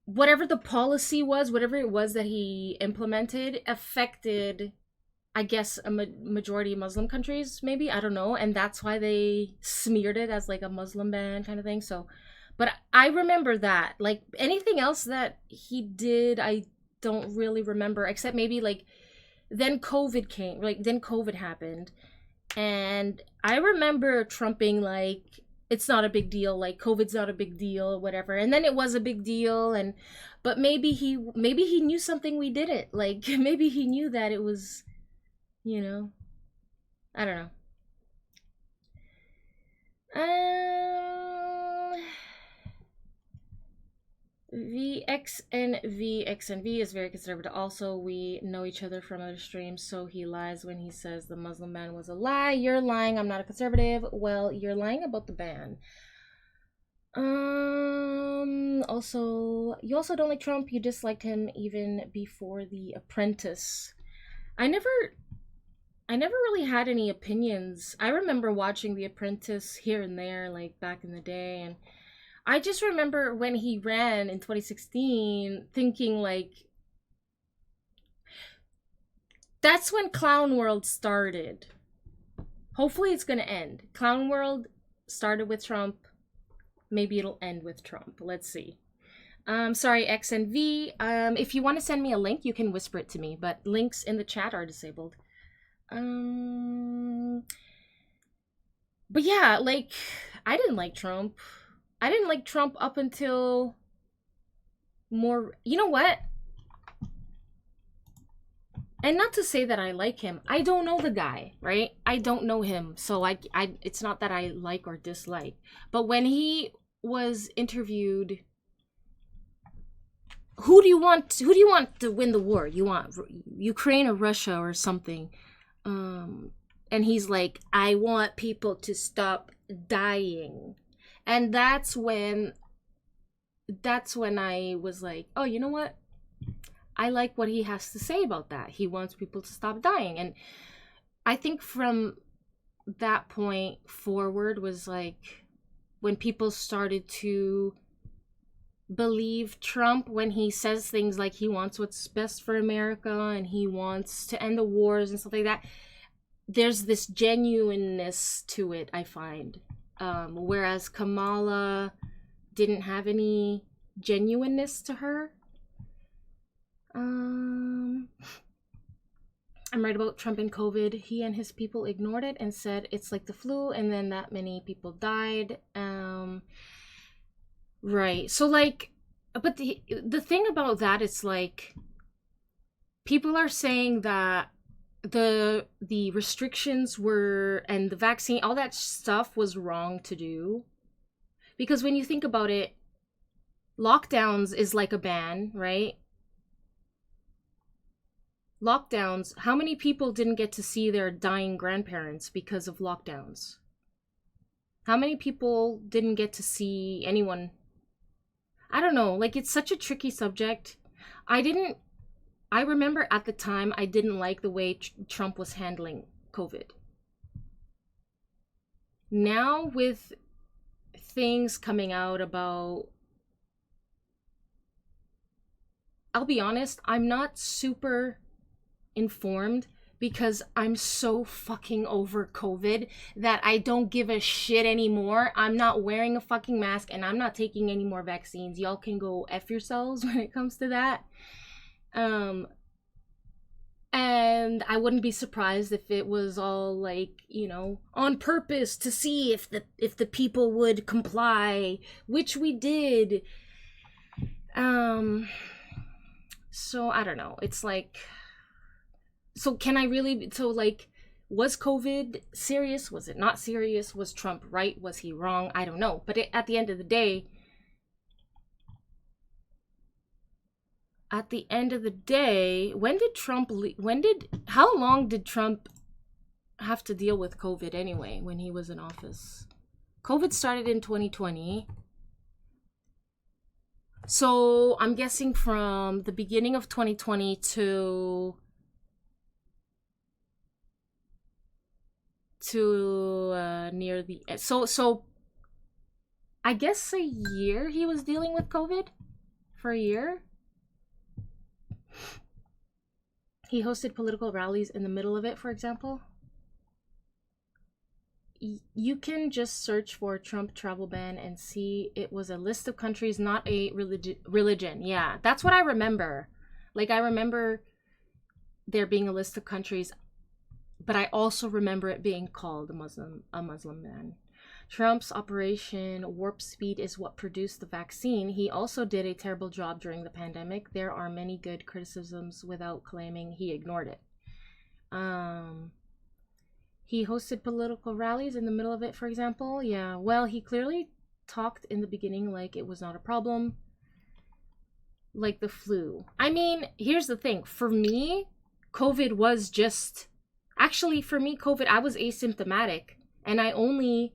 whatever the policy was, whatever it was that he implemented affected, I guess, a majority of Muslim countries, maybe, I don't know, and that's why they smeared it as like a Muslim ban kind of thing. So, but I remember that. Like anything else that he did, I don't really remember, except maybe like then COVID came, like then COVID happened, and I remember Trump being like, it's not a big deal, like COVID's not a big deal or whatever, and then it was a big deal, and but maybe he knew something we didn't, like maybe he knew that it was, you know, I don't know. VXNV is very conservative. Also, we know each other from other streams, so he lies when he says the Muslim ban was a lie. You're lying. I'm not a conservative. Well, you're lying about the ban. Also, you also don't like Trump. You disliked him even before The Apprentice. I never I never really had any opinions. I remember watching The Apprentice here and there, like back in the day, and I just remember when he ran in 2016 thinking like, that's when Clown World started. Hopefully it's gonna end. Clown World started with Trump. Maybe it'll end with Trump. Let's see. Sorry, X and V. If you want to send me a link, you can whisper it to me, but links in the chat are disabled. But yeah, like, I didn't like Trump. I didn't like Trump up until more, you know what? And not to say that I like him. I don't know the guy, right? I don't know him. So it's not that I like or dislike. But when he was interviewed, who do you want to win the war? You want Ukraine or Russia or something? And he's like, I want people to stop dying. And that's when I was like, oh, you know what? I like what he has to say about that. He wants people to stop dying. And I think from that point forward was like when people started to believe Trump when he says things like he wants what's best for America and he wants to end the wars and stuff like that. There's this genuineness to it, I find. Whereas Kamala didn't have any genuineness to her. I'm right about Trump and COVID. He and his people ignored it and said it's like the flu, and then that many people died. Right. So like, but the thing about that is like, people are saying that the restrictions were, and the vaccine, all that stuff was wrong to do. Because when you think about it, lockdowns is like a ban, right? Lockdowns, how many people didn't get to see their dying grandparents because of lockdowns? How many people didn't get to see anyone? I don't know, like it's such a tricky subject. I remember at the time I didn't like the way Trump was handling COVID. Now with things coming out about, I'll be honest, I'm not super informed because I'm so fucking over COVID that I don't give a shit anymore. I'm not wearing a fucking mask and I'm not taking any more vaccines. Y'all can go F yourselves when it comes to that. And I wouldn't be surprised if it was all like, you know, on purpose to see if the people would comply, which we did. So I don't know. It's like, so can I really, so like, was COVID serious? Was it not serious? Was Trump right? Was he wrong? I don't know. But at the end of the day, how long did Trump have to deal with COVID anyway when he was in office? COVID started in 2020. So I'm guessing from the beginning of 2020 to near the end. So I guess a year he was dealing with COVID for a year. He hosted political rallies in the middle of it, for example. You can just search for Trump travel ban and see it was a list of countries, not a religion. Yeah, that's what I remember. Like, I remember there being a list of countries, but I also remember it being called a Muslim ban. Trump's Operation Warp Speed is what produced the vaccine. He also did a terrible job during the pandemic. There are many good criticisms without claiming he ignored it. He hosted political rallies in the middle of it, for example. Yeah, well, he clearly talked in the beginning like it was not a problem. Like the flu. I mean, here's the thing. For me, COVID was just... Actually, for me, COVID, I was asymptomatic. And I only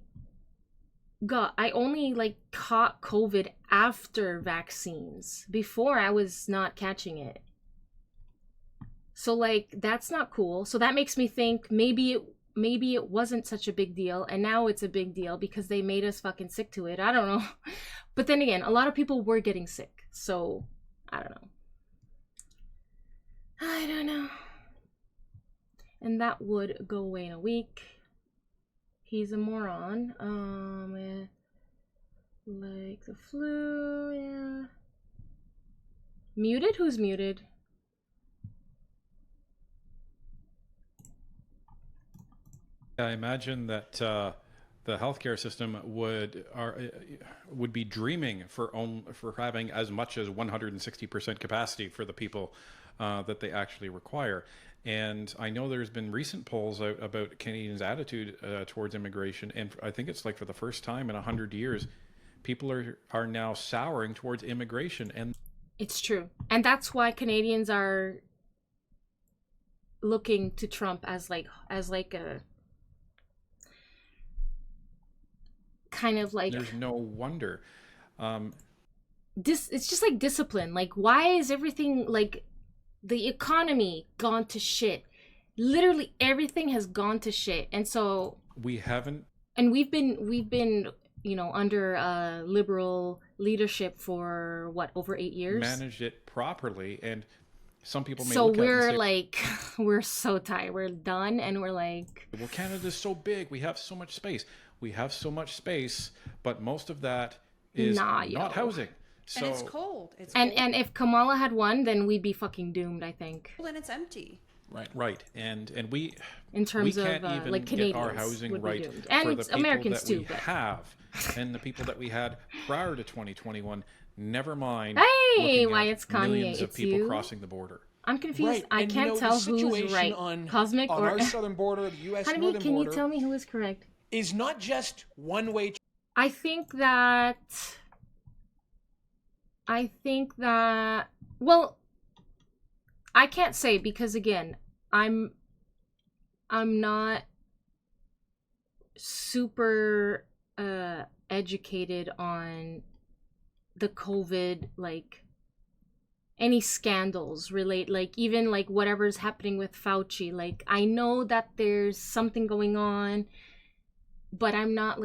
caught COVID after vaccines. Before, I was not catching it. So like that's not cool. So that makes me think maybe it wasn't such a big deal, and now it's a big deal because they made us fucking sick to it. I don't know. But then again, a lot of people were getting sick. So I don't know. I don't know. And that would go away in a week. He's a moron. Like the flu, yeah. Muted? Who's muted? I imagine that the healthcare system would be dreaming for having as much as 160% capacity for the people that they actually require. And I know there's been recent polls out about Canadians' attitude towards immigration, and I think it's like for the first time in 100 years, people are now souring towards immigration. And it's true, and that's why Canadians are looking to Trump as like a kind of like. There's no wonder. It's just like discipline. Like, why is everything like the economy gone to shit? Literally everything has gone to shit, and so we haven't. And we've been under liberal leadership for what, over 8 years? Managed it properly, and some people may so look at it we're and say, like, we're so tired, we're done, and we're like, well, Canada's so big, we have so much space. We have so much space, but most of that is not housing. So, and it's cold. And if Kamala had won, then we'd be fucking doomed, I think. And it's empty. Right, and we in terms we can't of even like get our Canadians housing right and for the people Americans that too, we but... have, and the people that we had prior to 2021. Never mind. Hey, why it's Kanye? Millions of it's people you. crossing the border. I'm confused. Right. I and, can't tell the who's right. Cosmic on or our southern border, the U.S. Honeybee, northern can border. you tell me who is correct? Is not just one way. I think that. Well, I can't say because again, I'm not super educated on the COVID, like any scandals relate, like even like whatever's happening with Fauci. Like I know that there's something going on, but I'm not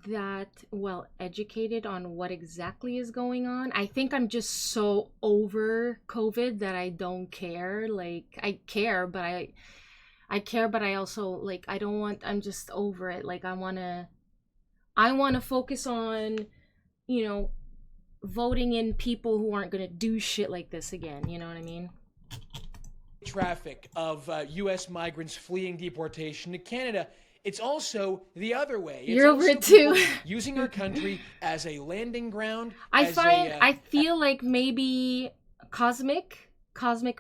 that well educated on what exactly is going on. I think I'm just so over COVID that I don't care. Like I care, but I also like I don't want. I'm just over it. Like I wanna focus on, voting in people who aren't gonna do shit like this again. You know what I mean? Traffic of U.S. migrants fleeing deportation to Canada. It's also the other way. It's You're over it too. Using our country as a landing ground. I feel like maybe Cosmic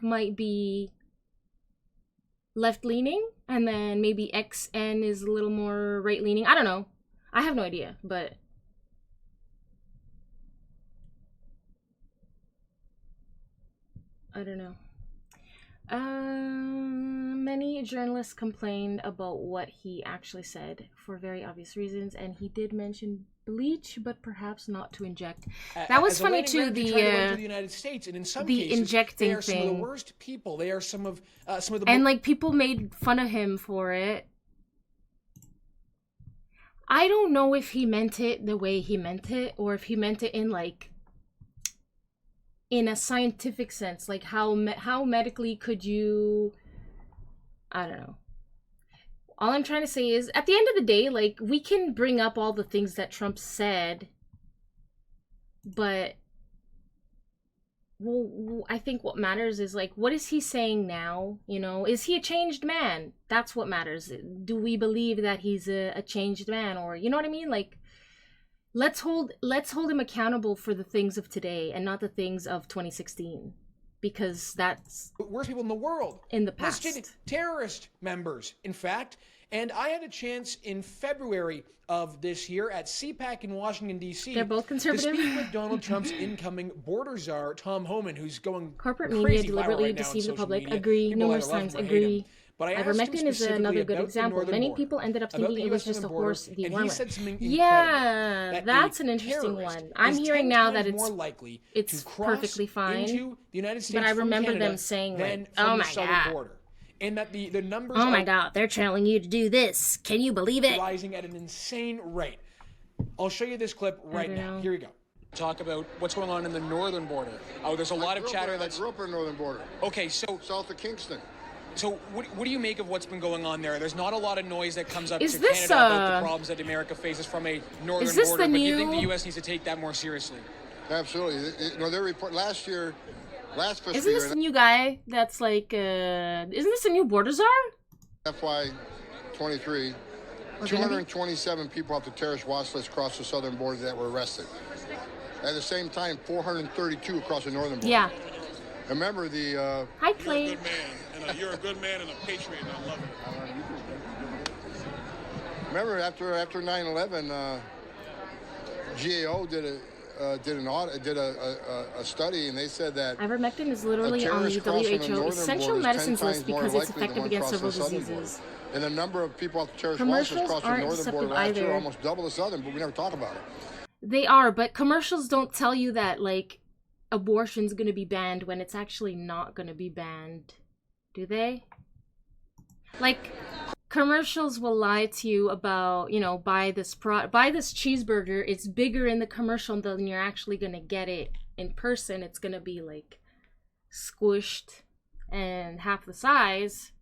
might be left leaning, and then maybe XN is a little more right leaning. I don't know. I have no idea, but I don't know. Many journalists complained about what he actually said for very obvious reasons, and he did mention bleach, but perhaps not to inject. That was funny too. The United States, and in some the cases, injecting they are thing. Some of the worst people. They are some of the and like people made fun of him for it. I don't know if he meant it the way he meant it, or if he meant it in like in a scientific sense, like how medically could you, I don't know. All I'm trying to say is at the end of the day, like we can bring up all the things that Trump said, but I think what matters is like, what is he saying now? Is he a changed man? That's what matters. Do we believe that he's a changed man, or you know what I mean? Like, let's hold him accountable for the things of today and not the things of 2016, because that's worst people in the world. In the past, listed terrorist members, in fact. And I had a chance in February of this year at CPAC in Washington, D.C. They're both conservative. To speak with Donald Trump's incoming border czar, Tom Homan, who's going corporate crazy media viral deliberately right now deceive on the public. social media. Agree. People Numerous either love times. him or hate him. Agree. But I asked him Ivermectin is specifically another good about the example. northern Many border, people ended up about thinking the it was US just a northern border, horse and he dewormer. said something Yeah, incredible, that's that an a interesting terrorist one. I'm is hearing 10 now that times it's more likely it's to cross perfectly fine. into the United States But I from remember Canada them saying than like, from "Oh the my southern god, border. And that the numbers oh my are god, they're telling you to do this. Can you believe it?" rising at an insane rate. I'll show you this clip right now. Here we go. Talk about what's going on in the northern border. Oh, there's a lot of chatter that's... I grew up in the northern border. Okay, so... South of Kingston. So what do you make of what's been going on there? There's not a lot of noise that comes up Is to this, Canada about the problems that America faces from a northern is this border, the but you think the new- U.S. needs to take that more seriously? Absolutely. You know, their report last fiscal Isn't year... this the new guy that's like, isn't this the new border czar? FY 23, 227 people off the terrorist watch list crossed the southern border that were arrested. At the same time, 432 across the northern border. Yeah. Remember the... Hi, Clay. You're a good man, and you're a good man and a patriot, and I love it. Remember, after 9/11, GAO did a study, and they said that Ivermectin is literally on the WHO essential medicines list because it's effective against several diseases. And the number of people off the terrorist watch list crossing the northern border last year either. almost double the southern, but we never talk about it. They are, but commercials don't tell you that, like, abortion's gonna be banned when it's actually not gonna be banned. Do they? Like, commercials will lie to you about, you know, buy this cheeseburger. It's bigger in the commercial than you're actually gonna get it in person. It's gonna be, like, squished and half the size.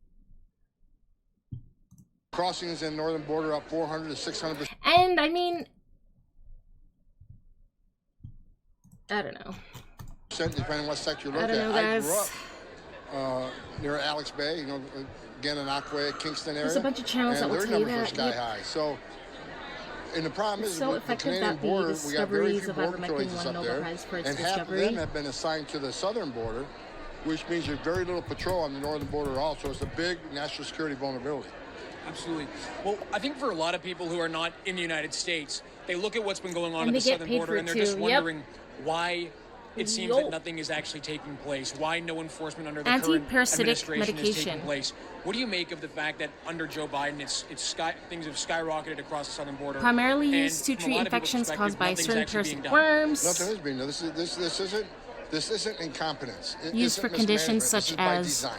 Crossings in northern border up 400 to 600%. And, I mean... I don't know. Depending on what sector you look I don't know, at. guys. I grew up near Alex Bay, you know, again in Aquay, Kingston area. There's a bunch of channels that and will their tell you numbers are that. sky high. So, and the problem It's is so with the effective Canadian that the border, we got very discoveries few of border ivermectin patrols won up Nobel there, Prize for its and half of discovery. them have been assigned to the southern border, which means there's very little patrol on the northern border also. It's a big national security vulnerability. Absolutely. Well, I think for a lot of people who are not in the United States, they look at what's been going on And at the they get southern paid border for and it they're just too. Yep. wondering why it seems Yo. that nothing is actually taking place, why no enforcement under the current Anti-parasitic administration is medication. taking place. What do you make of the fact that under Joe Biden, things have skyrocketed across the southern border? Primarily and used to from a treat lot of people's infections perspective, caused by nothing's certain actually being parasitic done. worms. Nothing is being done. This isn't incompetence. It Used isn't for conditions mismanagement. such This is by as design.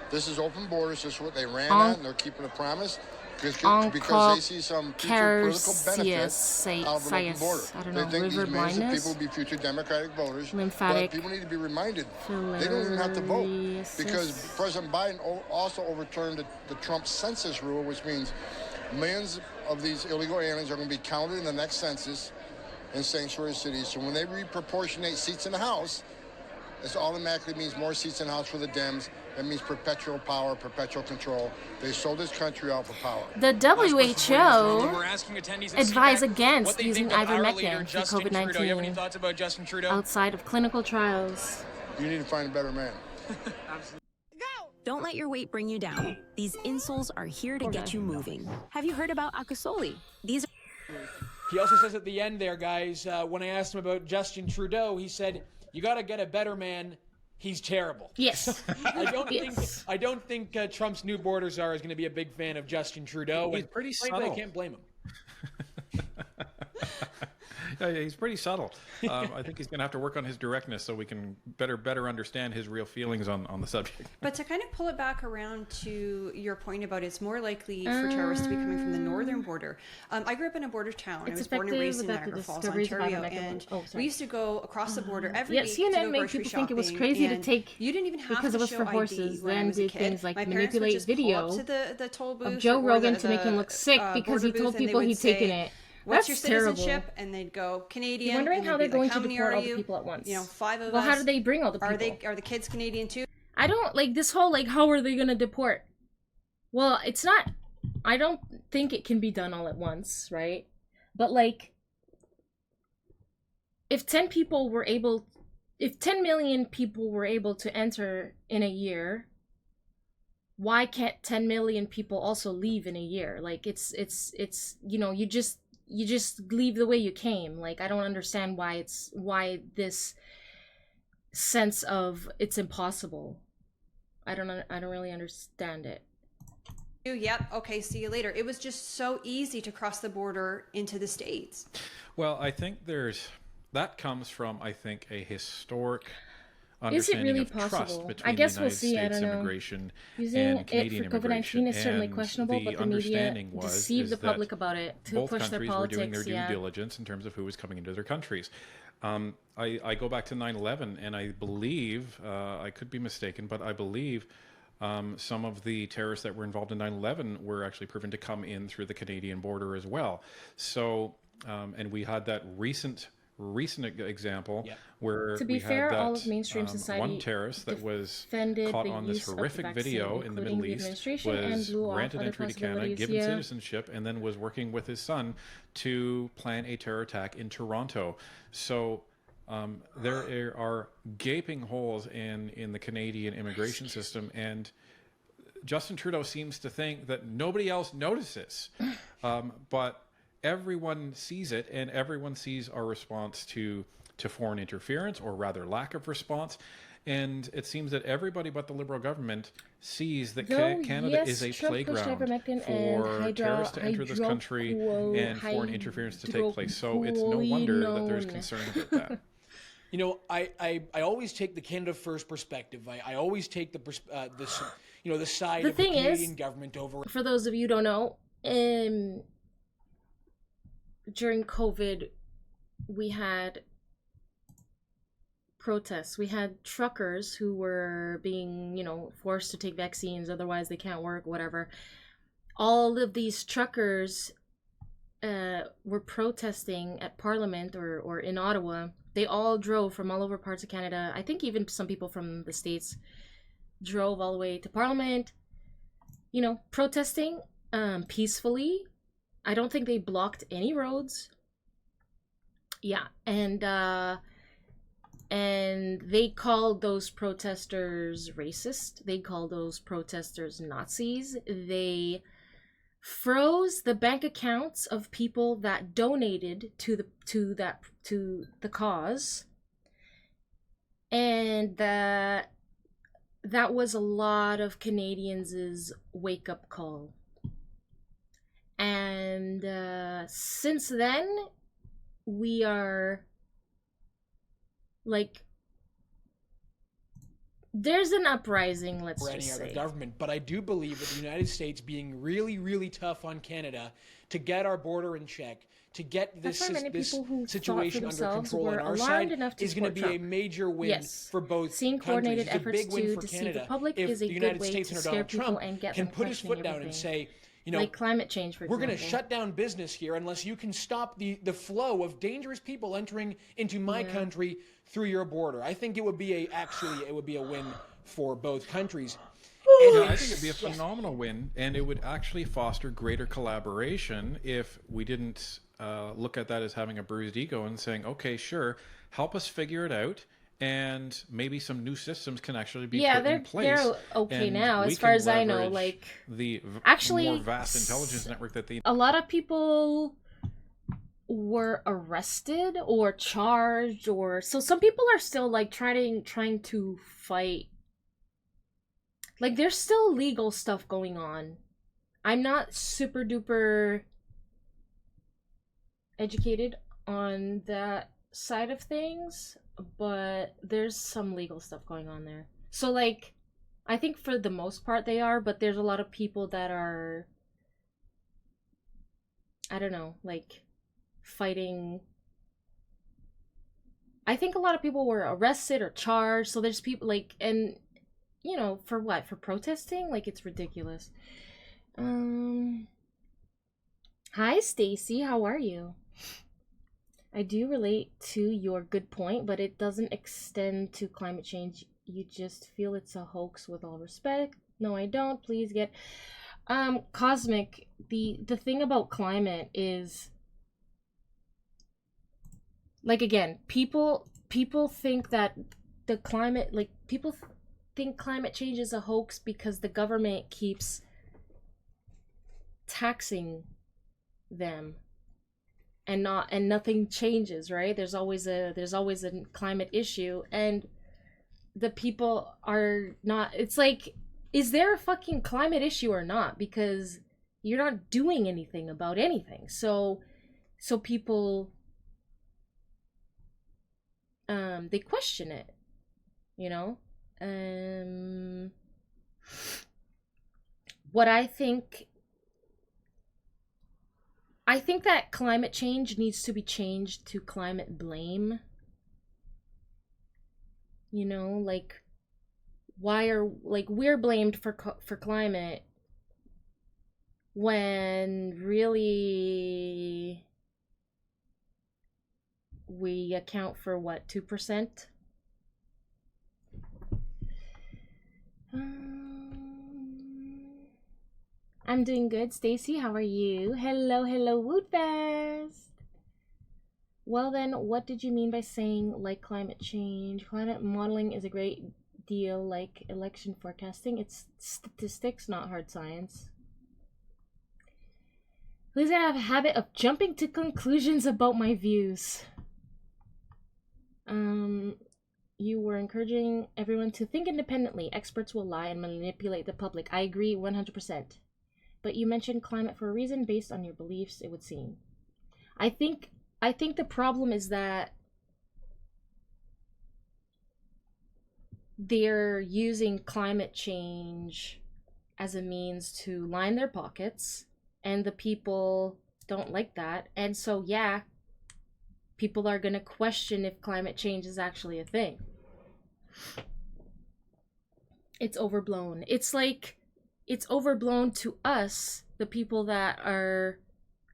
This is open borders. This is what they ran On- at, and they're keeping a promise because they see some future political benefits out of an open border. I don't They know, think river these millions of blindness? people will be future Democratic voters. Lymphatic But people need to be reminded they don't even have to vote because President Biden also overturned the Trump census rule, which means millions of these illegal aliens are going to be counted in the next census in sanctuary cities. So when they reproportionate seats in the House, this automatically means more seats in the House for the Dems. That means perpetual power, perpetual control. They sold this country out for power. The WHO advised against what they using think of our leader, ivermectin for Justin Trudeau. You have any COVID-19 thoughts about Justin Trudeau? outside of clinical trials. You need to find a better man. Don't let your weight bring you down. These insoles are here to get you moving. Have you heard about Akasoli? These are... He also says at the end there, guys, when I asked him about Justin Trudeau, he said, you got to get a better man. He's terrible. Yes. I don't think Trump's new border czar is going to be a big fan of Justin Trudeau. He's and pretty frankly, subtle. I can't blame him. Yeah, he's pretty subtle. I think he's going to have to work on his directness so we can better understand his real feelings on the subject. But to kind of pull it back around to your point about it's more likely for terrorists to be coming from the northern border. I grew up in a border town. I was born and raised in Niagara Falls, Ontario, and we used to go across the border every week to CNN go made grocery people think it was shopping, crazy to and take you didn't even have because to it was show for ID horses. when I Then was a did kid. things like My parents would manipulate just pull video up to the toll booth of Joe or Rogan the- to make him the, look sick because he border told booth, and people they would he'd taken say, it. What's That's your terrible. citizenship? And they'd go Canadian. You're wondering and how they'd they're be going like, to how many deport are all the you? people at once. You know, 5 of well, us. how do they bring all the people? Are the kids Canadian too? I don't like this whole like how are they going to deport? Well, it's not. I don't think it can be done all at once, right? But like, if 10 million people were able to enter in a year, why can't 10 million people also leave in a year? Like it's you know, you just leave the way you came. Like I don't understand why this sense of it's impossible. I don't really understand it. Yep. Okay. See you later. It was just so easy to cross the border into the States. Well, I think that comes from, I think, a historic Is it understanding really of trust possible? between I guess the we'll United see. I States don't know. immigration Using and Canadian it for immigration. COVID-19 is certainly And questionable, the but the media understanding was deceived the is that public about it to both push their countries were doing their politics. due diligence in terms of who was coming into their countries. I go back to 9/11, and I believe, I could be mistaken, but I believe some of the terrorists that were involved in 9/11 were actually proven to come in through the Canadian border as well. So, and we had that recent example where To be we fair, had that all of mainstream society one terrorist that was defended caught the on this use of the horrific vaccine, video in the including Middle the East, administration, and was blew off granted other entry to Canada, possibilities. given Yeah. citizenship, and then was working with his son to plan a terror attack in Toronto. So there are gaping holes in the Canadian immigration system, and Justin Trudeau seems to think that nobody else notices, but everyone sees it, and everyone sees our response to foreign interference, or rather lack of response. And it seems that everybody but the Liberal government sees that Canada is a playground for terrorists to enter this country and foreign interference to take place. So it's no wonder that there's concern about that. You know, I always take the Canada First perspective. I always take the side of the Canadian government over. For those of you who don't know, during COVID, we had protests. We had truckers who were being, forced to take vaccines, otherwise they can't work, whatever. All of these truckers were protesting at Parliament or in Ottawa. They all drove from all over parts of Canada. I think even some people from the States drove all the way to Parliament, protesting peacefully. I don't think they blocked any roads. Yeah, and they called those protesters racist. They called those protesters Nazis. They froze the bank accounts of people that donated to the cause, and that was a lot of Canadians' wake-up call. And since then, we are there's an uprising, let's or just any say. other government, but I do believe that the United States being really, really tough on Canada to get our border in check, to get this situation under control on our side, is going to be a major win for both Seeing coordinated countries. It's a big win for deceive Canada the public if is a the good United way States to under scare Donald people Trump and get can them put his foot questioning down and everything. say, like climate change, for we're example. going to shut down business here unless you can stop the flow of dangerous people entering into my country through your border. I think it would be a win for both countries. Yeah, I think it'd be a phenomenal win, and it would actually foster greater collaboration if we didn't look at that as having a bruised ego and saying, okay, sure, help us figure it out, and maybe some new systems can actually be put in place. They're okay and now, we as far can as I know. leverage the Actually, more vast intelligence network that a lot of people were arrested or charged, or so some people are still trying to fight. There's still legal stuff going on. I'm not super duper educated on that side of things, but there's some legal stuff going on there. So I think for the most part they are, but there's a lot of people that are, I don't know, fighting. I think a lot of people were arrested or charged, so there's people and for what? For protesting? It's ridiculous. Hi Stacy, how are you? I do relate to your good point, but it doesn't extend to climate change. You just feel it's a hoax, with all respect. No, I don't. Please get Cosmic, the thing about climate is again, people think that the climate people think climate change is a hoax because the government keeps taxing them and nothing changes, right? There's always a climate issue, and the people are not. It's like, is there a fucking climate issue or not? Because you're not doing anything about anything. So people, they question it, you know? What I think that climate change needs to be changed to climate blame. You know, like, we're blamed for climate when really we account for what, 2%? I'm doing good. Stacy, how are you? Hello, Woodfest. Well then, what did you mean by saying like climate change? Climate modeling is a great deal like election forecasting. It's statistics, not hard science. Please, I have a habit of jumping to conclusions about my views. You were encouraging everyone to think independently. Experts will lie and manipulate the public. I agree 100%. But you mentioned climate for a reason based on your beliefs, it would seem. I think the problem is that they're using climate change as a means to line their pockets, and the people don't like that. And so, yeah, people are going to question if climate change is actually a thing. It's overblown. It's like, it's overblown to us, the people that are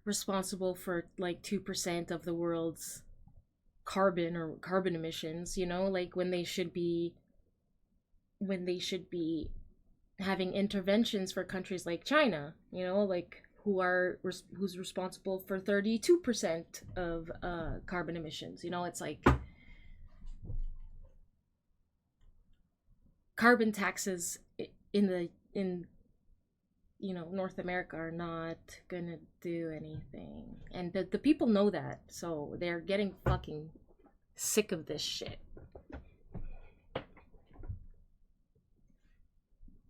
responsible for like 2% of the world's carbon emissions, you know, like when they should be having interventions for countries like China, you know, like who's responsible for 32% of carbon emissions. You know, it's like carbon taxes in you know, North America are not gonna do anything, and the people know that, so they're getting fucking sick of this shit.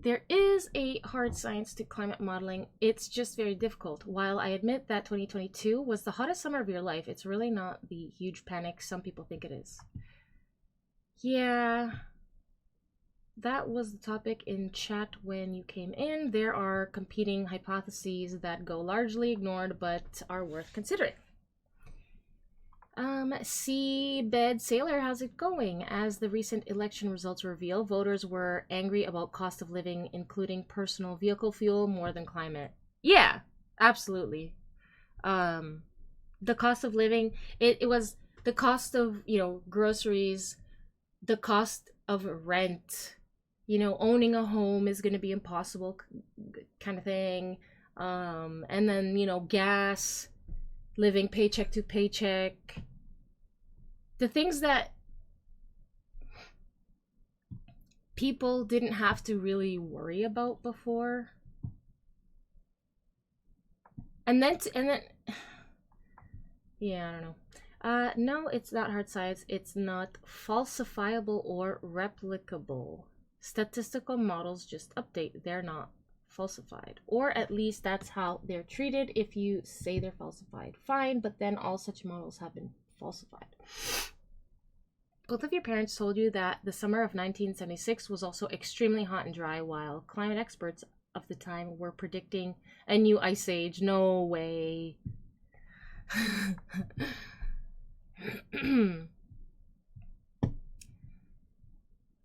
There is a hard science to climate modeling. It's just very difficult. While I admit that 2022 was the hottest summer of your life, it's really not the huge panic some people think it is. Yeah, that was the topic in chat when you came in. There are competing hypotheses that go largely ignored but are worth considering. Seabed Sailor, how's it going? As the recent election results reveal, voters were angry about cost of living, including personal vehicle fuel, more than climate. Yeah, absolutely. The cost of living, it was the cost of, you know, groceries, the cost of rent, you know, owning a home is going to be impossible kind of thing. And then, you know, gas, living paycheck to paycheck. The things that people didn't have to really worry about before. And then yeah, I don't know. No, it's not hard science. It's not falsifiable or replicable. Statistical models just update. They're not falsified. Or at least that's how they're treated. If you say they're falsified, fine, but then all such models have been falsified. Both of your parents told you that the summer of 1976 was also extremely hot and dry, while climate experts of the time were predicting a new ice age. No way.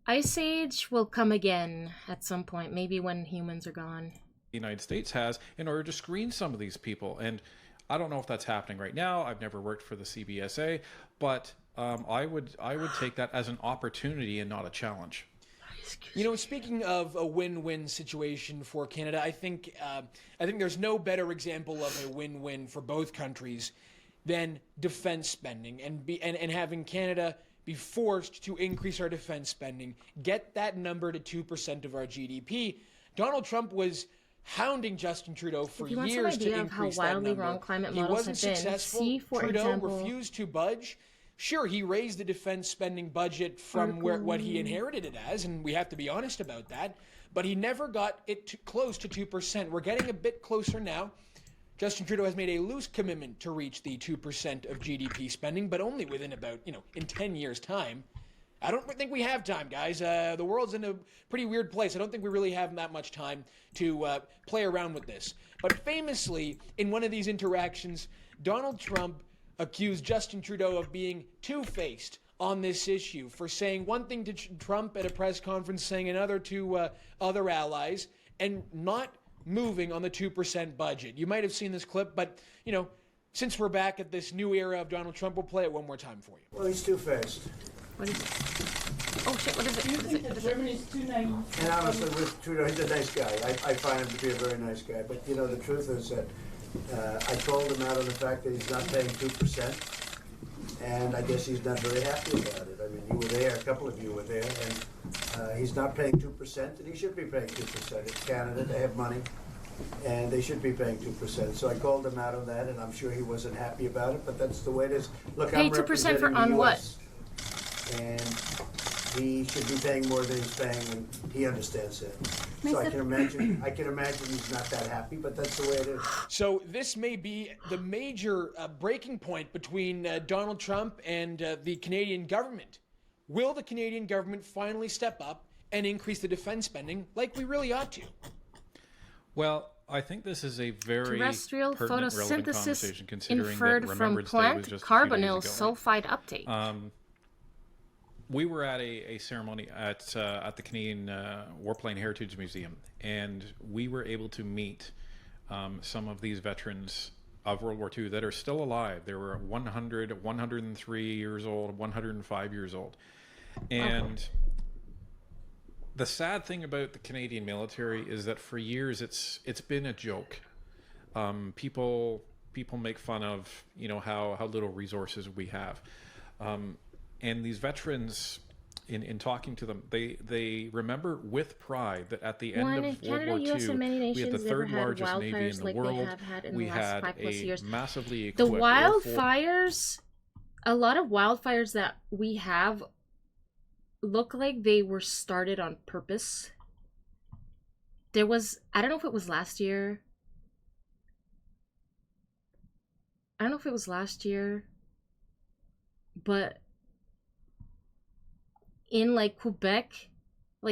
Ice age will come again at some point, maybe when humans are gone. The United States has in order to screen some of these people. And I don't know if that's happening right now. I've never worked for the CBSA, but I would take that as an opportunity and not a challenge. You know, speaking of a win-win situation for Canada, I think there's no better example of a win-win for both countries than defense spending and having Canada be forced to increase our defense spending, get that number to 2% of our GDP. Donald Trump was hounding Justin Trudeau for years to increase that number. Wildly wrong climate he models wasn't have been, successful. see, for Trudeau example, refused to budge. Sure, he raised the defense spending budget from what he inherited it as, and we have to be honest about that, but he never got it close to 2%. We're getting a bit closer now. Justin Trudeau has made a loose commitment to reach the 2% of GDP spending, but only within about, in 10 years' time. I don't think we have time, guys. The world's in a pretty weird place. I don't think we really have that much time to play around with this. But famously, in one of these interactions, Donald Trump accused Justin Trudeau of being two-faced on this issue, for saying one thing to Trump at a press conference, saying another to other allies, and not moving on the 2% budget. You might have seen this clip, but, since we're back at this new era of Donald Trump, we'll play it one more time for you. Well, he's two-faced. What is it? Oh, shit, what is it? What is it? Germany's too nice. And honestly, with Trudeau, he's a nice guy. I find him to be a very nice guy. But, the truth is that I called him out on the fact that he's not paying 2%. And I guess he's not very happy about it. I mean, you were there, a couple of you were there, and he's not paying 2%, and he should be paying 2%. It's Canada, they have money, and they should be paying 2%. So I called him out on that, and I'm sure he wasn't happy about it, but that's the way it is. Look, pay I'm 2% representing for the on US, and he should be paying more than he's paying, and he understands that. So I can imagine he's not that happy, but that's the way it is. So this may be the major breaking point between Donald Trump and the Canadian government. Will the Canadian government finally step up and increase the defense spending like we really ought to? Well, I think this is a very terrestrial pertinent, relevant photosynthesis conversation, considering inferred that from Remembrance Day was plant just carbonyl a few days ago. sulfide uptake. We were at a ceremony at the Canadian Warplane Heritage Museum, and we were able to meet some of these veterans of World War II that are still alive. They were 100, 103 years old, 105 years old. And the sad thing about the Canadian military is that for years it's been a joke. People make fun of, how little resources we have. And these veterans, in talking to them, they remember with pride that at the end of World War II, we had the third largest navy in the world. We had a massively equipped the wildfires, a lot of wildfires that we have look like they were started on purpose. There was, I don't know if it was last year. But in Quebec,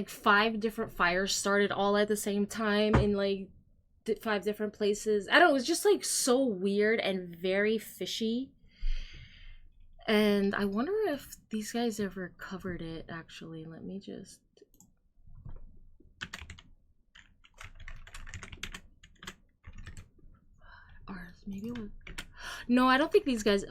5 different fires started all at the same time in 5 different places. I don't know, it was just so weird and very fishy. And I wonder if these guys ever covered it, actually. Let me just... Ours, maybe it was... No, I don't think these guys...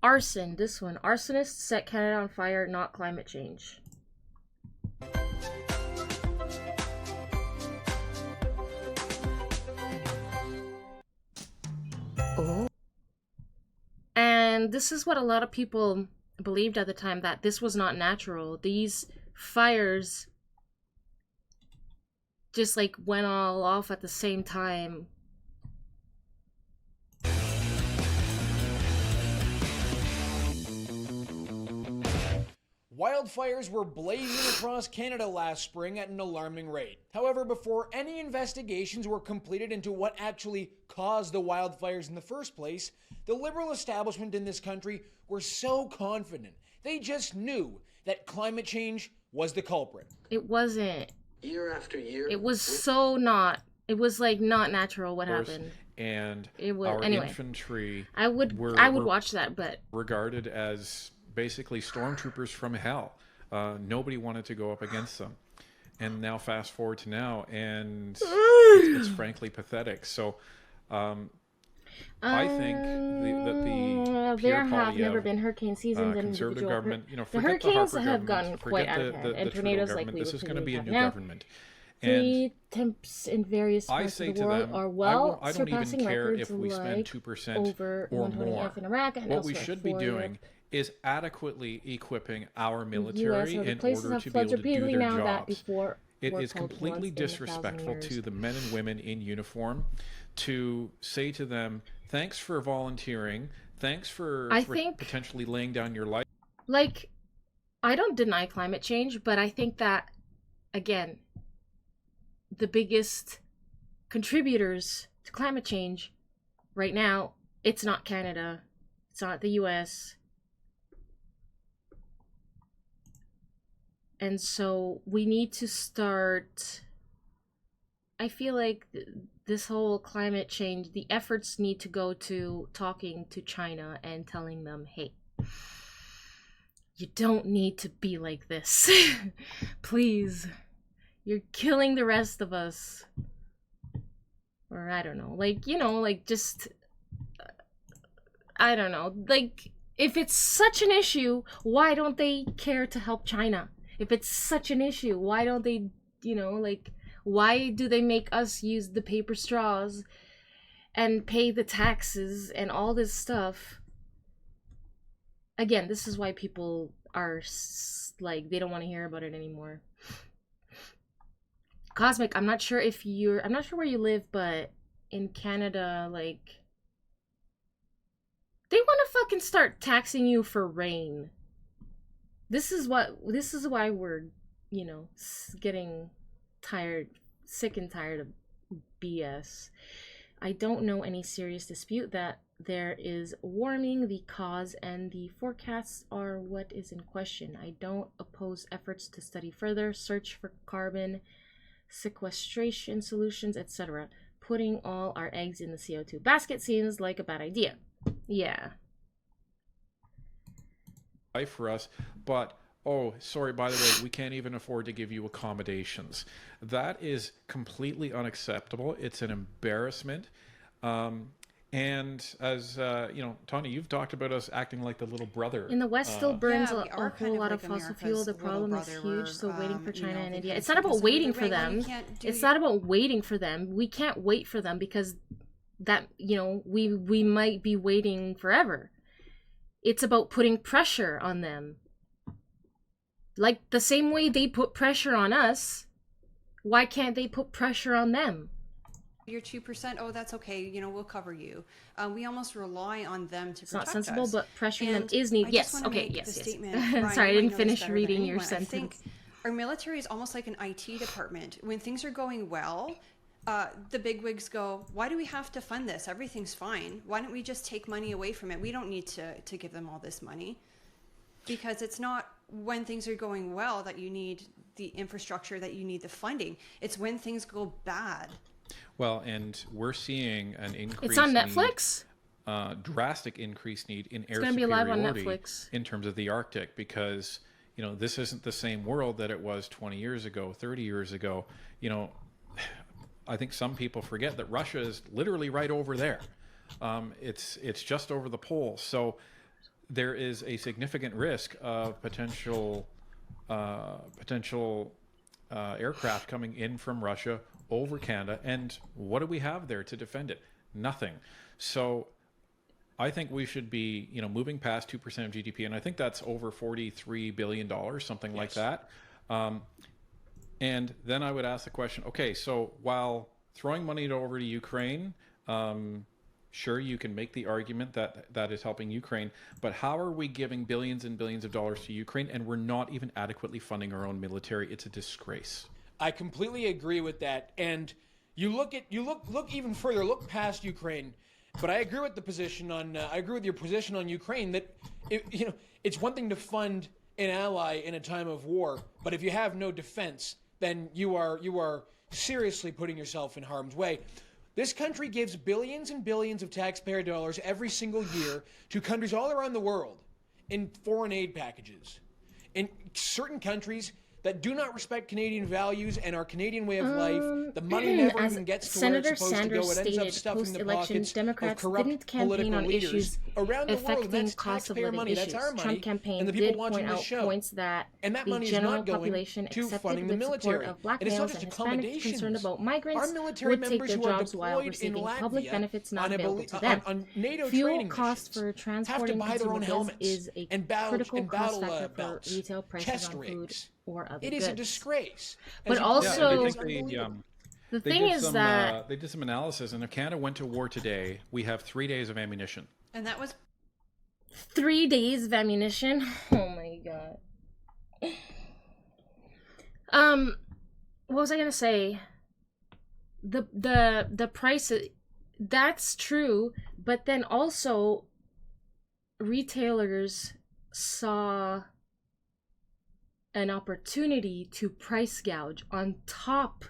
Arson, this one. Arsonists set Canada on fire, not climate change. Oh. And this is what a lot of people believed at the time, that this was not natural. These fires just went all off at the same time. Wildfires were blazing across Canada last spring at an alarming rate. However, before any investigations were completed into what actually caused the wildfires in the first place, the Liberal establishment in this country were so confident. They just knew that climate change was the culprit. It wasn't. Year after year. It was so not. It was not natural what happened. And it was, our anyway, infantry I would watch that, but regarded as basically stormtroopers from hell. Nobody wanted to go up against them. And now fast forward to now, and it's frankly pathetic. So I think that the there have never been hurricane seasons in conservative government, the hurricanes have gone forget quite out of hand, and tornadoes government. This is going to be a new government. Mercury temps in various I parts say of the to world them, are well I don't even surpassing care records if we spend like 2% over or 120th more. in Iraq and What we elsewhere should be for doing is adequately equipping our US military and other in places order have to be floods able to do repeatedly their now that jobs. before It were is called completely once in 1,000 disrespectful years. to the men and women in uniform to say to them, thanks for volunteering, thanks for think- potentially laying down your life. Like, I don't deny climate change, but I think that, again, the biggest contributors to climate change right now, it's not Canada, it's not the US. And so we need to start, I feel like this whole climate change, the efforts need to go to talking to China and telling them, hey, you don't need to be like this. Please. You're killing the rest of us. Or I don't know. Like, you know, like just... I don't know. Like, if it's such an issue, why don't they care to help China? If it's such an issue, why don't they, you know, like... Why do they make us use the paper straws and pay the taxes and all this stuff? Again, this is why people are like, they don't want to hear about it anymore. Cosmic, I'm not sure where you live, but in Canada, like, they want to fucking start taxing you for rain. This is why we're, you know, getting sick and tired of BS. I don't know any serious dispute that there is warming. The cause and the forecasts are what is in question. I don't oppose efforts to study further, search for carbon sequestration solutions, etc. Putting all our eggs in the CO2 basket seems like a bad idea. Yeah. Life for us, but oh, sorry, by the way, we can't even afford to give you accommodations. That is completely unacceptable. It's an embarrassment. And as, you know, Tawny, you've talked about us acting like the little brother. In the West still burns Yeah, a we are whole kind of lot of like fossil fuel. America's The little problem is brother. huge, so We're, waiting for you China know, and they India. can It's not take about us under waiting the for wing. Well, them. we can't do- It's not about waiting for them. We can't wait for them because that, you know, we might be waiting forever. It's about putting pressure on them. Like the same way they put pressure on us, why can't they put pressure on them? You're 2%. Oh, that's okay. You know, we'll cover you. We almost rely on them to It's not protect sensible, us. but pressuring them And is needed. I Yes, just wanna okay, make yes, the yes. statement, Ryan, Sorry, I you didn't might know this finish better reading than your anyone. I sentence. think our military is almost like an IT department. When things are going well, the bigwigs go, why do we have to fund this? Everything's fine. Why don't we just take money away from it? We don't need to give them all this money. Because it's not when things are going well that you need the infrastructure, that you need the funding. It's when things go bad. Well, and we're seeing an increase. It's on Netflix? Drastic increased need in air gonna be live on superiority Netflix. in terms of the Arctic, because, you know, this isn't the same world that it was 20 years ago, 30 years ago. You know, I think some people forget that Russia is literally right over there. It's just over the pole. So there is a significant risk of potential aircraft coming in from Russia over Canada. And what do we have there to defend it? Nothing. So I think we should be, you know, moving past 2% of GDP, and I think that's over $43 billion, something like that. And then I would ask the question, okay, so while throwing money over to Ukraine, sure, you can make the argument that that is helping Ukraine, but how are we giving billions and billions of dollars to Ukraine and we're not even adequately funding our own military? It's a disgrace. I completely agree with that. And you look even further, look past Ukraine. But I agree with the position on I agree with your position on Ukraine that you know, it's one thing to fund an ally in a time of war, but if you have no defense, then you are seriously putting yourself in harm's way. This country gives billions and billions of taxpayer dollars every single year to countries all around the world in foreign aid packages. In certain countries, that do not respect Canadian values and our Canadian way of life. The money never even gets to where it's supposed to go. It ends up stuffing the pockets of corrupt political leaders around the world. And that's taxpayer money. That's our money. Trump campaign and the people did watching point this out show. points that And that the money is general not going population to accepted funding the with support military. of black And it's not males just and Hispanics concerned about Our migrants military would take members their who are jobs while deployed in receiving public Latvia benefits not on available to them. on NATO Fuel training cost missions for transporting have to buy their own consumer goods helmets is a and critical cost factor for belts, retail prices chest on food rigs. or other It goods. is a disgrace. But As you also, pointed out, it's unbelievable. the They thing did is some, that they did some analysis, and if Canada went to war today, we have 3 days of ammunition. And that was 3 days of ammunition. Oh my god. What was I gonna say? The price, that's true, but then also retailers saw an opportunity to price gouge on top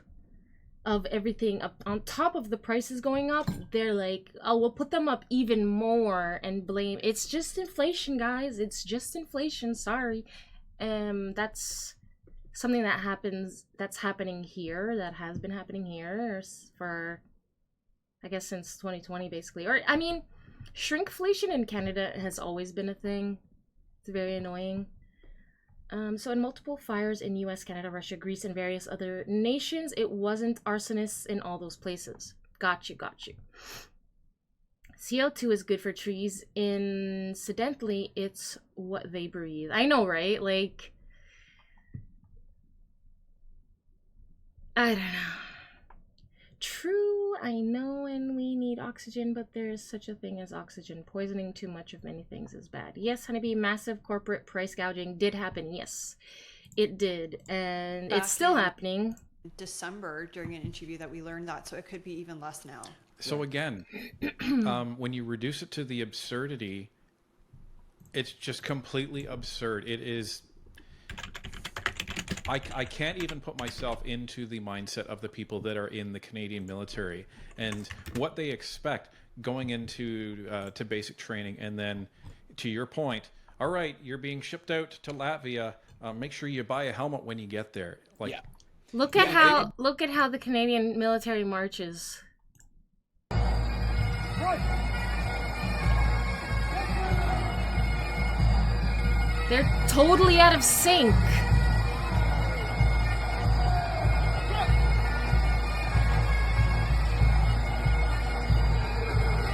of everything, up on top of the prices going up. They're like, oh, we'll put them up even more and blame, it's just inflation, guys, it's just inflation, sorry. That's something that's happening here, that has been happening here for, I guess, since 2020 basically. Or I mean, shrinkflation in Canada has always been a thing. It's very annoying. So in multiple fires in US, Canada, Russia, Greece, and various other nations, it wasn't arsonists in all those places. Got you. CO2 is good for trees. Incidentally, it's what they breathe. I know, right? Like, I don't know. True, I know, and we need oxygen, but there is such a thing as oxygen poisoning. Too much of many things is bad. Yes, Honeybee, massive corporate price gouging did happen. Yes, it did, and it's still happening. December, during an interview, that we learned that, so it could be even less now. So again, when you reduce it to the absurdity, it's just completely absurd. It is... I can't even put myself into the mindset of the people that are in the Canadian military and what they expect going into to basic training. And then, to your point, all right, you're being shipped out to Latvia. Make sure you buy a helmet when you get there. Like, yeah. Look at how the Canadian military marches. They're totally out of sync.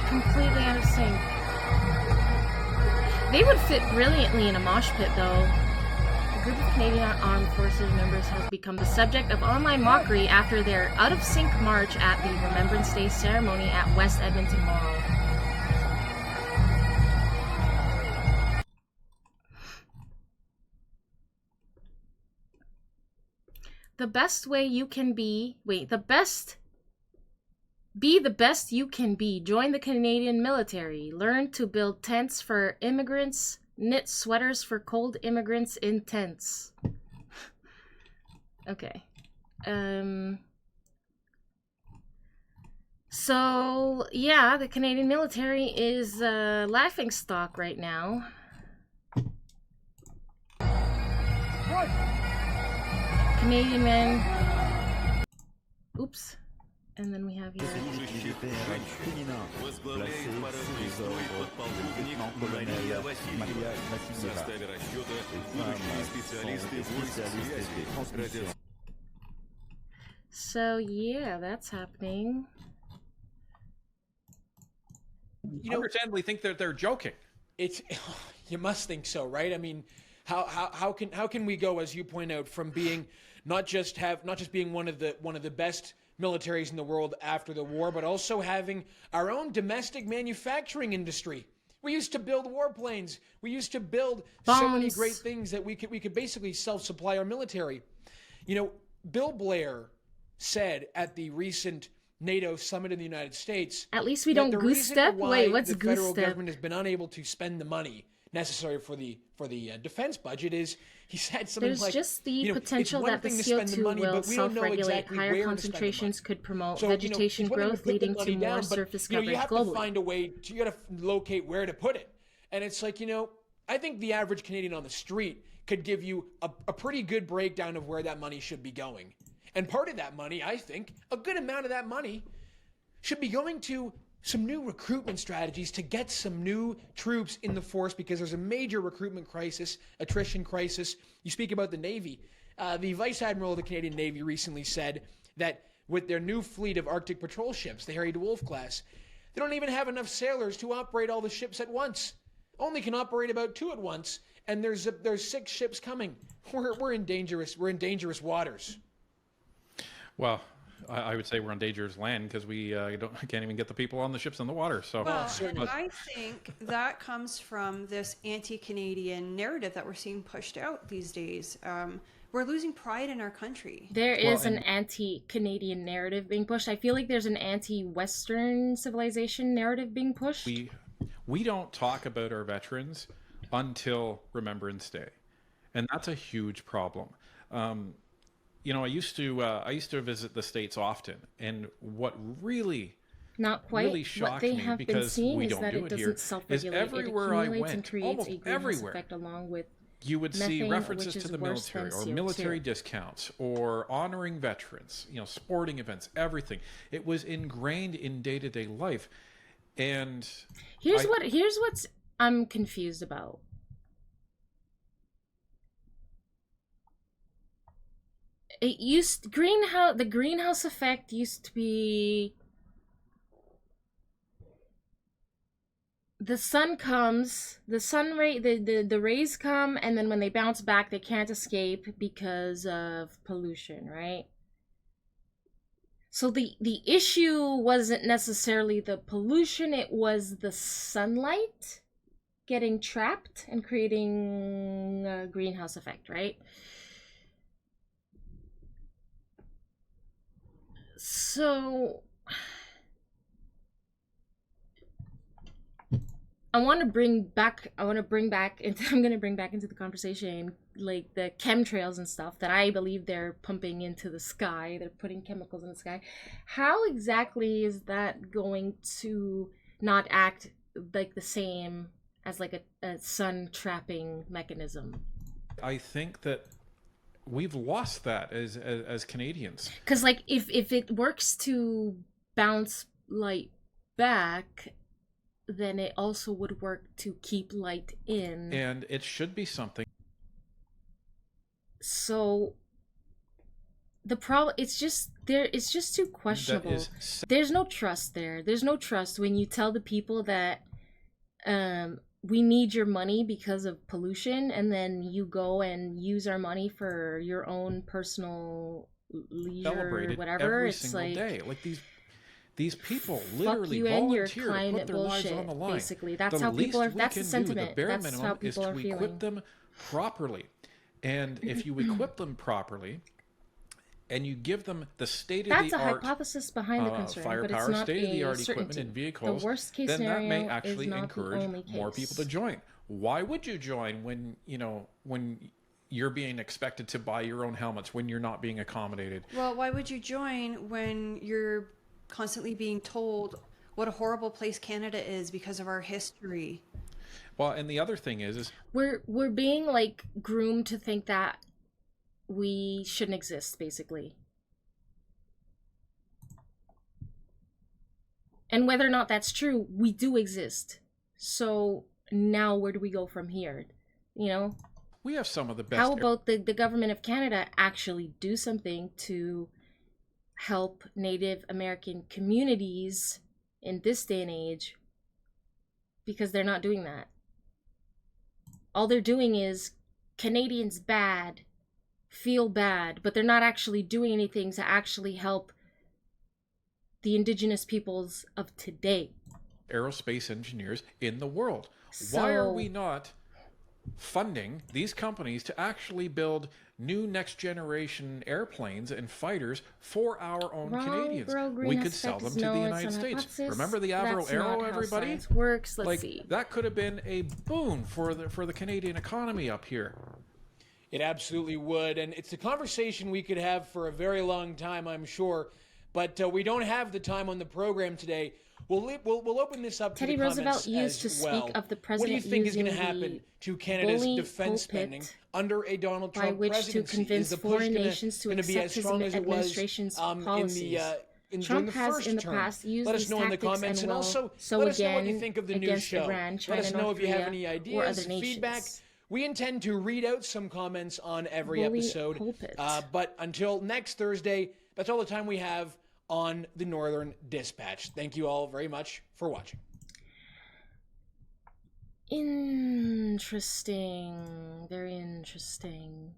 Completely out of sync. They would fit brilliantly in a mosh pit, though. A group of Canadian Armed Forces members has become the subject of online mockery after their out-of-sync march at the Remembrance Day ceremony at West Edmonton Mall. The best way you can be... Wait, the best... Be the best you can be. Join the Canadian military. Learn to build tents for immigrants. Knit sweaters for cold immigrants in tents. Okay. So, yeah, the Canadian military is a laughingstock right now. Canadian men. Oops. And then we have here. So yeah, that's happening. You understandably think that they're joking. It's you must think so, right? I mean, how can we go, as you point out, from being not just being one of the best militaries in the world after the war, but also having our own domestic manufacturing industry. We used to build warplanes. We used to build so many great things that we could basically self-supply our military. You know, Bill Blair said at the recent NATO summit in the United States, at least we don't goose step. Wait, what's the goose federal step? government has been unable to spend the money necessary for the defense budget is, he said something There's like, just the you know, potential that the CO2 will self-regulate. Higher concentrations could promote vegetation growth, leading to more surface coverage you have globally. to find a way you got to locate where to put it. And it's like, I think the average Canadian on the street could give you a pretty good breakdown of where that money should be going. And part of that money, I think, a good amount of that money should be going to some new recruitment strategies to get some new troops in the force, because there's a major recruitment crisis, attrition crisis. You speak about the Navy. The Vice Admiral of the Canadian Navy recently said that with their new fleet of Arctic patrol ships, the Harry DeWolf class, they don't even have enough sailors to operate all the ships at once. Only can operate about 2 at once, and there's 6 ships coming. We're in dangerous waters. Well, I would say we're on dangerous land because we can't even get the people on the ships in the water. So, well, and I think that comes from this anti-Canadian narrative that we're seeing pushed out these days. We're losing pride in our country. There is an anti-Canadian narrative being pushed. I feel like there's an anti-Western civilization narrative being pushed. We don't talk about our veterans until Remembrance Day, and that's a huge problem. You know, I used to visit the States often, and what really shocked me, because we don't do it here, is everywhere I went, almost everywhere, you would see references to the military or military discounts or honoring veterans, you know, sporting events, everything. It was ingrained in day-to-day life. And here's what I'm confused about. The greenhouse effect used to be the sun comes, the rays come, and then when they bounce back, they can't escape because of pollution, right? So the issue wasn't necessarily the pollution, it was the sunlight getting trapped and creating a greenhouse effect, right? So I'm going to bring back into the conversation like the chemtrails and stuff that I believe they're pumping into the sky. They're putting chemicals in the sky. How exactly is that going to not act like the same as like a sun trapping mechanism? I think that we've lost that as Canadians. Because like if it works to bounce light back, then it also would work to keep light in. And it should be something. So the problem, it's just too questionable. There's no trust there. There's no trust when you tell the people that we need your money because of pollution, and then you go and use our money for your own personal leisure, whatever. It's single like day. Like these people literally volunteer to put their lives on the line. Basically, that's how people are. That's the sentiment. The bare that's minimum how people are is to feeling. equip them properly, and if you equip them properly, and you give them the state-of-the-art, that's a hypothesis behind the concern, but it's not state-of-the-art a equipment certainty. and vehicles. The worst case then scenario that may actually is not encourage the only case. more people to join. Why would you join when you're being expected to buy your own helmets, when you're not being accommodated? Well, why would you join when you're constantly being told what a horrible place Canada is because of our history? Well, and the other thing is we're being like groomed to think that we shouldn't exist, basically. And whether or not that's true, we do exist. So now where do we go from here? You know? We have some of the best. How about the government of Canada actually do something to help Native American communities in this day and age? Because they're not doing that. All they're doing is Canadians bad, feel bad, but they're not actually doing anything to actually help the indigenous peoples of today. Aerospace engineers in the world. Why are we not funding these companies to actually build new next generation airplanes and fighters for our own Canadians? We could sell them to the United States. Remember the Avro Aero, everybody? Science works. Let's see. That could have been a boon for the Canadian economy up here. It absolutely would, and it's a conversation we could have for a very long time, I'm sure. But we don't have the time on the program today. We'll open this up to Teddy the Roosevelt comments used to as well. speak of the What president do you think is going to using happen the to Canada's bully defense spending pulpit under a Donald by Trump which to presidency? convince Is the push foreign gonna, nations to gonna be as accept his strong as it was administration's in policies. during Trump the has first in the term? past used Let us these know in the tactics comments, and will also so let us know what you again think of the new against show. Iran, China, Let us know North if you have Korea, any or ideas, other nations. feedback. We intend to read out some comments on every Bully episode. pulpit. But until next Thursday, that's all the time we have on the Northern Dispatch. Thank you all very much for watching. Interesting. Very interesting.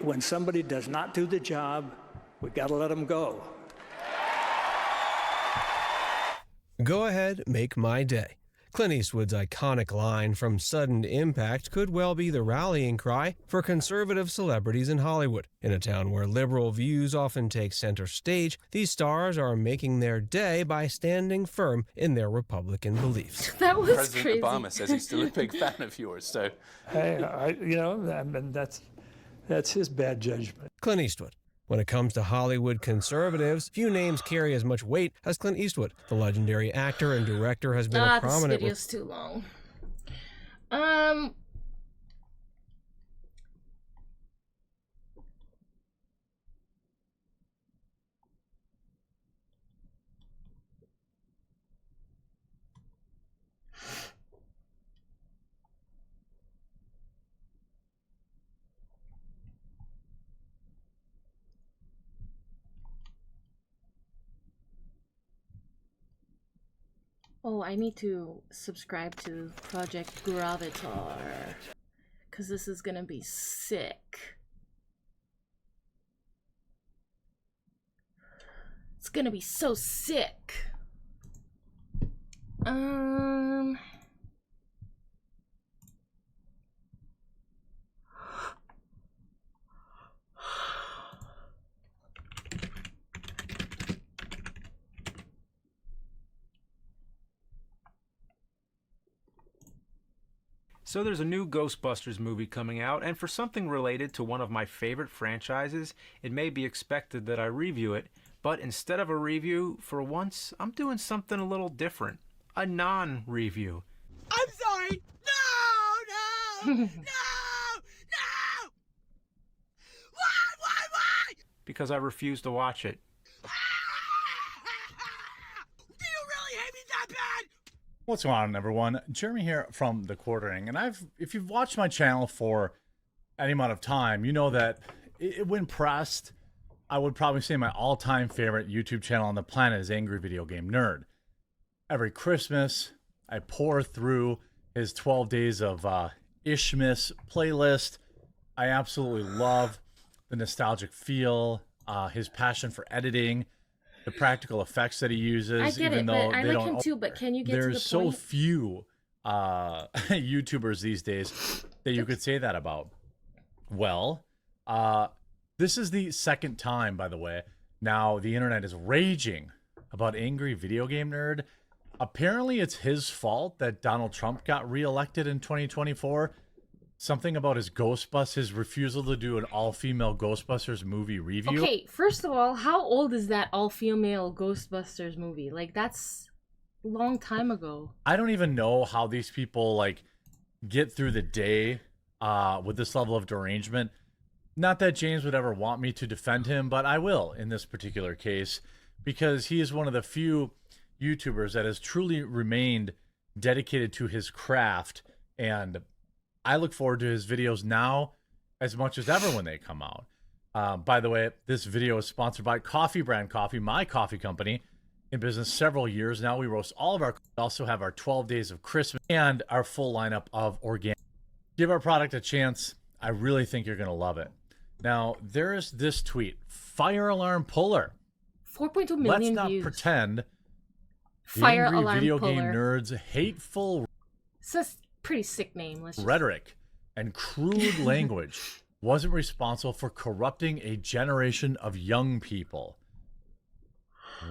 When somebody does not do the job, we got to let them go. Go ahead, make my day. Clint Eastwood's iconic line from Sudden Impact could well be the rallying cry for conservative celebrities in Hollywood. In a town where liberal views often take center stage, these stars are making their day by standing firm in their Republican beliefs. That was President crazy. Obama says he's still a big fan of yours, so... Hey, that's his bad judgment. Clint Eastwood. When it comes to Hollywood conservatives, few names carry as much weight as Clint Eastwood. The legendary actor and director has been a prominent... This video's too long. Oh, I need to subscribe to Project Gravitar, because this is gonna be sick. It's gonna be so sick. So there's a new Ghostbusters movie coming out, and for something related to one of my favorite franchises, it may be expected that I review it, but instead of a review, for once, I'm doing something a little different. A non-review. I'm sorry! No! No! Why? Because I refuse to watch it. Do you really hate me that bad? What's going on, everyone? Jeremy here from The Quartering, and if you've watched my channel for any amount of time, you know that when pressed, I would probably say my all-time favorite YouTube channel on the planet is Angry Video Game Nerd. Every Christmas, I pour through his 12 days of Ishmas playlist. I absolutely love the nostalgic feel, his passion for editing, the practical effects that he uses. I get even it, though but I they like don't, him too, but can you get to the there's so point? few YouTubers these days that you could say that about. Well, this is the second time, by the way. Now the internet is raging about Angry Video Game Nerd. Apparently it's his fault that Donald Trump got reelected in 2024. Something about his his refusal to do an all-female Ghostbusters movie review. Okay, first of all, how old is that all-female Ghostbusters movie? Like, that's a long time ago. I don't even know how these people, like, get through the day with this level of derangement. Not that James would ever want me to defend him, but I will in this particular case, because he is one of the few YouTubers that has truly remained dedicated to his craft, and I look forward to his videos now as much as ever when they come out. By the way, this video is sponsored by Coffee Brand Coffee, my coffee company, in business several years now. We roast all of our, also have our 12 days of Christmas and our full lineup of organic. Give our product a chance. I really think you're going to love it. Now, there's this tweet, Fire Alarm Puller. 4.2 million Let's not views. pretend Fire Angry Alarm Video Puller. Game Nerds hateful It's a pretty sick name. Let's just... rhetoric and crude language wasn't responsible for corrupting a generation of young people.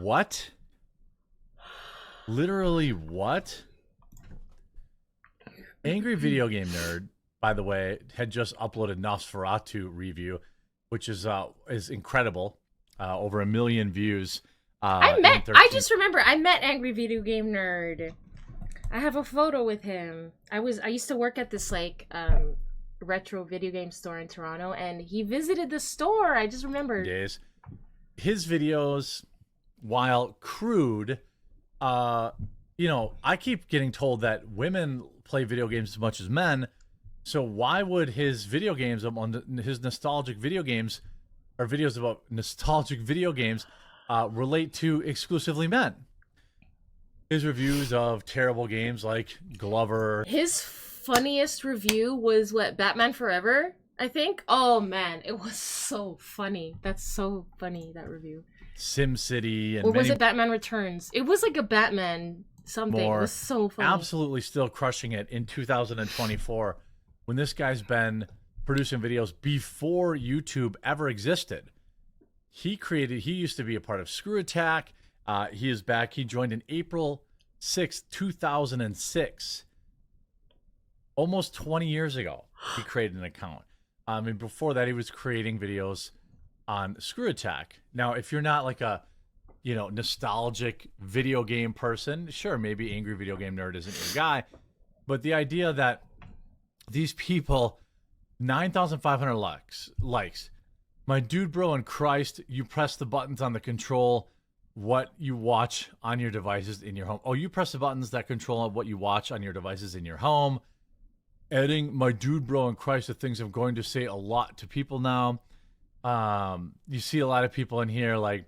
What? Literally what? Angry Video Game Nerd, by the way, had just uploaded Nosferatu review, which is incredible. Over 1 million views. I just remember I met Angry Video Game Nerd. I have a photo with him. I used to work at this like retro video game store in Toronto, and he visited the store. I just remembered. Days. His videos, while crude, I keep getting told that women play video games as much as men. So why would his video games his nostalgic video games or videos about nostalgic video games relate to exclusively men? His reviews of terrible games like Glover. His funniest review was Batman Forever, I think. Oh man, it was so funny. That's so funny, that review. SimCity and or was it Batman Returns? It was like a Batman something. It was so funny. Absolutely still crushing it in 2024 when this guy's been producing videos before YouTube ever existed. He used to be a part of Screw Attack. He is back. He joined in April 6th, 2006. Almost 20 years ago, he created an account. Before that, he was creating videos on Screw Attack. Now, if you're not like a, nostalgic video game person, sure, maybe Angry Video Game Nerd isn't your guy. But the idea that these people, 9,500 likes. My dude, bro, in Christ, you press the buttons on the control what you watch on your devices in your home. Oh, you press the buttons that control what you watch on your devices in your home. Adding my dude, bro, in Christ, the things I'm going to say a lot to people now. You see a lot of people in here like,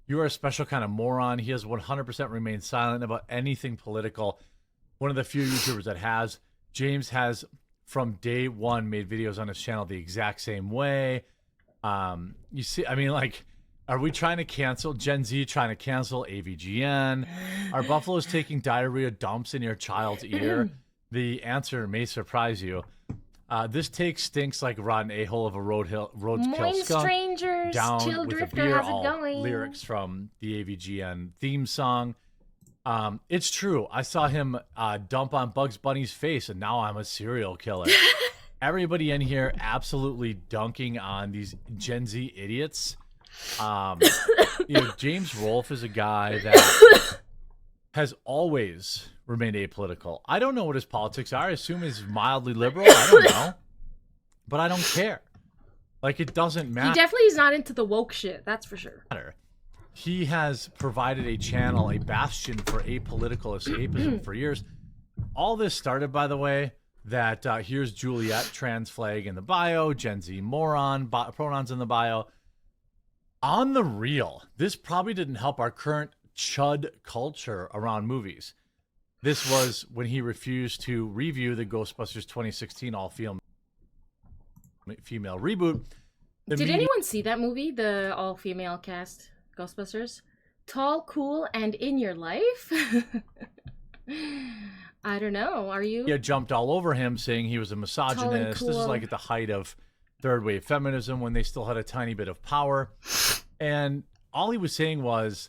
you are a special kind of moron. He has 100% remained silent about anything political. One of the few YouTubers that has. James has, from day one, made videos on his channel the exact same way. You see, are we trying to cancel Gen Z, trying to cancel AVGN? Are buffaloes taking diarrhea dumps in your child's ear? The answer may surprise you. This take stinks like rotten a-hole of a roadkill skunk. Strangers, Down Chill with Drifter, a beer, how's it all going? lyrics from the AVGN theme song. It's true. I saw him dump on Bugs Bunny's face, and now I'm a serial killer. Everybody in here absolutely dunking on these Gen Z idiots. James Rolfe is a guy that has always remained apolitical. I don't know what his politics are. I assume he's mildly liberal. I don't know. But I don't care. It doesn't matter. He definitely is not into the woke shit, that's for sure. He has provided a channel, a bastion for apolitical escapism for years. All this started, by the way, that here's Juliet, trans flag in the bio, Gen Z moron, pronouns in the bio. On the real, this probably didn't help our current chud culture around movies. This was when he refused to review the Ghostbusters 2016 all-female reboot. Did anyone see that movie, the all-female cast Ghostbusters? Tall, cool, and in your life? I don't know. Are you? Yeah, jumped all over him saying he was a misogynist. Cool. This is like at the height of third wave feminism when they still had a tiny bit of power. And all he was saying was,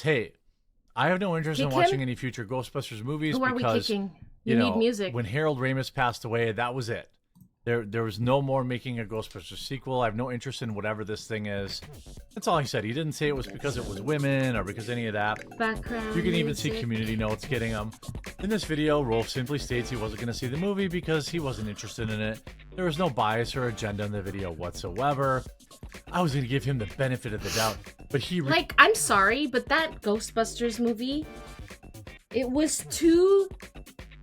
hey, I have no interest in watching any future Ghostbusters movies Who are we because, kicking? You need music. When Harold Ramis passed away, that was it. There was no more making a Ghostbusters sequel. I have no interest in whatever this thing is. That's all he said. He didn't say it was because it was women or because any of that. Background You can even music. see community notes getting them. In this video, Rolf simply states he wasn't going to see the movie because he wasn't interested in it. There was no bias or agenda in the video whatsoever. I was going to give him the benefit of the doubt, but he... I'm sorry, but that Ghostbusters movie, it was too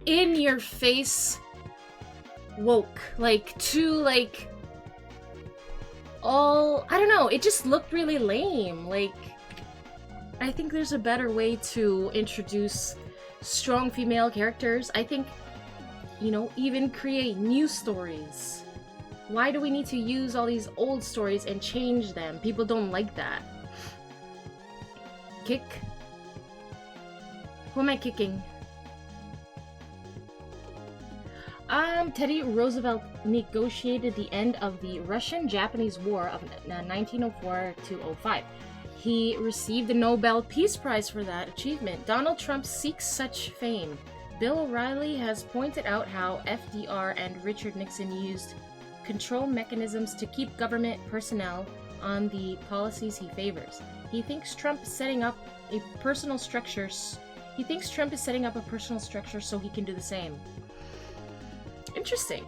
in-your-face woke. I don't know, it just looked really lame. I think there's a better way to introduce strong female characters. I think, even create new stories. Why do we need to use all these old stories and change them? People don't like that. Kick? Who am I kicking? Teddy Roosevelt negotiated the end of the Russian-Japanese War of 1904 to 05. He received the Nobel Peace Prize for that achievement. Donald Trump seeks such fame. Bill O'Reilly has pointed out how FDR and Richard Nixon used control mechanisms to keep government personnel on the policies he favors. He thinks Trump is setting up a personal structure. He thinks Trump is setting up a personal structure so he can do the same. Interesting.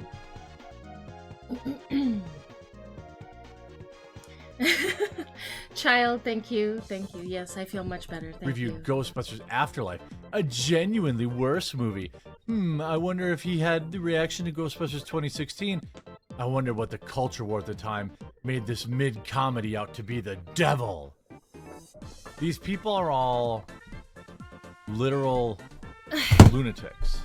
Child, thank you. Thank you. Yes, I feel much better. Thank Review you. Ghostbusters Afterlife, a genuinely worse movie. I wonder if he had the reaction to Ghostbusters 2016. I wonder what the culture war at the time made this mid-comedy out to be the devil. These people are all literal lunatics.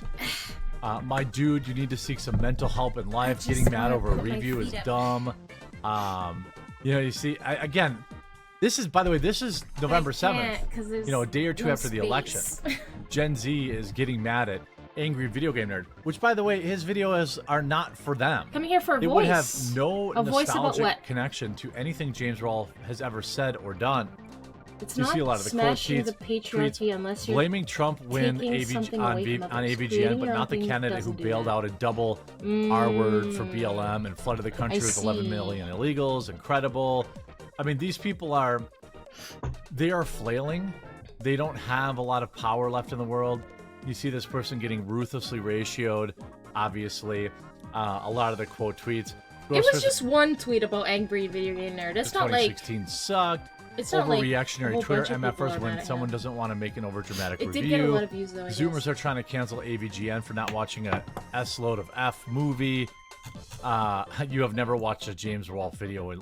My dude, you need to seek some mental help in life. Getting mad over a review is dumb. You see, again, this is, by the way, this is November 7th. A day or two after the election. Gen Z is getting mad at Angry Video Game Nerd, which, by the way, his videos are not for them. Coming here for a It voice. would have no A voice about nostalgic what? connection to anything James Rolfe has ever said or done. It's You not see a lot of the quote smashing tweets, the patriarchy unless you're blaming Trump win taking something away from on others. AVGN, Creating but your not own the thing candidate who doesn't do bailed that. out a double R word for BLM and flooded the country I with 11 see. million illegals. Incredible. I mean, these people are flailing. They don't have a lot of power left in the world. You see this person getting ruthlessly ratioed, obviously. A lot of the quote tweets. It was just one tweet about Angry Video Game Nerd. It's not like 2016 sucked. it's not like a Overreactionary whole Twitter bunch of people MFers are when mad at someone him. doesn't want to make an overdramatic It review. did get a lot of views, though, I Zoomers guess. are trying to cancel AVGN for not watching a S-load of F movie. You have never watched a James Rolfe video.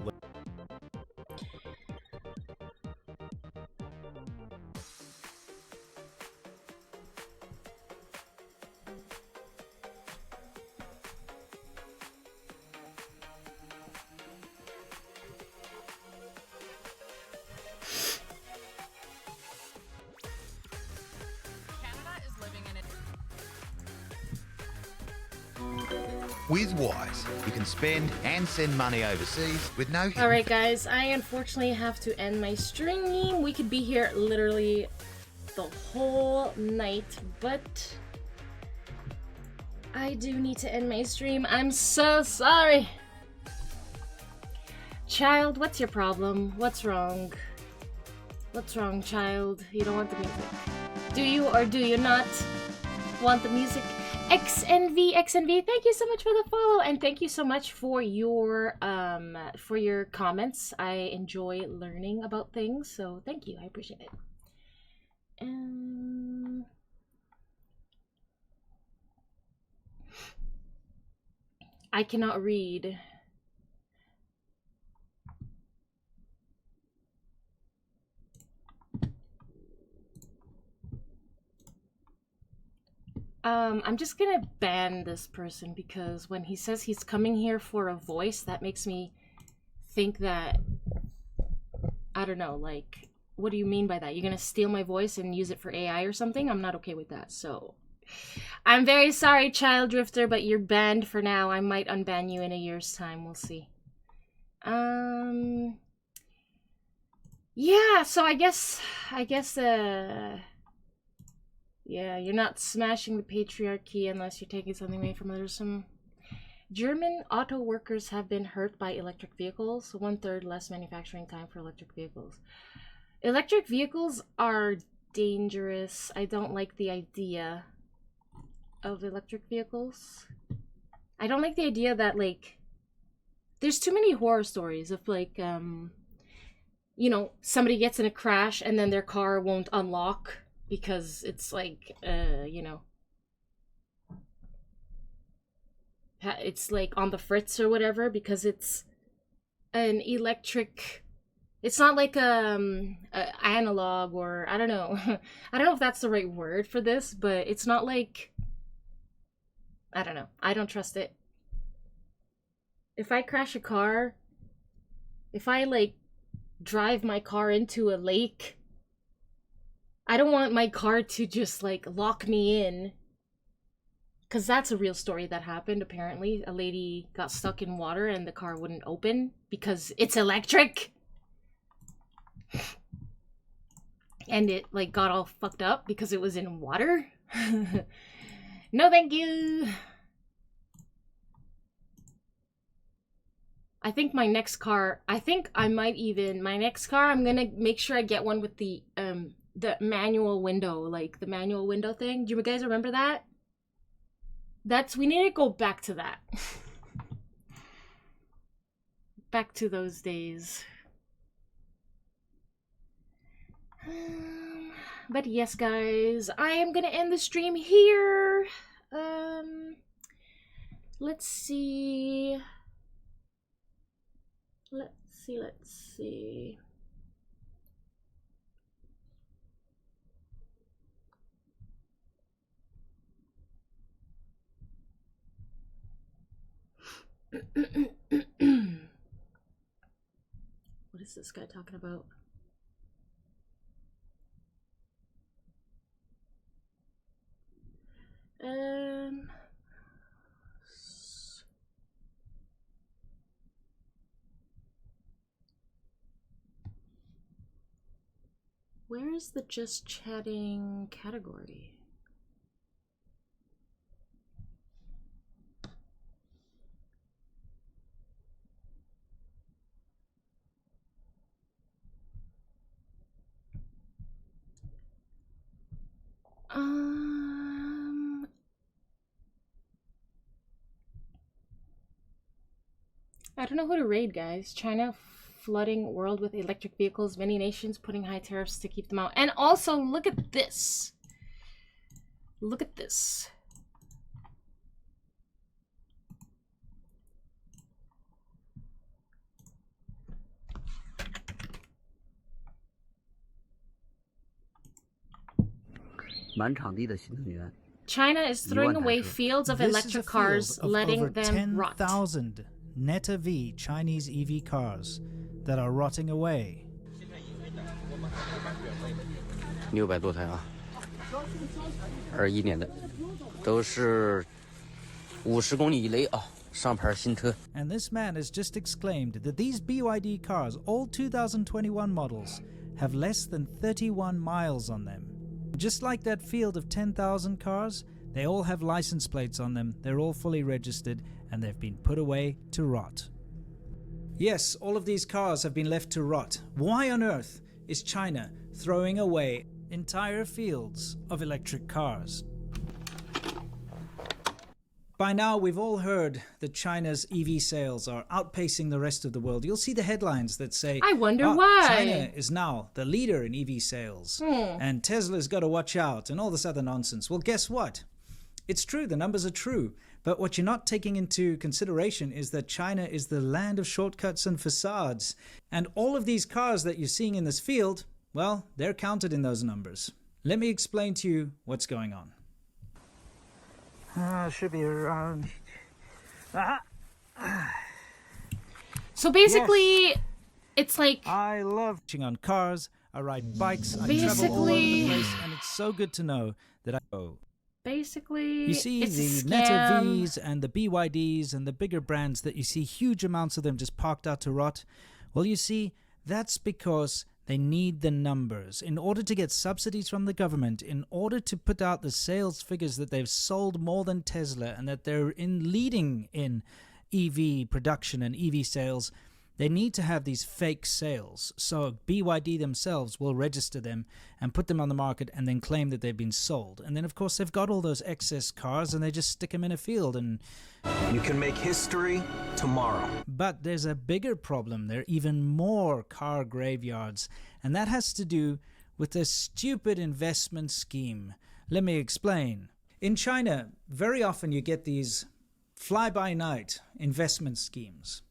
With Wise, you can spend and send money overseas with no hidden Alright guys, I unfortunately have to end my stream. We could be here literally the whole night, but I do need to end my stream. I'm so sorry. Child, what's your problem? What's wrong? What's wrong, child? You don't want the music. Do you or do you not want the music? XNV, thank you so much for the follow, and thank you so much for your comments. I enjoy learning about things, so thank you. I appreciate it. I cannot read. I'm just gonna ban this person because when he says he's coming here for a voice, that makes me think that, I don't know, like, what do you mean by that? You're gonna steal my voice and use it for AI or something? I'm not okay with that, so. I'm very sorry, Child Drifter, but you're banned for now. I might unban you in a year's time, we'll see. Yeah, so I guess, yeah, you're not smashing the patriarchy unless you're taking something away from others. Some German auto workers have been hurt by electric vehicles. 1/3 less manufacturing time for electric vehicles. Electric vehicles are dangerous. I don't like the idea of electric vehicles. I don't like the idea that, like, there's too many horror stories of, like, you know, somebody gets in a crash and then their car won't unlock because it's like, you know, it's like on the fritz or whatever because it's an electric, it's not like a analog or, I don't know. I don't know if that's the right word for this, but it's not like, I don't know. I don't trust it. If I crash a car, if I, like, drive my car into a lake, I don't want my car to just, like, lock me in Because that's a real story that happened, apparently. A lady got stuck in water and the car wouldn't open because it's electric. And it, like, got all fucked up because it was in water. No, thank you. I think my next car, my next car, I'm gonna make sure I get one with the manual window, like the manual window thing. Do you guys remember that? We need to go back to that. Back to those days. But yes, guys, I am gonna end the stream here. Let's see. Let's see. What is this guy talking about? Where is the just chatting category? I don't know who to raid, guys. China flooding world with electric vehicles, many nations putting high tariffs to keep them out. And also, look at this. Look at this. China is throwing away fields of electric cars, letting them rot. 10,000 Neta V Chinese EV cars that are rotting away. 600多台啊，21年的，都是50公里以内啊，上牌新车。 And this man has just exclaimed that these BYD cars, all 2021 models, have less than 31 miles on them. Just like that field of 10,000 cars, they all have license plates on them, they're all fully registered, and they've been put away to rot. Yes, all of these cars have been left to rot. Why on earth is China throwing away entire fields of electric cars? By now, we've all heard that China's EV sales are outpacing the rest of the world. You'll see the headlines that say, I wonder why. China is now the leader in EV sales, and Tesla's got to watch out, and all this other nonsense. Well, guess what? It's true, the numbers are true, but what you're not taking into consideration is that China is the land of shortcuts and facades, and all of these cars that you're seeing in this field, well, they're counted in those numbers. Let me explain to you what's going on. Should be around. So basically, it's like I love watching on cars. I ride bikes. I travel all over the place, and it's so good to know that I go. Basically, You see it's the Neta Vs and the BYDs and the bigger brands that you see huge amounts of them just parked out to rot. Well, you see, that's because they need the numbers. In order to get subsidies from the government, in order to put out the sales figures that they've sold more than Tesla and that they're leading in EV production and EV sales, they need to have these fake sales. So BYD themselves will register them and put them on the market and then claim that they've been sold. And then, of course, they've got all those excess cars and they just stick them in a field and... You can make history tomorrow. But there's a bigger problem. There are even more car graveyards. And that has to do with this stupid investment scheme. Let me explain. In China, very often you get these fly-by-night investment schemes.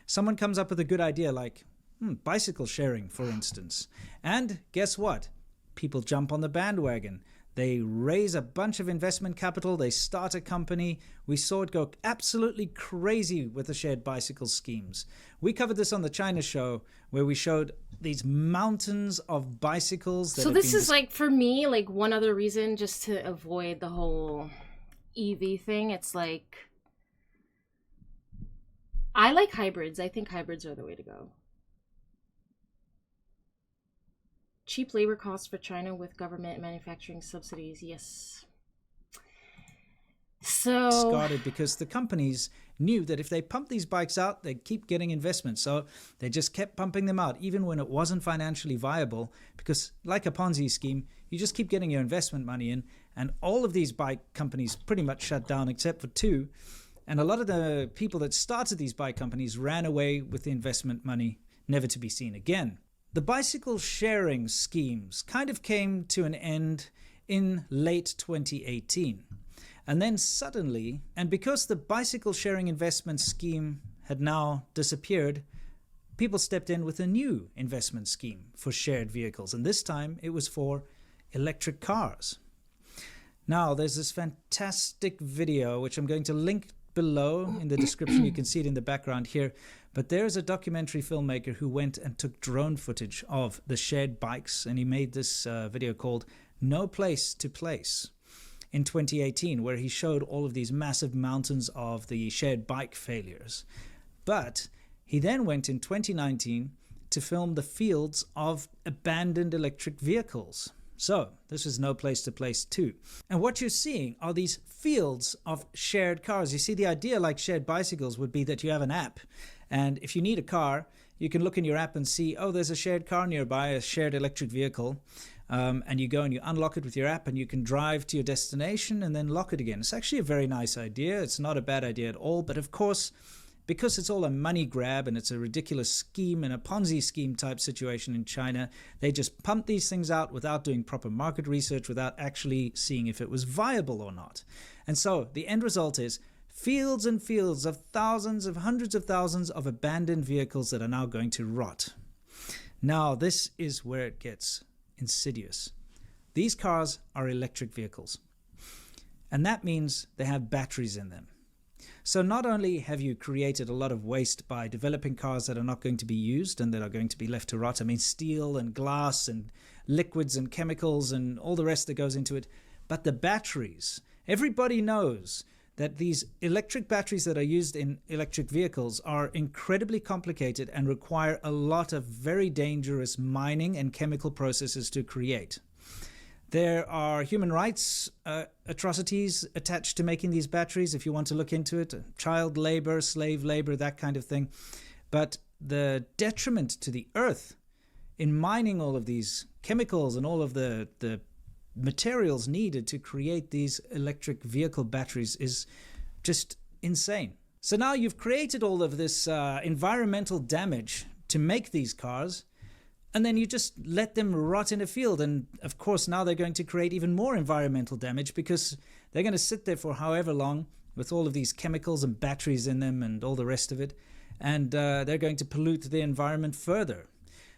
Someone comes up with a good idea like bicycle sharing, for instance. And guess what? People jump on the bandwagon. They raise a bunch of investment capital. They start a company. We saw it go absolutely crazy with the shared bicycle schemes. We covered this on the China show where we showed these mountains of bicycles. So this is like, for me, like one other reason just to avoid the whole EV thing, it's like, I like hybrids. I think hybrids are the way to go. Cheap labor costs for China with government manufacturing subsidies. Yes. So Discarded because the companies knew that if they pumped these bikes out, they'd keep getting investment. So they just kept pumping them out, even when it wasn't financially viable, because like a Ponzi scheme, you just keep getting your investment money in, and all of these bike companies pretty much shut down except for two. And a lot of the people that started these bike companies ran away with the investment money, never to be seen again. The bicycle sharing schemes kind of came to an end in late 2018. And then suddenly, and because the bicycle sharing investment scheme had now disappeared, people stepped in with a new investment scheme for shared vehicles. And this time it was for electric cars. Now, there's this fantastic video, which I'm going to link below in the description. You can see it in the background here. But there's a documentary filmmaker who went and took drone footage of the shared bikes. And he made this video called No Place to Place in 2018, where he showed all of these massive mountains of the shared bike failures. But he then went in 2019 to film the fields of abandoned electric vehicles. So this is No Place to Place 2. And what you're seeing are these fields of shared cars. You see, the idea, like shared bicycles, would be that you have an app. And if you need a car, you can look in your app and see, oh, there's a shared car nearby, a shared electric vehicle. And you go and you unlock it with your app and you can drive to your destination and then lock it again. It's actually a very nice idea. It's not a bad idea at all. But of course, because it's all a money grab and it's a ridiculous scheme and a Ponzi scheme type situation in China, they just pump these things out without doing proper market research, without actually seeing if it was viable or not. And so the end result is fields and fields of thousands of hundreds of thousands of abandoned vehicles that are now going to rot. Now, this is where it gets insidious. These cars are electric vehicles, and that means they have batteries in them. So not only have you created a lot of waste by developing cars that are not going to be used and that are going to be left to rot, I mean steel and glass and liquids and chemicals and all the rest that goes into it, but the batteries, everybody knows that these electric batteries that are used in electric vehicles are incredibly complicated and require a lot of very dangerous mining and chemical processes to create. There are human rights atrocities attached to making these batteries, if you want to look into it, child labor, slave labor, that kind of thing. But the detriment to the earth in mining all of these chemicals and all of the materials needed to create these electric vehicle batteries is just insane. So now you've created all of this environmental damage to make these cars, and then you just let them rot in a field. And of course now they're going to create even more environmental damage because they're going to sit there for however long with all of these chemicals and batteries in them and all the rest of it, and they're going to pollute the environment further.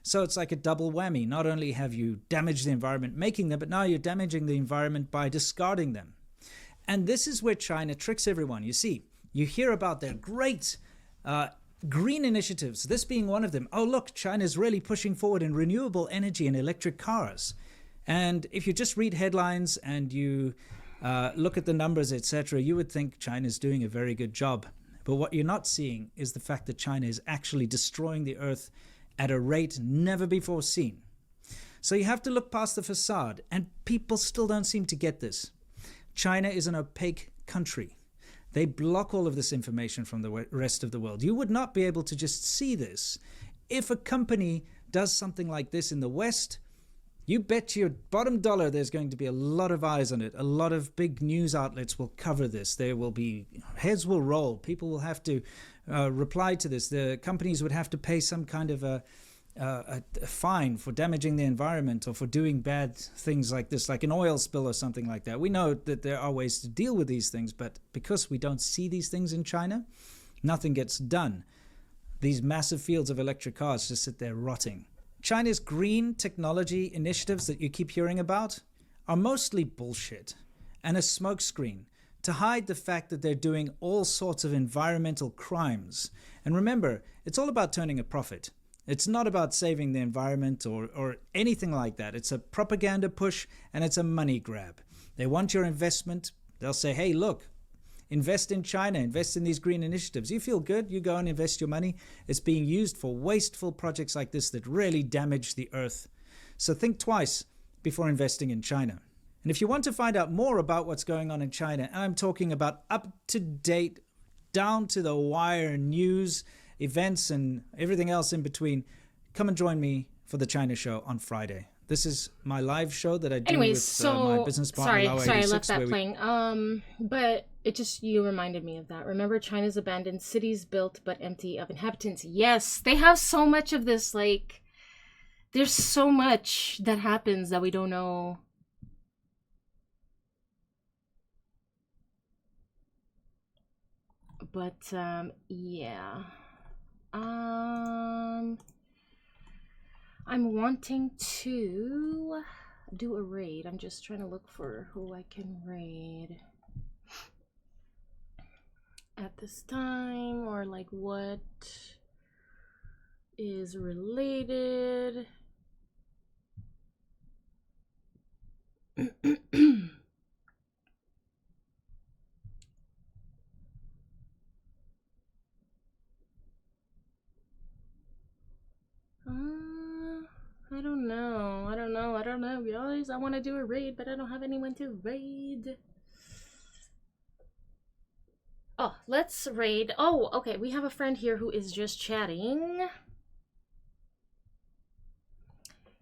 So it's like a double whammy. Not only have you damaged the environment making them, but now you're damaging the environment by discarding them. And this is where China tricks everyone. You see, you hear about their great green initiatives, this being one of them. Oh, look, China's really pushing forward in renewable energy and electric cars. And if you just read headlines and you look at the numbers, etc., you would think China's doing a very good job. But what you're not seeing is the fact that China is actually destroying the earth at a rate never before seen. So you have to look past the facade, and people still don't seem to get this. China is an opaque country. They block all of this information from the rest of the world. You would not be able to just see this. If a company does something like this in the West, you bet your bottom dollar there's going to be a lot of eyes on it. A lot of big news outlets will cover this. There will be, heads will roll. People will have to reply to this. The companies would have to pay some kind of a fine for damaging the environment or for doing bad things like this, like an oil spill or something like that. We know that there are ways to deal with these things, but because we don't see these things in China, nothing gets done. These massive fields of electric cars just sit there rotting. China's green technology initiatives that you keep hearing about are mostly bullshit and a smokescreen to hide the fact that they're doing all sorts of environmental crimes. And remember, it's all about turning a profit. It's not about saving the environment or anything like that. It's a propaganda push and it's a money grab. They want your investment They'll say, hey, look, invest in China, invest in these green initiatives. You feel good, you go and invest your money. It's being used for wasteful projects like this that really damage the earth. So think twice before investing in China. And if you want to find out more about what's going on in China, and I'm talking about up-to-date, down-to-the-wire news, events, and everything else in between, come and join me for the China show on Friday. This is my live show that I do with my business partner. Sorry, I left that playing. But it just, you reminded me of that. Remember China's abandoned cities built but empty of inhabitants? Yes, they have so much of this, like, there's so much that happens that we don't know. But, yeah. I'm wanting to do a raid. I'm just trying to look for who I can raid at this time, or like what is related. I don't know, guys. I want to do a raid, but I don't have anyone to raid. Oh, let's raid. Oh, okay, we have a friend here who is just chatting.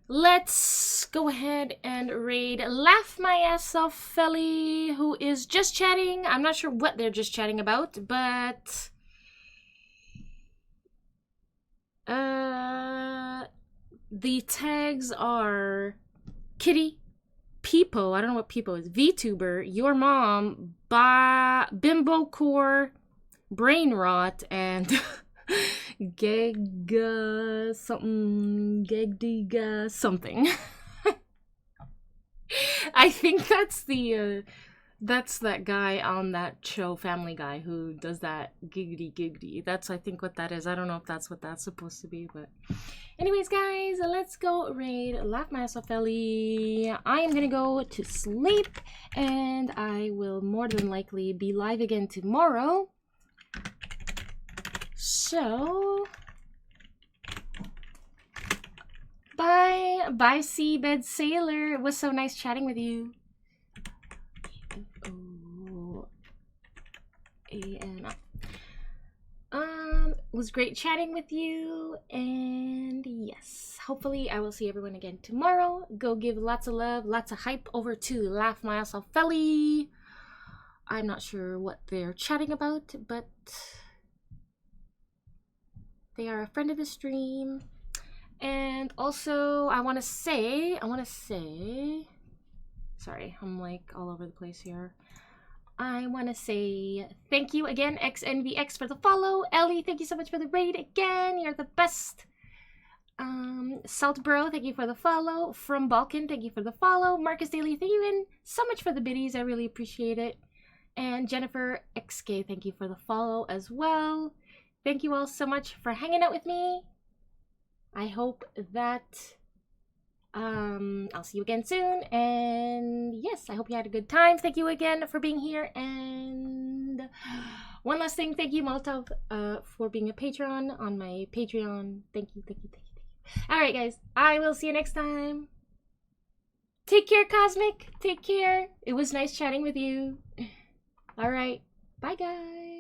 Let's go ahead and raid Laugh My Ass Off Felly, who is just chatting. I'm not sure what they're just chatting about, but the tags are Kitty, Peepo, I don't know what Peepo is, VTuber, Your Mom, Bimbo Core, Brain Rot, and Gegdiga something. I think that's that guy on that show, Family Guy, who does that giggity. That's, I think, what that is. I don't know if that's what that's supposed to be, but anyways, guys, let's go raid Laugh My Ass Off Ellie. I am gonna go to sleep, and I will more than likely be live again tomorrow. So, bye, Seabed Sailor. It was so nice chatting with you. It was great chatting with you, and yes, hopefully I will see everyone again tomorrow. Go give lots of love, lots of hype over to Laugh My Ass Off Felly. I'm not sure what they're chatting about, but they are a friend of the stream. And also, I want to say, sorry, I'm like all over the place here. I want to say thank you again, XNVX, for the follow. Ellie, thank you so much for the raid again. You're the best. Saltbro, thank you for the follow. From Balkan, thank you for the follow. Marcus Daly, thank you and so much for the biddies. I really appreciate it. And Jennifer XK, thank you for the follow as well. Thank you all so much for hanging out with me. I hope that I'll see you again soon, and yes, I hope you had a good time. Thank you again for being here, and one last thing, thank you, Molotov, for being a patron on my Patreon. Thank you. Alright, guys, I will see you next time. Take care, Cosmic. Take care. It was nice chatting with you. Alright, bye, guys.